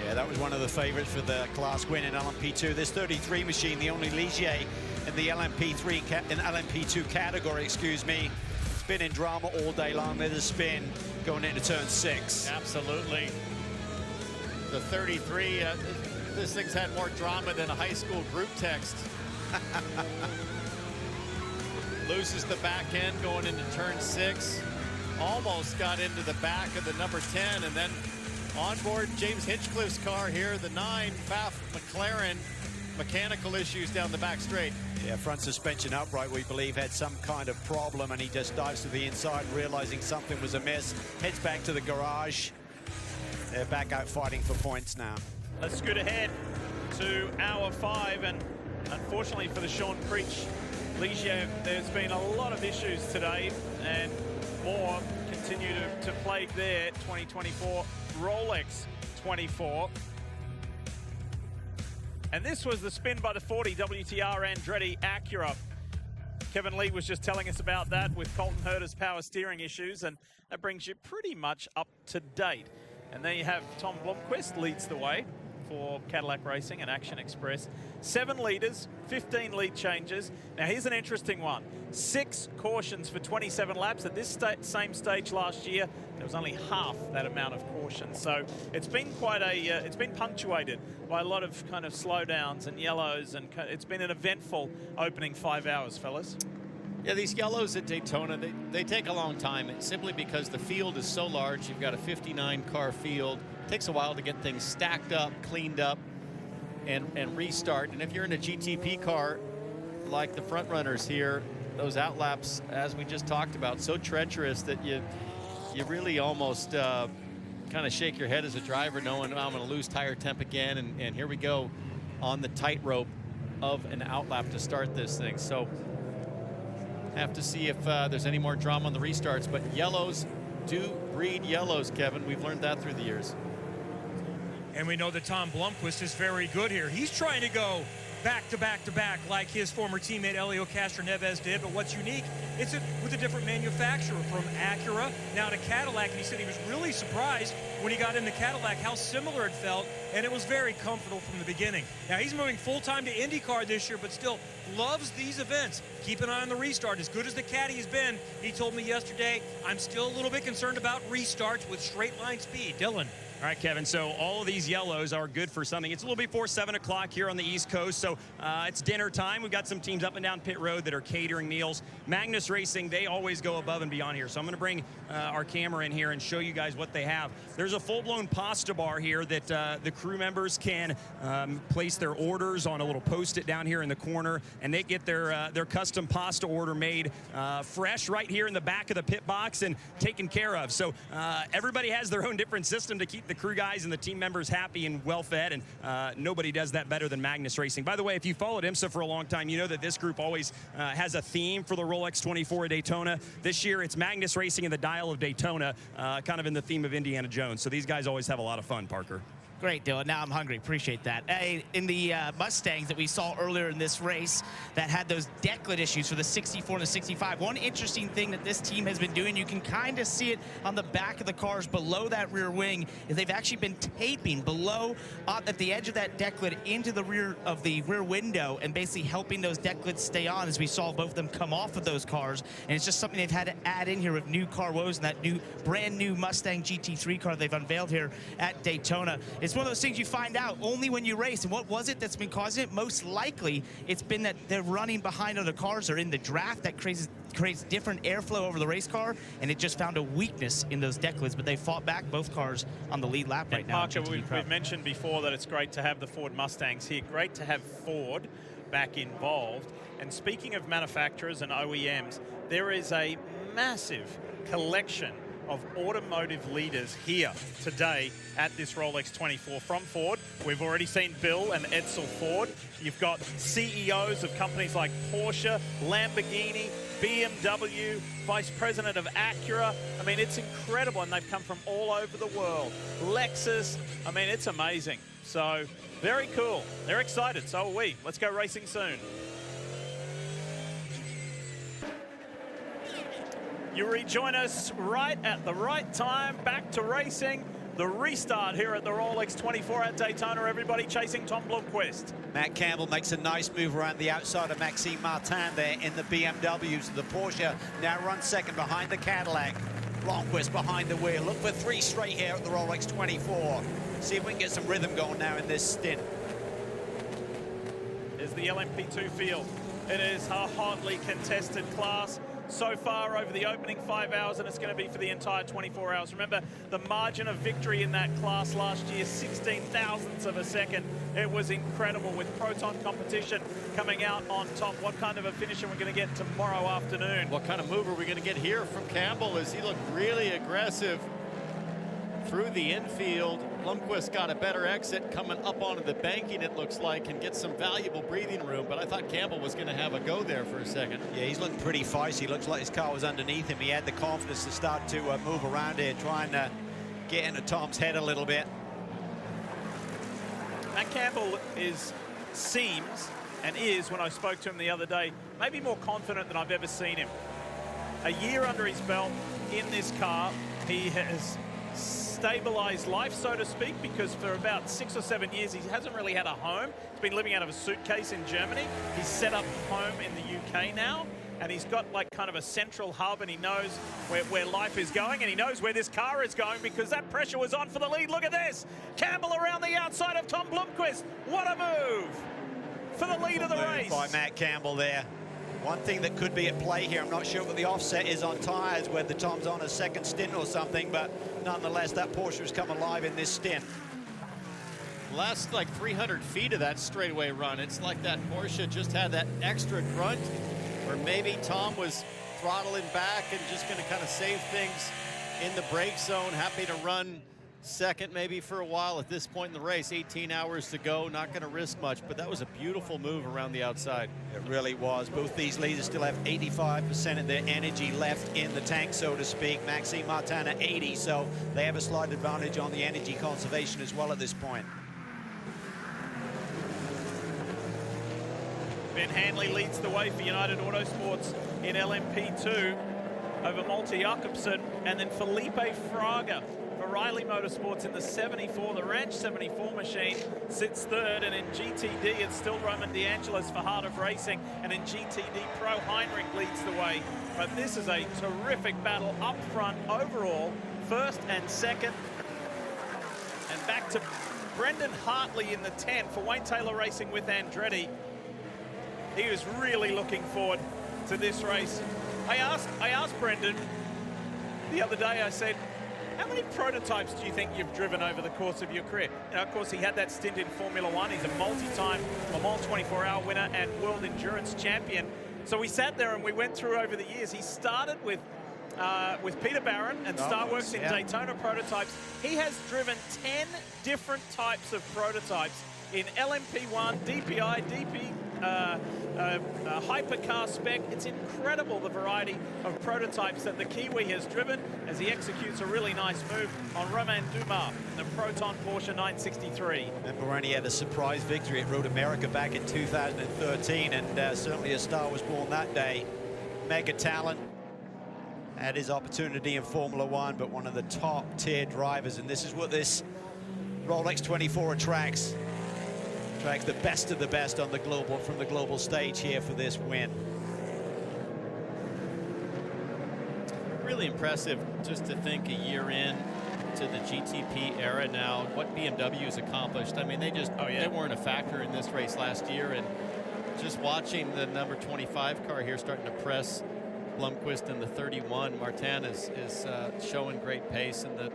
Yeah, that was one of the favorites for the class win in LMP2. This 33 machine, the only Ligier in the LMP2 category, excuse me. It's been in drama all day long. There's a spin going into turn 6. Absolutely. The 33, this thing's had more drama than a high school group text. Loses the back end going into turn 6. Almost got into the back of the number 10, and then on board James Hinchcliffe's car here, the 9 Pfaff McLaren, mechanical issues down the back straight. Yeah, front suspension upright, we believe, had some kind of problem, and he just dives to the inside, realizing something was amiss, heads back to the garage. They're back out fighting for points now. Let's scoot ahead to hour 5, and unfortunately for the Sean Creech Ligier, there's been a lot of issues today, and more continue to plague their 2024 Rolex 24. And this was the spin by the 40 WTR Andretti Acura. Kevin Lee was just telling us about that with Colton Herta's power steering issues, and that brings you pretty much up to date. And there you have Tom Blomqvist leads the way for Cadillac Racing and Action Express. 7 leaders, 15 lead changes. Now here's an interesting one. 6 cautions for 27 laps. At this same stage last year, there was only half that amount of cautions. So it's been quite a, it's been punctuated by a lot of kind of slowdowns and yellows, and it's been an eventful opening 5 hours, fellas. Yeah, these yellows at Daytona, they take a long time. It's simply because the field is so large. You've got a 59 car field. It takes a while to get things stacked up, cleaned up, and restart. And if you're in a GTP car like the front runners here, those outlaps, as we just talked about, so treacherous that you really almost kind of shake your head as a driver, knowing, oh, I'm going to lose tire temp again. And here we go on the tightrope of an outlap to start this thing. So have to see if there's any more drama on the restarts. But yellows do breed yellows, Kevin. We've learned that through the years. And we know that Tom Blomqvist is very good here. He's trying to go back to back to back like his former teammate Elio Castroneves did. But what's unique, it's with a different manufacturer, from Acura now to Cadillac. And he said he was really surprised when he got into Cadillac how similar it felt, and it was very comfortable from the beginning. Now he's moving full-time to IndyCar this year, but still loves these events. Keep an eye on the restart. As good as the caddy has been, he told me yesterday, I'm still a little bit concerned about restarts with straight line speed. Dylan. All right, Kevin, so all of these yellows are good for something. It's a little before 7 o'clock here on the East Coast, so it's dinner time. We've got some teams up and down pit road that are catering meals. Magnus Racing, they always go above and beyond here, so I'm going to bring our camera in here and show you guys what they have. There's a full-blown pasta bar here that the crew members can place their orders on a little post-it down here in the corner, and they get their custom pasta order made fresh right here in the back of the pit box and taken care of. So everybody has their own different system to keep the crew guys and the team members happy and well-fed, and nobody does that better than Magnus Racing. By the way, if you followed IMSA for a long time, you know that this group always has a theme for the Rolex 24 at Daytona. This year, it's Magnus Racing and the Dial of Daytona, kind of in the theme of Indiana Jones. So these guys always have a lot of fun, Parker. Great, Dylan. Now I'm hungry. Appreciate that. In the Mustangs that we saw earlier in this race that had those decklet issues for the 64 and the 65, one interesting thing that this team has been doing, you can kind of see it on the back of the cars below that rear wing, is they've actually been taping below at the edge of that decklet into the rear of the rear window and basically helping those decklets stay on as we saw both of them come off of those cars. And it's just something they've had to add in here with new car woes and that brand new Mustang GT3 car they've unveiled here at Daytona. It's one of those things you find out only when you race. And what was it that's been causing it? Most likely, it's been that they're running behind other cars or in the draft that creates different airflow over the race car, and it just found a weakness in those decklets, but they fought back, both cars on the lead lap right now. Parker, we've mentioned before that it's great to have the Ford Mustangs here. Great to have Ford back involved. And speaking of manufacturers and OEMs, there is a massive collection of automotive leaders here today at this Rolex 24 from Ford. We've already seen Bill and Edsel Ford. You've got CEOs of companies like Porsche, Lamborghini, BMW, Vice President of Acura. I mean, it's incredible, and they've come from all over the world. Lexus, I mean, it's amazing. So, very cool. They're excited, so are we. Let's go racing soon. You rejoin us right at the right time, back to racing. The restart here at the Rolex 24 at Daytona. Everybody chasing Tom Blomqvist. Matt Campbell makes a nice move around the outside of Maxime Martin there in the BMWs. The Porsche now runs second behind the Cadillac. Blomqvist behind the wheel. Look for 3 straight here at the Rolex 24. See if we can get some rhythm going now in this stint. Is the LMP2 field. It is a hotly contested class so far over the opening 5 hours, and it's going to be for the entire 24 hours. Remember, the margin of victory in that class last year, 16 thousandths of a second. It was incredible with Proton competition coming out on top. What kind of a finish are we going to get tomorrow afternoon? What kind of move are we going to get here from Campbell as he looked really aggressive through the infield? Blomqvist got a better exit coming up onto the banking, it looks like, and get some valuable breathing room, but I thought Campbell was going to have a go there for a second. Yeah, he's looking pretty feisty. Looks like his car was underneath him. He had the confidence to start to move around here, trying to get into Tom's head a little bit. Matt Campbell seems, and is, when I spoke to him the other day, maybe more confident than I've ever seen him. A year under his belt in this car, he has stabilized life, so to speak, because for about 6 or 7 years he hasn't really had a home. He's been living out of a suitcase in Germany. He's set up home in the UK now, and he's got like kind of a central hub, and he knows where life is going, and he knows where this car is going because that pressure was on for the lead. Look at this. Campbell around the outside of Tom Blomqvist. What a move for the lead of the race. By Matt Campbell there. One thing that could be at play here, I'm not sure what the offset is on tires, whether Tom's on a second stint or something, but nonetheless, that Porsche has come alive in this stint. Last like 300 feet of that straightaway run, it's like that Porsche just had that extra grunt, or maybe Tom was throttling back and just going to kind of save things in the brake zone, happy to run second maybe for a while at this point in the race. 18 hours to go, not going to risk much, but that was a beautiful move around the outside. It really was. Both these leaders still have 85% of their energy left in the tank, so to speak. Maxime Martin at 80, so they have a slight advantage on the energy conservation as well at this point. Ben Hanley leads the way for United Autosports in LMP2 over Malte Jakobsen, and then Felipe Fraga for Riley Motorsports in the 74. The Ranch 74 machine sits third, and in GTD it's still Roman DeAngelis for Heart of Racing, and in GTD Pro Heinrich leads the way. But this is a terrific battle up front overall, first and second. And back to Brendan Hartley in the 10 for Wayne Taylor Racing with Andretti. He was really looking forward to this race. I asked Brendan the other day, I said, how many prototypes do you think you've driven over the course of your career? Now, of course, he had that stint in Formula One. He's a multi-time Le Mans 24-hour winner and World Endurance Champion. So we sat there and we went through over the years. He started with with Peter Barron and Starworks in Daytona prototypes. He has driven 10 different types of prototypes in LMP1, DPI, DP, hypercar spec. It's incredible the variety of prototypes that the Kiwi has driven as he executes a really nice move on Romain Dumas in the Proton Porsche 963. Remember when he had a surprise victory at Road America back in 2013, and certainly a star was born that day. Mega talent. Had his opportunity in Formula One, but one of the top tier drivers, and this is what this Rolex 24 attracts. Attracts the best of the best on the global, from the global stage here for this win. Really impressive just to think a year in to the GTP era now, what BMW has accomplished. I mean, they just they weren't a factor in this race last year, and just watching the number 25 car here starting to press Blomqvist in the 31, Martin is showing great pace. And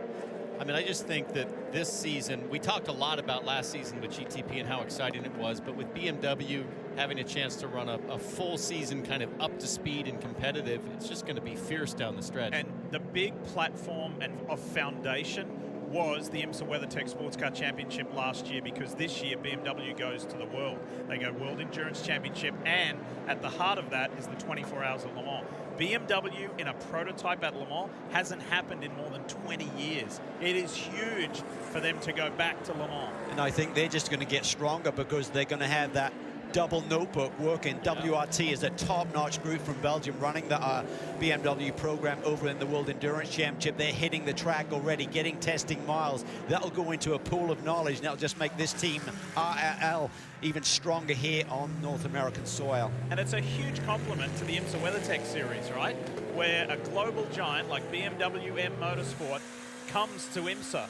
I mean, I just think that this season, we talked a lot about last season with GTP and how exciting it was, but with BMW having a chance to run a full season kind of up to speed and competitive, it's just going to be fierce down the stretch. And the big platform of foundation was the IMSA WeatherTech Sports Car Championship last year, because this year BMW goes to the World. They go World Endurance Championship, and at the heart of that is the 24 Hours of Le Mans. BMW in a prototype at Le Mans hasn't happened in more than 20 years. It is huge for them to go back to Le Mans. And I think they're just going to get stronger because they're going to have that double notebook working. WRT is a top-notch group from Belgium running the BMW program over in the World Endurance Championship. They're hitting the track already, getting testing miles. That'll go into a pool of knowledge, and that'll just make this team, RLL, even stronger here on North American soil. And it's a huge compliment to the IMSA WeatherTech series, right? Where a global giant like BMW M Motorsport comes to IMSA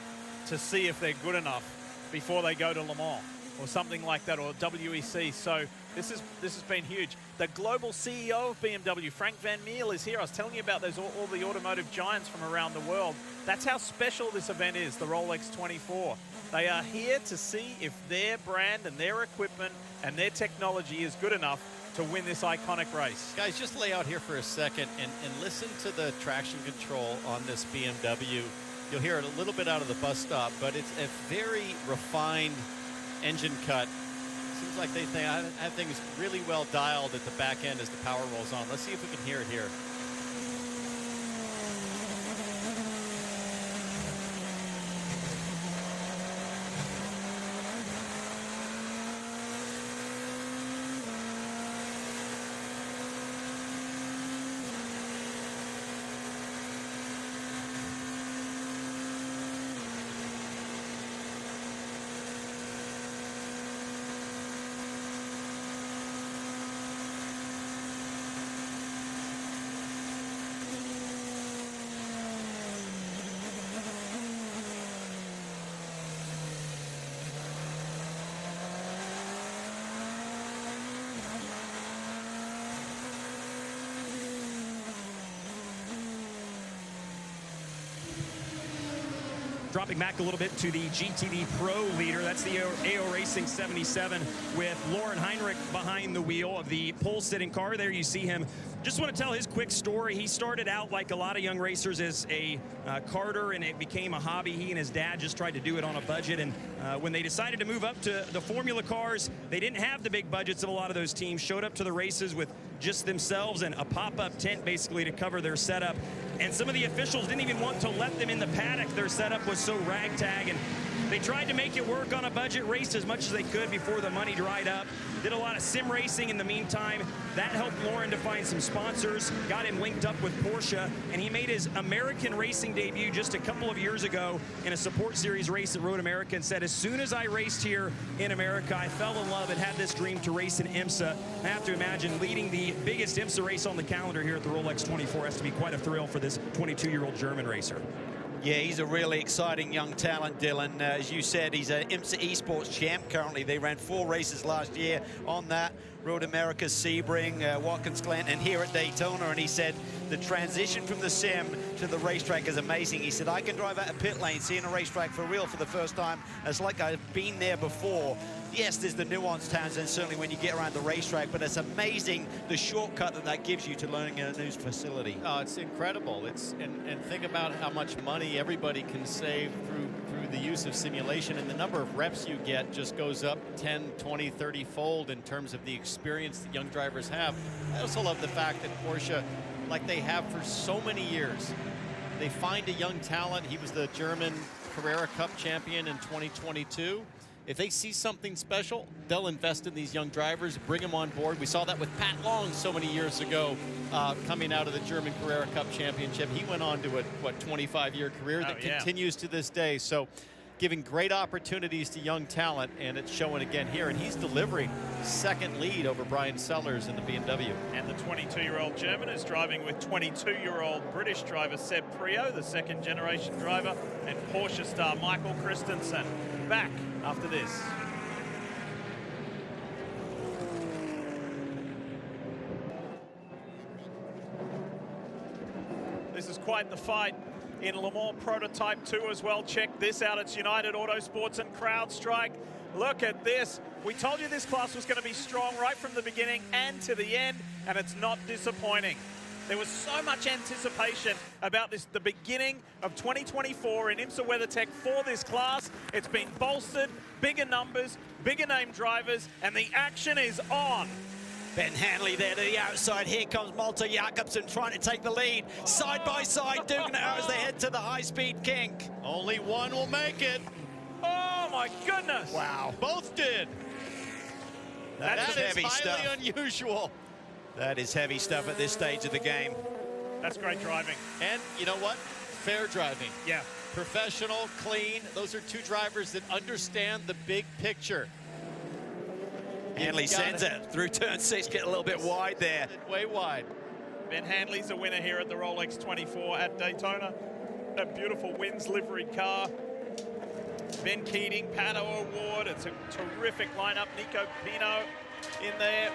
to see if they're good enough before they go to Le Mans, or something like that, or WEC. So this has been huge. The global CEO of BMW, Frank Van Meel, is here. I was telling you about those all the automotive giants from around the world. That's how special this event is, the Rolex 24. They are here to see if their brand and their equipment and their technology is good enough to win this iconic race. Guys, just lay out here for a second and listen to the traction control on this BMW. You'll hear it a little bit out of the bus stop, but it's a very refined engine cut. Seems like they have things really well dialed at the back end as the power rolls on. Let's see if we can hear it here. Dropping back a little bit to the GTD Pro leader. That's the AO Racing 77 with Lauren Heinrich behind the wheel of the pole-sitting car. There you see him. Just want to tell his quick story. He started out like a lot of young racers as a karter, and it became a hobby. He and his dad just tried to do it on a budget, and when they decided to move up to the Formula cars, they didn't have the big budgets of a lot of those teams. Showed up to the races with just themselves and a pop-up tent basically to cover their setup. And some of the officials didn't even want to let them in the paddock. Their setup was so ragtag, and they tried to make it work on a budget race as much as they could before the money dried up. Did a lot of sim racing in the meantime. That helped Lauren to find some sponsors, got him linked up with Porsche, and he made his American racing debut just a couple of years ago in a support series race at Road America, and said, as soon as I raced here in America, I fell in love and had this dream to race in IMSA. I have to imagine leading the biggest IMSA race on the calendar here at the Rolex 24 has to be quite a thrill for this 22-year-old German racer. Yeah, he's a really exciting young talent, Dylan. As you said, he's an IMSA Esports champ currently. They ran 4 races last year on that. Road America, Sebring, Watkins Glen, and here at Daytona, and he said the transition from the sim to the racetrack is amazing. He said, I can drive out a pit lane, seeing a racetrack for real for the first time. It's like I've been there before. Yes, there's the nuanced towns, and certainly when you get around the racetrack, but it's amazing the shortcut that gives you to learning a new facility. Oh, it's incredible. And think about how much money everybody can save through the use of simulation, and the number of reps you get just goes up 10, 20, 30-fold in terms of the experience that young drivers have. I also love the fact that Porsche, like they have for so many years, they find a young talent. He was the German Carrera Cup champion in 2022. If they see something special, they'll invest in these young drivers, bring them on board. We saw that with Pat Long so many years ago, coming out of the German Carrera Cup Championship. He went on to a, 25-year career that continues to this day. So giving great opportunities to young talent, and it's showing again here. And he's delivering second lead over Brian Sellers in the BMW. And the 22-year-old German is driving with 22-year-old British driver Seb Prio, the second-generation driver, and Porsche star Michael Christensen. Back after this. This is quite the fight in Le Mans Prototype 2 as well. Check this out. It's United Autosports and CrowdStrike. Look at this. We told you this class was going to be strong right from the beginning and to the end, and it's not disappointing. There was so much anticipation about this, the beginning of 2024 in IMSA WeatherTech for this class. It's been bolstered, bigger numbers, bigger name drivers, and the action is on. Ben Hanley there to the outside. Here comes Malte Jakobsen trying to take the lead. Side by side, duking it out as they head to the high-speed kink. Only one will make it. Oh, my goodness. Wow. Both did. That is heavy highly stuff. unusual. That is heavy stuff at this stage of the game. That's great driving. And you know what? Fair driving. Yeah. Professional, clean. Those are two drivers that understand the big picture. Hanley sends it through turn 6, get a little bit wide there. Way wide. Ben Hanley's a winner here at the Rolex 24 at Daytona. A beautiful Wins livery car. Ben Keating, Pato Award. It's a terrific lineup. Nico Pino in there.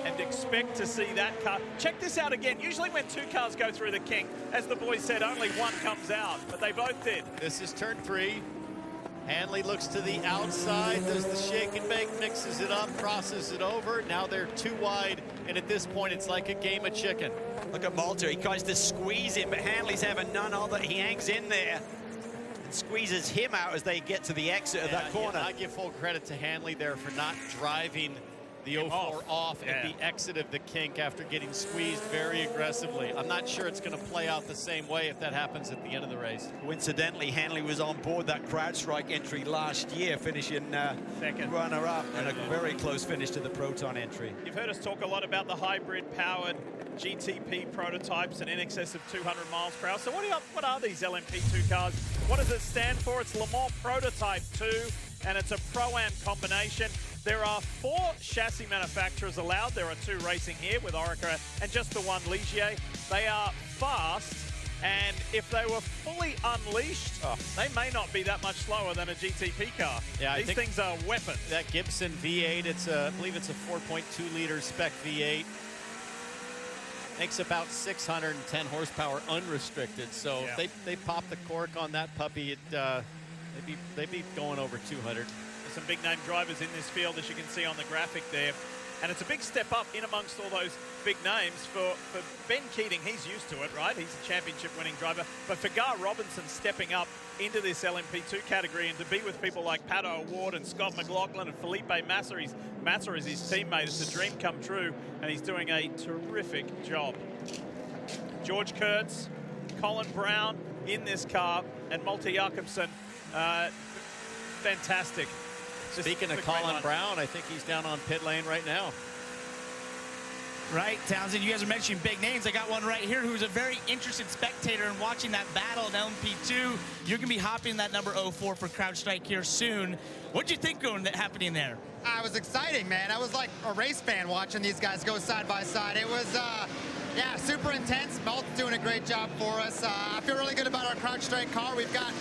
And expect to see that car. Check this out again. Usually when two cars go through the kink, as the boys said, only one comes out, but they both did. This is turn 3. Hanley looks to the outside, does the shake and bake, mixes it up, crosses it over. Now they're too wide, and at this point, it's like a game of chicken. Look at Malta. He tries to squeeze him, but Hanley's having none of it. He hangs in there and squeezes him out as they get to the exit of that corner. I give full credit to Hanley there for not driving the 04 off at the exit of the kink after getting squeezed very aggressively. I'm not sure it's going to play out the same way if that happens at the end of the race. Coincidentally, Hanley was on board that CrowdStrike entry last year, finishing second runner-up, and a very close finish to the Proton entry. You've heard us talk a lot about the hybrid-powered GTP prototypes and in excess of 200 miles per hour. So what are these LMP2 cars? What does it stand for? It's Le Mans Prototype 2, and it's a Pro-Am combination. There are 4 chassis manufacturers allowed. There are 2 racing here with Orica and just the one Ligier. They are fast, and if they were fully unleashed, they may not be that much slower than a GTP car. Yeah, These things are weapons. That Gibson V8, I believe it's a 4.2 liter spec V8. Makes about 610 horsepower unrestricted. So if they pop the cork on that puppy, they'd be going over 200. Some big name drivers in this field, as you can see on the graphic there. And it's a big step up in amongst all those big names. For Ben Keating, he's used to it, right? He's a championship winning driver. But for Gar Robinson stepping up into this LMP2 category and to be with people like Pato Award and Scott McLaughlin and Felipe Massa is his teammate. It's a dream come true, and he's doing a terrific job. George Kurtz, Colin Brown in this car, and Malte Jakobsen, fantastic. Speaking of Colin Brown, I think he's down on pit lane right now. Right, Townsend, you guys are mentioning big names. I got one right here who's a very interested spectator in watching that battle in LMP2. You're going to be hopping that number 04 for CrowdStrike here soon. What'd you think happening there? I was exciting, man. I was like a race fan watching these guys go side by side. It was, yeah, super intense. Malt's doing a great job for us. I feel really good about our CrowdStrike car. We've got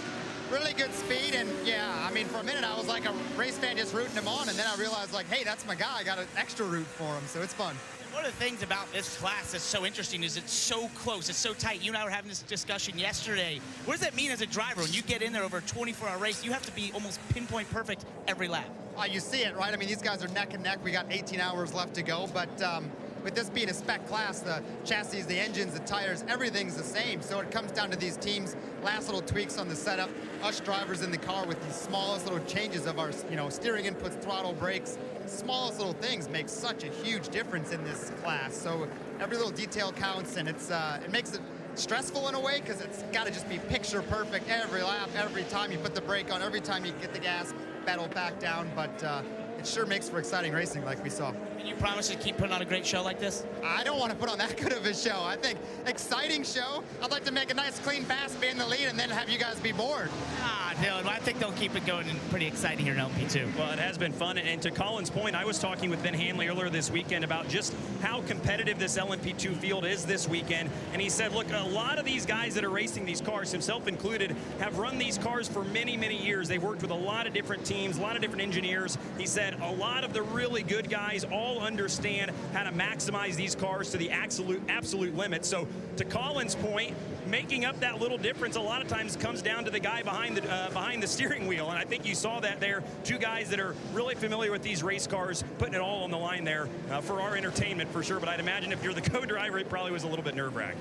really good speed, and yeah, I mean, for a minute I was like a race fan just rooting him on, and then I realized like, hey, that's my guy. I got an extra root for him, so it's fun. One of the things about this class that's so interesting is it's so close, it's so tight. You and I were having this discussion yesterday. What does that mean as a driver when you get in there over a 24-hour race? You have to be almost pinpoint perfect every lap. You see it, right? I mean, these guys are neck and neck. We got 18 hours left to go, but with this being a spec class, the chassis, the engines, the tires, everything's the same. So it comes down to these teams' last little tweaks on the setup, us drivers in the car with these smallest little changes of our, steering inputs, throttle, brakes. Smallest little things make such a huge difference in this class. So every little detail counts, and it makes it stressful in a way because it's got to just be picture perfect every lap, every time you put the brake on, every time you get the gas pedal back down. But it sure makes for exciting racing like we saw. And you promise to keep putting on a great show like this? I don't want to put on that good of a show. I think exciting show. I'd like to make a nice, clean pass, be in the lead, and then have you guys be bored. Dylan, I think they'll keep it going and pretty exciting here in LP2. Well, it has been fun. And to Colin's point, I was talking with Ben Hanley earlier this weekend about just how competitive this LMP2 field is this weekend. And he said, look, a lot of these guys that are racing these cars, himself included, have run these cars for many, many years. They've worked with a lot of different teams, a lot of different engineers. He said a lot of the really good guys all understand how to maximize these cars to the absolute limit. So to Colin's point, making up that little difference a lot of times comes down to the guy behind the steering wheel, and I think you saw that there. Two guys that are really familiar with these race cars, putting it all on the line there for our entertainment for sure. But I'd imagine if you're the co-driver, it probably was a little bit nerve-wracking.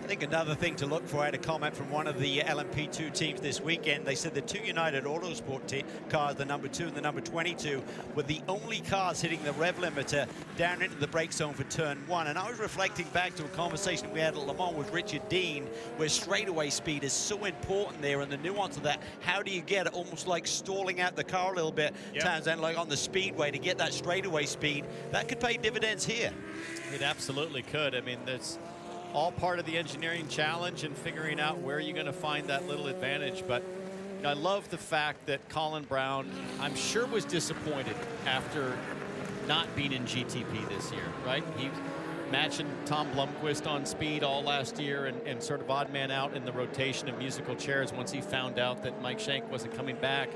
I think another thing to look for, I had a comment from one of the LMP2 teams this weekend. They said the two United Autosport cars, the number 2 and the number 22, were the only cars hitting the rev limiter down into the brake zone for turn 1. And I was reflecting back to a conversation we had at Le Mans with Richard Dean, where straightaway speed is so important there, and the nuance of that. How do you get it almost like stalling out the car a little bit, times and like on the speedway to get that straightaway speed? That could pay dividends here. It absolutely could. I mean, that's all part of the engineering challenge and figuring out where you're going to find that little advantage. But I love the fact that Colin Brown, I'm sure, was disappointed after not being in GTP this year, right? He matching Tom Blomqvist on speed all last year and sort of odd man out in the rotation of musical chairs once he found out that Mike Shank wasn't coming back.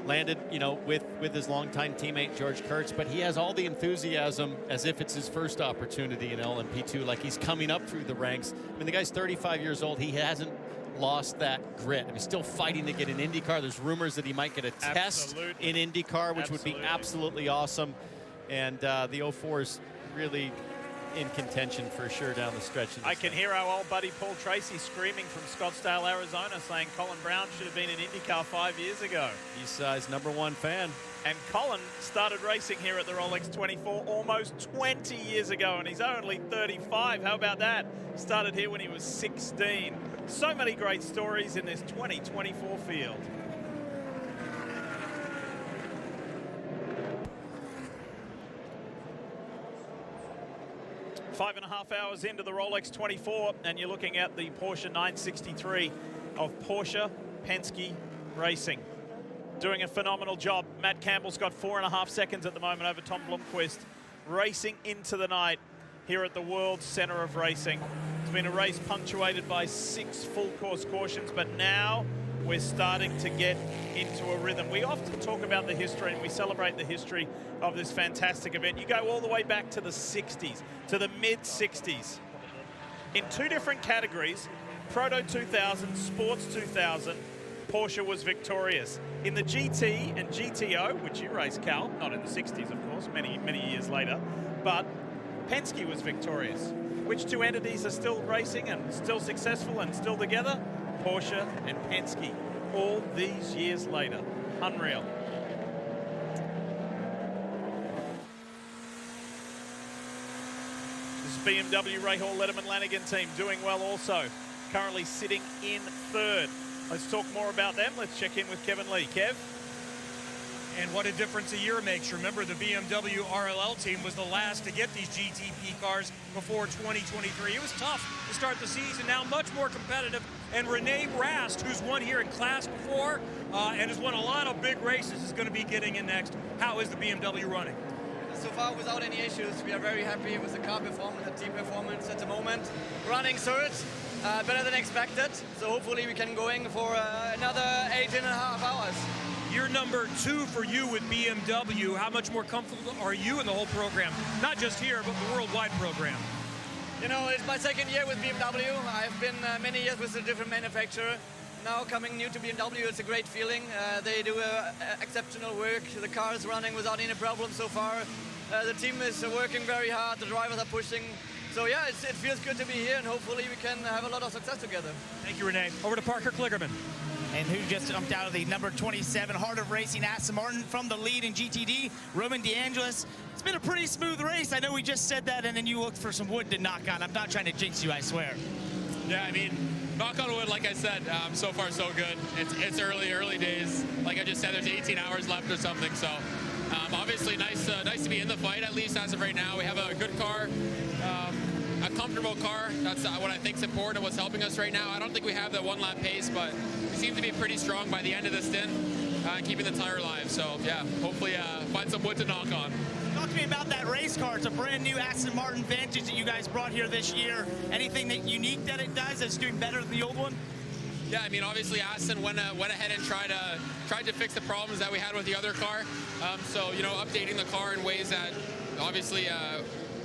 Landed, with his longtime teammate George Kurtz, but he has all the enthusiasm as if it's his first opportunity in LMP2, like he's coming up through the ranks. I mean, the guy's 35 years old. He hasn't lost that grit. I mean, he's still fighting to get an IndyCar. There's rumors that he might get a test in IndyCar, which would be absolutely awesome. And the 04 is really in contention for sure down the stretch. I can hear our old buddy Paul Tracy screaming from Scottsdale, Arizona, saying Colin Brown should have been in IndyCar 5 years ago. He's his #1 fan. And Colin started racing here at the Rolex 24 almost 20 years ago, and he's only 35. How about that? Started here when he was 16. So many great stories in this 2024 field. Five and a half hours into the Rolex 24, and you're looking at the Porsche 963 of Porsche Penske Racing. Doing a phenomenal job. Matt Campbell's got 4.5 seconds at the moment over Tom Blomqvist. Racing into the night here at the World Center of Racing. It's been a race punctuated by 6 full course cautions, but now we're starting to get into a rhythm. We often talk about the history and we celebrate the history of this fantastic event. You go all the way back to the 60s, to the mid-60s. In 2 different categories, Proto 2000, Sports 2000, Porsche was victorious. In the GT and GTO, which you raced, Cal, not in the 60s, of course, many, many years later, but Penske was victorious. Which 2 entities are still racing and still successful and still together? Porsche and Penske, all these years later. Unreal. This is BMW Rahal Letterman Lanigan team doing well also. Currently sitting in 3rd. Let's talk more about them. Let's check in with Kevin Lee. Kev? And what a difference a year makes. Remember, the BMW RLL team was the last to get these GTP cars before 2023. It was tough to start the season. Now much more competitive. And Rene Rast, who's won here in class before and has won a lot of big races, is going to be getting in next. How is the BMW running? so far without any issues. We are very happy with the car performance, the team performance at the moment. Running third, better than expected. So hopefully we can go in for another 18.5 hours. You're number 2 for you with BMW. How much more comfortable are you in the whole program? Not just here, but the worldwide program. You know, it's my second year with BMW. I've been many years with a different manufacturer. Now coming new to BMW, it's a great feeling. They do exceptional work. The car is running without any problem so far. The team is working very hard. The drivers are pushing. So yeah, it feels good to be here, and hopefully we can have a lot of success together. Thank you, Renee. Over to Parker Kligerman. And who just jumped out of the number 27 Heart of Racing Aston Martin from the lead in GTD, Roman DeAngelis. It's been a pretty smooth race. I know we just said that, and then you looked for some wood to knock on. I'm not trying to jinx you, I swear. Yeah, I mean, knock on wood, like I said, so far so good. It's early days. Like I just said, there's 18 hours left or something. So obviously nice to be in the fight, at least as of right now. We have a good car, a comfortable car. That's what I think is important and what's helping us right now. I don't think we have that one-lap pace, but we seem to be pretty strong by the end of the stint, keeping the tire alive. So yeah, hopefully find some wood to knock on. Talk to me about that race car. It's a brand new Aston Martin Vantage that you guys brought here this year. Anything that unique that it does that's doing better than the old one? Yeah, I mean, obviously Aston went ahead and tried to fix the problems that we had with the other car. So, you know, updating the car in ways that obviously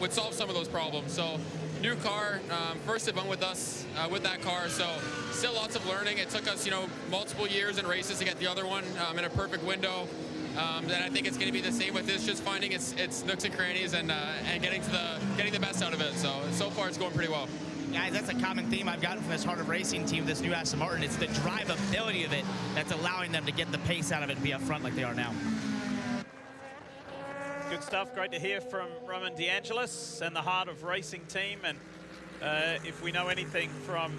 would solve some of those problems. So, new car, first event with us with that car. So, still lots of learning. It took us, you know, multiple years in races to get the other one in a perfect window. Then I think it's going to be the same with this, just finding its nooks and crannies and getting the best out of it. So far it's going pretty well. Guys, that's a common theme I've gotten from this Heart of Racing team, this new Aston Martin. It's the drivability of it that's allowing them to get the pace out of it and be up front like they are now. Good stuff. Great to hear from Roman DeAngelis and the Heart of Racing team. And if we know anything from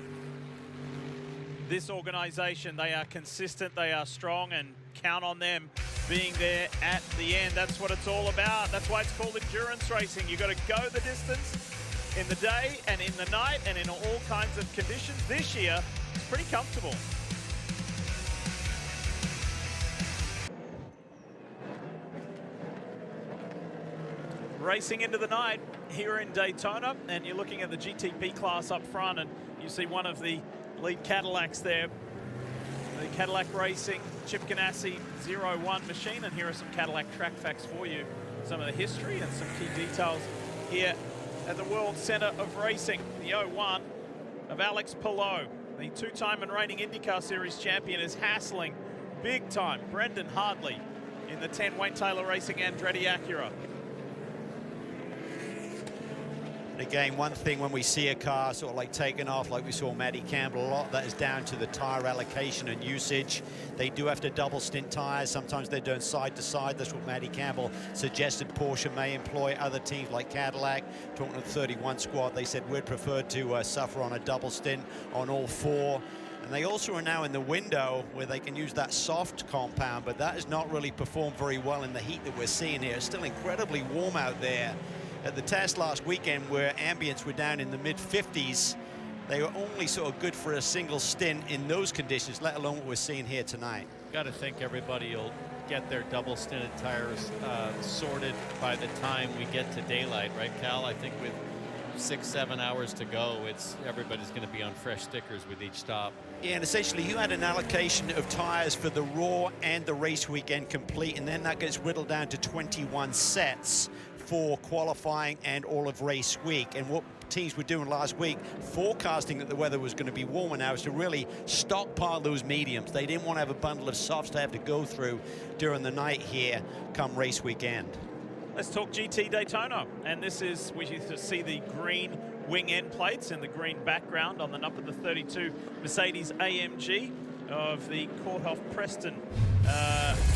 this organization, they are consistent, they are strong, and count on them being there at the end. That's what it's all about. That's why it's called endurance racing. You've got to go the distance in the day and in the night and in all kinds of conditions. This year, it's pretty comfortable. Racing into the night here in Daytona, and you're looking at the GTP class up front, and you see one of the lead Cadillacs there. The Cadillac Racing Chip Ganassi 01 machine, and here are some Cadillac track facts for you. Some of the history and some key details here at the World Center of Racing. The 01 of Alex Palou, the two-time and reigning IndyCar Series champion, is hassling big time Brendan Hartley in the 10 Wayne Taylor Racing Andretti Acura. Again, one thing when we see a car sort of like taking off, like we saw Matty Campbell, a lot of that is down to the tire allocation and usage. They do have to double stint tires. Sometimes they're doing side to side. That's what Matty Campbell suggested Porsche may employ. Other teams like Cadillac, talking to the 31 squad, they said we'd prefer to suffer on a double stint on all four. And they also are now in the window where they can use that soft compound, but that has not really performed very well in the heat that we're seeing here. It's still incredibly warm out there. At the test last weekend, where ambients were down in the mid-50s, they were only sort of good for a single stint in those conditions, let alone what we're seeing here tonight. Got to think everybody will get their double-stinted tires sorted by the time we get to daylight, right, Cal? I think with 6-7 hours to go, everybody's going to be on fresh stickers with each stop. Yeah, and essentially you had an allocation of tires for the Raw and the race weekend complete, and then that gets whittled down to 21 sets for qualifying and all of race week. And what teams were doing last week, forecasting that the weather was going to be warmer now, is to really stockpile those mediums. They didn't want to have a bundle of softs to have to go through during the night here come race weekend. Let's talk GT Daytona, and this is, we used to see the green wing end plates and the green background on the number 32 Mercedes AMG of the Courthoff Preston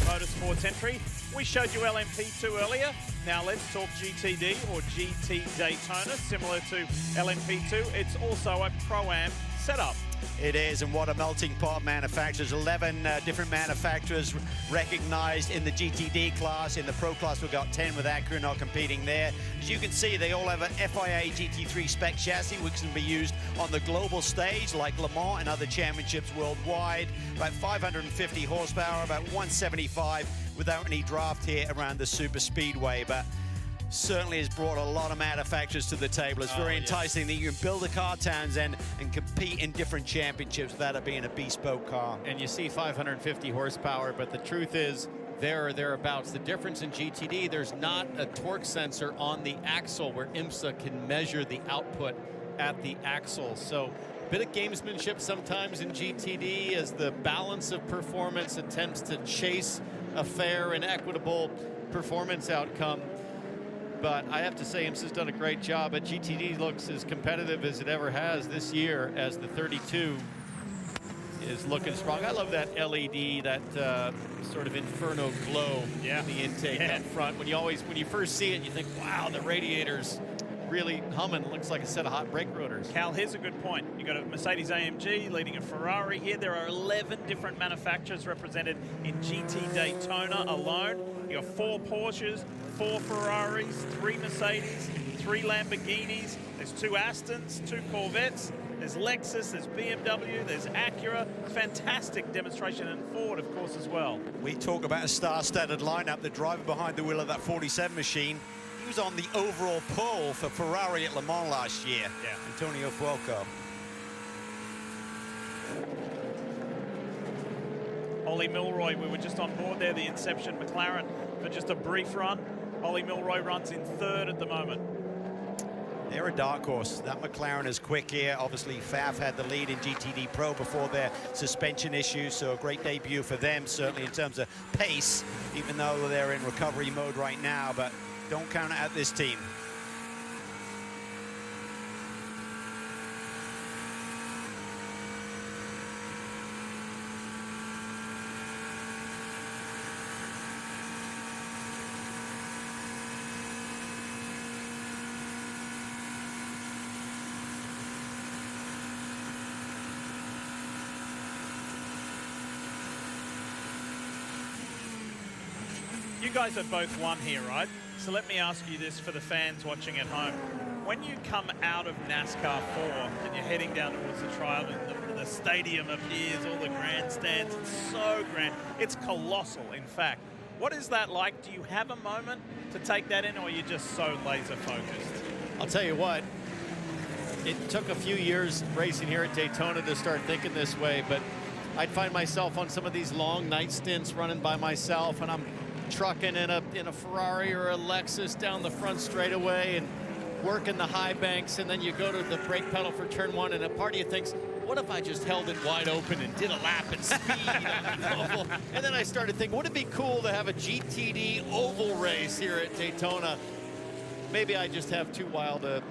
Motorsports entry. We showed you LMP2 earlier. Now let's talk GTD or GT Daytona. Similar to LMP2, it's also a Pro-Am setup. It is, and what a melting pot of manufacturers. 11 different manufacturers recognized in the GTD class. In the Pro class, we've got 10 with Acura not competing there. As you can see, they all have an FIA GT3 spec chassis, which can be used on the global stage like Le Mans and other championships worldwide. About 550 horsepower, about 175 without any draft here around the super speedway. But certainly has brought a lot of manufacturers to the table. It's very enticing that you can build a car, Townsend, and compete in different championships without it being a bespoke car. And you see 550 horsepower, but the truth is, there or thereabouts. The difference in GTD, there's not a torque sensor on the axle where IMSA can measure the output at the axle. So a bit of gamesmanship sometimes in GTD as the balance of performance attempts to chase a fair and equitable performance outcome. But I have to say, IMSA's done a great job. But GTD looks as competitive as it ever has this year, as the 32 is looking strong. I love that LED, that sort of inferno glow in the intake up front. When you first see it, you think, wow, the radiator's really humming. Looks like a set of hot brake rotors. Cal, here's a good point. You've got a Mercedes AMG leading a Ferrari here. There are 11 different manufacturers represented in GT Daytona alone. You got 4 Porsches, 4 Ferraris, 3 Mercedes, 3 Lamborghinis. There's 2 Astons, 2 Corvettes. There's Lexus, there's BMW, there's Acura. Fantastic demonstration, and Ford, of course, as well. We talk about a star-studded lineup. The driver behind the wheel of that 47 machine, he was on the overall pole for Ferrari at Le Mans last year. Antonio Fuoco. Ollie Milroy, we were just on board there, the Inception McLaren, for just a brief run. Ollie Milroy runs in 3rd at the moment. They're a dark horse. That McLaren is quick here. Obviously, Fav had the lead in GTD Pro before their suspension issues, so a great debut for them, certainly in terms of pace, even though they're in recovery mode right now, but don't count out this team. You guys have both won here, right? So let me ask you this for the fans watching at home. When you come out of NASCAR 4 and you're heading down towards the trial and the stadium appears, all the grandstands, it's so grand. It's colossal, in fact. What is that like? Do you have a moment to take that in, or are you just so laser focused? I'll tell you what, it took a few years racing here at Daytona to start thinking this way, but I'd find myself on some of these long night stints running by myself, and I'm trucking in a Ferrari or a Lexus down the front straightaway and working the high banks, and then you go to the brake pedal for turn 1, and a part of you thinks, what if I just held it wide open and did a lap and speed on the oval? And then I started thinking, wouldn't it be cool to have a GTD oval race here at Daytona? Maybe I just have too wild a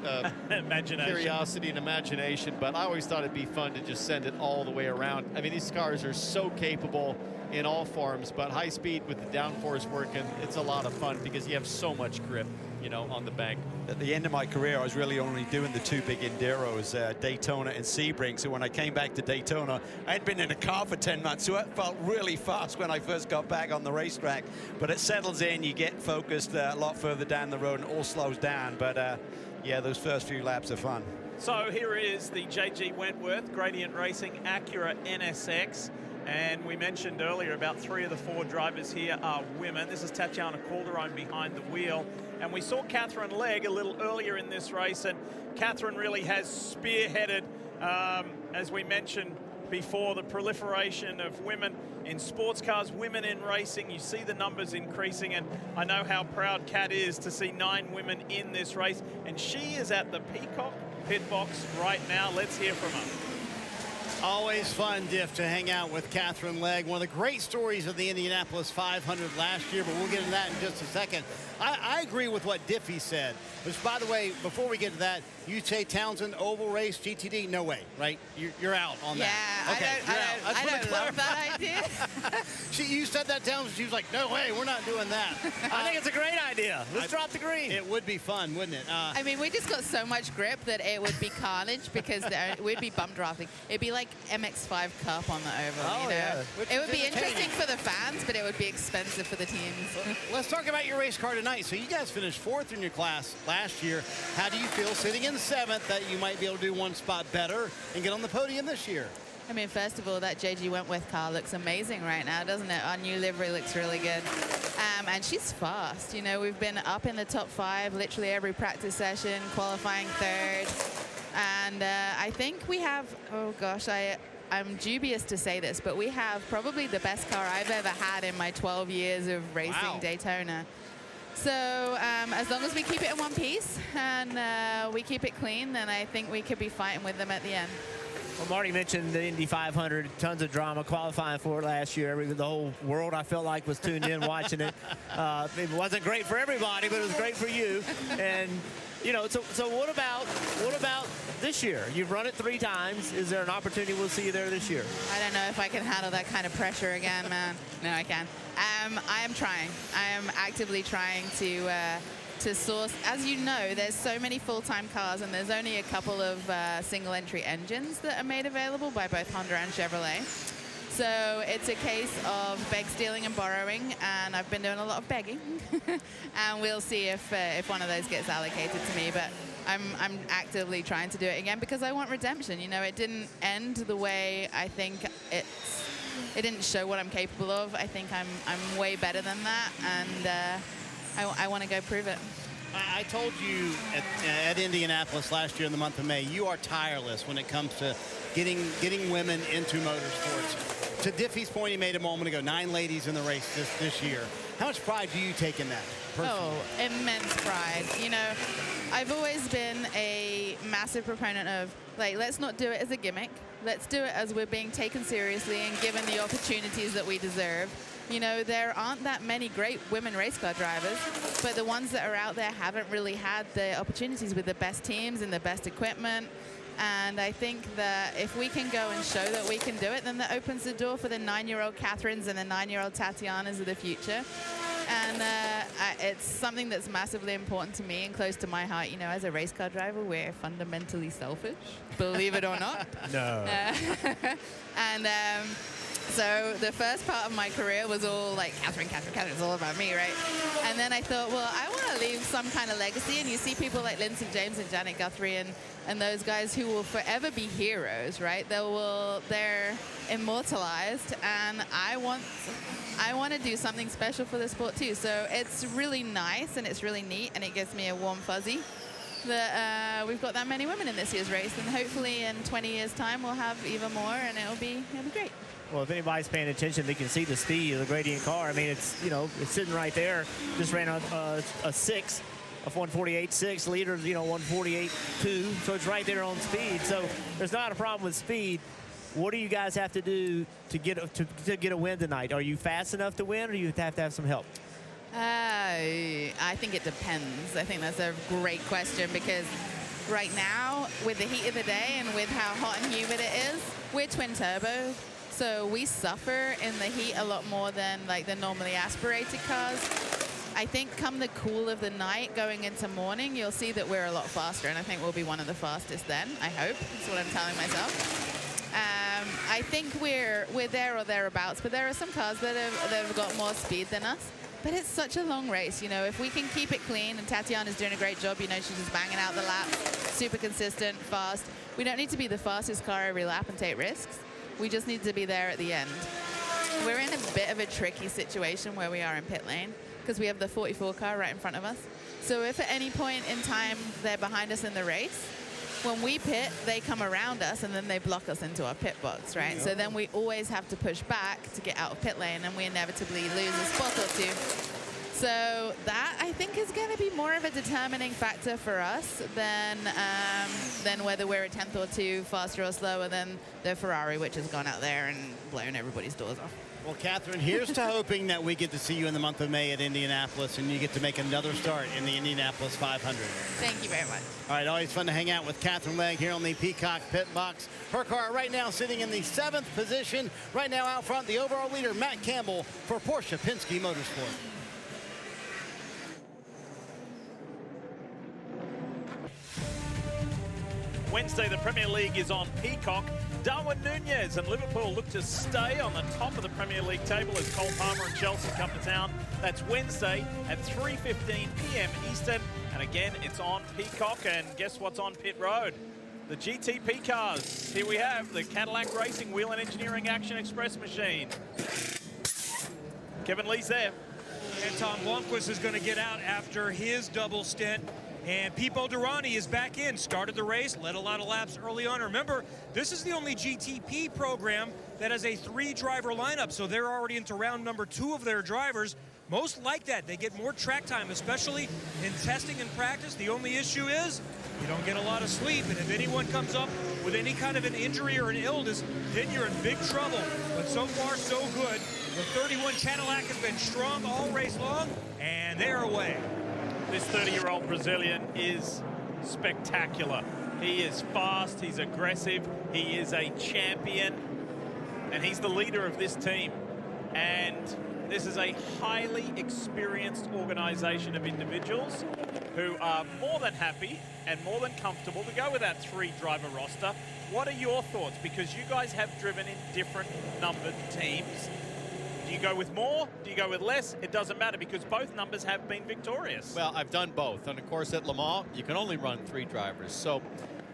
curiosity and imagination, but I always thought it'd be fun to just send it all the way around. I mean, these cars are so capable in all forms, but high speed with the downforce working, it's a lot of fun because you have so much grip, you know, on the bank. At the end of my career, I was really only doing the 2 big Enduros, Daytona and Sebring. So when I came back to Daytona, I hadn't been in a car for 10 months, so it felt really fast when I first got back on the racetrack. But it settles in, you get focused a lot further down the road, and all slows down. But yeah, those first few laps are fun. So here is the JG Wentworth Gradient Racing Acura NSX. And we mentioned earlier about 3 of the 4 drivers here are women. This is Tatiana Calderon behind the wheel. And we saw Catherine Legg a little earlier in this race, and Catherine really has spearheaded, as we mentioned before, the proliferation of women in sports cars, women in racing. You see the numbers increasing, and I know how proud Kat is to see 9 women in this race. And she is at the Peacock pit box right now. Let's hear from her. Always fun, Diff, to hang out with Catherine Legg. One of the great stories of the Indianapolis 500 last year, but we'll get into that in just a second. I agree with what Diffie said, which, by the way, before we get to that, you say Townsend oval race GTD? No way, right? You're out on that. Yeah, okay, I don't love that idea. You said that, Townsend. She was like, no way, we're not doing that. I think it's a great idea. Let's drop the green. It would be fun, wouldn't it? I mean, we just got so much grip that it would be carnage because we'd be bump drafting. It'd be like MX-5 Cup on the oval, you know? Yeah. It would be interesting for the fans, but it would be expensive for the teams. Let's talk about your race car tonight. So you guys finished 4th in your class last year. How do you feel sitting in 7th that you might be able to do one spot better and get on the podium this year? I mean, first of all, that JG Wentworth car looks amazing right now, doesn't it? Our new livery looks really good. And she's fast. You know, we've been up in the top 5 literally every practice session, qualifying 3rd. And I think we have, oh gosh, I'm dubious to say this, but we have probably the best car I've ever had in my 12 years of racing Daytona. So as long as we keep it in one piece and we keep it clean, then I think we could be fighting with them at the end. Well, Marty mentioned the Indy 500, tons of drama qualifying for it last year. The whole world, I felt like, was tuned in watching it. It wasn't great for everybody, but it was great for you. And, you know, so what about this year? You've run it 3 times. Is there an opportunity we'll see you there this year? I don't know if I can handle that kind of pressure again, man. No, I can. I am trying. I am actively trying to source. As you know, there's so many full-time cars, and there's only a couple of single-entry engines that are made available by both Honda and Chevrolet. So it's a case of beg, stealing, and borrowing, and I've been doing a lot of begging. And we'll see if one of those gets allocated to me. But I'm actively trying to do it again because I want redemption. You know, it didn't end the way I think it didn't show what I'm capable of. I think I'm way better than that, and I want to go prove it. I told you at Indianapolis last year in the month of May, you are tireless when it comes to getting women into motorsports. To Diffie's point he made a moment ago, 9 ladies in the race this year. How much pride do you take in that, personally? Oh, immense pride. You know, I've always been a massive proponent of, like, let's not do it as a gimmick. Let's do it as we're being taken seriously and given the opportunities that we deserve. You know, there aren't that many great women race car drivers, but the ones that are out there haven't really had the opportunities with the best teams and the best equipment. And I think that if we can go and show that we can do it, then that opens the door for the 9-year-old Catherines and the 9-year-old Tatianas of the future. And it's something that's massively important to me and close to my heart. You know, as a race car driver, we're fundamentally selfish, believe it or not. No. And so the first part of my career was all like, Catherine, it's all about me, right? And then I thought, well, I want to leave some kind of legacy. And you see people like Lindsey James and Janet Guthrie and those guys who will forever be heroes, right? They're immortalized, and I want to do something special for the sport too. So it's really nice and it's really neat, and it gives me a warm fuzzy that we've got that many women in this year's race, and hopefully in 20 years time we'll have even more, and it'll be great. Well, if anybody's paying attention, they can see the speed of the gradient car. I mean, it's, you know, it's sitting right there. Just ran a 6 of 148.6, leaders, you know, 148.2. So it's right there on speed. So there's not a problem with speed. What do you guys have to do to get a win tonight? Are you fast enough to win, or do you have to have some help? I think it depends. I think that's a great question, because right now, with the heat of the day and with how hot and humid it is, we're twin turbo. So we suffer in the heat a lot more than like the normally aspirated cars. I think come the cool of the night going into morning, you'll see that we're a lot faster, and I think we'll be one of the fastest then, I hope. That's what I'm telling myself. I think we're there or thereabouts, but there are some cars that have got more speed than us. But it's such a long race, you know. If we can keep it clean, and Tatiana's doing a great job, you know, she's just banging out the laps, super consistent, fast. We don't need to be the fastest car every lap and take risks. We just need to be there at the end. We're in a bit of a tricky situation where we are in pit lane, because we have the 44 car right in front of us. So if at any point in time they're behind us in the race, when we pit, they come around us and then they block us into our pit box, right? Yeah. So then we always have to push back to get out of pit lane, and we inevitably lose a spot or two. So that, I think, is going to be more of a determining factor for us than whether we're a 10th or 2 faster or slower than the Ferrari, which has gone out there and blown everybody's doors off. Well, Catherine, here's to hoping that we get to see you in the month of May at Indianapolis, and you get to make another start in the Indianapolis 500. Thank you very much. All right, always fun to hang out with Catherine Legg here on the Peacock Pit Box. Her car right now sitting in the 7th position. Right now out front, the overall leader, Matt Campbell, for Porsche Penske Motorsport. Wednesday, the Premier League is on Peacock. Darwin Núñez and Liverpool look to stay on the top of the Premier League table as Cole Palmer and Chelsea come to town. That's Wednesday at 3:15 p.m. Eastern. And again, it's on Peacock. And guess what's on pit road? the GTP cars. Here we have the Cadillac Racing Wheel and Engineering Action Express machine. Kevin Lee's there. And Tom Blomqvist is going to get out after his double stint. And Pipo Derani is back in, started the race, led a lot of laps early on. Remember, this is the only GTP program that has a 3-driver lineup, so they're already into round number 2 of their drivers. Most like that. They get more track time, especially in testing and practice. The only issue is you don't get a lot of sleep, and if anyone comes up with any kind of an injury or an illness, then you're in big trouble. But so far, so good. The 31 Cadillac has been strong all race long, and they're away. This 30-year-old Brazilian is spectacular. He is fast, he's aggressive, he is a champion, and he's the leader of this team. And this is a highly experienced organization of individuals who are more than happy and more than comfortable to go with that 3-driver roster. What are your thoughts? Because you guys have driven in different numbered teams. Do you go with more? Do you go with less? It doesn't matter because both numbers have been victorious. Well, I've done both. And of course, at Le Mans, you can only run 3 drivers. So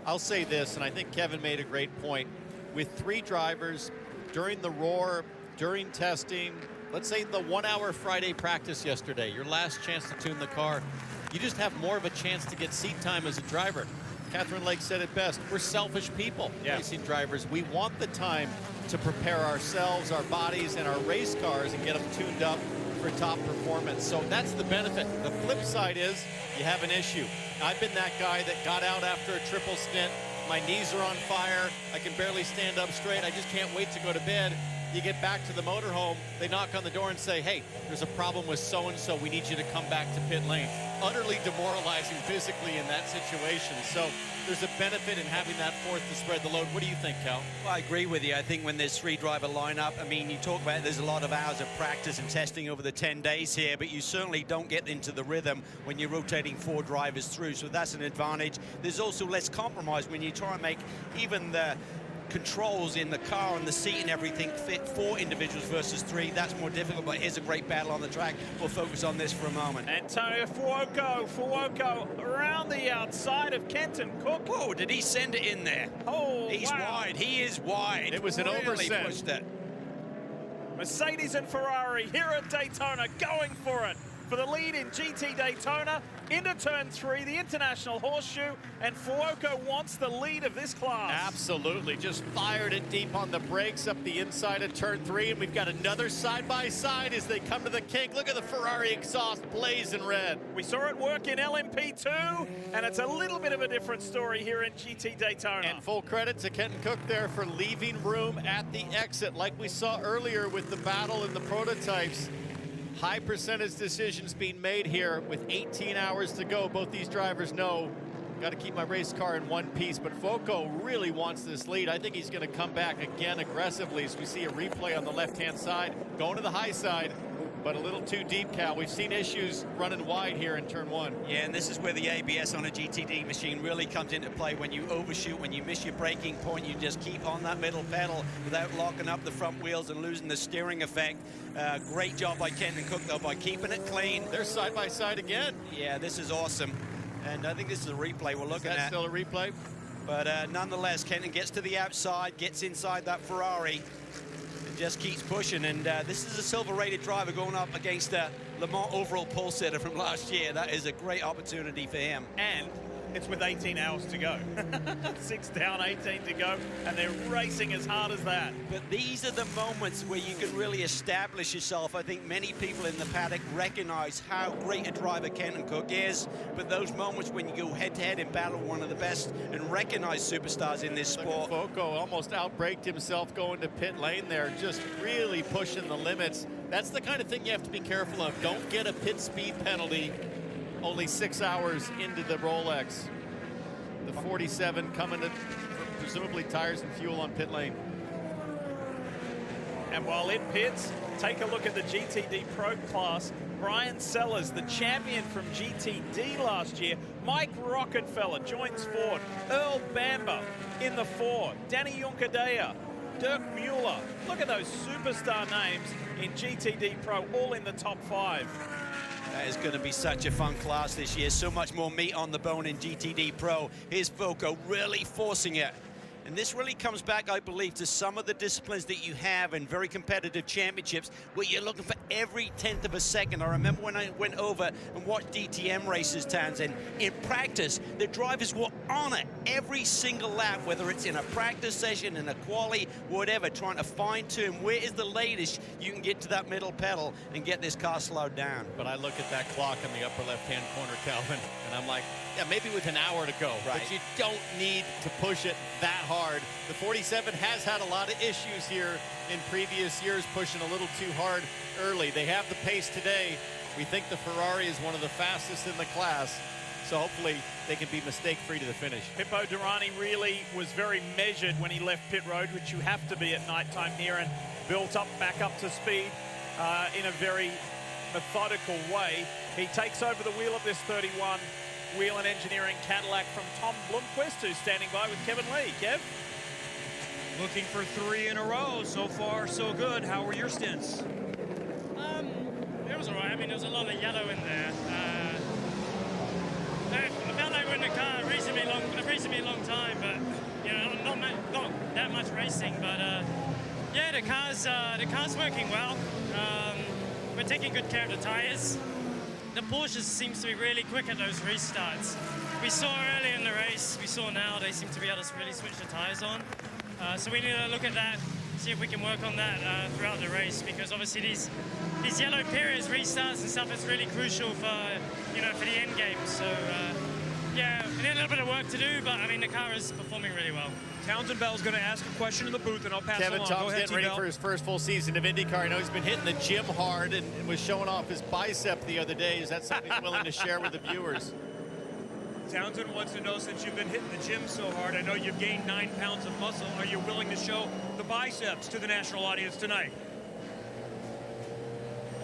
I'll say this, and I think Kevin made a great point. With 3 drivers during the roar, during testing, let's say the 1-hour Friday practice yesterday, your last chance to tune the car, you just have more of a chance to get seat time as a driver. Catherine Lake said it best. We're selfish people, racing drivers. We want the time to prepare ourselves, our bodies, and our race cars and get them tuned up for top performance. So that's the benefit. The flip side is you have an issue. I've been that guy that got out after a triple stint. My knees are on fire. I can barely stand up straight. I just can't wait to go to bed. You get back to the motorhome, they knock on the door and say, hey, there's a problem with so-and-so. We need you to come back to pit lane. Utterly demoralizing physically in that situation. So there's a benefit in having that fourth to spread the load. What do you think, Cal? Well, I agree with you. I think when there's 3-driver lineup, I mean, you talk about there's a lot of hours of practice and testing over the 10 days here, but you certainly don't get into the rhythm when you're rotating 4 drivers through. So that's an advantage. There's also less compromise when you try and make even the controls in the car and the seat and everything fit 4 individuals versus 3. That's more difficult, but here's a great battle on the track. We'll focus on this for a moment. Antonio Fuoco around the outside of Kenton Cook. Oh, did he send it in there? Oh, he's wide. He is wide. It was an oversend. Pushed it. Mercedes and Ferrari here at Daytona going for it. For the lead in GT Daytona, into turn 3, the International Horseshoe, and Fuoco wants the lead of this class. Absolutely, just fired it deep on the brakes up the inside of turn 3, and we've got another side-by-side as they come to the kink. Look at the Ferrari exhaust blazing red. We saw it work in LMP2, and it's a little bit of a different story here in GT Daytona. And full credit to Kenton Cook there for leaving room at the exit, like we saw earlier with the battle in the prototypes. High percentage decisions being made here with 18 hours to go. Both these drivers know, got to keep my race car in one piece, but Fuoco really wants this lead. I think he's going to come back again aggressively as we see a replay on the left-hand side, going to the high side, but a little too deep, Cal. We've seen issues running wide here in turn 1. Yeah, and this is where the ABS on a GTD machine really comes into play. When you overshoot, when you miss your braking point, you just keep on that middle pedal without locking up the front wheels and losing the steering effect. Great job by Kenton Cook, though, by keeping it clean. They're side by side again. Yeah, this is awesome. And I think this is a replay we're looking at. Is that still a replay? But nonetheless, Kenton gets to the outside, gets inside that Ferrari, and just keeps pushing. And this is a silver-rated driver going up against a Le Mans overall pole sitter from last year. That is a great opportunity for him. And it's with 18 hours to go. 6 down, 18 to go, and they're racing as hard as that. But these are the moments where you can really establish yourself. I think many people in the paddock recognize how great a driver Kenton Cook is, but those moments when you go head-to-head in battle with one of the best and recognize superstars in this sport. Fuoco almost outbraked himself going to pit lane there, just really pushing the limits. That's the kind of thing you have to be careful of. Don't get a pit speed penalty only 6 hours into the Rolex. The 47 coming to presumably tires and fuel on pit lane. And while it pits, take a look at the GTD Pro class. Brian Sellers, the champion from GTD last year. Mike Rockefeller joins Ford. Earl Bamber in the 4. Danny Juncadella, Dirk Mueller. Look at those superstar names in GTD Pro, all in the top 5. That is going to be such a fun class this year. So much more meat on the bone in GTD Pro. Here's Volko really forcing it. And this really comes back, I believe, to some of the disciplines that you have in very competitive championships where you're looking for every 10th of a second. I remember when I went over and watched DTM races, Townsend. In practice, the drivers were on it every single lap, whether it's in a practice session, in a quali, whatever, trying to fine-tune where is the latest you can get to that middle pedal and get this car slowed down. But I look at that clock in the upper left-hand corner, Calvin, and I'm like, yeah, maybe with an hour to go, right. But you don't need to push it that hard. The 47 has had a lot of issues here in previous years, pushing a little too hard early. They have the pace today. We think the Ferrari is one of the fastest in the class, so hopefully they can be mistake-free to the finish. Pippo Durrani really was very measured when he left pit road, which you have to be at nighttime here, and built up back up to speed in a very methodical way. He takes over the wheel of this 31 Wheel and Engineering Cadillac from Tom Blomqvist, who's standing by with Kevin Lee. Kev? Looking for 3 in a row. So far, so good. How were your stints? It was all right. I mean, there was a lot of yellow in there. I felt like we're in the car a reasonably long time, but you know, not that much racing. But yeah, the car's working well. We're taking good care of the tires. The Porsche seems to be really quick at those restarts. We saw early in the race, we saw now they seem to be able to really switch the tires on. So we need to look at that, see if we can work on that throughout the race, because obviously these yellow periods, restarts and stuff is really crucial for, you know, for the end game. So yeah, we need a little bit of work to do, but I mean the car is performing really well. Townsend Bell's going to ask a question in the booth, and I'll pass Kevin it on. Tom's Go ahead, getting ready T-Bell. for his first full season of IndyCar. I know he's been hitting the gym hard and was showing off his bicep the other day. Is that something he's willing to share with the viewers? Townsend wants to know, since you've been hitting the gym so hard, I know you've gained 9 pounds of muscle. Are you willing to show the biceps to the national audience tonight?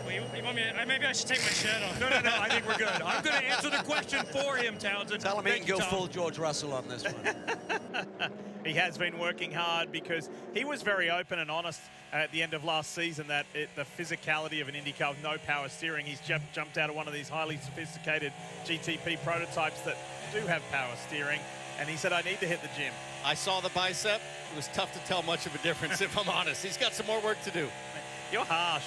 Well, you want me to, maybe I should take my shirt off. No, I think we're good. I'm going to answer the question for him, Townsend. Tell him he can go full George Russell on this one. He has been working hard because he was very open and honest at the end of last season that the physicality of an IndyCar with no power steering, he's jumped out of one of these highly sophisticated GTP prototypes that do have power steering, and he said, I need to hit the gym. I saw the bicep. It was tough to tell much of a difference, if I'm honest. He's got some more work to do. You're harsh.